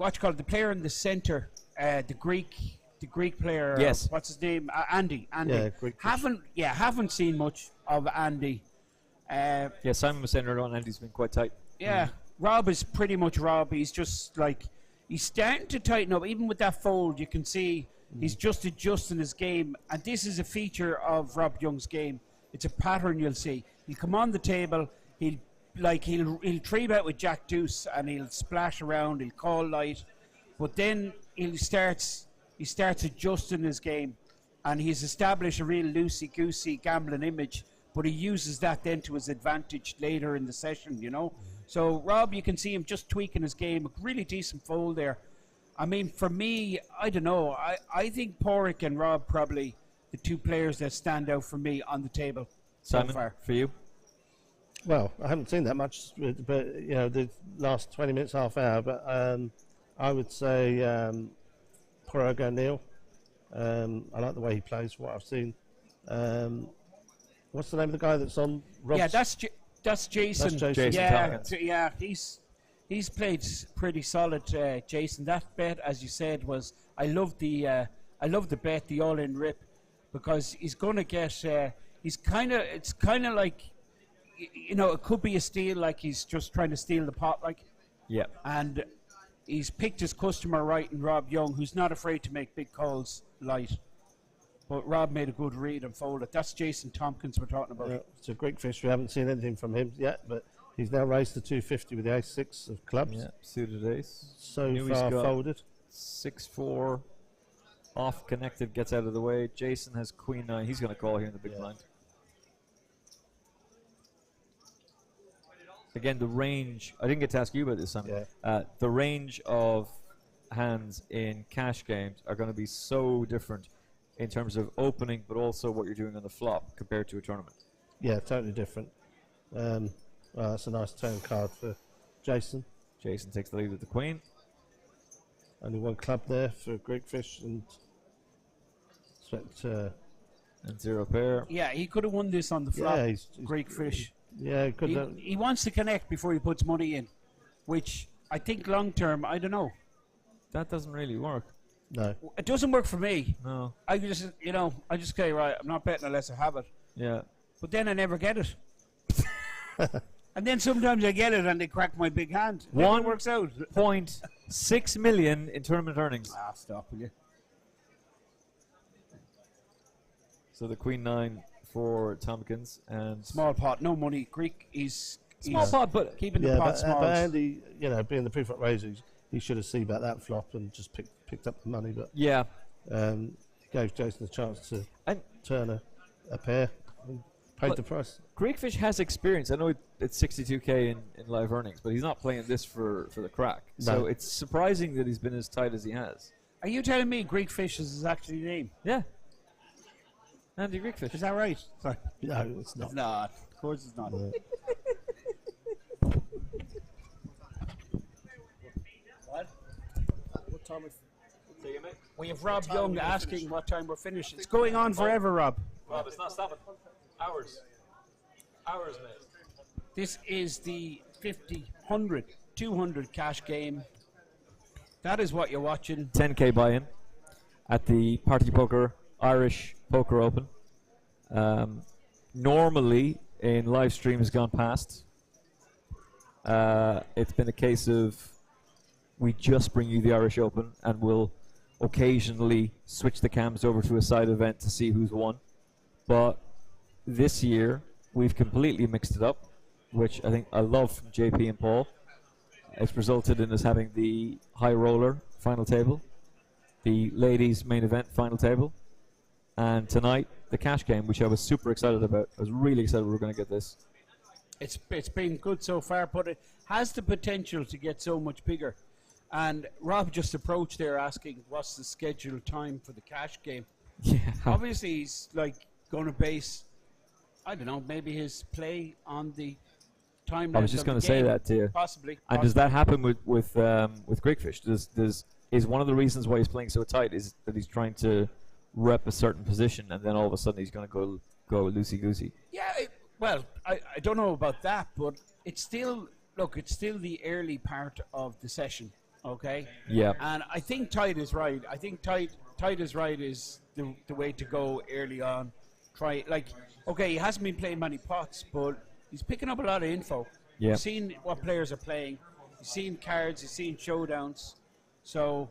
Speaker 14: player in the centre, the Greek player.
Speaker 13: Yes.
Speaker 14: What's his name? Andy.
Speaker 19: Yeah, Greek.
Speaker 14: Haven't seen much of Andy.
Speaker 13: Simon was saying earlier on, Andy's been quite tight.
Speaker 14: Yeah, Rob is pretty much Rob. He's just like, he's starting to tighten up. Even with that fold, you can see he's just adjusting his game. And this is a feature of Rob Young's game. It's a pattern you'll see. He'll come on the table, he'll three bet with Jack Deuce, and he'll splash around, he'll call light. But then he starts adjusting his game, and he's established a real loosey-goosey gambling image, but he uses that then to his advantage later in the session, So, Rob, you can see him just tweaking his game. A really decent fold there. I mean, for me, I don't know. I think Pádraig and Rob probably the two players that stand out for me on the table
Speaker 13: Simon,
Speaker 14: so far.
Speaker 13: For you?
Speaker 19: Well, I haven't seen that much, but the last 20 minutes, half hour. But I would say Pádraig O'Neill. I like the way he plays. What I've seen. What's the name of the guy that's on? Rob's?
Speaker 14: Yeah, that's Jason.
Speaker 19: That's Jason.
Speaker 14: Yeah, he's played pretty solid. Jason, that bet, as you said, was I love the bet, the all-in rip, because he's going to get. It's kind of like, it could be a steal, like he's just trying to steal the pot, like.
Speaker 13: Yeah.
Speaker 14: And he's picked his customer right in Rob Young, who's not afraid to make big calls light. But Rob made a good read and folded. That's Jason Tompkins we're talking about.
Speaker 19: Yeah, it's a great fish. We haven't seen anything from him yet, but he's now raised to 250 with the ace-6 of clubs.
Speaker 13: Yeah, suited ace.
Speaker 19: So far folded.
Speaker 13: 6-4. Off connected, gets out of the way. Jason has queen 9. He's going to call here in the big blind. Again, the range. I didn't get to ask you about this, Simon. The range of hands in cash games are going to be so different in terms of opening, but also what you're doing on the flop compared to a tournament.
Speaker 19: Yeah, totally different. Well, that's a nice turn card for Jason.
Speaker 13: Jason takes the lead with the queen.
Speaker 19: Only one club there for Greek Fish and
Speaker 13: zero pair.
Speaker 14: Yeah, he could have won this on the flop.
Speaker 19: Yeah, he's
Speaker 14: Greek Fish.
Speaker 19: Yeah, he could have.
Speaker 14: He wants to connect before he puts money in, which I think long term, I don't know.
Speaker 13: That doesn't really work.
Speaker 19: No.
Speaker 14: It doesn't work for me.
Speaker 13: No.
Speaker 14: I just say, right, I'm not betting unless I have it.
Speaker 13: Yeah.
Speaker 14: But then I never get it. And then sometimes I get it and they crack my big hand. It works out.
Speaker 13: 1.6 million in tournament earnings.
Speaker 14: Ah, stop, will you?
Speaker 13: So the Queen 9 for Tompkins and
Speaker 14: Small pot, no money. Greek is
Speaker 13: small pot, but
Speaker 14: keeping the pot small.
Speaker 19: But Andy, you know, being the pre-flop raiser, he should have seen about that flop and just picked up the money. But
Speaker 13: yeah,
Speaker 19: he gave Jason a chance to turn a pair and paid the price.
Speaker 13: Greekfish has experience. I know it's 62k in live earnings, but he's not playing this for the crack.
Speaker 19: No.
Speaker 13: So it's surprising that he's been as tight as he has.
Speaker 14: Are you telling me Greekfish is his actual name?
Speaker 13: Yeah. Andy Greekfish.
Speaker 14: Is that right?
Speaker 19: Sorry. No, it's not.
Speaker 14: It's not. Of course it's not.
Speaker 19: No.
Speaker 14: What time is we have Rob Young asking what time we're finished. It's going on forever, Rob.
Speaker 13: Rob, it's not stopping. Hours, mate.
Speaker 14: This is the 50, 100, 200 cash game. That is what you're watching.
Speaker 13: 10k buy-in at the Party Poker Irish Poker Open. Normally, in live stream has gone past. It's been a case of we just bring you the Irish Open and we'll occasionally switch the cams over to a side event to see who's won. But this year, we've completely mixed it up, which I think I love from JP and Paul. It's resulted in us having the high roller final table, the ladies main event final table, and tonight the cash game, which I was super excited about. I was really excited we were going to get this.
Speaker 14: It's been good so far, but it has the potential to get so much bigger. And Rob just approached there asking what's the scheduled time for the cash game.
Speaker 13: Yeah.
Speaker 14: Obviously he's like going to base, I don't know, maybe his play on the time.
Speaker 13: I was just going to say that to you.
Speaker 14: Possibly.
Speaker 13: And does that happen with Greekfish? Is one of the reasons why he's playing so tight is that he's trying to rep a certain position and then all of a sudden he's going to go loosey goosey?
Speaker 14: Yeah. Well, I don't know about that, but it's still the early part of the session. Okay.
Speaker 13: Yeah.
Speaker 14: And I think tight is right. I think tight is right is the way to go early on. He hasn't been playing many pots, but he's picking up a lot of info.
Speaker 13: Yeah.
Speaker 14: He's seen what players are playing. He's seen cards. He's seen showdowns. So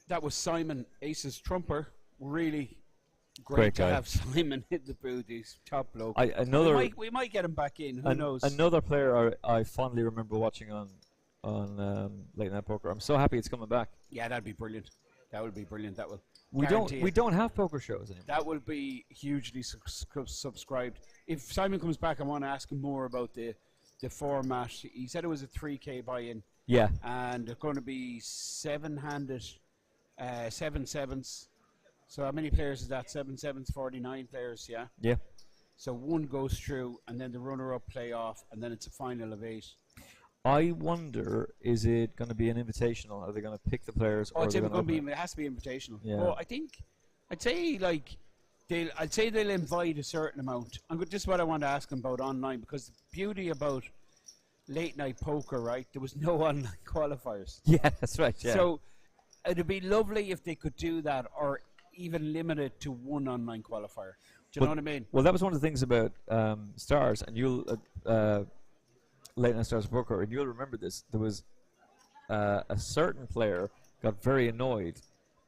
Speaker 14: that was Simon, Aces Trumper. Really great to
Speaker 13: guy.
Speaker 14: have Simon in the booth. He's top bloke. We might get him back in. Who knows?
Speaker 13: Another player I fondly remember watching on Late Night Poker. I'm so happy it's coming back.
Speaker 14: Yeah, that'd be brilliant. That would be brilliant. That will.
Speaker 13: We don't have poker shows anymore.
Speaker 14: That will be hugely subscribed. If Simon comes back, I want to ask him more about the format. He said it was a 3K buy-in.
Speaker 13: Yeah.
Speaker 14: And it's going to be 7-handed, 7 sevens. So how many players is that? 7 sevens, 49 players, yeah?
Speaker 13: Yeah.
Speaker 14: So one goes through, and then the runner-up play off, and then it's a final of 8.
Speaker 13: I wonder, is it going to be an invitational? Are they going to pick the players?
Speaker 14: Oh,
Speaker 13: or
Speaker 14: it's
Speaker 13: are they
Speaker 14: going to
Speaker 13: gonna
Speaker 14: be. It has to be invitational.
Speaker 13: Yeah.
Speaker 14: Well, I'd say they'll invite a certain amount. Just what I want to ask them about online, because the beauty about late night poker, right? There was no online qualifiers.
Speaker 13: Yeah, that's right. Yeah.
Speaker 14: So it'd be lovely if they could do that, or even limit it to one online qualifier. Do you know what I mean?
Speaker 13: Well, that was one of the things about Stars, and you'll Late Night Stars Poker, and you'll remember this. There was a certain player got very annoyed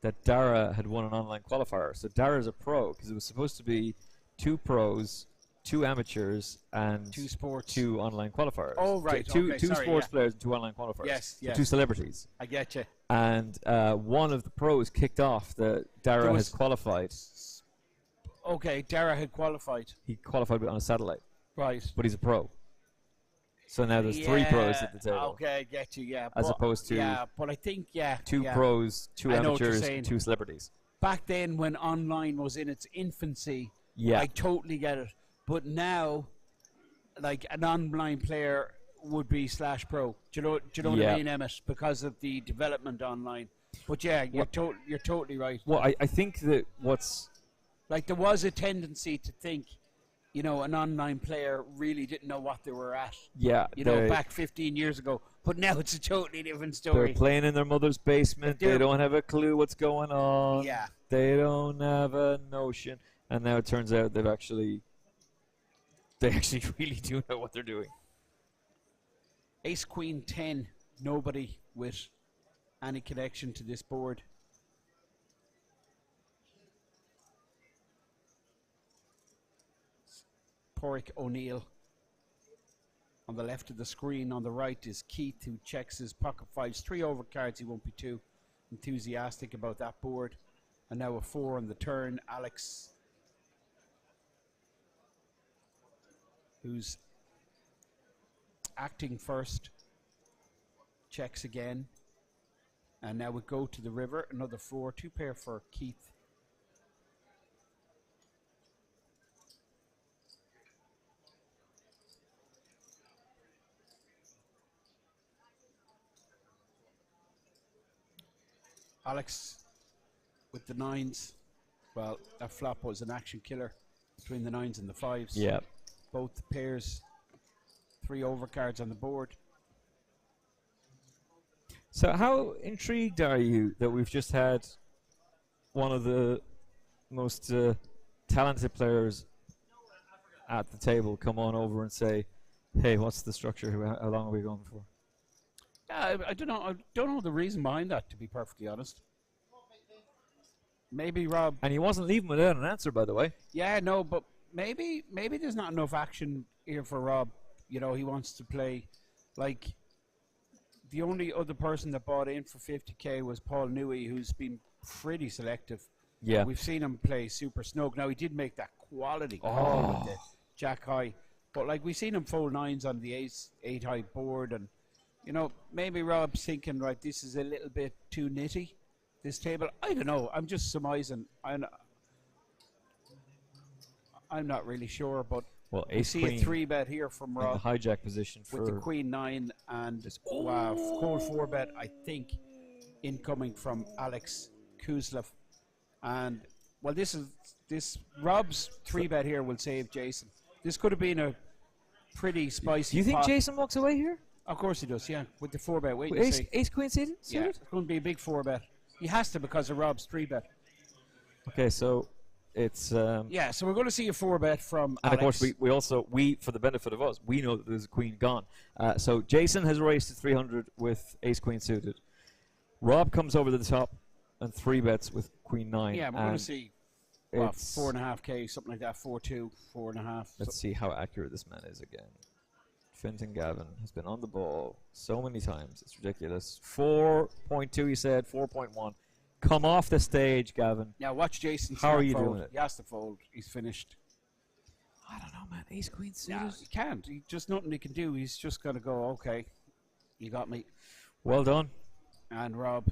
Speaker 13: that Dara had won an online qualifier. So Dara's a pro because it was supposed to be 2 pros, 2 amateurs, and
Speaker 14: 2 sports,
Speaker 13: 2 online qualifiers.
Speaker 14: Oh right,
Speaker 13: two
Speaker 14: okay, sorry,
Speaker 13: sports
Speaker 14: yeah.
Speaker 13: players and 2 online qualifiers.
Speaker 14: Yes,
Speaker 13: So
Speaker 14: yes.
Speaker 13: 2 celebrities.
Speaker 14: I get you.
Speaker 13: And one of the pros kicked off that Dara has qualified.
Speaker 14: Okay, Dara had qualified.
Speaker 13: He qualified on a satellite.
Speaker 14: Right.
Speaker 13: But he's a pro. So now there's 3 pros at the table.
Speaker 14: Okay, I get you, yeah.
Speaker 13: As opposed to
Speaker 14: Yeah, but I think,
Speaker 13: 2 pros, 2
Speaker 14: I know what you're
Speaker 13: amateurs,
Speaker 14: saying.
Speaker 13: 2 celebrities.
Speaker 14: Back then when online was in its infancy,
Speaker 13: Yeah.
Speaker 14: I totally get it. But now, like, an online player would be /pro. Do you know what
Speaker 13: Yeah.
Speaker 14: I mean, Emmett? Because of the development online. But yeah, you're totally right.
Speaker 13: Well, I think that what's...
Speaker 14: Like, there was a tendency to think you know, an online player really didn't know what they were at.
Speaker 13: Yeah,
Speaker 14: You know,
Speaker 13: they-
Speaker 14: back 15 years ago. But now it's a totally different
Speaker 13: They're
Speaker 14: story.
Speaker 13: playing in their mother's basement. They
Speaker 14: They're-
Speaker 13: don't have a clue what's going on.
Speaker 14: Yeah.
Speaker 13: They don't have a notion. And now it turns out they actually really do know what they're doing.
Speaker 14: Ace Queen 10. Nobody with any connection to this board. Porrick O'Neill. On the left of the screen, on the right is Keith, who checks his pocket fives. 3 overcards, he won't be too enthusiastic about that board. And now a 4 on the turn. Alex, who's acting first, checks again. And now we go to the river, another 4, 2 pair for Keith. Alex with the 9s. Well, that flop was an action killer between the 9s and the 5s.
Speaker 13: Yeah.
Speaker 14: Both pairs, 3 overcards on the board.
Speaker 13: So how intrigued are you that we've just had one of the most talented players at the table come on over and say, hey, what's the structure? How long are we going for?
Speaker 14: Yeah, I don't know. I don't know the reason behind that, to be perfectly honest. Maybe Rob.
Speaker 13: And he wasn't leaving without an answer, by the way.
Speaker 14: Yeah, no, but maybe there's not enough action here for Rob. You know, he wants to play. Like, the only other person that bought in for 50k was Paul Newey, who's been pretty selective.
Speaker 13: Yeah.
Speaker 14: We've seen him play super snug. Now, he did make that quality call with the jack high. But, like, we've seen him fold 9s on the ace 8 high board. And, you know, maybe Rob's thinking, right, this is a little bit too nitty, this table. I don't know. I'm just surmising. I'm not really sure, but
Speaker 13: well,
Speaker 14: we
Speaker 13: ace
Speaker 14: see
Speaker 13: queen
Speaker 14: a 3-bet here from
Speaker 13: in
Speaker 14: Rob
Speaker 13: the hijack position
Speaker 14: with the
Speaker 13: for
Speaker 14: queen 9 and cold 4-bet, I think, incoming from Alex Kuzlev. And, well, this Rob's 3-bet here will save Jason. This could have been a pretty spicy
Speaker 13: Do you think
Speaker 14: pot.
Speaker 13: Jason walks away here?
Speaker 14: Of course he does, yeah, with the 4-bet. Wait
Speaker 13: With
Speaker 14: and
Speaker 13: ace,
Speaker 14: see.
Speaker 13: ace queen suited?
Speaker 14: Yeah, it's going to be a big 4-bet. He has to because of Rob's 3-bet.
Speaker 13: Okay, so it's
Speaker 14: Yeah, so we're going to see a 4-bet from
Speaker 13: and
Speaker 14: Alex.
Speaker 13: of course we also for the benefit of us, we know that there's a queen gone. So Jason has raised to 300 with ace queen suited. Rob comes over to the top and 3-bets with queen 9.
Speaker 14: Yeah, we're going to
Speaker 13: and
Speaker 14: see
Speaker 13: it's
Speaker 14: 4.5k, something like that, 4.2, 4.5.
Speaker 13: Let's see how accurate this man is again. Fintan Gavin has been on the ball so many times. It's ridiculous. 4.2, he said. 4.1. Come off the stage, Gavin.
Speaker 14: Now watch Jason.
Speaker 13: How are you
Speaker 14: fold.
Speaker 13: doing it?
Speaker 14: He has to fold. He's finished.
Speaker 13: I don't know, man. Ace queen suited.
Speaker 14: Yeah, he can't. He just nothing he can do. He's just going to go, okay, you got me.
Speaker 13: Well done.
Speaker 14: And Rob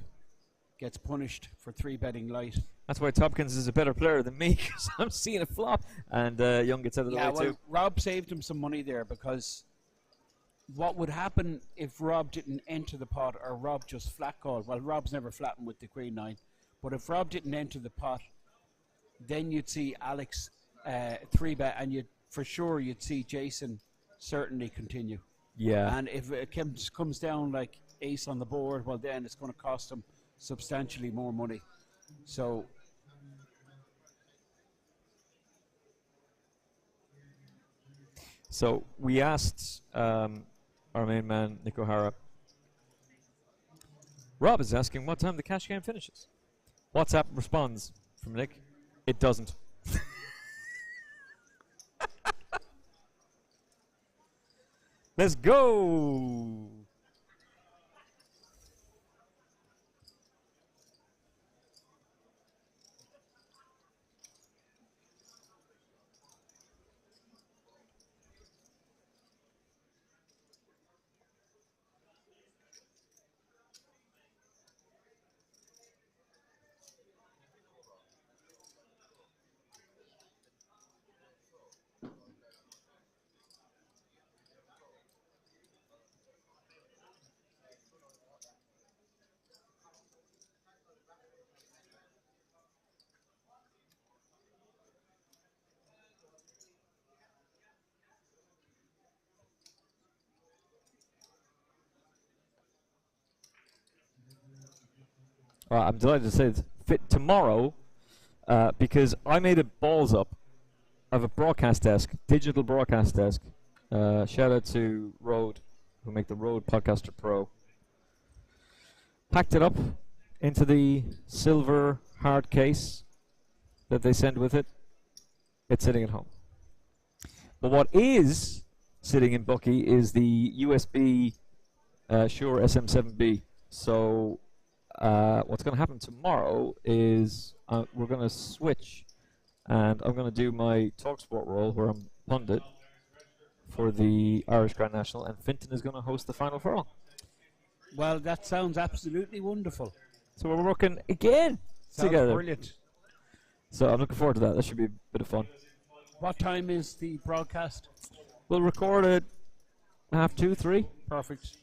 Speaker 14: gets punished for 3-betting light.
Speaker 13: That's why Topkins is a better player than me, because I'm seeing a flop. And Young gets out of the way too.
Speaker 14: Rob saved him some money there, because what would happen if Rob didn't enter the pot or Rob just flat called? Well, Rob's never flattened with the queen 9. But if Rob didn't enter the pot, then you'd see Alex 3-bet, and for sure you'd see Jason certainly continue.
Speaker 13: Yeah.
Speaker 14: And if it comes down like ace on the board, well, then it's going to cost him substantially more money. So
Speaker 13: we asked our main man, Nick O'Hara. Rob is asking what time the cash game finishes. WhatsApp responds from Nick, it doesn't. Let's go! I'm delighted to say it's fit tomorrow because I made it balls up. I have a broadcast desk, digital broadcast desk. Shout out to Rode, who make the Rode Podcaster Pro. Packed it up into the silver hard case that they send with it. It's sitting at home. But what is sitting in Bucky is the USB Shure SM7B. So what's going to happen tomorrow is we're going to switch, and I'm going to do my TalkSport role where I'm pundit for the Irish Grand National, and Fintan is going to host the final furlong.
Speaker 14: Well, that sounds absolutely wonderful.
Speaker 13: So we're working again together.
Speaker 14: Brilliant.
Speaker 13: So I'm looking forward to that. That should be a bit of fun.
Speaker 14: What time is the broadcast?
Speaker 13: We'll record at 2:30, 3.
Speaker 14: Perfect.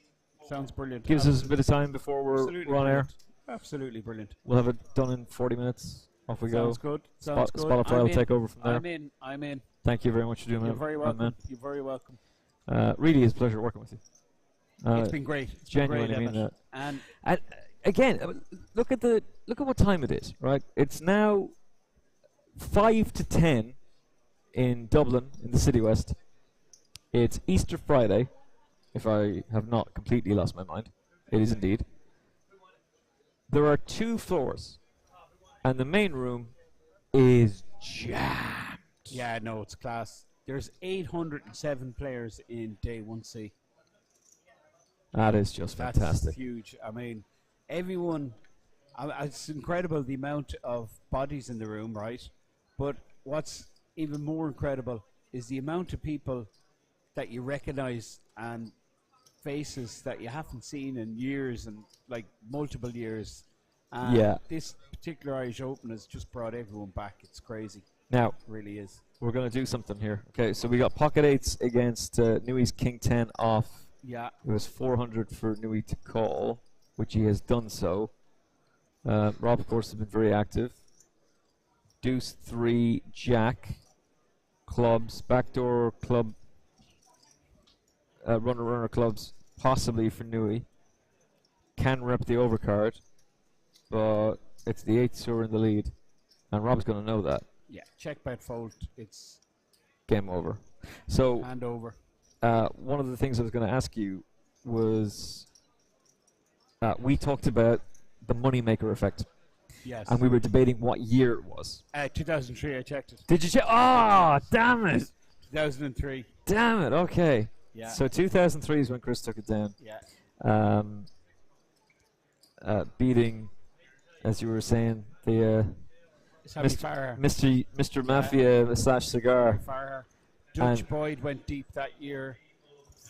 Speaker 14: Sounds brilliant.
Speaker 13: Gives us a bit of time before we're on air.
Speaker 14: Absolutely brilliant.
Speaker 13: We'll have it done in 40 minutes. Off we go.
Speaker 14: Sounds good. Sounds good.
Speaker 13: Spotify will take over from there.
Speaker 14: I'm in.
Speaker 13: Thank you very much for doing that.
Speaker 14: You're very welcome. You're very welcome.
Speaker 13: Really is a pleasure working with you.
Speaker 14: It's been great. It's
Speaker 13: genuinely
Speaker 14: been great,
Speaker 13: mean that.
Speaker 14: And
Speaker 13: again, look at what time it is. Right, it's now 5 to 10 in Dublin, in the City West. It's Easter Friday, if I have not completely lost my mind. It is indeed. There are 2 floors, and the main room is jammed.
Speaker 14: Yeah, no, it's class. There's 807 players in Day 1C.
Speaker 13: That is just fantastic.
Speaker 14: That's huge. I mean, everyone, it's incredible the amount of bodies in the room, right? But what's even more incredible is the amount of people that you recognize and faces that you haven't seen in years and like multiple years.
Speaker 13: Yeah.
Speaker 14: This particular Irish Open has just brought everyone back. It's crazy.
Speaker 13: Now,
Speaker 14: it really is.
Speaker 13: We're going to do something here. Okay, so we got pocket 8s against Newey's King 10 off.
Speaker 14: Yeah.
Speaker 13: It was 400 for Newey to call, which he has done so. Rob, of course, has been very active. Deuce 3, Jack, clubs, backdoor club, runner clubs, possibly for Newey. Can rep the overcard, but it's the 8s who are in the lead, and Rob's going to know that.
Speaker 14: Yeah, check, bet, fold. It's
Speaker 13: game over. So
Speaker 14: hand over.
Speaker 13: One of the things I was going to ask you was we talked about the moneymaker effect.
Speaker 14: Yes.
Speaker 13: And we were debating what year it was.
Speaker 14: 2003, I checked it.
Speaker 13: Did you check? Oh, damn it.
Speaker 14: 2003.
Speaker 13: Damn it, okay.
Speaker 14: Yeah.
Speaker 13: So 2003 is when Chris took it down.
Speaker 14: Yeah.
Speaker 13: Beating, as you were saying, the Mr. Mafia / Cigar.
Speaker 14: Farrer. Dutch Boyd went deep that year.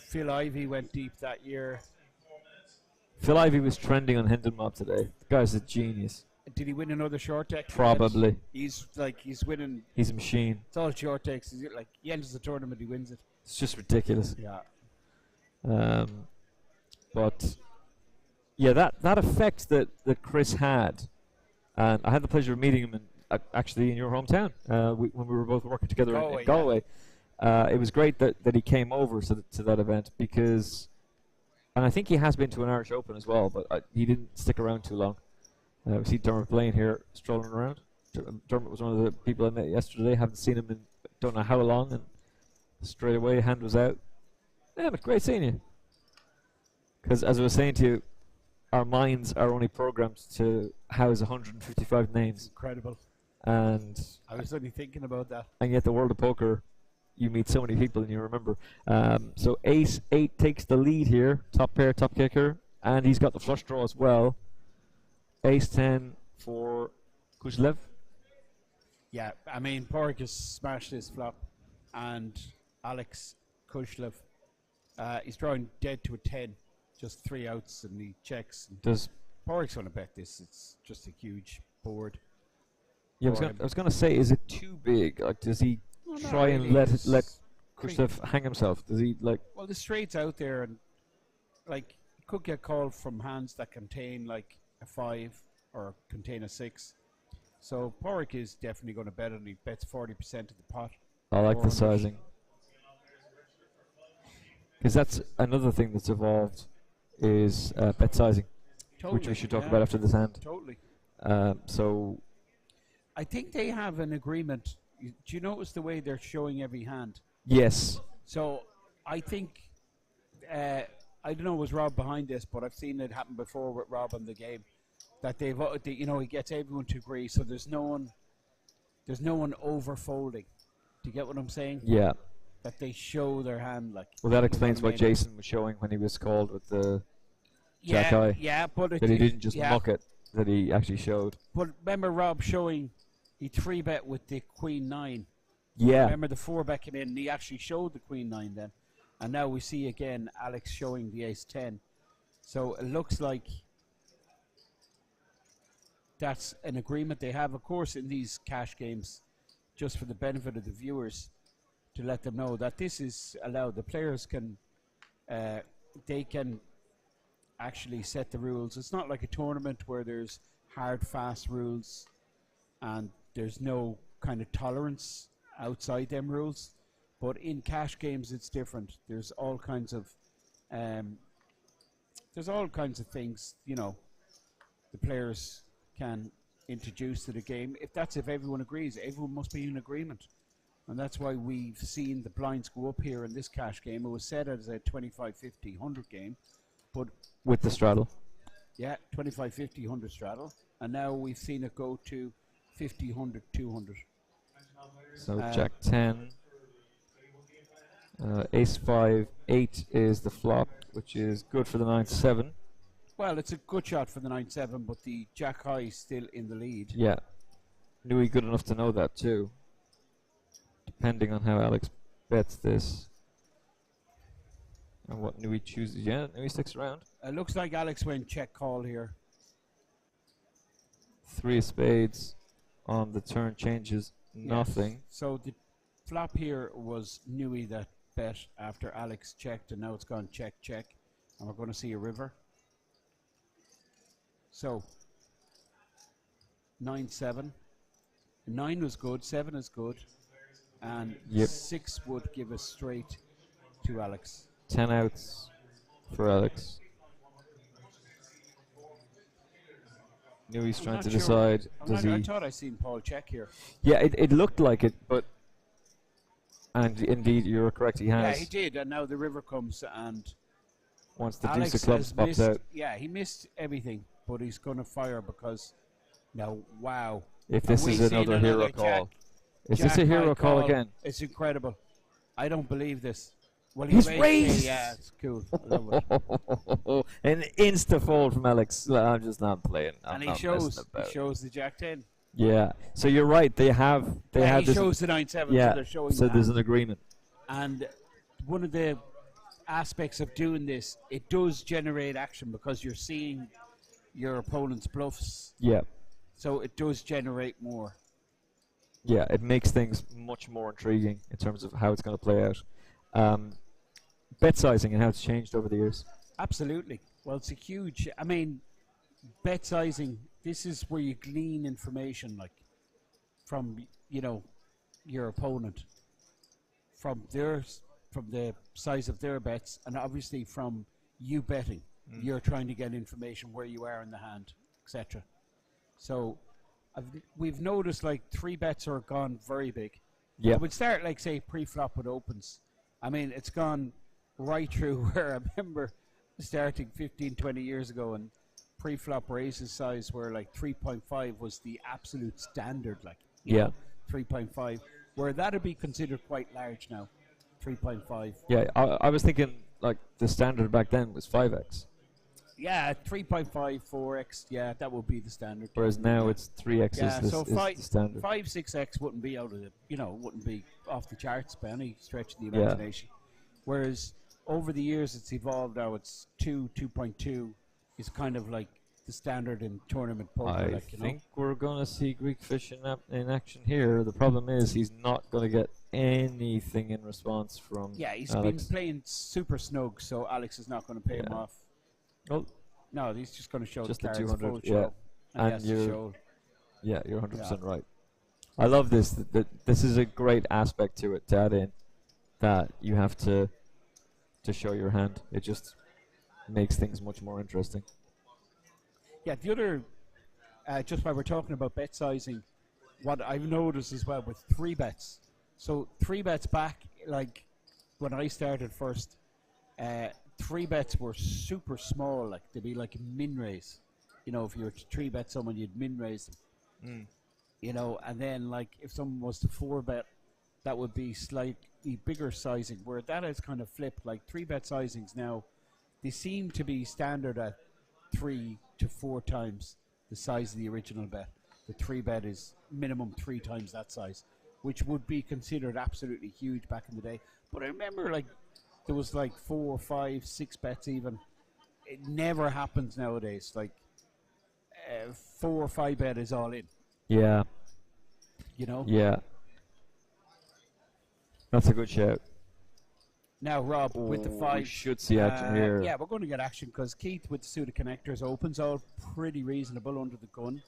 Speaker 14: Phil Ivey went deep that year.
Speaker 13: Phil Ivey was trending on Hendon Mob today. The guy's a genius.
Speaker 14: Did he win another short deck?
Speaker 13: Probably.
Speaker 14: He's winning.
Speaker 13: He's a machine.
Speaker 14: It's all short decks. Like he enters the tournament, he wins it.
Speaker 13: It's just ridiculous.
Speaker 14: Yeah.
Speaker 13: But yeah, that effect that Chris had, and I had the pleasure of meeting him actually in your hometown when we were both working together in Galway. It was great that he came over to that event because, and I think he has been to an Irish Open as well, but he didn't stick around too long. We see Dermot Blaine here strolling around. Dermot was one of the people I met yesterday. Haven't seen him in don't know how long, and straight away hand was out. Yeah, but great seeing you. Because as I was saying to you, our minds are only programmed to house 155 names.
Speaker 14: Incredible.
Speaker 13: And
Speaker 14: I was only thinking about that.
Speaker 13: And yet the world of poker, you meet so many people and you remember. So Ace 8 takes the lead here. Top pair, top kicker. And he's got the flush draw as well. Ace 10 for Kuzlev.
Speaker 14: Yeah, I mean, Porrick has smashed his flop. And Alex Kushlev, he's drawing dead to a 10. Just 3 outs and he checks.
Speaker 13: Does
Speaker 14: Porrick's going to bet this? It's just a huge board.
Speaker 13: Yeah, I was going to say, is it too big? Like, does he try and let Kushlev hang himself? Does he like?
Speaker 14: Well, the straight's out there, and like you could get called from hands that contain like a 5 or contain a 6. So Porrick is definitely going to bet, and he bets 40% of the pot.
Speaker 13: I like the sizing, because that's another thing that's evolved is bet sizing. which we
Speaker 14: Totally,
Speaker 13: should talk
Speaker 14: yeah.
Speaker 13: about after this hand.
Speaker 14: Totally.
Speaker 13: So
Speaker 14: I think they have an agreement. Do you notice the way they're showing every hand?
Speaker 13: yes,
Speaker 14: So I think, I don't know, was Rob behind this, but I've seen it happen before with Rob in the game. That he gets everyone to agree. So there's no one over folding. Do you get what I'm saying?
Speaker 13: yeah.
Speaker 14: That they show their hand like.
Speaker 13: Well, that
Speaker 14: you know
Speaker 13: explains
Speaker 14: what I
Speaker 13: what
Speaker 14: mean?
Speaker 13: Jason was showing when he was called with the Jack
Speaker 14: Yeah,
Speaker 13: Eye.
Speaker 14: yeah, but
Speaker 13: that he didn't just muck it. That he actually showed.
Speaker 14: But remember Rob showing he 3-bet with the Queen 9.
Speaker 13: Yeah.
Speaker 14: Remember the 4-bet came in and he actually showed the Queen 9 then. And now we see again Alex showing the Ace 10. So it looks like that's an agreement they have, of course, in these cash games, just for the benefit of the viewers, to let them know that this is allowed. The players can, they can actually set the rules. It's not like a tournament where there's hard, fast rules and there's no kind of tolerance outside them rules. But in cash games, it's different. There's all kinds of things, you know, the players can introduce to the game. If everyone agrees, everyone must be in agreement. And that's why we've seen the blinds go up here in this cash game. It was set as a 25, 50, 100 game. But
Speaker 13: With the straddle.
Speaker 14: yeah, 25, 50, 100 straddle. And now we've seen it go to 50, 100, 200.
Speaker 13: So Jack 10. Ace 5, 8 is the flop, which is good for the 9-7.
Speaker 14: Well, it's a good shot for the 9-7, but the Jack High is still in the lead.
Speaker 13: Yeah. Newey good enough to know that too. Depending on how Alex bets this. And what Newey chooses. Yeah, Newey sticks around.
Speaker 14: It looks like Alex went check call here.
Speaker 13: 3 of spades on the turn changes nothing.
Speaker 14: Yes. So the flop here was Newey that bet after Alex checked, and now it's gone check, check. And we're going to see a river. So 9-7. 9 was good, 7 is good, and
Speaker 13: Yep.
Speaker 14: 6 would give us straight to Alex.
Speaker 13: 10 outs for Alex. Newey's
Speaker 14: I'm
Speaker 13: trying
Speaker 14: not
Speaker 13: to
Speaker 14: sure.
Speaker 13: decide. Does
Speaker 14: I
Speaker 13: he?
Speaker 14: thought I seen Paul check here.
Speaker 13: Yeah, it looked like it, but and indeed you're correct. He
Speaker 14: Yeah,
Speaker 13: has.
Speaker 14: he did, and now the river comes, and
Speaker 13: Once the
Speaker 14: Alex
Speaker 13: deuce of clubs
Speaker 14: has
Speaker 13: pops
Speaker 14: missed,
Speaker 13: out.
Speaker 14: yeah, he missed everything, but he's going to fire because now, wow.
Speaker 13: If
Speaker 14: Are
Speaker 13: this
Speaker 14: we
Speaker 13: is
Speaker 14: seeing
Speaker 13: another hero
Speaker 14: Jack-
Speaker 13: call. Is
Speaker 14: Jack
Speaker 13: this a hero
Speaker 14: high
Speaker 13: call again?
Speaker 14: It's incredible. I don't believe this. Well,
Speaker 13: He's
Speaker 14: raised.
Speaker 13: raised!
Speaker 14: Yeah, it's cool. I love it.
Speaker 13: An insta fold from Alex. I'm just not playing. I'm
Speaker 14: And he
Speaker 13: not
Speaker 14: shows
Speaker 13: messing about.
Speaker 14: shows the Jack 10.
Speaker 13: Yeah. So you're right. They have. They
Speaker 14: Yeah,
Speaker 13: have
Speaker 14: he
Speaker 13: this.
Speaker 14: shows the 9-7,
Speaker 13: Yeah.
Speaker 14: so they're showing
Speaker 13: So
Speaker 14: that.
Speaker 13: there's an agreement.
Speaker 14: And one of the aspects of doing this, it does generate action because you're seeing your opponent's bluffs.
Speaker 13: Yeah.
Speaker 14: So it does generate more.
Speaker 13: Yeah. It makes things much more intriguing in terms of how it's going to play out. Bet sizing and how it's changed over the years.
Speaker 14: Absolutely. Well, it's a huge. I mean, bet sizing. This is where you glean information, like from your opponent, from the size of their bets, and obviously from you betting. You're trying to get information where you are in the hand, etc. So we've noticed like 3 bets are gone very big.
Speaker 13: Yeah.
Speaker 14: I would start like say pre-flop with opens. I mean, it's gone right through where I remember starting 15, 20 years ago, and pre-flop raises size were like 3.5 was the absolute standard, like you
Speaker 13: Yeah.
Speaker 14: know, 3.5, where that'd be considered quite large now. 3.5.
Speaker 13: Yeah. I was thinking like the standard back then was 5x,
Speaker 14: Yeah, 3.5, 4x. Yeah, that would be the standard.
Speaker 13: whereas now it's 3x
Speaker 14: Yeah,
Speaker 13: is,
Speaker 14: so
Speaker 13: is the standard.
Speaker 14: 5, 6x wouldn't be out of the, wouldn't be off the charts by any stretch of the
Speaker 13: Yeah.
Speaker 14: imagination. Whereas over the years it's evolved now. It's 2.2 is kind of like the standard in tournament poker.
Speaker 13: I
Speaker 14: like,
Speaker 13: think we're going to see Greek Fish in action here. The problem is he's not going to get anything in response from
Speaker 14: Yeah, he's
Speaker 13: Alex.
Speaker 14: been playing super snug, so Alex is not going to pay him
Speaker 13: Yeah.
Speaker 14: off.
Speaker 13: Oh,
Speaker 14: No, he's just going to show
Speaker 13: just
Speaker 14: the
Speaker 13: the
Speaker 14: cards
Speaker 13: 200.
Speaker 14: full
Speaker 13: Yeah,
Speaker 14: show. And he has to
Speaker 13: you're
Speaker 14: show.
Speaker 13: yeah, you're 100% right. I love this. This is a great aspect to it to add in, that you have to show your hand. It just makes things much more interesting.
Speaker 14: Yeah, the other, just while we're talking about bet sizing, what I've noticed as well with 3-bets. So 3-bets back, like when I started first, 3-bets were super small. Like they'd be like a min raise. You know, if you were to 3-bet someone, you'd min raise them. You know, and then like if someone was to 4-bet, that would be slightly bigger sizing. Where that is kind of flipped. Like 3-bet sizings now, they seem to be standard at 3 to 4 times the size of the original bet. The 3-bet is minimum 3 times that size, which would be considered absolutely huge back in the day. But I remember like there was like 4, 5, 6 bets even. It never happens nowadays. Like 4 or 5 bet is all in.
Speaker 13: Yeah.
Speaker 14: You know?
Speaker 13: Yeah. That's a good shout.
Speaker 14: Now, Rob, with the 5.
Speaker 13: We should see action here.
Speaker 14: Yeah, we're going to get action because Keith with the suit of connectors opens all pretty reasonable under the gun.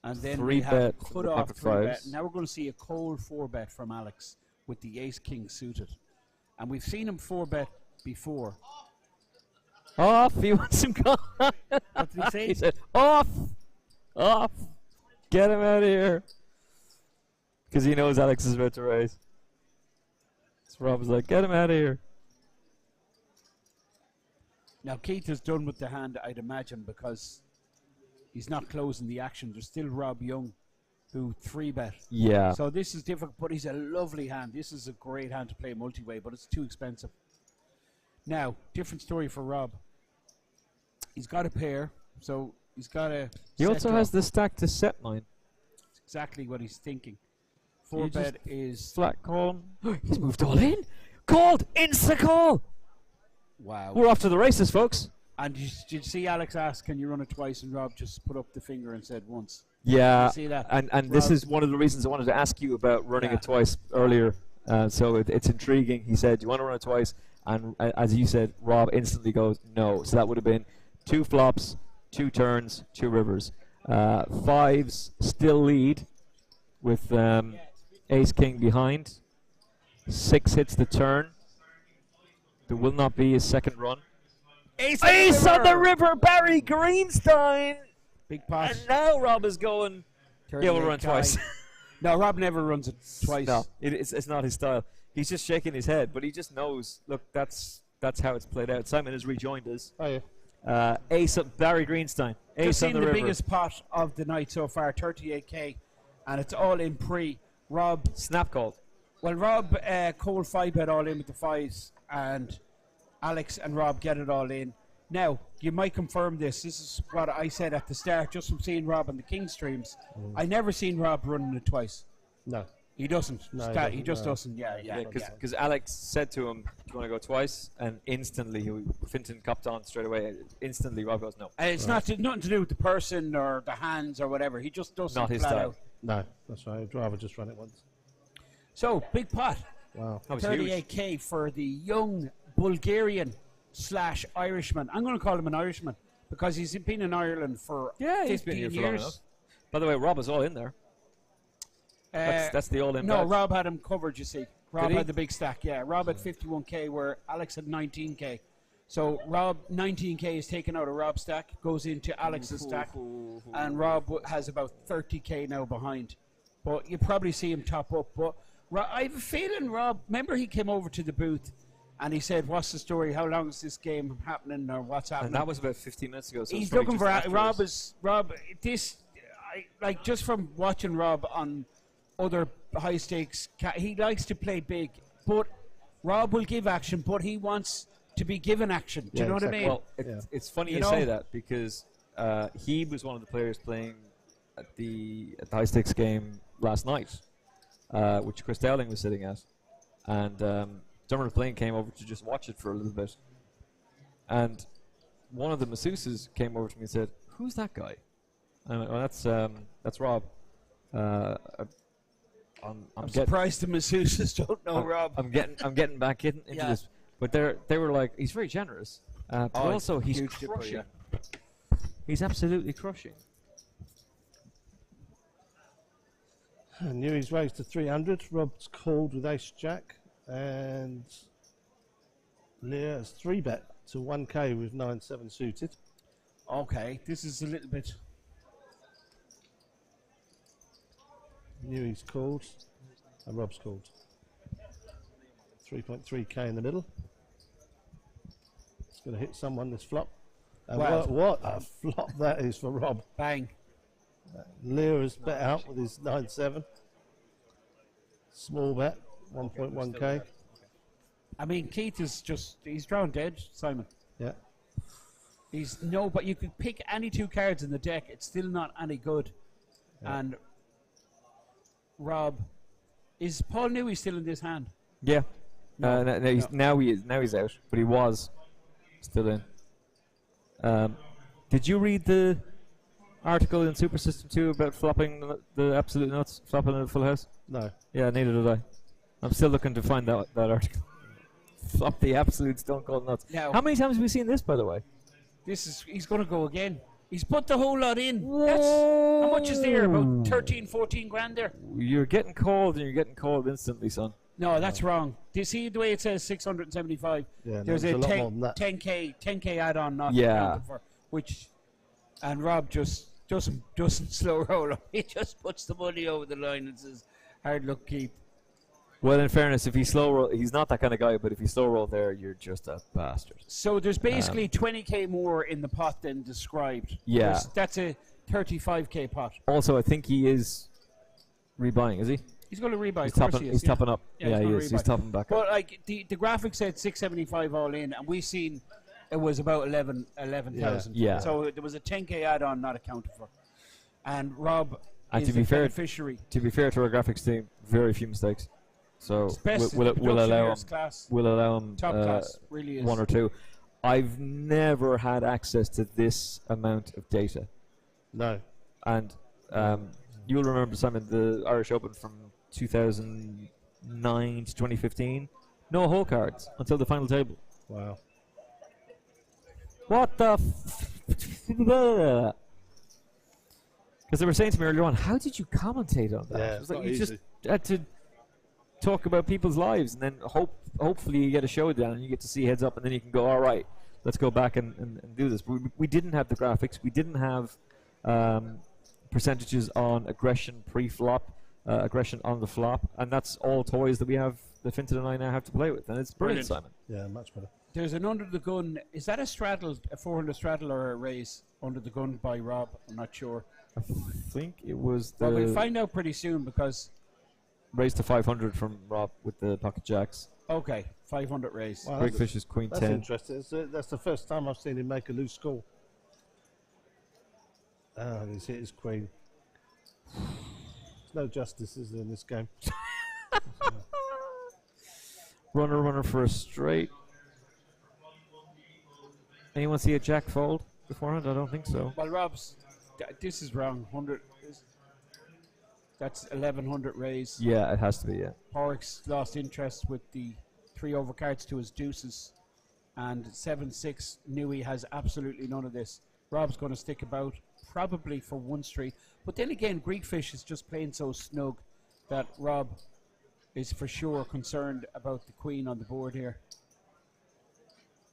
Speaker 14: And then we have cut off 3-bet. Now we're going to see a cold 4-bet from Alex with the ace-king suited. And we've seen him 4-bet before.
Speaker 13: Off! He wants him gone.
Speaker 14: What did he say?
Speaker 13: He said, off! Off! Get him out of here. Because he knows Alex is about to raise. So Rob was like, get him out of here.
Speaker 14: Now Keith is done with the hand, I'd imagine, because he's not closing the action. There's still Rob Young, who 3-bet.
Speaker 13: Yeah.
Speaker 14: So this is difficult, but he's a lovely hand. This is a great hand to play multi-way, but it's too expensive. Now, different story for Rob. He's got a pair, so he's got a.
Speaker 13: He also has the stack to set mine.
Speaker 14: That's exactly what he's thinking. 4-bet is
Speaker 13: flat call. He's moved all in. Called! Insta call!
Speaker 14: Wow.
Speaker 13: We're off to the races, folks.
Speaker 14: And did you see Alex ask, can you run it twice? And Rob just put up the finger and said once.
Speaker 13: Yeah.
Speaker 14: You see that?
Speaker 13: And this is one of the reasons I wanted to ask you about running it twice earlier. So it's intriguing. He said, do you want to run it twice? And as you said, Rob instantly goes, no. So that would have been 2 flops, 2 turns, 2 rivers. 5s still lead with ace-king behind. 6 hits the turn. There will not be a second run. Ace on the river, Barry Greenstein.
Speaker 14: Big pass.
Speaker 13: And now Rob is going, yeah, we'll run twice.
Speaker 14: No, Rob never runs it twice.
Speaker 13: No, it's not his style. He's just shaking his head, but he just knows, look, that's how it's played out. Simon has rejoined us.
Speaker 19: Oh, yeah.
Speaker 13: Ace of Barry Greenstein. Ace
Speaker 14: Just
Speaker 13: on
Speaker 14: seen
Speaker 13: the
Speaker 14: the
Speaker 13: river.
Speaker 14: biggest pot of the night so far, 38k, and it's all in pre. Rob
Speaker 13: snap called.
Speaker 14: Well, Rob cold 5-bet all in with the 5s, and Alex and Rob get it all in. Now, you might confirm this. This is what I said at the start, just from seeing Rob on the King streams. I never seen Rob running it twice.
Speaker 19: No.
Speaker 14: He doesn't.
Speaker 19: No,
Speaker 14: He just doesn't. Yeah.
Speaker 13: Because Alex said to him, do you want to go twice? And instantly, Finton copped on straight away. Instantly, Rob goes, no.
Speaker 14: It's nothing to do with the person or the hands or whatever. He just doesn't.
Speaker 13: Not his
Speaker 14: flat
Speaker 13: style.
Speaker 14: out.
Speaker 19: No, that's right. I'd rather just run it once.
Speaker 14: So, big pot.
Speaker 19: Wow.
Speaker 14: 38k for the young Bulgarian/Irishman. I'm going to call him an Irishman because he's been in Ireland for 15
Speaker 13: he's been here for
Speaker 14: years.
Speaker 13: long enough. By the way, Rob is all in there. That's the all-in
Speaker 14: No,
Speaker 13: bet.
Speaker 14: Rob had him covered, you see. Rob
Speaker 13: he?
Speaker 14: had the big stack, yeah. Rob had 51k where Alex had 19k. So Rob, 19k is taken out of Rob's stack, goes into Alex's stack, and Rob has about 30k now behind. But you probably see him top up. But I have a feeling Rob, remember he came over to the booth and he said, what's the story? How long is this game happening or what's happening?
Speaker 13: And that was about 15 minutes ago. So
Speaker 14: He's
Speaker 13: it's probably
Speaker 14: looking
Speaker 13: just
Speaker 14: for
Speaker 13: after us.
Speaker 14: Like just from watching Rob on other high stakes, he likes to play big, but Rob will give action, but he wants to be given action. Do you know what I mean?
Speaker 13: Well, it's funny you say that because he was one of the players playing at the high stakes game last night, which Chris Dowling was sitting at, and Dermot McLean came over to just watch it for a little bit, and one of the masseuses came over to me and said, "Who's that guy?" And I went, "Well, that's Rob." I'm
Speaker 14: surprised the masseuses don't know Rob.
Speaker 13: I'm getting back into this, but they were like, he's very generous, but also he's crushing. He's absolutely crushing.
Speaker 19: And Newey's raised to 300. Rob's called with Ace Jack, and Leah has 3-bet to 1k with 9-7 suited.
Speaker 14: Okay, this is a little bit.
Speaker 19: Newey's called, and Rob's called. 3.3k in the middle. It's going to hit someone this flop. And
Speaker 14: Wow.
Speaker 19: what a flop that is for Rob.
Speaker 14: Bang.
Speaker 19: Lear has bet out with his 9-7. Small bet, 1.1k.
Speaker 14: I mean, Keith is he's drawn dead, Simon.
Speaker 19: Yeah.
Speaker 14: But you could pick any two cards in the deck, it's still not any good.
Speaker 19: Yeah.
Speaker 14: And Rob, is Paul Newey still in this hand?
Speaker 13: Yeah.
Speaker 14: No.
Speaker 13: Now he's out, but he was still in. Did you read the article in Super System 2 about flopping the absolute nuts, flopping a full house?
Speaker 19: No.
Speaker 13: Yeah, neither did I. I'm still looking to find that article. Flop the absolute stone cold nuts.
Speaker 14: Now,
Speaker 13: how many times have we seen this, by the way?
Speaker 14: He's going to go again. He's put the whole lot in. How much is there? About 13, 14 grand there?
Speaker 13: You're getting called, and you're getting called instantly, son.
Speaker 14: No, that's wrong. Do you see the way it says 675?
Speaker 19: Yeah,
Speaker 14: there's
Speaker 19: a
Speaker 14: a
Speaker 19: lot more than that.
Speaker 14: 10k add-on not
Speaker 13: Yeah.
Speaker 14: accounted for, and Rob just doesn't slow roll up. He just puts the money over the line and says, "Hard luck, keep."
Speaker 13: Well, in fairness, if he slow roll, he's not that kind of guy. But if you slow roll there, you're just a bastard.
Speaker 14: So there's basically 20k more in the pot than described.
Speaker 13: Yeah.
Speaker 14: That's a 35k pot.
Speaker 13: Also, I think he is rebuying. Is he?
Speaker 14: He's going to rebuy.
Speaker 13: He's
Speaker 14: Of course
Speaker 13: topping.
Speaker 14: he is,
Speaker 13: He's
Speaker 14: yeah.
Speaker 13: topping up. Yeah, he
Speaker 14: gonna
Speaker 13: is. He's
Speaker 14: rebuy.
Speaker 13: topping back up.
Speaker 14: But like the graphic said 675 all in, and we seen it was about 11,000.
Speaker 13: Yeah.
Speaker 14: So there was a 10k add-on not accounted for, and Rob
Speaker 13: And
Speaker 14: is
Speaker 13: to be
Speaker 14: the
Speaker 13: fair,
Speaker 14: beneficiary.
Speaker 13: to our graphics team, very few mistakes. So
Speaker 14: It's best.
Speaker 13: we'll
Speaker 14: The
Speaker 13: allow him.
Speaker 14: production class.
Speaker 13: We'll allow him
Speaker 14: Top class, really is.
Speaker 13: one or two. I've never had access to this amount of data.
Speaker 19: No.
Speaker 13: And you'll remember, Simon, the Irish Open from 2009 to 2015. No hole cards until the final table.
Speaker 19: Wow.
Speaker 13: What the Because they were saying to me earlier on, how did you commentate on that?
Speaker 19: Yeah,
Speaker 13: It was
Speaker 19: it's
Speaker 13: like
Speaker 19: not
Speaker 13: you
Speaker 19: easy.
Speaker 13: just had to talk about people's lives, and then hopefully you get a showdown and you get to see heads up, and then you can go, all right, let's go back and do this. We didn't have the graphics. We didn't have percentages on aggression pre-flop, aggression on the flop, and that's all toys that we have, that Finton and I now have to play with, and it's brilliant, Simon.
Speaker 19: Yeah, much better.
Speaker 14: There's an under the gun. Is that a straddle, a 400 straddle, or a raise under the gun by Rob? I'm not sure.
Speaker 13: I think it was the
Speaker 14: Well, we'll find out pretty soon because.
Speaker 13: raise to 500 from Rob with the pocket jacks.
Speaker 14: Okay, 500 raise.
Speaker 19: Wow,
Speaker 13: Big
Speaker 19: that's-
Speaker 13: Fish is Queen
Speaker 19: that's
Speaker 13: 10.
Speaker 19: interesting. That's the first time I've seen him make a loose score. And he's hit his queen. There's no justice, is there, in this game?
Speaker 13: Runner for a straight. Anyone see a jack fold beforehand? I don't think so.
Speaker 14: Well, Rob's. This is wrong. 100. That's 1100 raise.
Speaker 13: Yeah, it has to be, yeah.
Speaker 14: Horrocks lost interest with the 3 overcards to his deuces. And 7-6. Newey has absolutely none of this. Rob's going to stick about probably for one street. But then again, Greek Fish is just playing so snug that Rob is for sure concerned about the queen on the board here.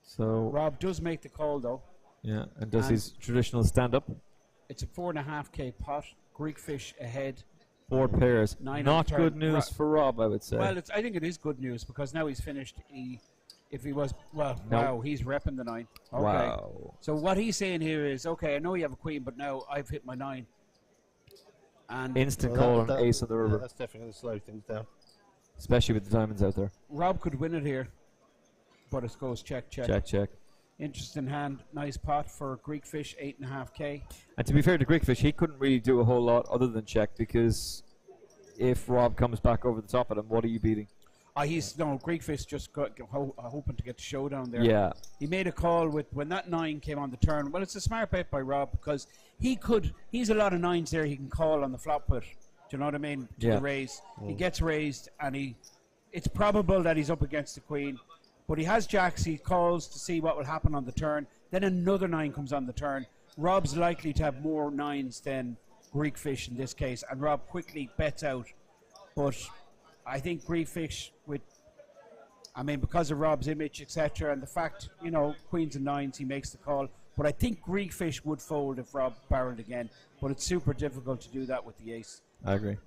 Speaker 13: So
Speaker 14: Rob does make the call though.
Speaker 13: yeah, and does his traditional stand-up.
Speaker 14: It's a 4.5k pot. Greek Fish ahead.
Speaker 13: 4 pairs.
Speaker 14: 9 on
Speaker 13: Not
Speaker 14: turn.
Speaker 13: good news for Rob, I would say.
Speaker 14: Well, I think it is good news because now he's finished. If he was, well,
Speaker 13: No.
Speaker 14: wow, he's repping the 9. Okay.
Speaker 13: Wow.
Speaker 14: So what he's saying here is, okay, I know you have a queen, but now I've hit my 9. And
Speaker 13: Instant call on ace of the river.
Speaker 19: Yeah, that's definitely going to slow things down.
Speaker 13: Especially with the diamonds out there.
Speaker 14: Rob could win it here, but it goes check.
Speaker 13: Check.
Speaker 14: Interesting hand. Nice pot for Greek Fish, 8.5k.
Speaker 13: And to be fair to Greek Fish, he couldn't really do a whole lot other than check, because if Rob comes back over the top of him, what are you beating?
Speaker 14: Greek Fish just got hoping to get the showdown there.
Speaker 13: Yeah.
Speaker 14: He made a call when that 9 came on the turn. Well, it's a smart bet by Rob because he's a lot of 9s there he can call on the flop put. Do you know what I mean? To
Speaker 13: Yeah.
Speaker 14: the raise. He gets raised and it's probable that he's up against the queen. But he has jacks, he calls to see what will happen on the turn. Then another 9 comes on the turn. Rob's likely to have more 9s than Greek Fish in this case. And Rob quickly bets out. But I think Greek Fish because of Rob's image, etc., and the fact, queens and 9s, he makes the call. But I think Greek fish would fold if Rob barreled again. But it's super difficult to do that with the ace.
Speaker 13: I agree.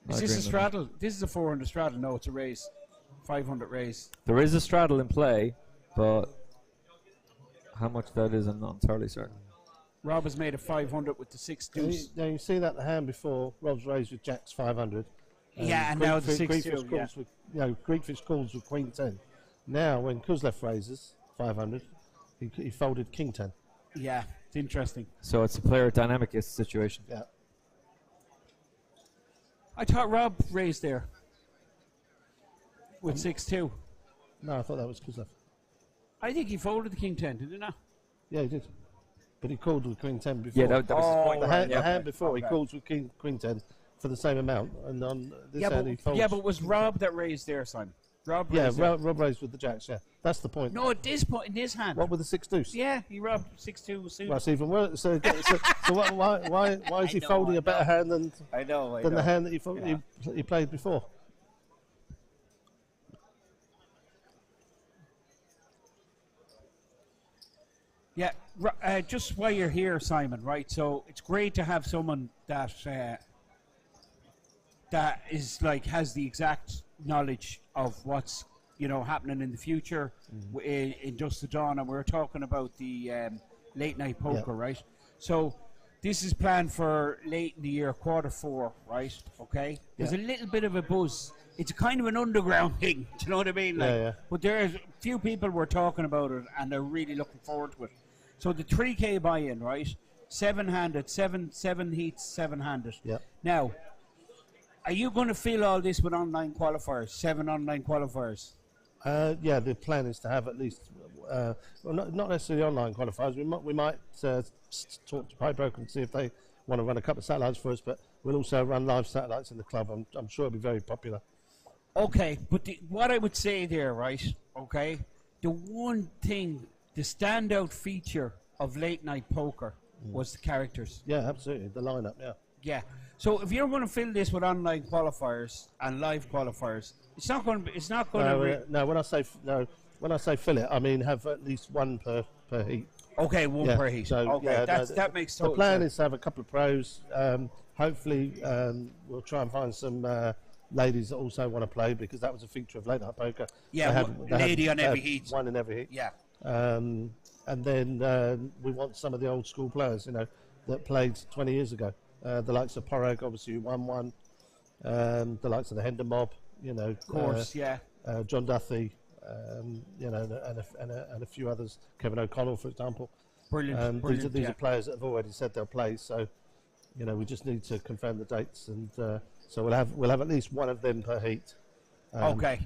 Speaker 14: Is this a straddle? This is a 400 straddle. No, it's a raise. 500 raise.
Speaker 13: There is a straddle in play, but how much that is, I'm not entirely certain.
Speaker 14: Rob has made a 500 with the 6 deuce.
Speaker 19: Now you see that the hand before Rob's raised with Jacks 500.
Speaker 14: Yeah, and now the 6-2, yeah.
Speaker 19: Greek fish calls with Queen 10. Now when Kuzlev raises 500, he folded King 10.
Speaker 14: Yeah, it's interesting.
Speaker 13: So it's a player dynamic situation.
Speaker 19: Yeah.
Speaker 14: I thought Rob raised there with 6-2.
Speaker 19: No, I thought that was Kuzlev.
Speaker 14: I think he folded the King 10, did he not?
Speaker 19: Yeah, he did. But he called with Queen 10 before.
Speaker 13: Yeah, that was his point.
Speaker 19: The hand before, he calls with Queen 10 for the same amount. And on this hand, he folds.
Speaker 14: Yeah, but was Rob that raised there, Simon? Rob
Speaker 19: Yeah,
Speaker 14: raised there.
Speaker 19: Rob raised with the Jacks, yeah. That's the point.
Speaker 14: No, at this point, in this hand.
Speaker 19: What with the 6 deuce?
Speaker 14: Yeah, he robbed 6-2 with suited.
Speaker 19: Well, it's even worse. So why is he folding a better hand than the hand that he played before?
Speaker 14: Yeah, just while you're here, Simon, right? So it's great to have someone that that is like has the exact knowledge of what's happening in the future in Dust to Dawn, and we're talking about the late night poker, right? So this is planned for late in the year, Q4, right? Okay, there's a little bit of a buzz. It's a kind of an underground thing. Do you know what I mean? Like, but there's a few people were talking about it, and they're really looking forward to it. So the 3K buy-in, right? 7-handed, seven heats, 7-handed.
Speaker 19: Yeah.
Speaker 14: Now, are you going to fill all this with online qualifiers? 7 online qualifiers?
Speaker 19: Yeah, the plan is to have at least, well, not necessarily online qualifiers. We might talk to Pybroke and see if they want to run a couple of satellites for us, but we'll also run live satellites in the club. I'm sure it'll be very popular.
Speaker 14: Okay, but what I would say there, right? Okay, the one thing, the standout feature of late night poker was the characters.
Speaker 19: Yeah, absolutely. The lineup, yeah.
Speaker 14: Yeah. So if you're going to fill this with online qualifiers and live qualifiers, it's not going to.
Speaker 19: No, when I say fill it, I mean have at least one per heat.
Speaker 14: Okay, one per heat.
Speaker 19: So,
Speaker 14: okay, that makes total
Speaker 19: The plan
Speaker 14: sense.
Speaker 19: is to have a couple of pros. Hopefully, we'll try and find some ladies that also want to play, because that was a feature of late night poker.
Speaker 14: Yeah, lady on every heat.
Speaker 19: One in every heat.
Speaker 14: Yeah.
Speaker 19: And then we want some of the old school players, that played 20 years ago. The likes of Porog, obviously, who won one. The likes of the Hender Mob,
Speaker 14: Of course,
Speaker 19: John Duthie, and a few others. Kevin O'Connell, for example.
Speaker 14: Brilliant.
Speaker 19: These are players that have already said they'll play. So, we just need to confirm the dates, and so we'll have at least one of them per heat.
Speaker 14: Okay.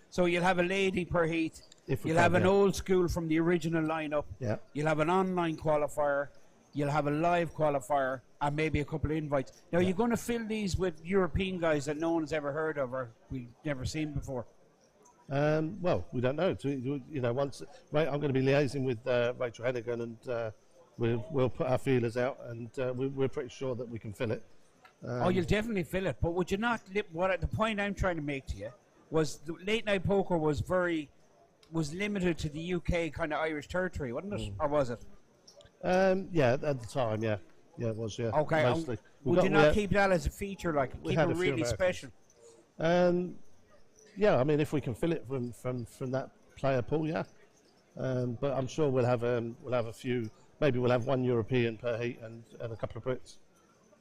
Speaker 14: So you'll have a lady per heat. You'll have an old school from the original lineup.
Speaker 19: Yeah.
Speaker 14: You'll have an online qualifier. You'll have a live qualifier and maybe a couple of invites. Now, you're going to fill these with European guys that no one's ever heard of or we've never seen before.
Speaker 19: Well, we don't know. Once I'm going to be liaising with Rachel Hennigan, and we'll put our feelers out, and we're pretty sure that we can fill it.
Speaker 14: You'll definitely fill it. But would you not? The point I'm trying to make to you was the late night poker was limited to the UK kind of Irish territory, wasn't it? Or was it?
Speaker 19: Yeah, at the time, yeah, it was. Yeah.
Speaker 14: Okay.
Speaker 19: Mostly.
Speaker 14: Would you not keep that as a feature, like keep it really special?
Speaker 19: Yeah, I mean, if we can fill it from that player pool, yeah. But I'm sure we'll have a few. Maybe we'll have one European per heat and a couple of Brits.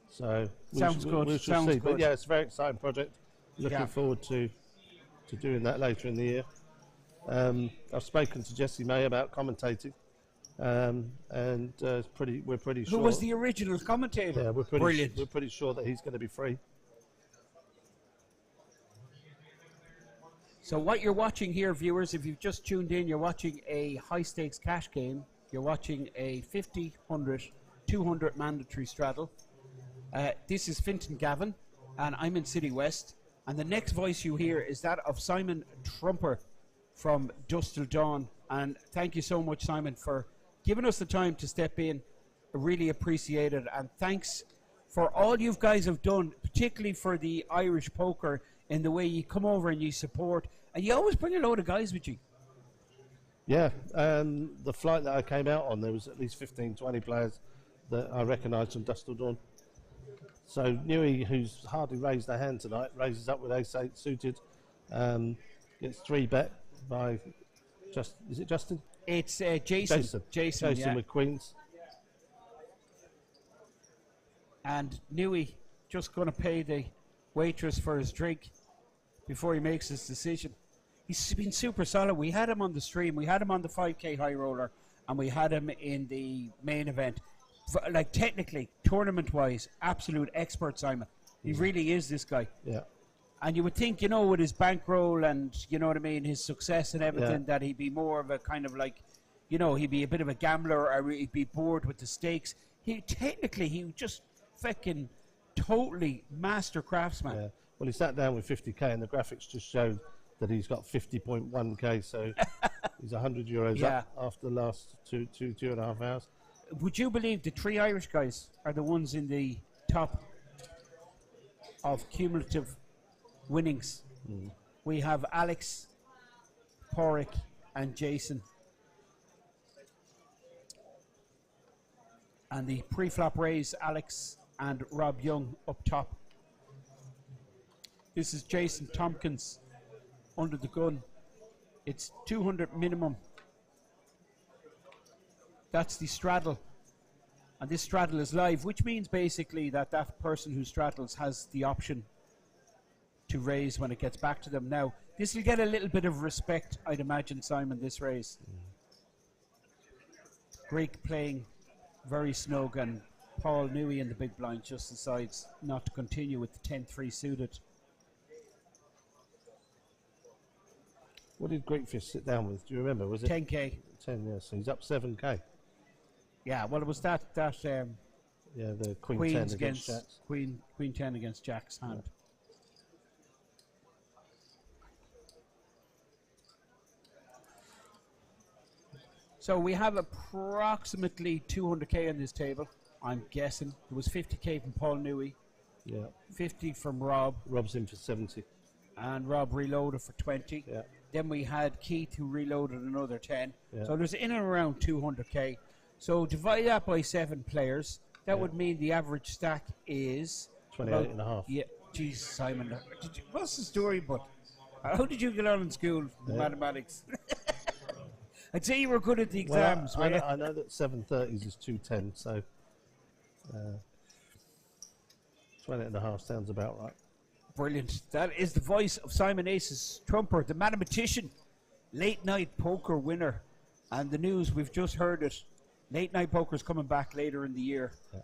Speaker 19: So
Speaker 14: sounds good.
Speaker 19: We shall see. But yeah, it's a very exciting project. Looking forward to doing that later in the year. I've spoken to Jesse May about commentating, and we're pretty sure.
Speaker 14: Who was the original commentator?
Speaker 19: Yeah,
Speaker 14: Brilliant.
Speaker 19: We're pretty sure that he's going to be free.
Speaker 14: So what you're watching here, viewers, if you've just tuned in, you're watching a high-stakes cash game. You're watching a 50, 100, 200 mandatory straddle. This is Fintan Gavin, and I'm in City West. And the next voice you hear is that of Simon Trumper from Dust Till Dawn. And thank you so much, Simon, for giving us the time to step in. I really appreciate it. And thanks for all you guys have done, particularly for the Irish poker, in the way you come over and you support. And you always bring a load of guys with you.
Speaker 19: Yeah, the flight that I came out on, there was at least 15, 20 players that I recognised from Dusk Till Dawn. So Newey, who's hardly raised their hand tonight, raises up with ace-8 suited, gets 3-bet by, is it Justin?
Speaker 14: It's Jason.
Speaker 19: Jason
Speaker 14: yeah.
Speaker 19: with queens.
Speaker 14: And Newey just going to pay the waitress for his drink before he makes his decision. He's been super solid. We had him on the stream. We had him on the 5K high roller, and we had him in the main event. Like, technically, tournament-wise, absolute expert, Simon. He really is, this guy.
Speaker 19: Yeah.
Speaker 14: And you would think, you know, with his bankroll and, you know what I mean, his success and everything, that he'd be more of a kind of like, you know, he'd be a bit of a gambler, or he'd be bored with the stakes. He just fucking totally master craftsman.
Speaker 19: Yeah. Well, he sat down with 50k, and the graphics just showed that he's got 50.1k, so he's €100 up after the last two and a half hours.
Speaker 14: Would you believe the 3 Irish guys are the ones in the top of cumulative winnings? We have Alex, Porrick, and Jason. And the pre-flop raise, Alex and Rob Young up top. This is Jason Tompkins under the gun. It's 200 minimum. That's the straddle. And this straddle is live, which means basically that that person who straddles has the option to raise when it gets back to them. Now, this will get a little bit of respect, I'd imagine, Simon, this raise. Greek playing very snug, and Paul Newey in the big blind just decides not to continue with the 10-3 suited.
Speaker 19: What did Greekfish sit down with? Do you remember? Was it
Speaker 14: 10k?
Speaker 19: 10, yeah. So he's up 7k.
Speaker 14: Yeah. Well, it was that.
Speaker 19: Yeah, the Queen 10 against Jacks.
Speaker 14: Queen 10 against Jack's hand.
Speaker 19: Yeah.
Speaker 14: So we have approximately 200k on this table. I'm guessing there was 50k from Paul Newey.
Speaker 19: Yeah.
Speaker 14: 50 from Rob.
Speaker 19: Rob's in for 70.
Speaker 14: And Rob reloaded for 20.
Speaker 19: Yeah.
Speaker 14: Then we had Keith, who reloaded another 10.
Speaker 19: Yeah.
Speaker 14: So there's in and around 200k. So divide that by 7 players. That would mean the average stack is
Speaker 19: 28 and a half.
Speaker 14: Yeah. Jesus, Simon. What's the story, but how did you get on in school? Mathematics. I'd say you were good at the exams.
Speaker 19: Well, I know that 730s is 210, so 20 and a half sounds about right.
Speaker 14: Brilliant. That is the voice of Simon Aces Trumper, the mathematician, late night poker winner. And the news, we've just heard it. Late night poker is coming back later in the year.
Speaker 19: Yeah.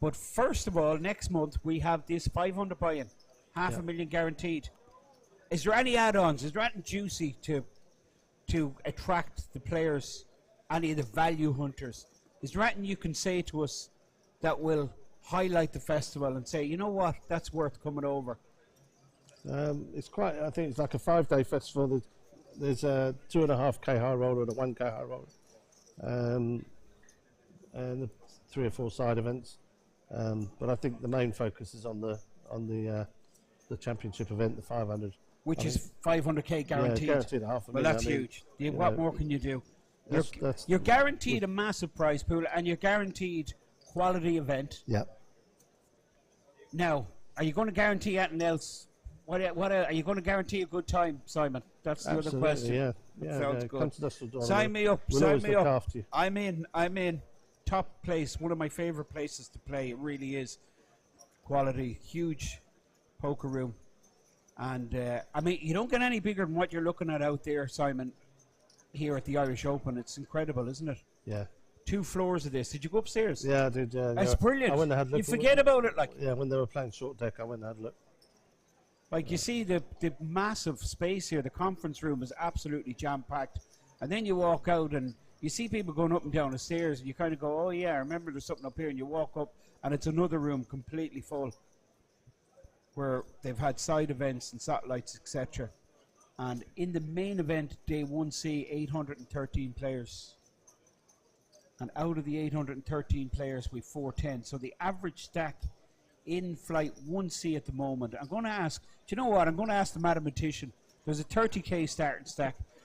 Speaker 14: But first of all, next month we have this 500 buy-in, $500,000 guaranteed. Is there any add-ons? Is there anything juicy to attract the players, any of the value hunters? Is there anything you can say to us that will highlight the festival and say, you know what, that's worth coming over?
Speaker 19: It's quite, I think it's like a 5-day festival. There's a 2.5k high roller and a 1k high roller. And the 3 or 4 side events. But I think the main focus is on the championship event, the 500.
Speaker 14: Which is 500k guaranteed.
Speaker 19: Yeah, guaranteed $500,000.
Speaker 14: Well, that's huge. What more can you do? You're guaranteed a massive prize pool, and you're guaranteed quality event.
Speaker 19: Yeah.
Speaker 14: Now, are you going to guarantee anything else? What are you going to guarantee a good time, Simon? That's the other question.
Speaker 19: Yeah.
Speaker 14: Sounds good.
Speaker 19: Come to Dusk Till Dawn.
Speaker 14: Sign me up.
Speaker 19: We'll
Speaker 14: Sign me
Speaker 19: look
Speaker 14: up.
Speaker 19: after you.
Speaker 14: I'm in. Top place. One of my favorite places to play. It really is. Quality. Huge poker room. And I mean, you don't get any bigger than what you're looking at out there, Simon, here at the Irish Open. It's incredible, isn't it?
Speaker 19: Yeah.
Speaker 14: 2 floors of this. Did you go upstairs?
Speaker 19: Yeah, I did.
Speaker 14: That's brilliant.
Speaker 19: I went and had a look.
Speaker 14: You forget about it, like.
Speaker 19: Yeah, when they were playing short deck, I went and had a look.
Speaker 14: Like, you see the massive space here. The conference room is absolutely jam-packed. And then you walk out and you see people going up and down the stairs, and you kind of go, oh, yeah, I remember there's something up here. And you walk up, and it's another room completely full where they've had side events and satellites, etc. And in the main event, day 1C, 813 players. And out of the 813 players, we've 410. So the average stack in flight 1C at the moment. I'm going to ask, do you know what? I'm going to ask the mathematician. There's a 30k starting stack.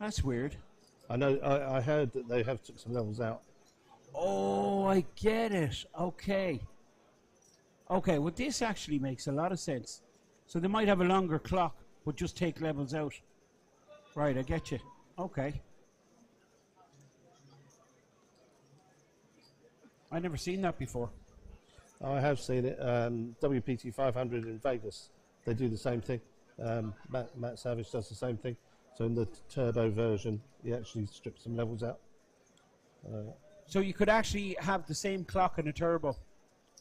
Speaker 14: That's weird.
Speaker 19: I know. I heard that they have took some levels out.
Speaker 14: Oh, I get it. Okay. Okay, well, this actually makes a lot of sense. So they might have a longer clock, but just take levels out. Right, I get you. Okay. I've never seen that before.
Speaker 19: I have seen it. WPT 500 in Vegas, they do the same thing. Matt Savage does the same thing. So in the turbo version, he actually strips some levels out.
Speaker 14: So you could actually have the same clock in a turbo.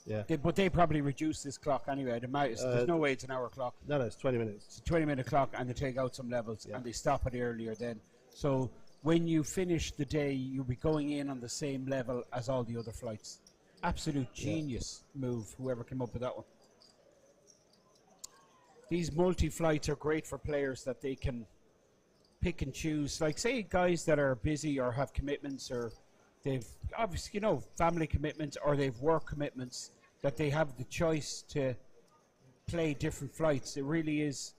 Speaker 19: Yeah.
Speaker 14: But they probably reduce this clock anyway. There's no way it's an hour clock.
Speaker 19: No, it's 20 minutes.
Speaker 14: It's a 20-minute clock, and they take out some levels, and they stop it earlier then. So when you finish the day, you'll be going in on the same level as all the other flights. Absolute genius move, whoever came up with that one. These multi-flights are great for players that they can pick and choose. Like, say, guys that are busy or have commitments, or they've obviously, family commitments, or they've work commitments, that they have the choice to play different flights. It really is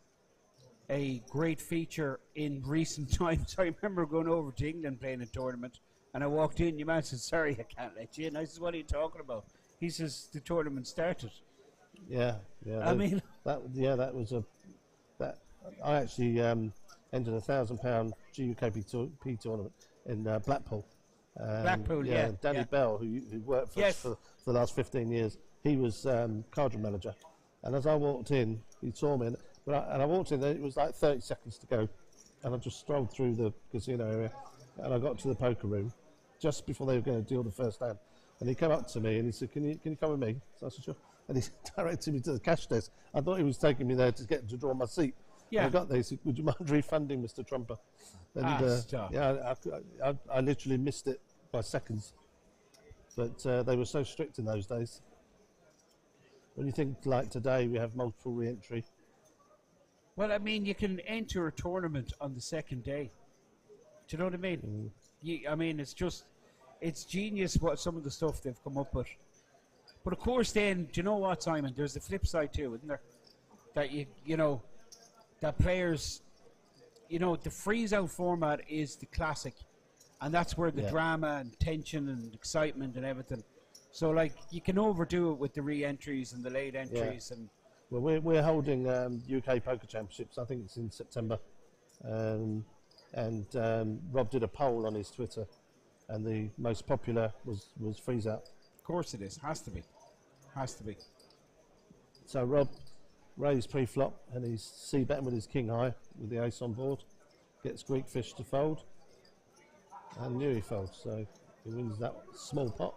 Speaker 14: a great feature in recent times. I remember going over to England playing a tournament, and I walked in, your man said, "Sorry, I can't let you in." I said, "What are you talking about?" He says, "The tournament started."
Speaker 19: Yeah.
Speaker 14: I mean,
Speaker 19: that was that. I actually entered a £1,000 GUKP tournament in Blackpool.
Speaker 14: Blackpool, yeah.
Speaker 19: Danny Bell, who worked for us for the last 15 years, he was cadre manager. And as I walked in, he saw me, and I walked in, and it was like 30 seconds to go. And I just strolled through the casino area, and I got to the poker room just before they were going to deal the first hand. And he came up to me and he said, "Can you come with me?" So I said, "Sure." And he directed me to the cash desk. I thought he was taking me there to get to draw my seat.
Speaker 14: Yeah.
Speaker 19: When I got there, he said, "Would you mind refunding, Mr. Trumper?" And
Speaker 14: stop.
Speaker 19: yeah, I literally missed it by seconds. But they were so strict in those days. When you think like today, we have multiple re-entry.
Speaker 14: Well, I mean, you can enter a tournament on the second day. Do you know what I mean? I mean, it's genius what some of the stuff they've come up with. But of course, then, do you know what, Simon? There's the flip side too, isn't there? That that players, the freeze-out format is the classic, and that's where the drama and tension and excitement and everything. So, like, you can overdo it with the re-entries and the late entries. And
Speaker 19: well, we're holding UK Poker Championships. I think it's in September, and Rob did a poll on his Twitter, and the most popular was freeze out.
Speaker 14: Of course it is. Has to be.
Speaker 19: So Rob raised pre-flop, and he's c-betting with his king high with the ace on board. Gets Greek fish to fold, and knew he folds, so he wins that small pot.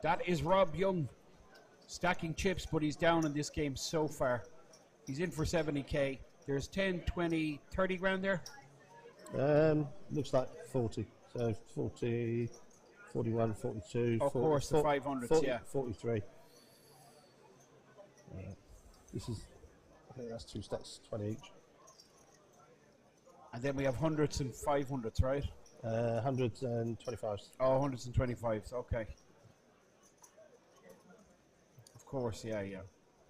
Speaker 14: That is Rob Young stacking chips, but he's down in this game so far. He's in for 70k. There's 10, 20, 30 grand there.
Speaker 19: Looks like 40. So 40, 41, 42.
Speaker 14: Of course, the 500s,
Speaker 19: 40,
Speaker 14: yeah.
Speaker 19: 43. This is, I think that's two stacks, 20 each.
Speaker 14: And then we have hundreds and 500s, right?
Speaker 19: Hundreds and 25s.
Speaker 14: Oh, hundreds and 25s, okay. Of course, yeah.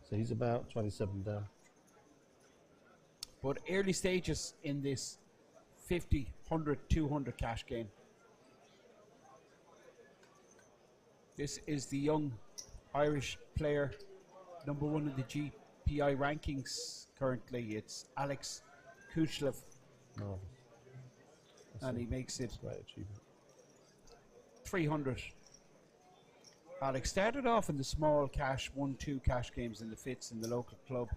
Speaker 19: So he's about 27 down.
Speaker 14: But early stages in this 50, 100, 200 cash game. This is the young Irish player, number one in the GPI rankings currently. It's Alex Kuchlev.
Speaker 19: Oh,
Speaker 14: and he makes it
Speaker 19: great achievement.
Speaker 14: 300. Alex started off in the small cash, 1-2 cash games in the Fitz in the local club.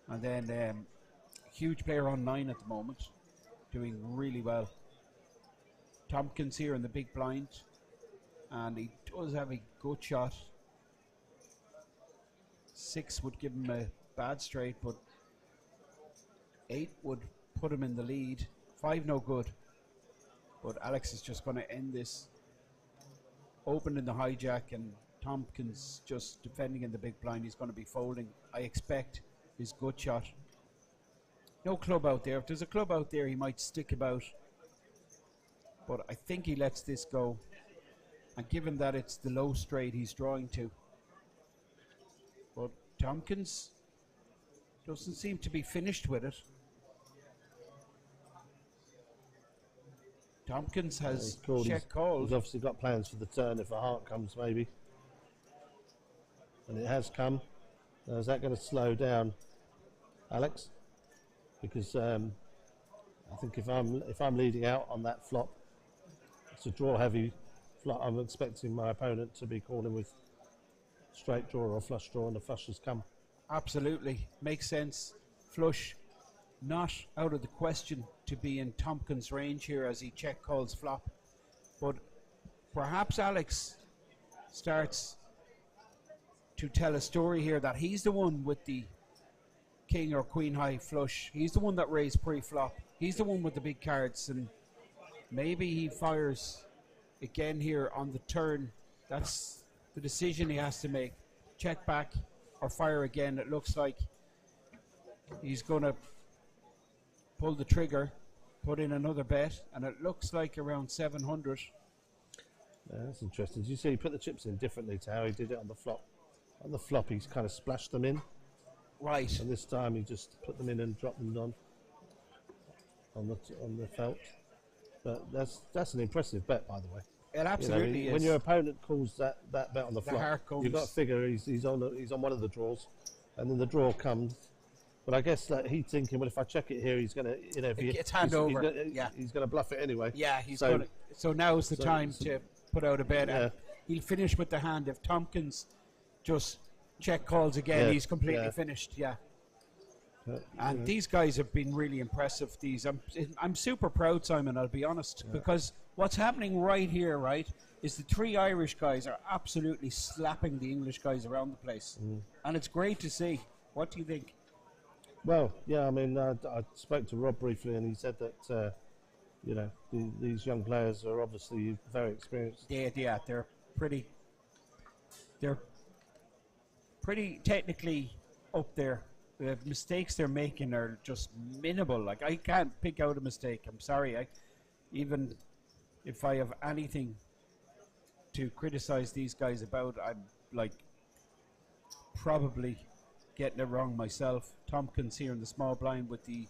Speaker 14: And then huge player online at the moment, doing really well. Tompkins here in the big blind, and he does have a good shot. 6 would give him a bad straight, but 8 would put him in the lead. 5 no good, but Alex is just going to end this. Open in the hijack, and Tompkins just defending in the big blind. He's going to be folding, I expect, his good shot. No club out there. If there's a club out there, he might stick about. But I think he lets this go. And given that it's the low straight he's drawing to. But Tompkins Doesn't seem to be finished with it. Tompkins has check called.
Speaker 19: He's obviously got plans for the turn if a heart comes, maybe. And it has come. Now, is that going to slow down Alex? Because I think if I'm leading out on that flop, it's a draw heavy flop. I'm expecting my opponent to be calling with straight draw or flush draw, and the flush has come.
Speaker 14: Absolutely. Makes sense. Flush not out of the question to be in Tompkins' range here as he check calls flop. But perhaps Alex starts to tell a story here that he's the one with the king or queen high flush. He's the one that raised pre-flop. He's the one with the big cards, and maybe he fires again here on the turn. That's the decision he has to make. Check back or fire again. It looks like he's going to pull the trigger, put in another bet, and it looks like around 700.
Speaker 19: Yeah, that's interesting. Did you see he put the chips in differently to how he did it on the flop? On the flop, he's kind of splashed them in.
Speaker 14: Right.
Speaker 19: And this time he just put them in and dropped them on the felt. But that's an impressive bet, by the way.
Speaker 14: It absolutely is.
Speaker 19: When your opponent calls that bet on the flop,
Speaker 14: heart comes.
Speaker 19: you've got to figure he's on one of the draws, and then the draw comes. But I guess that he's thinking, well, if I check it here, he's going to,
Speaker 14: it's hand over.
Speaker 19: He's going to bluff it anyway.
Speaker 14: Yeah, so now's the time to put out a bet.
Speaker 19: Yeah.
Speaker 14: He'll finish with the hand. If Tompkins just check calls again, he's completely finished. Yeah. And these guys have been really impressive. I'm super proud, Simon, I'll be honest, because what's happening right here, right, is the three Irish guys are absolutely slapping the English guys around the place. And it's great to see. What do you think?
Speaker 19: Well, yeah, I mean, I spoke to Rob briefly, and he said that, these young players are obviously very experienced.
Speaker 14: Yeah, they're pretty technically up there. The mistakes they're making are just minimal. Like, I can't pick out a mistake. I'm sorry. Even if I have anything to criticize these guys about, I'm like probably getting it wrong myself. Tompkins here in the small blind with the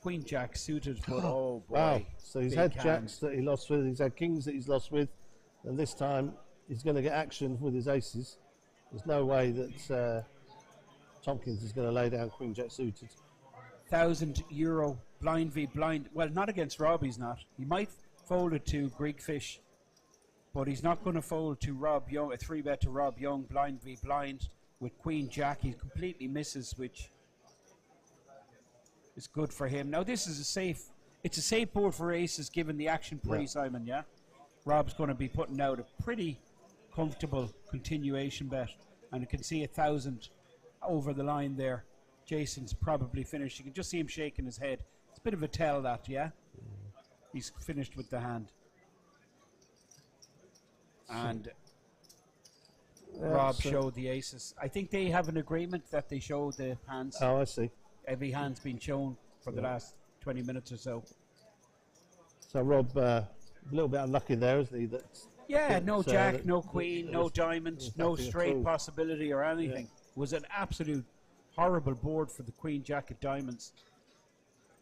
Speaker 14: queen jack suited, but oh boy.
Speaker 19: Wow. So he's had jacks that he lost with, he's had kings that he's lost with, and this time he's going to get action with his aces. There's no way that Tompkins is going to lay down queen jack suited.
Speaker 14: €1,000 blind v blind. Well, not against Rob, he's not. He might fold it to Greek Fish, but he's not going to fold to Rob Young, a 3-bet to Rob Young, blind v blind with queen jack. He completely misses, which is good for him. Now this is it's a safe board for aces given the action pre, Simon, yeah? Rob's going to be putting out a pretty comfortable continuation bet, and you can see 1,000 over the line there. Jason's probably finished. You can just see him shaking his head. It's a bit of a tell that, yeah? He's finished with the hand. And Rob showed the aces. I think they have an agreement that they show the hands.
Speaker 19: Oh, I see.
Speaker 14: Every hand's been shown for the last 20 minutes or so.
Speaker 19: So Rob, a little bit unlucky there, isn't he?
Speaker 14: No jack, no queen, no diamond, no straight possibility or anything. It was an absolute horrible board for the queen jack of diamonds,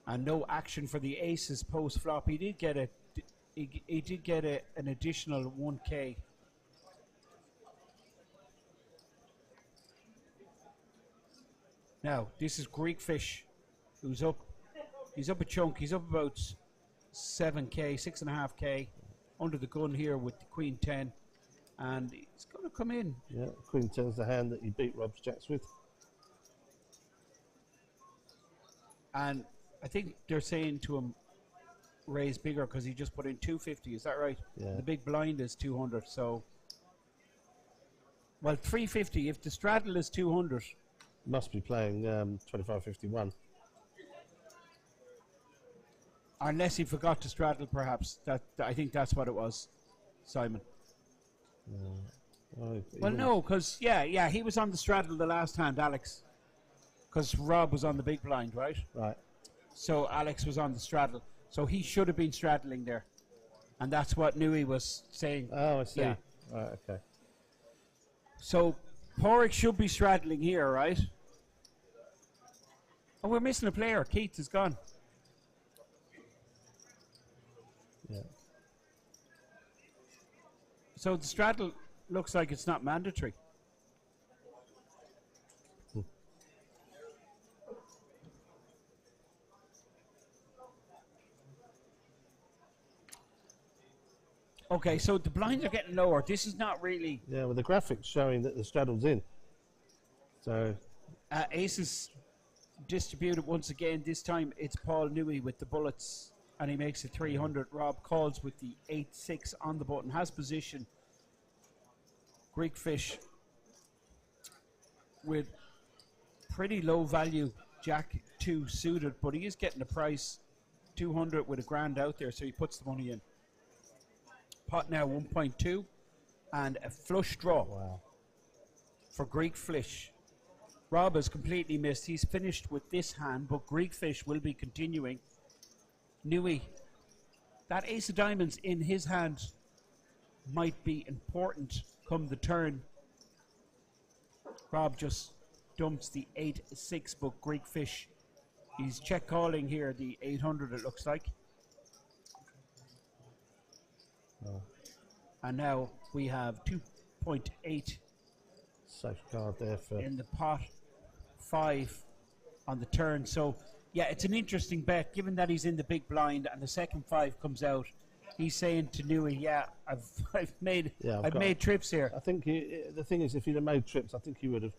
Speaker 14: and no action for the aces post flop. He did get an additional 1K. Now this is Greek Fish, who's up. He's up a chunk. He's up about 7K, 6.5K, under the gun here with the queen 10, and he's going to come in.
Speaker 19: Yeah, queen 10 is the hand that he beat Rob's jacks with.
Speaker 14: And I think they're saying to him, raise bigger, because he just put in 250. Is that right?
Speaker 19: Yeah.
Speaker 14: The big blind is 200. So, well, 350. If the straddle is 200,
Speaker 19: must be playing 25-51.
Speaker 14: Unless he forgot to straddle, perhaps. I think that's what it was, Simon. Well, no, because he was on the straddle the last hand, Alex. Because Rob was on the big blind, right?
Speaker 19: Right.
Speaker 14: So Alex was on the straddle. So he should have been straddling there. And that's what Nui was saying.
Speaker 19: Oh, I see.
Speaker 14: Yeah.
Speaker 19: Right, okay.
Speaker 14: So Porrick should be straddling here, right? Oh, we're missing a player. Keith is gone.
Speaker 19: Yeah.
Speaker 14: So the straddle looks like it's not mandatory. Okay, so the blinds are getting lower. This is not really...
Speaker 19: Yeah, well, the graphics showing that the straddle's in. So...
Speaker 14: Aces distributed once again. This time it's Paul Newey with the bullets, and he makes it 300. Rob calls with the 8-6 on the button. Has position. Greek fish with pretty low value Jack 2 suited, but he is getting the price 200 with a grand out there, so he puts the money in. Pot now 1.2 and a flush draw for Greek fish. Rob has completely missed. He's finished with this hand, but Greek fish will be continuing. Newey, that ace of diamonds in his hand might be important come the turn. Rob just dumps the 8-6, but Greek fish, he's check calling here the 800 it looks like. And now we have 2.8
Speaker 19: safe card there for
Speaker 14: in the pot, 5 on the turn. So yeah, it's an interesting bet given that he's in the big blind and the second 5 comes out. He's saying to Newey, yeah, I've made trips here.
Speaker 19: I think the thing is, if he'd have made trips, I think he would have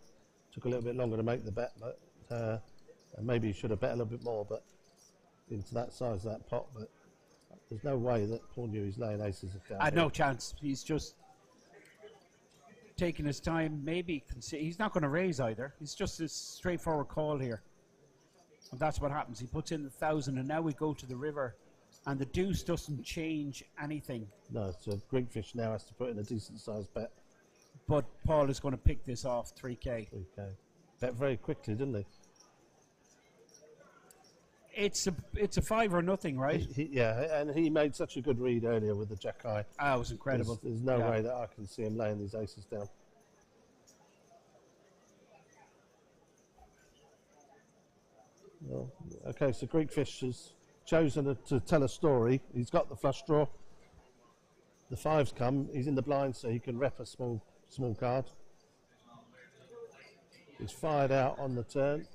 Speaker 19: took a little bit longer to make the bet, but and maybe he should have bet a little bit more, but into that size of that pot. But there's no way that Paul Newey's laying aces down.
Speaker 14: No chance. He's just taking his time. Maybe he's not going to raise either. It's just a straightforward call here, and that's what happens. He puts in 1,000, and now we go to the river. And the deuce doesn't change anything.
Speaker 19: No, so Greek fish now has to put in a decent sized bet.
Speaker 14: But Paul is going to pick this off 3K.
Speaker 19: 3K. Bet very quickly, didn't he?
Speaker 14: It's a 5 or nothing, right?
Speaker 19: Yeah, and he made such a good read earlier with the jack eye.
Speaker 14: Ah, it was incredible.
Speaker 19: There's no way that I can see him laying these aces down. Well, okay, so Greek fish has chosen to tell a story. He's got the flush draw. The 5's come. He's in the blind, so he can rep a small card. He's fired out on the turn,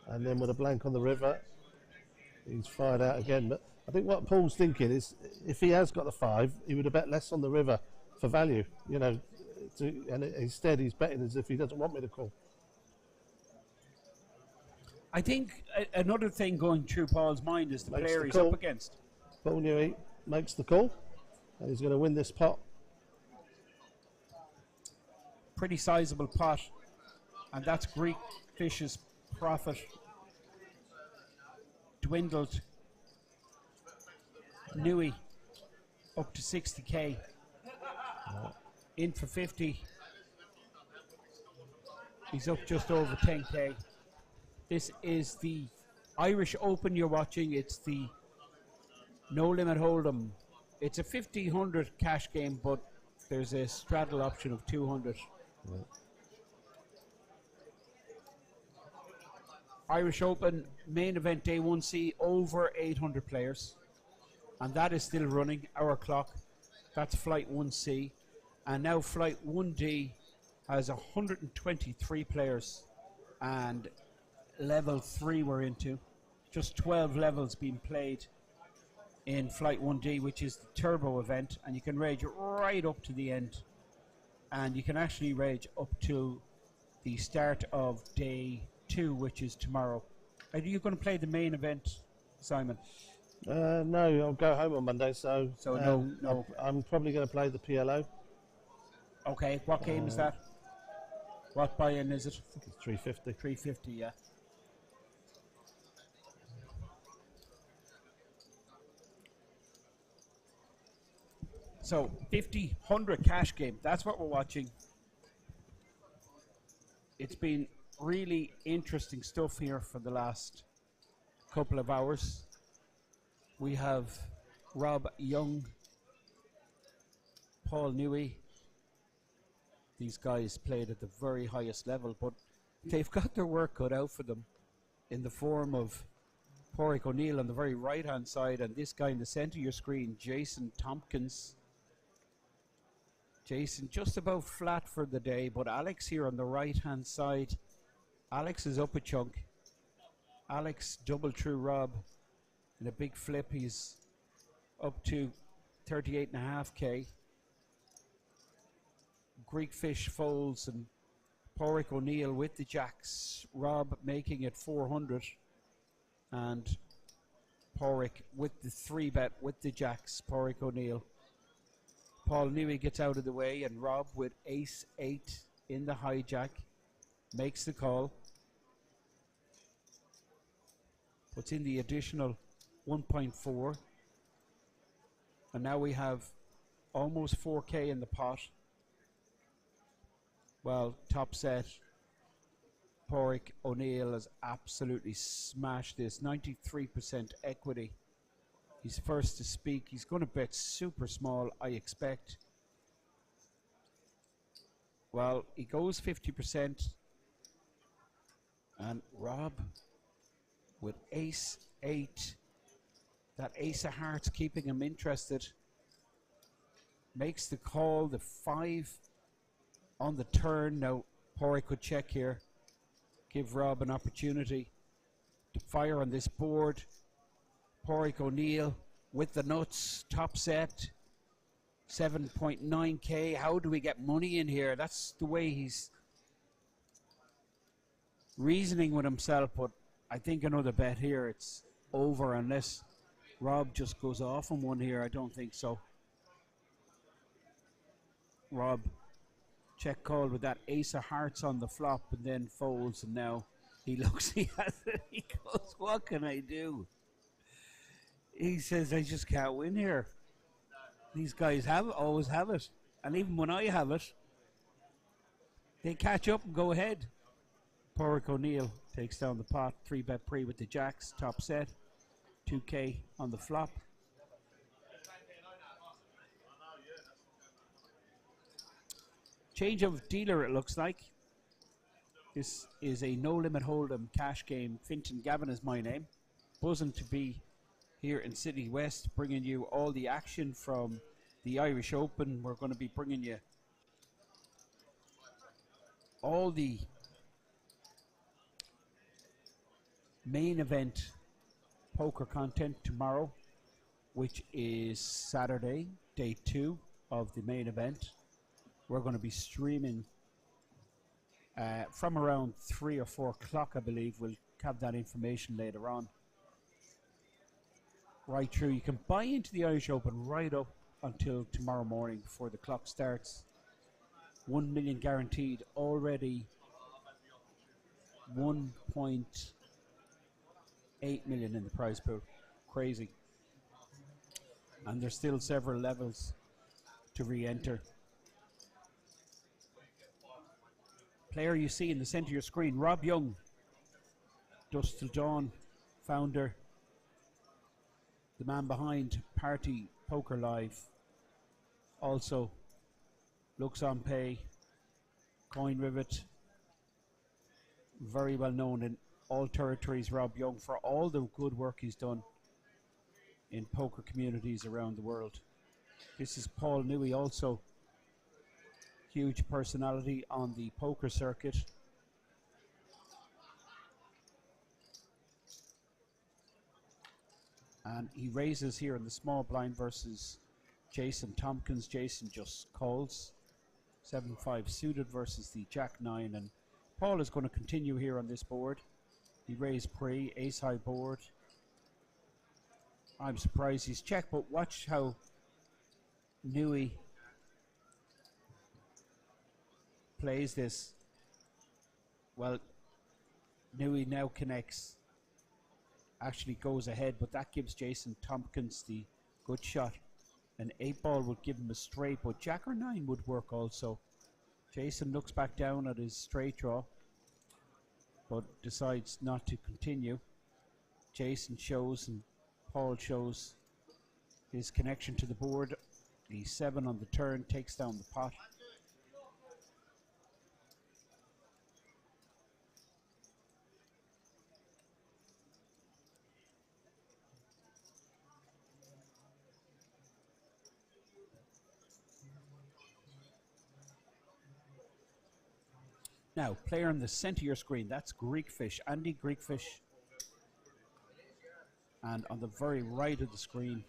Speaker 19: and then with a blank on the river, he's fired out again. But I think what Paul's thinking is, if he has got the 5, he would have bet less on the river for value, you know. And instead, he's betting as if he doesn't want me to call.
Speaker 14: I think another thing going through Paul's mind is the player he's up against.
Speaker 19: Paul Newey makes the call, and he's going to win this pot.
Speaker 14: Pretty sizable pot, and that's Greek fish's profit dwindled. Newey up to 60k, in for 50. He's up just over 10k. This is the Irish Open you're watching. It's the No Limit Hold'em. It's a 1,500 cash game, but there's a straddle option of 200.
Speaker 19: Yeah.
Speaker 14: Irish Open main event day 1C, over 800 players. And that is still running, our clock. That's flight 1C. And now flight 1D has 123 players. And level 3 we're into. Just 12 levels being played in Flight 1D, which is the turbo event, and you can rage right up to the end. And you can actually rage up to the start of day 2, which is tomorrow. Are you going to play the main event, Simon?
Speaker 19: No, I'll go home on Monday, so
Speaker 14: no.
Speaker 19: I'm probably going to play the PLO.
Speaker 14: Okay, what game is that? What buy-in is it?
Speaker 19: I think it's 350.
Speaker 14: 350, yeah. So 1,500 cash game. That's what we're watching. It's been really interesting stuff here for the last couple of hours. We have Rob Young, Paul Newey. These guys played at the very highest level, but they've got their work cut out for them. in the form of Pádraig O'Neill on the very right hand side, and this guy in the centre of your screen, Jason Tompkins. Jason just about flat for the day, but Alex here on the right hand side. Alex is up a chunk. Alex double through Rob in a big flip. He's up to 38.5k. Greek fish folds and Pádraig O'Neill with the jacks. Rob making it 400, and Pádraig with the 3-bet with the jacks. Pádraig O'Neill. Paul Newey gets out of the way, and Rob with ace-8 in the hijack makes the call. Puts in the additional 1.4, and now we have almost 4k in the pot. Well, top set, Pádraig O'Neill has absolutely smashed this. 93% equity. He's first to speak. He's going to bet super small, I expect. Well, he goes 50%. And Rob with ace-8. That ace of hearts keeping him interested. Makes the call, the 5 on the turn. Now, Pádraig could check here. Give Rob an opportunity to fire on this board. Pádraig O'Neill with the nuts, top set, 7.9k. How do we get money in here? That's the way he's reasoning with himself, but I think another bet here, it's over unless Rob just goes off on one here. I don't think so. Rob check call with that ace of hearts on the flop and then folds, and now he looks, he has it, he goes, what can I do? He says, I just can't win here. These guys always have it. And even when I have it, they catch up and go ahead. Pádraig O'Neill takes down the pot. 3-bet pre with the jacks. Top set. 2k on the flop. Change of dealer, it looks like. This is a no-limit hold'em cash game. Fintan Gavin is my name. Buzzing to be here in City West, bringing you all the action from the Irish Open. We're going to be bringing you all the main event poker content tomorrow, which is Saturday, day 2 of the main event. We're going to be streaming from around 3 or 4 o'clock, I believe. We'll have that information later on. Right through. You can buy into the Irish Open right up until tomorrow morning before the clock starts. 1 million guaranteed. Already 1.8 million in the prize pool. Crazy. And there's still several levels to re-enter. Player you see in the center of your screen, Rob Young, Dusk Till Dawn founder, the man behind Party Poker Live, also Looks on Pay, Coin Rivet, very well known in all territories, Rob Young, for all the good work he's done in poker communities around the world. This is Paul Newey, also huge personality on the poker circuit. And he raises here in the small blind versus Jason Tompkins. Jason just calls. 7-5 suited versus the Jack-9. And Paul is going to continue here on this board. He raised pre, ace-high board. I'm surprised he's checked, but watch how Newey plays this. Well, Newey now connects. Actually goes ahead, but that gives Jason Tompkins the good shot. An 8-ball would give him a straight, but Jack or 9 would work also. Jason looks back down at his straight draw, but decides not to continue. Jason shows and Paul shows his connection to the board. The 7 on the turn takes down the pot. Now, player in the centre of your screen, that's Greekfish, Andy Greekfish. And on the very right of the screen,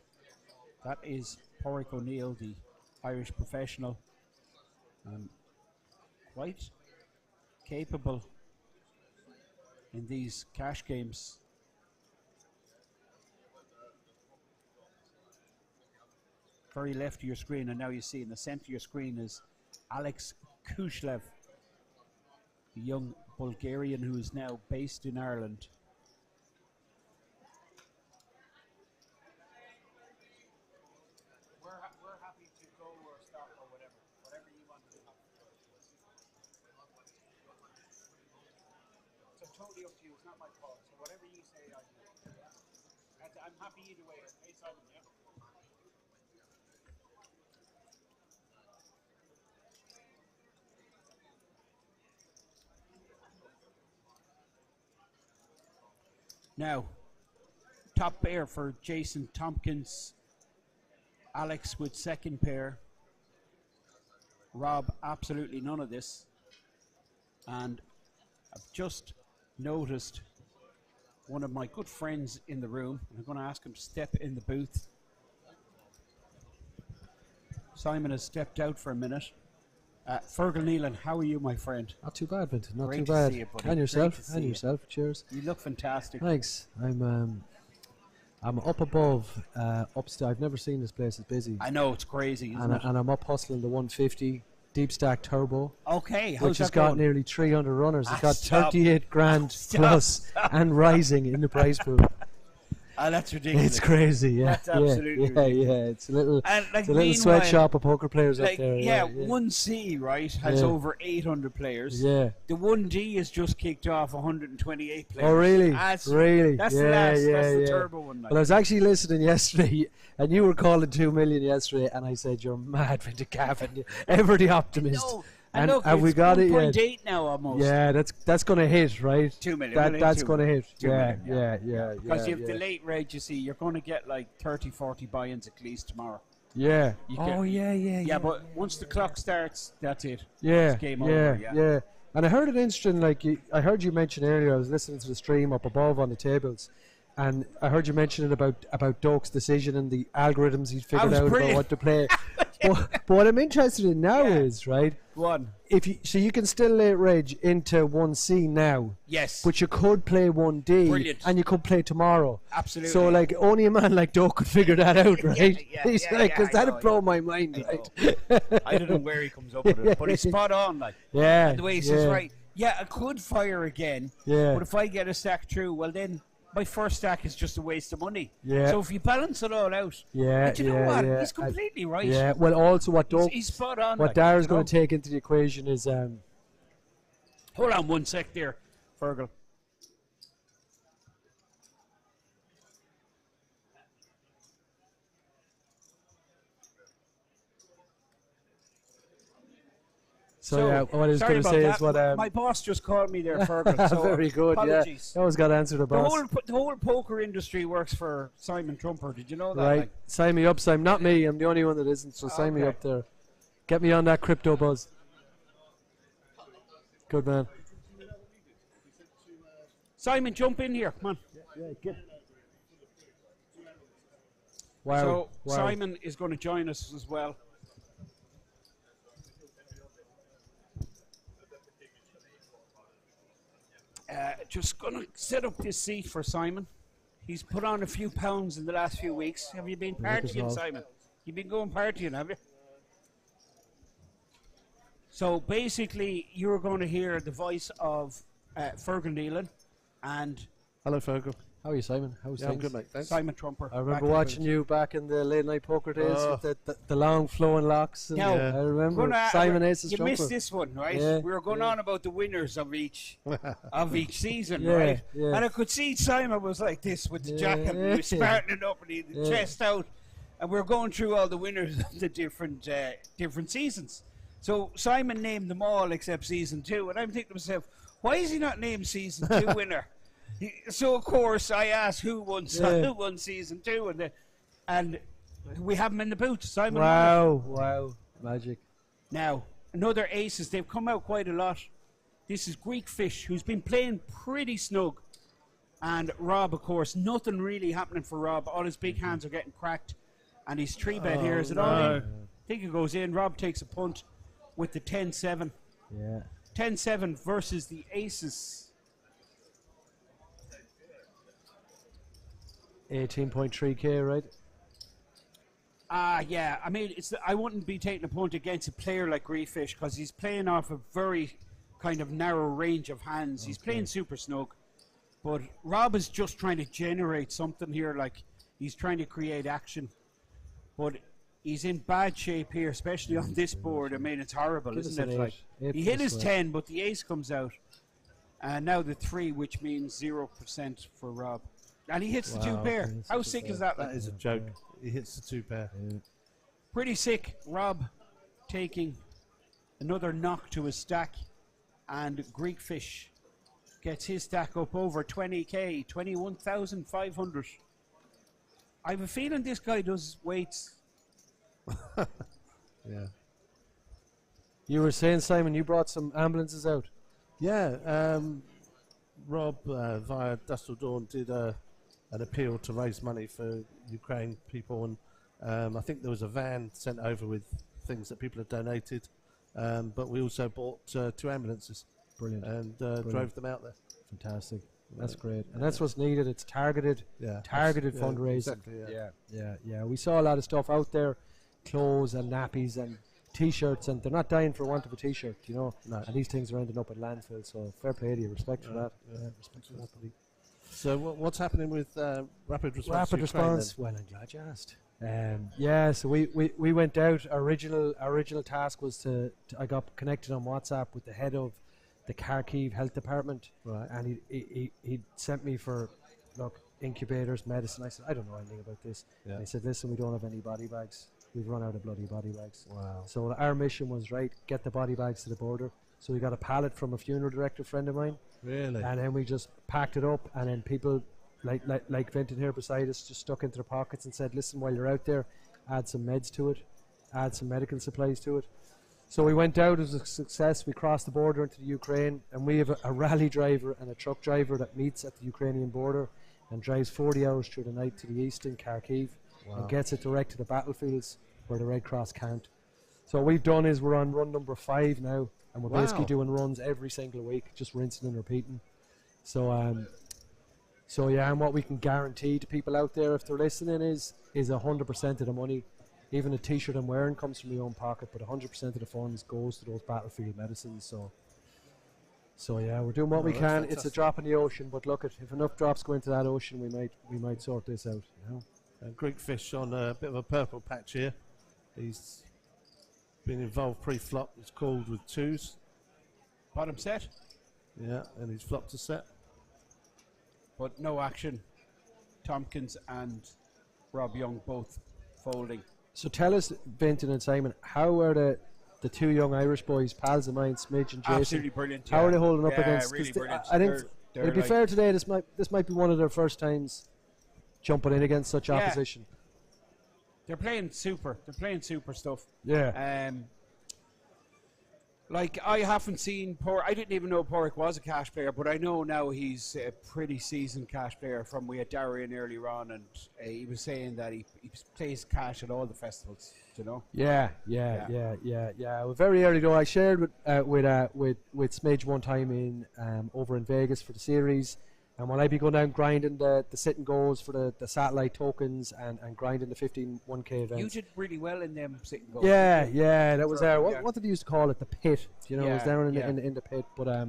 Speaker 14: that is Pádraig O'Neill, the Irish professional. Quite capable in these cash games. Very left of your screen, and now you see in the centre of your screen is Alex Kushlev, the young Bulgarian who is now based in Ireland. We're happy to go or stop or whatever you want to do. So totally up to you. It's not my call. So whatever you say, I do. I'm happy either way. Hey, Simon, yeah. Now, top pair for Jason Tompkins. Alex with second pair. Rob, absolutely none of this. And I've just noticed one of my good friends in the room. I'm going to ask him to step in the booth. Simon has stepped out for a minute. Fergal Nealon, how are you, my friend?
Speaker 20: Not too bad, Vincent. Not
Speaker 14: Great
Speaker 20: too
Speaker 14: to
Speaker 20: bad.
Speaker 14: see you, buddy.
Speaker 20: And yourself.
Speaker 14: Great to see
Speaker 20: And
Speaker 14: you.
Speaker 20: yourself. Cheers.
Speaker 14: You look fantastic.
Speaker 20: Thanks. I'm up above, upstairs. I've never seen this place as busy.
Speaker 14: I know, it's crazy, isn't it?
Speaker 20: And I'm up hustling the 150 deep stack turbo.
Speaker 14: Okay, how's
Speaker 20: which has
Speaker 14: that
Speaker 20: got
Speaker 14: going?
Speaker 20: nearly 300 runners. It's got
Speaker 14: Stop.
Speaker 20: 38 grand
Speaker 14: Stop.
Speaker 20: plus and rising in the prize pool.
Speaker 14: That's ridiculous.
Speaker 20: It's crazy, yeah.
Speaker 14: That's absolutely
Speaker 20: yeah,
Speaker 14: ridiculous.
Speaker 20: yeah. It's a little,
Speaker 14: And, like,
Speaker 20: it's a little
Speaker 14: meanwhile,
Speaker 20: sweatshop of poker players
Speaker 14: like,
Speaker 20: up there.
Speaker 14: Yeah, 1C, right, has
Speaker 20: Yeah.
Speaker 14: over 800 players.
Speaker 20: Yeah.
Speaker 14: The 1D has just kicked off 128 players.
Speaker 20: Oh, really?
Speaker 14: That's,
Speaker 20: Really?
Speaker 14: That's
Speaker 20: yeah,
Speaker 14: the last,
Speaker 20: yeah,
Speaker 14: that's the
Speaker 20: yeah.
Speaker 14: turbo one. Like.
Speaker 20: Well, I was actually listening yesterday, and you were calling 2 million yesterday, and I said, you're mad, Vince Gavin. Ever the optimist.
Speaker 14: No,
Speaker 20: And
Speaker 14: look,
Speaker 20: have we
Speaker 14: it's
Speaker 20: got it
Speaker 14: 1.8
Speaker 20: yet?
Speaker 14: now almost.
Speaker 20: Yeah, that's going to hit, right?
Speaker 14: 2 million.
Speaker 20: That's going to hit.
Speaker 14: 2
Speaker 20: Yeah,
Speaker 14: million,
Speaker 20: yeah.
Speaker 14: Because you have the late rate, you see, you're going to get like 30, 40 buy-ins at least tomorrow.
Speaker 20: Yeah.
Speaker 14: You
Speaker 20: Oh,
Speaker 14: get-
Speaker 20: yeah.
Speaker 14: Yeah, but once the clock starts, that's it.
Speaker 20: Yeah,
Speaker 14: It's game
Speaker 20: yeah,
Speaker 14: over.
Speaker 20: yeah. And I heard it interesting, like I heard you mention earlier, I was listening to the stream up above on the tables, and I heard you mentioning about Doak's decision and the algorithms he's figured out
Speaker 14: brilliant.
Speaker 20: about what to play. but what I'm interested in now is, right,
Speaker 14: One.
Speaker 20: so you can still late reg into 1C now.
Speaker 14: Yes.
Speaker 20: But you could play 1D
Speaker 14: Brilliant.
Speaker 20: and you could play tomorrow.
Speaker 14: Absolutely.
Speaker 20: So like only a man like Doak could figure that out, right?
Speaker 14: yeah,
Speaker 20: He's
Speaker 14: yeah,
Speaker 20: like,
Speaker 14: yeah,
Speaker 20: because
Speaker 14: I
Speaker 20: that'd
Speaker 14: know,
Speaker 20: blow my mind, right?
Speaker 14: I don't know where he comes up with it, but he's spot on, like.
Speaker 20: Yeah,
Speaker 14: And the way he says,
Speaker 20: yeah.
Speaker 14: right, yeah, I could fire again,
Speaker 20: Yeah.
Speaker 14: but if I get a stack through, well then my first stack is just a waste of money.
Speaker 20: Yeah.
Speaker 14: So if you balance it all out,
Speaker 20: Yeah,
Speaker 14: and you know
Speaker 20: yeah,
Speaker 14: what?
Speaker 20: yeah.
Speaker 14: He's completely right.
Speaker 20: Yeah, well, also what Doak,
Speaker 14: He's spot on.
Speaker 20: what
Speaker 14: like,
Speaker 20: Dara's
Speaker 14: you
Speaker 20: going
Speaker 14: know?
Speaker 20: to take into the equation is
Speaker 14: Hold on 1 sec there, Fergal.
Speaker 20: So, yeah, what I was
Speaker 14: sorry
Speaker 20: going to
Speaker 14: about
Speaker 20: say
Speaker 14: that.
Speaker 20: is what
Speaker 14: my boss just called me there, Fergal. So
Speaker 20: very good.
Speaker 14: apologies.
Speaker 20: Yeah, always got to answer the boss.
Speaker 14: The whole poker industry works for Simon Trumper. Did you know that?
Speaker 20: Right,
Speaker 14: Like,
Speaker 20: sign me up, Simon. Not me. I'm the only one that isn't. So sign me
Speaker 14: Okay.
Speaker 20: up there. Get me on that crypto buzz. Good man.
Speaker 14: Simon, jump in here. Come on.
Speaker 20: Wow.
Speaker 14: So
Speaker 20: wow.
Speaker 14: Simon is going to join us as well. Just going to set up this seat for Simon. He's put on a few pounds in the last few weeks. Have you been
Speaker 20: Look as
Speaker 14: partying,
Speaker 20: well.
Speaker 14: Simon? You've been going partying, have you? So basically, you're going to hear the voice of Fergal Nealon and
Speaker 20: Hello, Fergal. How are you, Simon? How's
Speaker 19: Yeah, I'm
Speaker 20: things?
Speaker 19: good, mate. Thanks.
Speaker 14: Simon Trumper.
Speaker 20: I remember
Speaker 14: back in
Speaker 20: watching
Speaker 14: the
Speaker 20: you back in the late night poker days
Speaker 19: Oh.
Speaker 20: with the long flowing locks. And
Speaker 14: Now,
Speaker 20: I remember Simon Ace's
Speaker 14: you
Speaker 20: Trumper.
Speaker 14: missed this one, right?
Speaker 20: Yeah,
Speaker 14: we were going
Speaker 20: yeah.
Speaker 14: on about the winners of each season,
Speaker 20: Yeah,
Speaker 14: right?
Speaker 20: yeah.
Speaker 14: And I could see Simon was like this with the jacket. And he was sparting it up and he had the
Speaker 20: Yeah.
Speaker 14: chest out, and we were going through all the winners of the different seasons. So Simon named them all except season 2, and I'm thinking to myself, why is he not named season 2 winner? So of course I asked who won season 2, and we have him in the boot. Simon.
Speaker 20: Wow, wow, magic.
Speaker 14: Now, another aces. They've come out quite a lot. This is Greek Fish, who's been playing pretty snug. And Rob, of course, nothing really happening for Rob. All his big hands are getting cracked. And he's 3-bet here. Is it all in? I think it goes in. Rob takes a punt with the 10-7.
Speaker 20: Yeah.
Speaker 14: 10-7 versus the Aces.
Speaker 20: 18.3k, right?
Speaker 14: Yeah. I mean, I wouldn't be taking a punt against a player like Greefish because he's playing off a very kind of narrow range of hands. He's playing super snug. But Rob is just trying to generate something here. Like, he's trying to create action. But he's in bad shape here, especially on this board. I mean, it's horrible, isn't it? Like, he hit his 10, but the ace comes out. And now the 3, which means 0% for Rob. And he hits the 2 pair. How sick is that?
Speaker 19: That is a joke. He hits the 2 pair.
Speaker 14: Pretty sick. Rob taking another knock to his stack. And Greek Fish gets his stack up over 20k, 21,500. I have a feeling this guy does weights.
Speaker 20: Yeah. You were saying, Simon, you brought some ambulances out.
Speaker 19: Yeah, Rob via Dustle Dawn did an appeal to raise money for Ukraine people, and I think there was a van sent over with things that people had donated, but we also bought 2 ambulances.
Speaker 20: Brilliant.
Speaker 19: And
Speaker 20: Brilliant.
Speaker 19: drove them out there.
Speaker 20: Fantastic. That's great. And that's what's needed. It's targeted fundraising.
Speaker 19: Exactly,
Speaker 20: Yeah. We saw a lot of stuff out there, clothes and nappies and T-shirts, and they're not dying for want of a T-shirt, you know.
Speaker 19: No.
Speaker 20: And these things are ending up at landfill, so fair play to you. Respect for that.
Speaker 19: Yeah, respect for that. So what's happening with Rapid Response?
Speaker 20: Rapid
Speaker 19: Ukraine,
Speaker 20: Response. Well, I'm glad you asked. So we went out. Our original task was to I got connected on WhatsApp with the head of the Kharkiv Health Department,
Speaker 19: right?
Speaker 20: And he sent me for incubators, medicine. I said, I don't know anything about this.
Speaker 19: Yeah.
Speaker 20: And he said, listen, we don't have any body bags. We've run out of bloody body bags.
Speaker 19: Wow.
Speaker 20: So our mission was, right, get the body bags to the border. So we got a pallet from a funeral director friend of mine.
Speaker 19: Really?
Speaker 20: And then we just packed it up, and then people like Vinton here beside us just stuck into their pockets and said, listen, while you're out there, add some meds to it, add some medical supplies to it. So we went out as a success. We crossed the border into the Ukraine, and we have a rally driver and a truck driver that meets at the Ukrainian border and drives 40 hours through the night to the east in Kharkiv.
Speaker 19: Wow.
Speaker 20: And gets it direct to the battlefields where the Red Cross can't. So what we've done is we're on run number 5 now, and we're basically doing runs every single week, just rinsing and repeating. So and what we can guarantee to people out there if they're listening is 100% of the money. Even a T-shirt I'm wearing comes from my own pocket, but 100% of the funds goes to those battlefield medicines. So yeah, we're doing what we can.
Speaker 19: Fantastic.
Speaker 20: It's a drop in the ocean, but look, if enough drops go into that ocean, we might sort this out. You know?
Speaker 19: Greek Fish on a bit of a purple patch here. He's been involved pre-flop. He's called with 2s.
Speaker 14: Bottom set.
Speaker 19: Yeah, and he's flopped a set.
Speaker 14: But no action. Tompkins and Rob Young both folding.
Speaker 20: So tell us, Vinton and Simon, how are the 2 young Irish boys, pals of mine, Smidge and Jason?
Speaker 14: Absolutely brilliant.
Speaker 20: How are they holding up against?
Speaker 14: Really brilliant.
Speaker 20: I think
Speaker 14: They're
Speaker 20: it'd be
Speaker 14: like
Speaker 20: fair today. This might be one of their first times jumping in against such opposition.
Speaker 14: They're playing super. They're playing super stuff.
Speaker 20: Yeah.
Speaker 14: Like, I haven't seen I didn't even know Porrick was a cash player, but I know now he's a pretty seasoned cash player. We had Darian earlier on, and he was saying that he plays cash at all the festivals, you know?
Speaker 20: Yeah. Well, very early though, I shared with Smidge one time in over in Vegas for the series. And while I'd be going down grinding the sit and goes for the satellite tokens and grinding the 151k events.
Speaker 14: You did really well in them sit and goes.
Speaker 20: Yeah, that was what did they used to call it? The pit. You know, it was down in the pit. But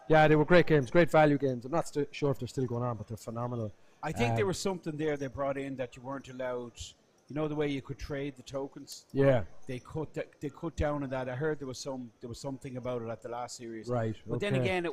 Speaker 20: they were great games, great value games. I'm not sure if they're still going on, but they're phenomenal.
Speaker 14: I think there was something there they brought in that you weren't allowed. You know the way you could trade the tokens.
Speaker 20: Yeah.
Speaker 14: They cut down on that. I heard there was something about it at the last series.
Speaker 20: Right.
Speaker 14: But then again,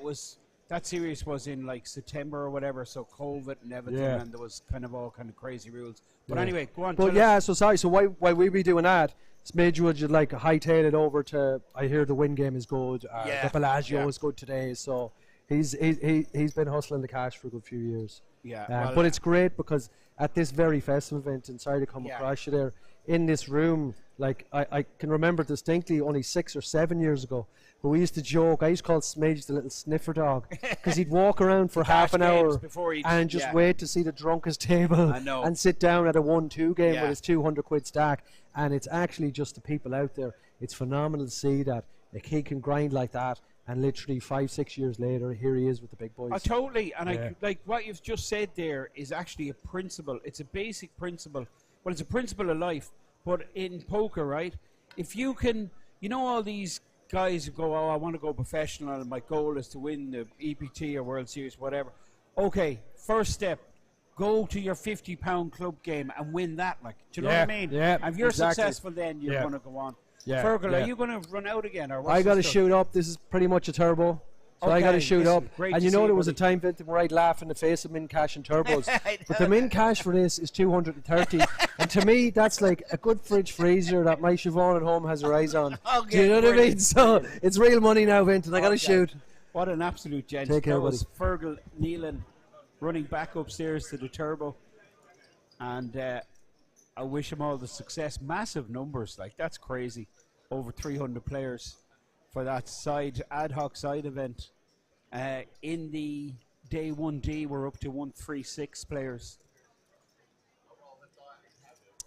Speaker 14: that series was in like September or whatever, so COVID and everything, and there was all kind of crazy rules. But anyway, go on.
Speaker 20: But so while we be doing that, Smidge would you like hightail it over to? I hear the win game is good. The Bellagio is good today, so he's been hustling the cash for a good few years.
Speaker 14: Yeah,
Speaker 20: but it's great because at this very festival event, and sorry to come across you there, in this room, Like I can remember distinctly only 6 or 7 years ago, but we used to joke. I used to call Smidge the little sniffer dog because he'd walk around for half an hour and just wait to see the drunkest table and sit down at a 1-2 game with his 200 quid stack. And it's actually just the people out there. It's phenomenal to see that a kid can grind like that, and literally 5-6 years later, here he is with the big boys.
Speaker 14: Totally, and I like what you've just said there is actually a principle. It's a basic principle. Well, it's a principle of life. But in poker, right, if you can, you know, all these guys who go, oh, I want to go professional and my goal is to win the EPT or World Series, whatever. Okay, first step, go to your £50 club game and win that. Like, do you know what I mean?
Speaker 20: Yeah,
Speaker 14: and if you're
Speaker 20: exactly.
Speaker 14: successful, then you're going to go on.
Speaker 20: Yeah,
Speaker 14: Fergal, are you going to run out again? Or what's
Speaker 20: I got to
Speaker 14: the story?
Speaker 20: shoot up. This is pretty much a turbo. So I got to shoot
Speaker 14: listen,
Speaker 20: up.
Speaker 14: great
Speaker 20: And
Speaker 14: to
Speaker 20: you
Speaker 14: see
Speaker 20: know
Speaker 14: you,
Speaker 20: there was a
Speaker 14: buddy.
Speaker 20: time, Vinton, where I'd laugh in the face of min cash and turbos. But the min cash for this is 230. And to me, that's like a good fridge freezer that my Siobhan at home has her eyes on. Do you know what I mean? So it's real money now, Vinton. I got to shoot.
Speaker 14: What an absolute gent.
Speaker 20: Take care,
Speaker 14: That was Fergal Nealon running back upstairs to the turbo. And I wish him all the success. Massive numbers, like that's crazy. Over 300 players for that ad hoc side event. In the day 1D, we're up to 136 players.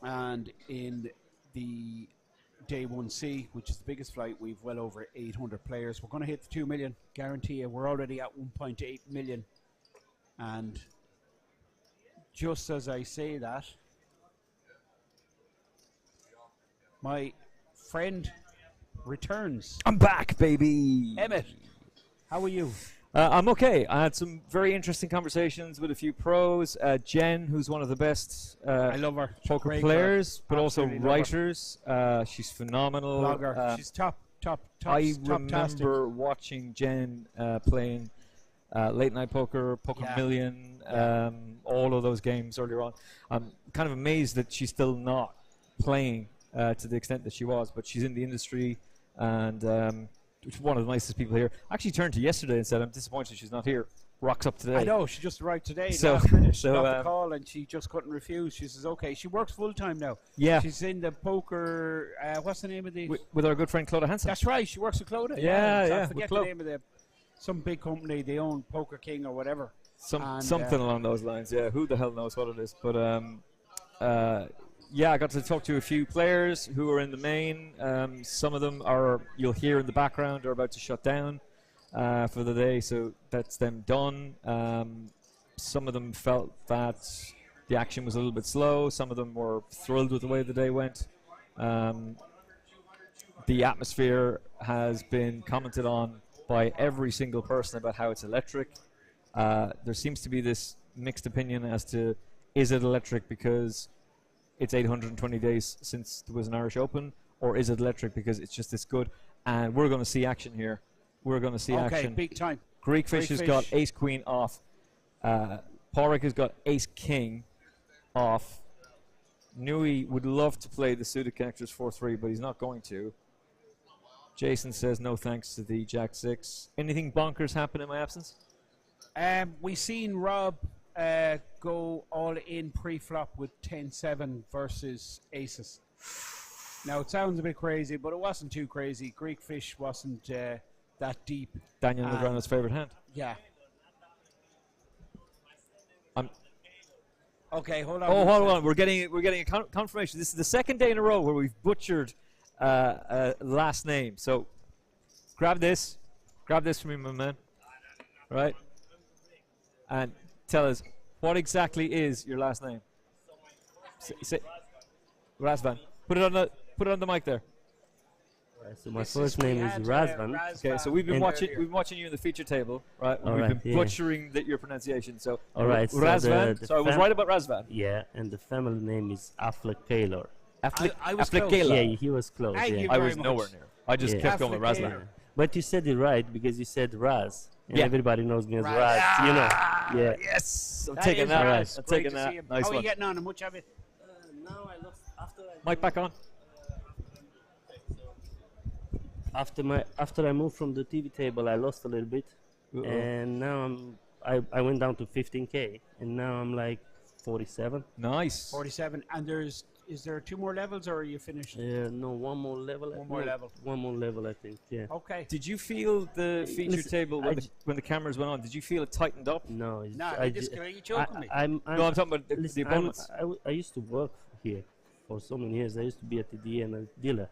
Speaker 14: And in the day 1C, which is the biggest flight, we've well over 800 players. We're going to hit the 2 million, guarantee you. We're already at 1.8 million. And just as I say that, my friend returns.
Speaker 13: I'm back, baby.
Speaker 14: Emmett, how are you?
Speaker 13: I'm okay. I had some very interesting conversations with a few pros. Jen, who's one of the best
Speaker 14: I love her.
Speaker 13: poker
Speaker 14: Great
Speaker 13: players,
Speaker 14: girl.
Speaker 13: but also
Speaker 14: Absolutely love her.
Speaker 13: writers. She's phenomenal.
Speaker 14: Blogger. She's top.
Speaker 13: I remember watching Jen playing Late Night Poker, Poker Million, all of those games earlier on. I'm kind of amazed that she's still not playing to the extent that she was, but she's in the industry and one of the nicest people here. Actually turned to yesterday and said, I'm disappointed she's not here. Rocks up today.
Speaker 14: I know, she just arrived today.
Speaker 13: So-
Speaker 14: Last minute. She
Speaker 13: so,
Speaker 14: got the call and she just couldn't refuse. She says, okay. She works full time now.
Speaker 13: Yeah.
Speaker 14: She's in the poker, what's the name of the...
Speaker 13: With our good friend Clodagh Hansen.
Speaker 14: That's right, she works with Clodagh.
Speaker 13: Yeah,
Speaker 14: I forget the name of some big company, they own Poker King or whatever.
Speaker 13: Something along those lines, yeah. Who the hell knows what it is? But I got to talk to a few players who are in the main. Some of them you'll hear in the background, are about to shut down for the day, so that's them done. Some of them felt that the action was a little bit slow. Some of them were thrilled with the way the day went. The atmosphere has been commented on by every single person about how it's electric. There seems to be this mixed opinion as to, is it electric because it's 820 days since there was an Irish Open, or is it electric because it's just this good? And we're going to see action here. We're going to see action.
Speaker 14: Okay, big time.
Speaker 13: Greekfish has got Ace Queen off. Porrick has got Ace King off. Nui would love to play the suited connectors 4-3, but he's not going to. Jason says no thanks to the Jack 6. Anything bonkers happen in my absence?
Speaker 14: We seen Rob go all in pre-flop with 10-7 versus aces. Now it sounds a bit crazy, but it wasn't too crazy. Greekfish wasn't that deep.
Speaker 13: Daniel Negreanu's favourite hand.
Speaker 14: Yeah.
Speaker 13: I'm
Speaker 14: Okay, hold on.
Speaker 13: Oh, hold on. We're getting a confirmation. This is the second day in a row where we've butchered last name. So grab this from me, my man. Right? And tell us, what exactly is your last name? Say Razvan. Put it on the mic there.
Speaker 21: So my first name is Razvan.
Speaker 13: Okay, so we've been watching you in the feature table, right? We've been butchering your pronunciation. So
Speaker 21: all right,
Speaker 13: Razvan. So I was right about Razvan.
Speaker 21: Yeah, and the family name is Affleck Taylor.
Speaker 14: I was close.
Speaker 21: Yeah, he was close.
Speaker 13: I was nowhere near. I just kept going with Razvan.
Speaker 21: Yeah. But you said it right because you said Raz. And
Speaker 13: Yeah.
Speaker 21: everybody knows me as Raz. You know. Yeah.
Speaker 13: Yes. I'm
Speaker 14: That
Speaker 13: taking
Speaker 14: is
Speaker 13: that.
Speaker 14: Raz.
Speaker 13: I'm
Speaker 14: Great
Speaker 13: taking
Speaker 14: to
Speaker 13: that.
Speaker 14: see him.
Speaker 13: Nice
Speaker 14: How are you
Speaker 13: one.
Speaker 14: getting on and much of it?
Speaker 21: Now I lost after
Speaker 13: Mic back on.
Speaker 21: After I moved from the TV table, I lost a little bit, and now I went down to 15K, and now I'm like 47.
Speaker 13: Nice.
Speaker 14: 47, and there's is there 2 more levels, or are you finished?
Speaker 21: No, one more level.
Speaker 14: One more level.
Speaker 21: One more level, I think. Yeah.
Speaker 14: Okay.
Speaker 13: Did you feel the feature
Speaker 21: Listen,
Speaker 13: table when the cameras went on? Did you feel it tightened up?
Speaker 21: No,
Speaker 14: Nah, you joking me?
Speaker 21: I'm
Speaker 13: No, I'm talking about the
Speaker 21: listen,
Speaker 13: opponents.
Speaker 21: I used to work here for so many years. I used to be at TD and a dealer,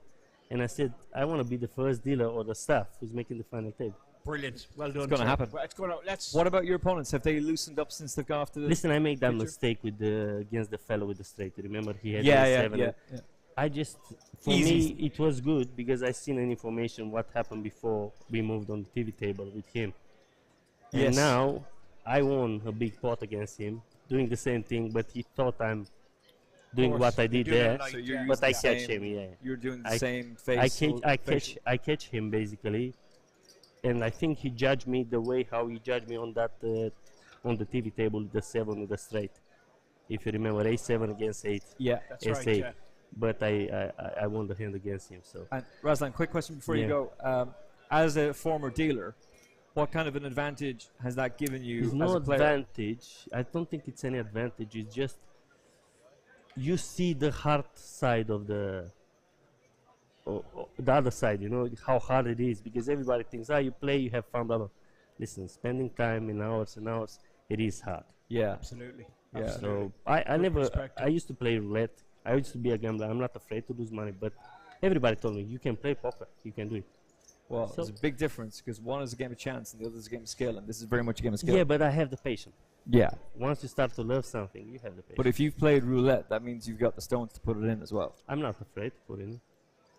Speaker 21: and I said I want to be the first dealer or the staff who's making the final table.
Speaker 14: Brilliant. Well done.
Speaker 13: It's going to
Speaker 14: sir.
Speaker 13: happen.
Speaker 14: Well, it's going to. Let's.
Speaker 13: What about your opponents? Have they loosened up since they've gone off the
Speaker 21: Listen, I made that
Speaker 13: feature?
Speaker 21: mistake with against the fellow with the straight. Remember, he had
Speaker 13: Yeah,
Speaker 21: a 7.
Speaker 13: yeah.
Speaker 21: I just, for
Speaker 13: Easy.
Speaker 21: me, it was good because I seen an information what happened before we moved on the TV table with him. And
Speaker 13: Yes.
Speaker 21: now I won a big pot against him, doing the same thing, but he thought I'm doing
Speaker 14: course,
Speaker 21: what I
Speaker 14: you're
Speaker 21: did
Speaker 14: doing it
Speaker 21: there.
Speaker 14: like,
Speaker 13: So you're
Speaker 21: But
Speaker 13: using
Speaker 21: I
Speaker 13: the
Speaker 21: catch
Speaker 13: same-
Speaker 21: him, yeah.
Speaker 13: You're doing the
Speaker 21: I-
Speaker 13: same
Speaker 21: I
Speaker 13: face.
Speaker 21: catch him basically, and I think he judged me the way how he judged me on that on the TV table, the 7 with the straight. If you remember, A7 against 8.
Speaker 13: Yeah,
Speaker 14: that's
Speaker 21: S8.
Speaker 14: right. Yeah.
Speaker 21: But I won the hand against him. So
Speaker 13: And Razlan, quick question before you
Speaker 21: Yeah.
Speaker 13: go. As a former dealer, what kind of an advantage has that given you
Speaker 21: it's
Speaker 13: as
Speaker 21: no
Speaker 13: a player?
Speaker 21: advantage. I don't think it's any advantage. It's just you see the hard side of the other side. You know how hard it is because everybody thinks, you play, you have fun, blah blah. Listen, spending time in hours and hours, it is hard.
Speaker 13: Yeah.
Speaker 14: Absolutely.
Speaker 13: Yeah.
Speaker 14: Absolutely.
Speaker 21: So I
Speaker 14: Good
Speaker 21: never.
Speaker 14: perspective.
Speaker 21: I used to play roulette. I used to be a gambler. I'm not afraid to lose money, but everybody told me you can play poker. You can do it.
Speaker 13: Well,
Speaker 21: So-
Speaker 13: there's a big difference because one is a game of chance and the other is a game of skill, and this is very much a game of skill.
Speaker 21: Yeah, but I have the patience.
Speaker 13: Yeah.
Speaker 21: Once you start to love something, you have the patience.
Speaker 13: But if you've played roulette, that means you've got the stones to put it in as well.
Speaker 21: I'm not afraid to put in.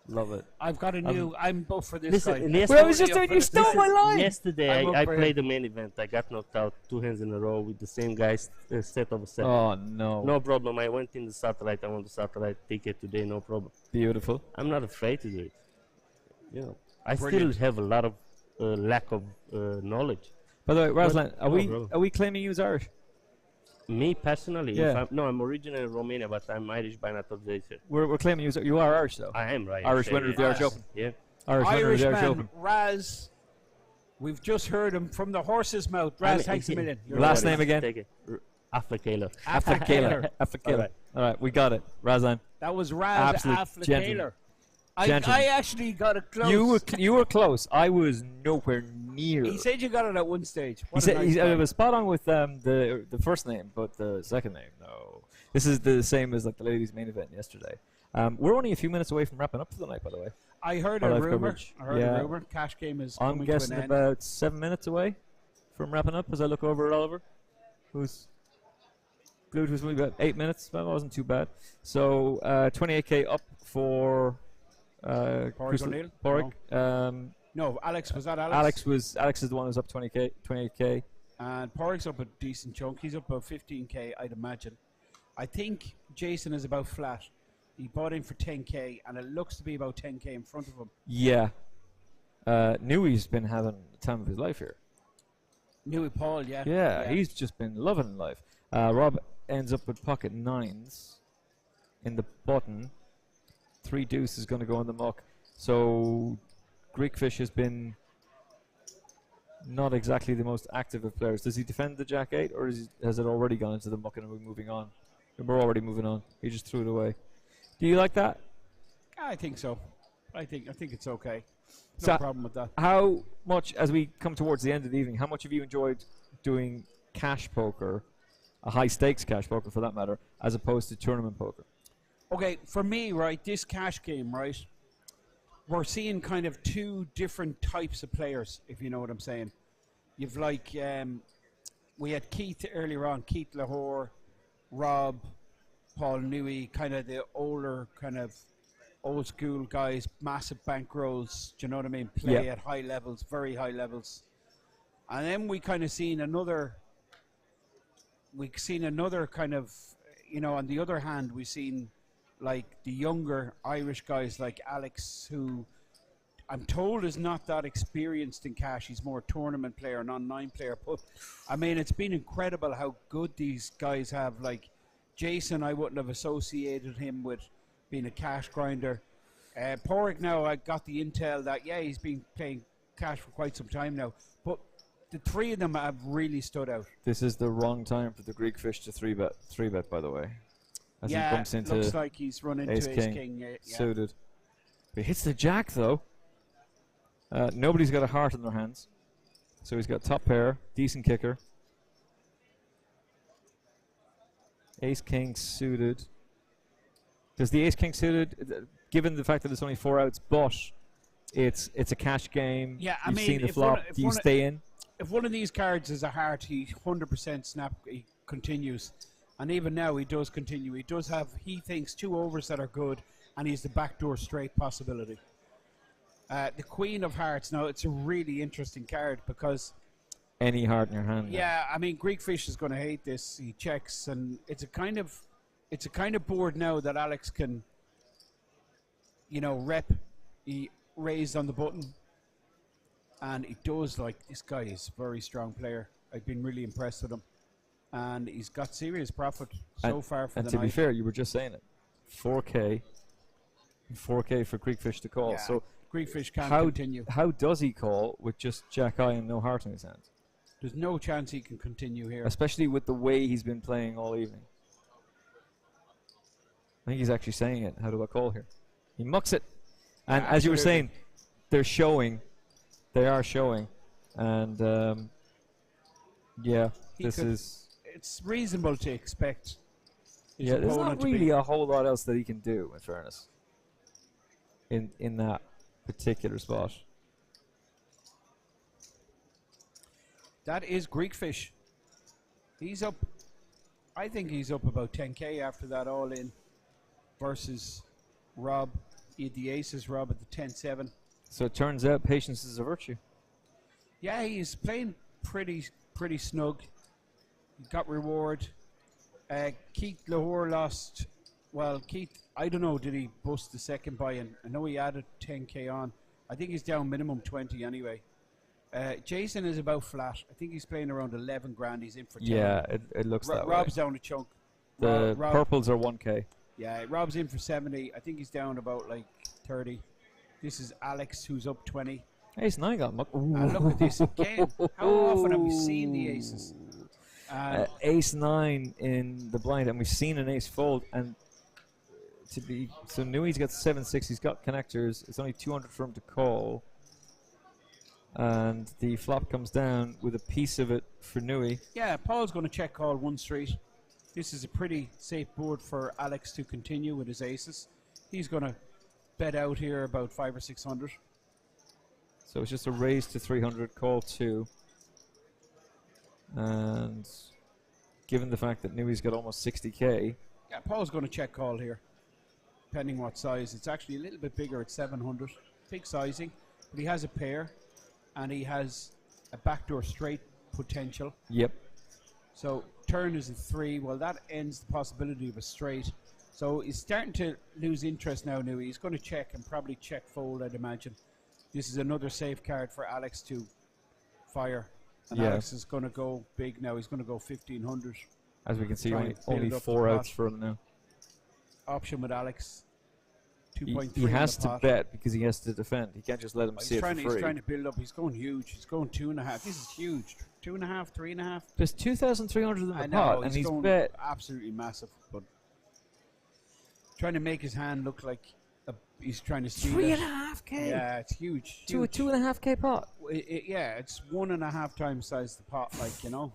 Speaker 13: Love it.
Speaker 14: I've got a new. I'm both for this
Speaker 21: Listen,
Speaker 14: side.
Speaker 21: yesterday,
Speaker 13: Well, I was just doing- you stole my line.
Speaker 21: Yesterday,
Speaker 14: I'm
Speaker 21: I
Speaker 14: up for
Speaker 21: played the main event. I got knocked out 2 hands in a row with the same guys, set of 7.
Speaker 13: Oh, no.
Speaker 21: No problem. I went in the satellite. I won the satellite ticket today. No problem.
Speaker 13: Beautiful.
Speaker 21: I'm not afraid to do it. You know, I
Speaker 14: Brilliant.
Speaker 21: still have a lot of lack of knowledge.
Speaker 13: By the way,
Speaker 21: But-
Speaker 13: Razlan,
Speaker 21: no, bro.
Speaker 13: are we claiming you as Irish?
Speaker 21: Me personally,
Speaker 13: Yeah.
Speaker 21: I'm originally Romania, but I'm Irish by naturalization.
Speaker 13: We're claiming you as you are Irish though.
Speaker 21: I am right.
Speaker 13: Irish winner of the Irish
Speaker 21: Yes.
Speaker 13: Open.
Speaker 21: Yeah.
Speaker 13: Irish winner of the Irish Open.
Speaker 14: Irishman, Raz. We've just heard him from the horse's mouth. Raz, thanks a million. You're
Speaker 13: Last
Speaker 14: welcome.
Speaker 13: name again?
Speaker 21: Take it. Affleck-Kaler.
Speaker 13: Affleck-Kaler.
Speaker 21: All
Speaker 13: Affleck-Kaler.
Speaker 21: right.
Speaker 13: All right, we got it. Razlan.
Speaker 14: That was Raz
Speaker 13: Absolute
Speaker 14: Affleck-Kaler.
Speaker 13: gentleman.
Speaker 14: I
Speaker 13: Gentleman.
Speaker 14: actually got it close.
Speaker 13: You were close. I was nowhere near.
Speaker 14: He said you got it at one stage.
Speaker 13: He
Speaker 14: What a
Speaker 13: said
Speaker 14: nice guy.
Speaker 13: it was spot on with the first name, but the second name, no. This is the same as like the ladies' main event yesterday. We're only a few minutes away from wrapping up for the night, by the way.
Speaker 14: I heard
Speaker 13: Our
Speaker 14: a
Speaker 13: live
Speaker 14: rumor.
Speaker 13: coverage.
Speaker 14: I heard
Speaker 13: Yeah.
Speaker 14: a rumor. Cash game is
Speaker 13: I'm
Speaker 14: coming
Speaker 13: guessing
Speaker 14: to an end.
Speaker 13: about 7 minutes away from wrapping up as I look over at Oliver, who's glued to his movie about 8 minutes. Well, that wasn't too bad. So 28k up for Crystal
Speaker 14: O'Neill?
Speaker 13: Porrick.
Speaker 14: No, Alex, was that Alex?
Speaker 13: Alex is the one who's up 28k.
Speaker 14: And Porrick's up a decent chunk. He's up about 15k, I'd imagine. I think Jason is about flat. He bought in for 10k, and it looks to be about 10k in front of him.
Speaker 13: Yeah. Newey's been having the time of his life here.
Speaker 14: Newey Paul, yeah.
Speaker 13: Yeah, he's just been loving life. Rob ends up with pocket 9s in the button. 3 deuce is going to go in the muck. So Greekfish has been not exactly the most active of players. Does he defend the Jack 8 or has it already gone into the muck and we're moving on? We're already moving on. He just threw it away. Do you like that?
Speaker 14: I think so. I think it's okay. No
Speaker 13: So
Speaker 14: problem with that.
Speaker 13: How much, as we come towards the end of the evening, how much have you enjoyed doing cash poker, a high stakes cash poker for that matter, as opposed to tournament poker?
Speaker 14: Okay, for me, right, this cash game, right, we're seeing kind of 2 different types of players, if you know what I'm saying. You've like, we had Keith earlier on, Keith Lahore, Rob, Paul Newey, kind of the older, kind of old school guys, massive bankrolls, do you know what I mean? Play
Speaker 13: Yeah.
Speaker 14: at high levels, very high levels. And then we kind of seen another kind of, you know, on the other hand, we've seen like the younger Irish guys like Alex, who I'm told is not that experienced in cash. He's more a tournament player, non-9 player. But I mean, it's been incredible how good these guys have. Like Jason, I wouldn't have associated him with being a cash grinder. Porrick, now I got the intel that he's been playing cash for quite some time now. But the 3 of them have really stood out.
Speaker 13: This is the wrong time for the Greek fish to 3-bet, by the way. as
Speaker 14: Yeah,
Speaker 13: he bumps into
Speaker 14: looks like he's run into
Speaker 13: ace
Speaker 14: ace
Speaker 13: king,
Speaker 14: king, yeah.
Speaker 13: suited. But he hits the jack though. Nobody's got a heart in their hands, so he's got top pair, decent kicker. Ace king suited. Does the ace king suited, given the fact that it's only 4 outs, but it's a cash game.
Speaker 14: Yeah, I
Speaker 13: You've
Speaker 14: mean,
Speaker 13: seen the
Speaker 14: if
Speaker 13: flop.
Speaker 14: one- if
Speaker 13: Do you
Speaker 14: one-
Speaker 13: stay in?
Speaker 14: If one of these cards is a heart, he 100% snap. He continues, and even now he does continue. He does have. He thinks 2 overs that are good, and he's the backdoor straight possibility. The Queen of Hearts. Now it's a really interesting card because.
Speaker 13: Any heart in your hand.
Speaker 14: Yeah, I mean, Greek Fish is going to hate this. He checks, and it's a kind of board now that Alex can, rep. He raised on the button, and he does. Like, this guy is a very strong player. I've been really impressed with him, and he's got serious profit so far for
Speaker 13: and
Speaker 14: the
Speaker 13: to
Speaker 14: night.
Speaker 13: be fair, you were just saying it. 4K for Greek Fish to call.
Speaker 14: Yeah,
Speaker 13: So
Speaker 14: Greek Fish can't
Speaker 13: how
Speaker 14: continue.
Speaker 13: How does he call with just jack high and no heart in his hands?
Speaker 14: There's no chance he can continue here.
Speaker 13: Especially with the way he's been playing all evening. I think he's actually saying it. How do I call here? He mucks it. And
Speaker 14: Yeah,
Speaker 13: as you were
Speaker 14: absolutely.
Speaker 13: saying, they're showing. They are showing. And yeah,
Speaker 14: It's reasonable to expect. his
Speaker 13: Yeah, there's
Speaker 14: opponent
Speaker 13: not
Speaker 14: to be-
Speaker 13: really a whole lot else that he can do, in fairness. In that particular spot.
Speaker 14: That is Greek Fish. He's up. I think he's up about 10k after that all in versus Rob. He had the aces, Rob at the 10-7.
Speaker 13: So it turns out patience is a virtue.
Speaker 14: Yeah, he's playing pretty snug. He got reward. Keith Lahore lost. Well, Keith, I don't know, did he bust the second buy-in? I know he added 10k on. I think he's down minimum 20 anyway. Jason is about flat. I think he's playing around 11 grand. He's in for 10.
Speaker 13: Yeah, it looks that way.
Speaker 14: Rob's down a chunk.
Speaker 13: The
Speaker 14: Rob-
Speaker 13: purples are 1k.
Speaker 14: Yeah, Rob's in for 70. I think he's down about like 30. This is Alex, who's up 20.
Speaker 13: Ace 9 got mucked.
Speaker 14: And look at this again. How often have we seen the aces?
Speaker 13: Ace 9 in the blind, and we've seen an ace fold. And so Nui's got 7-6. He's got connectors. It's only 200 for him to call. And the flop comes down with a piece of it for Nui.
Speaker 14: Yeah, Paul's going to check call 1 street. This is a pretty safe board for Alex to continue with his aces. He's going to bet out here about 500 or 600.
Speaker 13: So it's just a raise to 300, call 2. And given the fact that Nui's got almost 60k.
Speaker 14: Yeah, Paul's going to check call here, depending what size. It's actually a little bit bigger at 700. Big sizing, but he has a pair, and he has a backdoor straight potential.
Speaker 13: Yep.
Speaker 14: So turn is a 3. Well, that ends the possibility of a straight. So he's starting to lose interest now, Nui. He's going to check and probably check fold, I'd imagine. This is another safe card for Alex to fire. And
Speaker 13: Yeah.
Speaker 14: Alex is going to go big now. He's going to go 1500.
Speaker 13: As we can see,
Speaker 14: Try
Speaker 13: only,
Speaker 14: and build
Speaker 13: only
Speaker 14: up
Speaker 13: 4
Speaker 14: the
Speaker 13: outs
Speaker 14: pot.
Speaker 13: for him now.
Speaker 14: Option with Alex.
Speaker 13: He
Speaker 14: 2.3
Speaker 13: he
Speaker 14: in
Speaker 13: has
Speaker 14: the
Speaker 13: to
Speaker 14: pot.
Speaker 13: bet because he has to defend. He can't just let him
Speaker 14: He's
Speaker 13: see it
Speaker 14: trying,
Speaker 13: for
Speaker 14: he's
Speaker 13: free.
Speaker 14: trying to build up. He's going huge. He's going 2.5. This is huge. 2.5, 3.5.
Speaker 13: There's 2,300 in the
Speaker 14: I know,
Speaker 13: pot, and he's
Speaker 14: going
Speaker 13: bet.
Speaker 14: absolutely massive. But trying to make his hand look like he's trying to steal it.
Speaker 13: 3.5k.
Speaker 14: Yeah, it's huge.
Speaker 13: To a 2.5k pot.
Speaker 14: Yeah, it's 1.5 times size the pot, like, you know.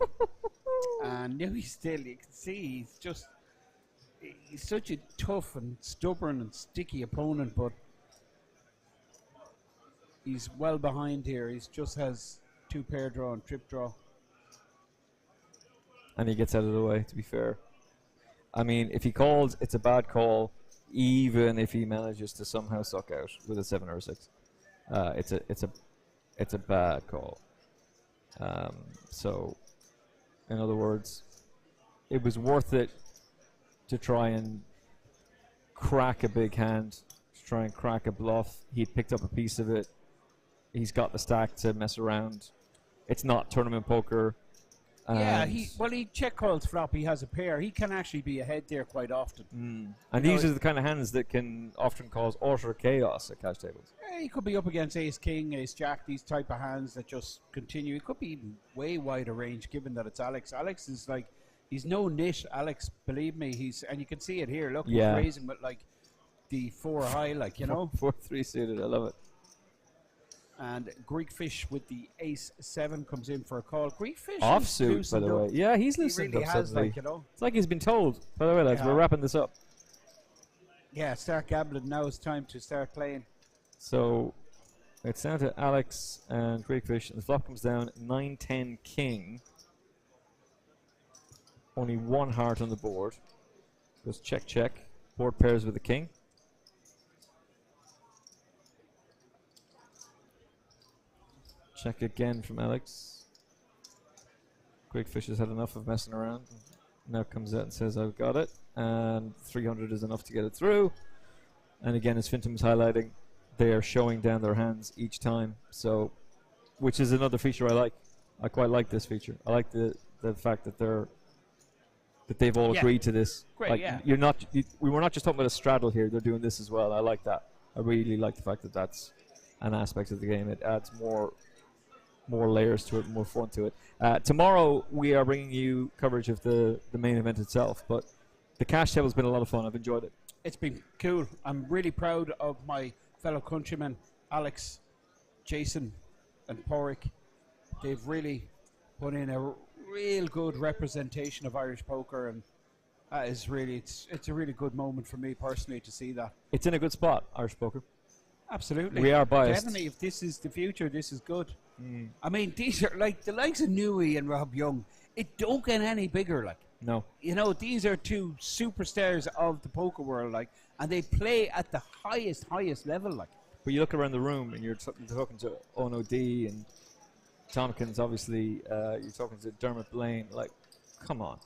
Speaker 14: And now he's still, you can see, he's such a tough and stubborn and sticky opponent, but he's well behind here. He just has 2 pair draw and trip draw.
Speaker 13: And he gets out of the way, to be fair. I mean, if he calls, it's a bad call, even if he manages to somehow suck out with a 7 or a 6. It's a bad call. So, in other words, it was worth it to try and crack a big hand, to try and crack a bluff. He'd picked up a piece of it. He's got the stack to mess around. It's not tournament poker.
Speaker 14: Yeah, he check calls flop. He has a pair. He can actually be ahead there quite often.
Speaker 13: And
Speaker 14: You
Speaker 13: these
Speaker 14: know,
Speaker 13: are the kind of hands that can often cause utter chaos at cash tables.
Speaker 14: he could be up against ace king, ace jack, these type of hands that just continue. It could be even way wider range given that it's Alex. Alex is like, He's no nit, Alex. Believe me, and you can see it here. Look,
Speaker 13: Yeah.
Speaker 14: he's raising with like the 4 high, like, you know.
Speaker 13: 4-3 suited. I love it.
Speaker 14: And Greek Fish with the ace 7 comes in for a call. Greek Fish
Speaker 13: Offsuit,
Speaker 14: is
Speaker 13: by the
Speaker 14: loosened
Speaker 13: way.
Speaker 14: up.
Speaker 13: Yeah, he's
Speaker 14: He
Speaker 13: loosened
Speaker 14: really
Speaker 13: up
Speaker 14: has,
Speaker 13: suddenly.
Speaker 14: like, you know.
Speaker 13: It's like he's been told. By the way, lads, we're
Speaker 14: Yeah.
Speaker 13: wrapping this up.
Speaker 14: Yeah, start gambling. Now it's time to start playing.
Speaker 13: So it's down to Alex and Greek Fish, and the flop comes down 9-10 king. Only 1 heart on the board. Goes check, check. Board pairs with the king. Check again from Alex. Greek Fish has had enough of messing around. Now comes out and says, I've got it. And 300 is enough to get it through. And again, as Fintom's highlighting, they are showing down their hands each time. So, which is another feature I like. I quite like this feature. I like the fact that they've all agreed to this.
Speaker 14: Great,
Speaker 13: like,
Speaker 14: yeah.
Speaker 13: We were not just talking about a straddle here. They're doing this as well. I like that. I really like the fact that that's an aspect of the game. It adds more layers to it, more fun to it. Tomorrow we are bringing you coverage of the main event itself, but the cash table's been a lot of fun. I've enjoyed it.
Speaker 14: It's been cool. I'm really proud of my fellow countrymen, Alex, Jason, and Porrick. They've really put in a real good representation of Irish poker, and that is really it's a really good moment for me personally to see that.
Speaker 13: It's in a good spot, Irish poker.
Speaker 14: Absolutely.
Speaker 13: We are biased.
Speaker 14: Definitely, if this is the future, this is good. I mean, these are like the likes of Newey and Rob Young. It don't get any bigger, like.
Speaker 13: No.
Speaker 14: You know, these are two superstars of the poker world, like, and they play at the highest level, like.
Speaker 13: But you look around the room and you're talking to Ono D and Tompkins, obviously. You're talking to Dermot Blaine. Like, come on.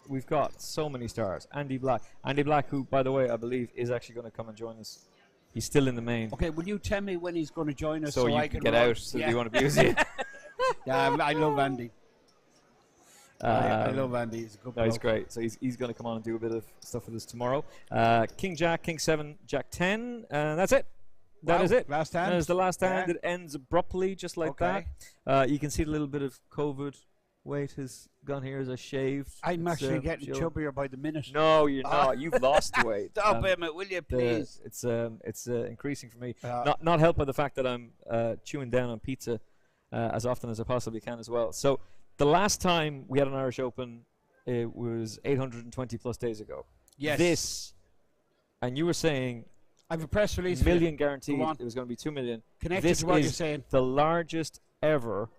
Speaker 13: We've got so many stars. Andy Black. Andy Black, who, by the way, I believe is actually going to come and join us. He's still in the main.
Speaker 14: Okay, will you tell me when he's going to join us
Speaker 13: so you
Speaker 14: I
Speaker 13: can
Speaker 14: can
Speaker 13: get
Speaker 14: run?
Speaker 13: out? So do you want to be using it?
Speaker 14: Yeah, I love Andy. I love Andy. He's a good
Speaker 13: No, he's
Speaker 14: bloke.
Speaker 13: great. So he's going to come on and do a bit of stuff with us tomorrow. King Jack, King 7, Jack 10. And that's it. That
Speaker 14: Wow,
Speaker 13: is it.
Speaker 14: last hand.
Speaker 13: That is the last hand.
Speaker 14: Yeah.
Speaker 13: It ends abruptly, just like
Speaker 14: Okay.
Speaker 13: that. You can see a little bit of COVID weight has gone here as I shaved.
Speaker 14: I'm
Speaker 13: It's,
Speaker 14: actually getting
Speaker 13: Joe.
Speaker 14: chubbier by the minute.
Speaker 13: No, you're not. You've lost weight.
Speaker 14: Stop it, will you, please?
Speaker 13: It's increasing for me. Not helped by the fact that I'm chewing down on pizza as often as I possibly can as well. So the last time we had an Irish Open, it was 820 plus days ago.
Speaker 14: Yes.
Speaker 13: This, and you were saying,
Speaker 14: I have a press release for you.
Speaker 13: million guaranteed.
Speaker 14: Go on.
Speaker 13: It was going to be 2 million.
Speaker 14: Connected
Speaker 13: this
Speaker 14: to what
Speaker 13: is
Speaker 14: you're saying.
Speaker 13: the largest ever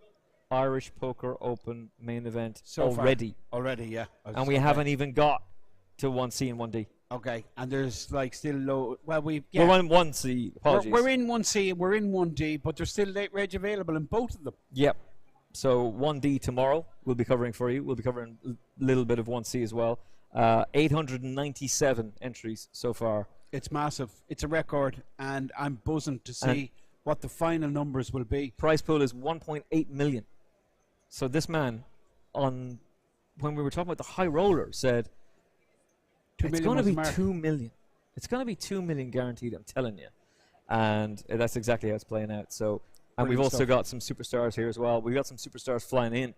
Speaker 13: Irish Poker Open main event
Speaker 14: So far.
Speaker 13: already.
Speaker 14: Already, yeah.
Speaker 13: And we haven't even got to 1C and 1D.
Speaker 14: Okay, and there's like still low. Well,
Speaker 13: We're on 1C. Apologies.
Speaker 14: We're in 1C and we're in 1D, but there's still late reg available in both of them.
Speaker 13: Yep. So 1D tomorrow we'll be covering for you. We'll be covering a little bit of 1C as well. 897 entries so far.
Speaker 14: It's massive. It's a record, and I'm buzzing to see what the final numbers will be.
Speaker 13: Prize pool is 1.8 million. So this man, when we were talking about the high roller, said
Speaker 14: 2
Speaker 13: it's
Speaker 14: million
Speaker 13: going to
Speaker 14: was the
Speaker 13: be
Speaker 14: mark.
Speaker 13: 2 million. It's going to be 2 million guaranteed. I'm telling you, and that's exactly how it's playing out. So, and we've
Speaker 14: Brilliant
Speaker 13: also
Speaker 14: stuff.
Speaker 13: got some superstars here as well. We've got some superstars flying in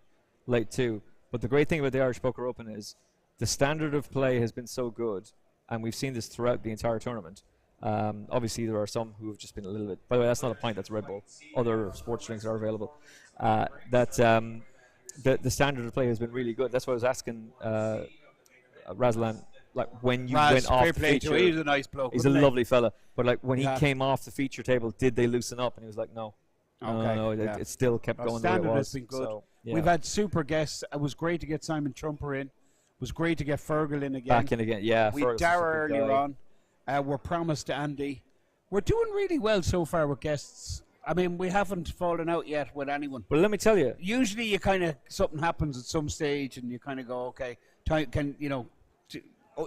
Speaker 13: late too. But the great thing about the Irish Poker Open is the standard of play has been so good, and we've seen this throughout the entire tournament. Obviously, there are some who have just been a little bit. By the way, that's not a pint. That's Red Bull. Other sports drinks are available. The standard of play has been really good. That's why I was asking Razlan, like when you
Speaker 14: Raz,
Speaker 13: went off
Speaker 14: fair
Speaker 13: the
Speaker 14: play to
Speaker 13: feature.
Speaker 14: him. He's a nice bloke,
Speaker 13: He's a
Speaker 14: isn't he?
Speaker 13: lovely fella. But like when
Speaker 14: Yeah.
Speaker 13: he came off the feature table, did they loosen up? And he was like, no. No,
Speaker 14: yeah.
Speaker 13: it still kept
Speaker 14: Our
Speaker 13: going the way it
Speaker 14: standard
Speaker 13: was.
Speaker 14: has been good.
Speaker 13: So, yeah.
Speaker 14: We've had super guests. It was great to get Simon Trumper in. It was great to get Fergal in again.
Speaker 13: Back in again, yeah.
Speaker 14: We
Speaker 13: Fergal's such a
Speaker 14: Dara
Speaker 13: good
Speaker 14: earlier
Speaker 13: guy.
Speaker 14: on. We're promised to Andy. We're doing really well so far with guests. I mean, we haven't fallen out yet with anyone.
Speaker 13: But let me tell you.
Speaker 14: Usually you kind of, something happens at some stage and you kind of go, okay,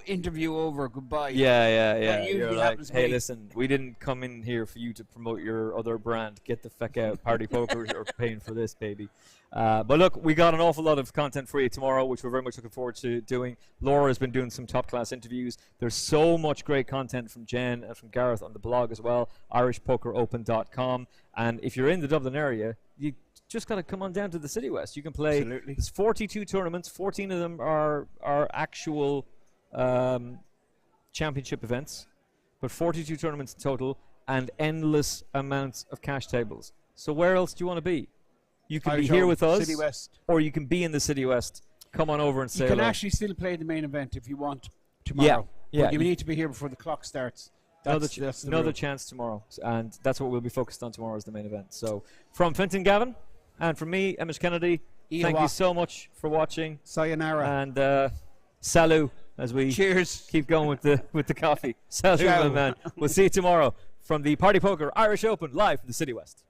Speaker 14: interview over, goodbye.
Speaker 13: Yeah.
Speaker 14: That usually
Speaker 13: You're like,
Speaker 14: happens to
Speaker 13: hey,
Speaker 14: me.
Speaker 13: listen, we didn't come in here for you to promote your other brand. Get the fuck out. Party Poker are paying for this, baby. But look, we got an awful lot of content for you tomorrow, which we're very much looking forward to doing. Laura has been doing some top-class interviews. There's so much great content from Jen and from Gareth on the blog as well, irishpokeropen.com. And if you're in the Dublin area, you just got to come on down to the City West. You can play.
Speaker 14: Absolutely.
Speaker 13: There's 42 tournaments. 14 of them are actual championship events, but 42 tournaments in total and endless amounts of cash tables. So where else do you want to be? You can
Speaker 14: Irish
Speaker 13: be here
Speaker 14: Open,
Speaker 13: with us,
Speaker 14: City West.
Speaker 13: or you can be in the City West. Come on over and say
Speaker 14: You can
Speaker 13: hello.
Speaker 14: actually still play the main event if you want tomorrow.
Speaker 13: Yeah.
Speaker 14: But you need to be here before the clock starts. That's the
Speaker 13: Another
Speaker 14: rule.
Speaker 13: chance tomorrow, and that's what we'll be focused on tomorrow as the main event. So from Fintan Gavin and from me, Emish Kennedy, thank you so much for watching.
Speaker 14: Sayonara.
Speaker 13: And salut as we
Speaker 14: cheers.
Speaker 13: Keep going with the coffee. Salut,
Speaker 14: Ciao.
Speaker 13: my man. We'll see you tomorrow from the Party Poker Irish Open live from the City West.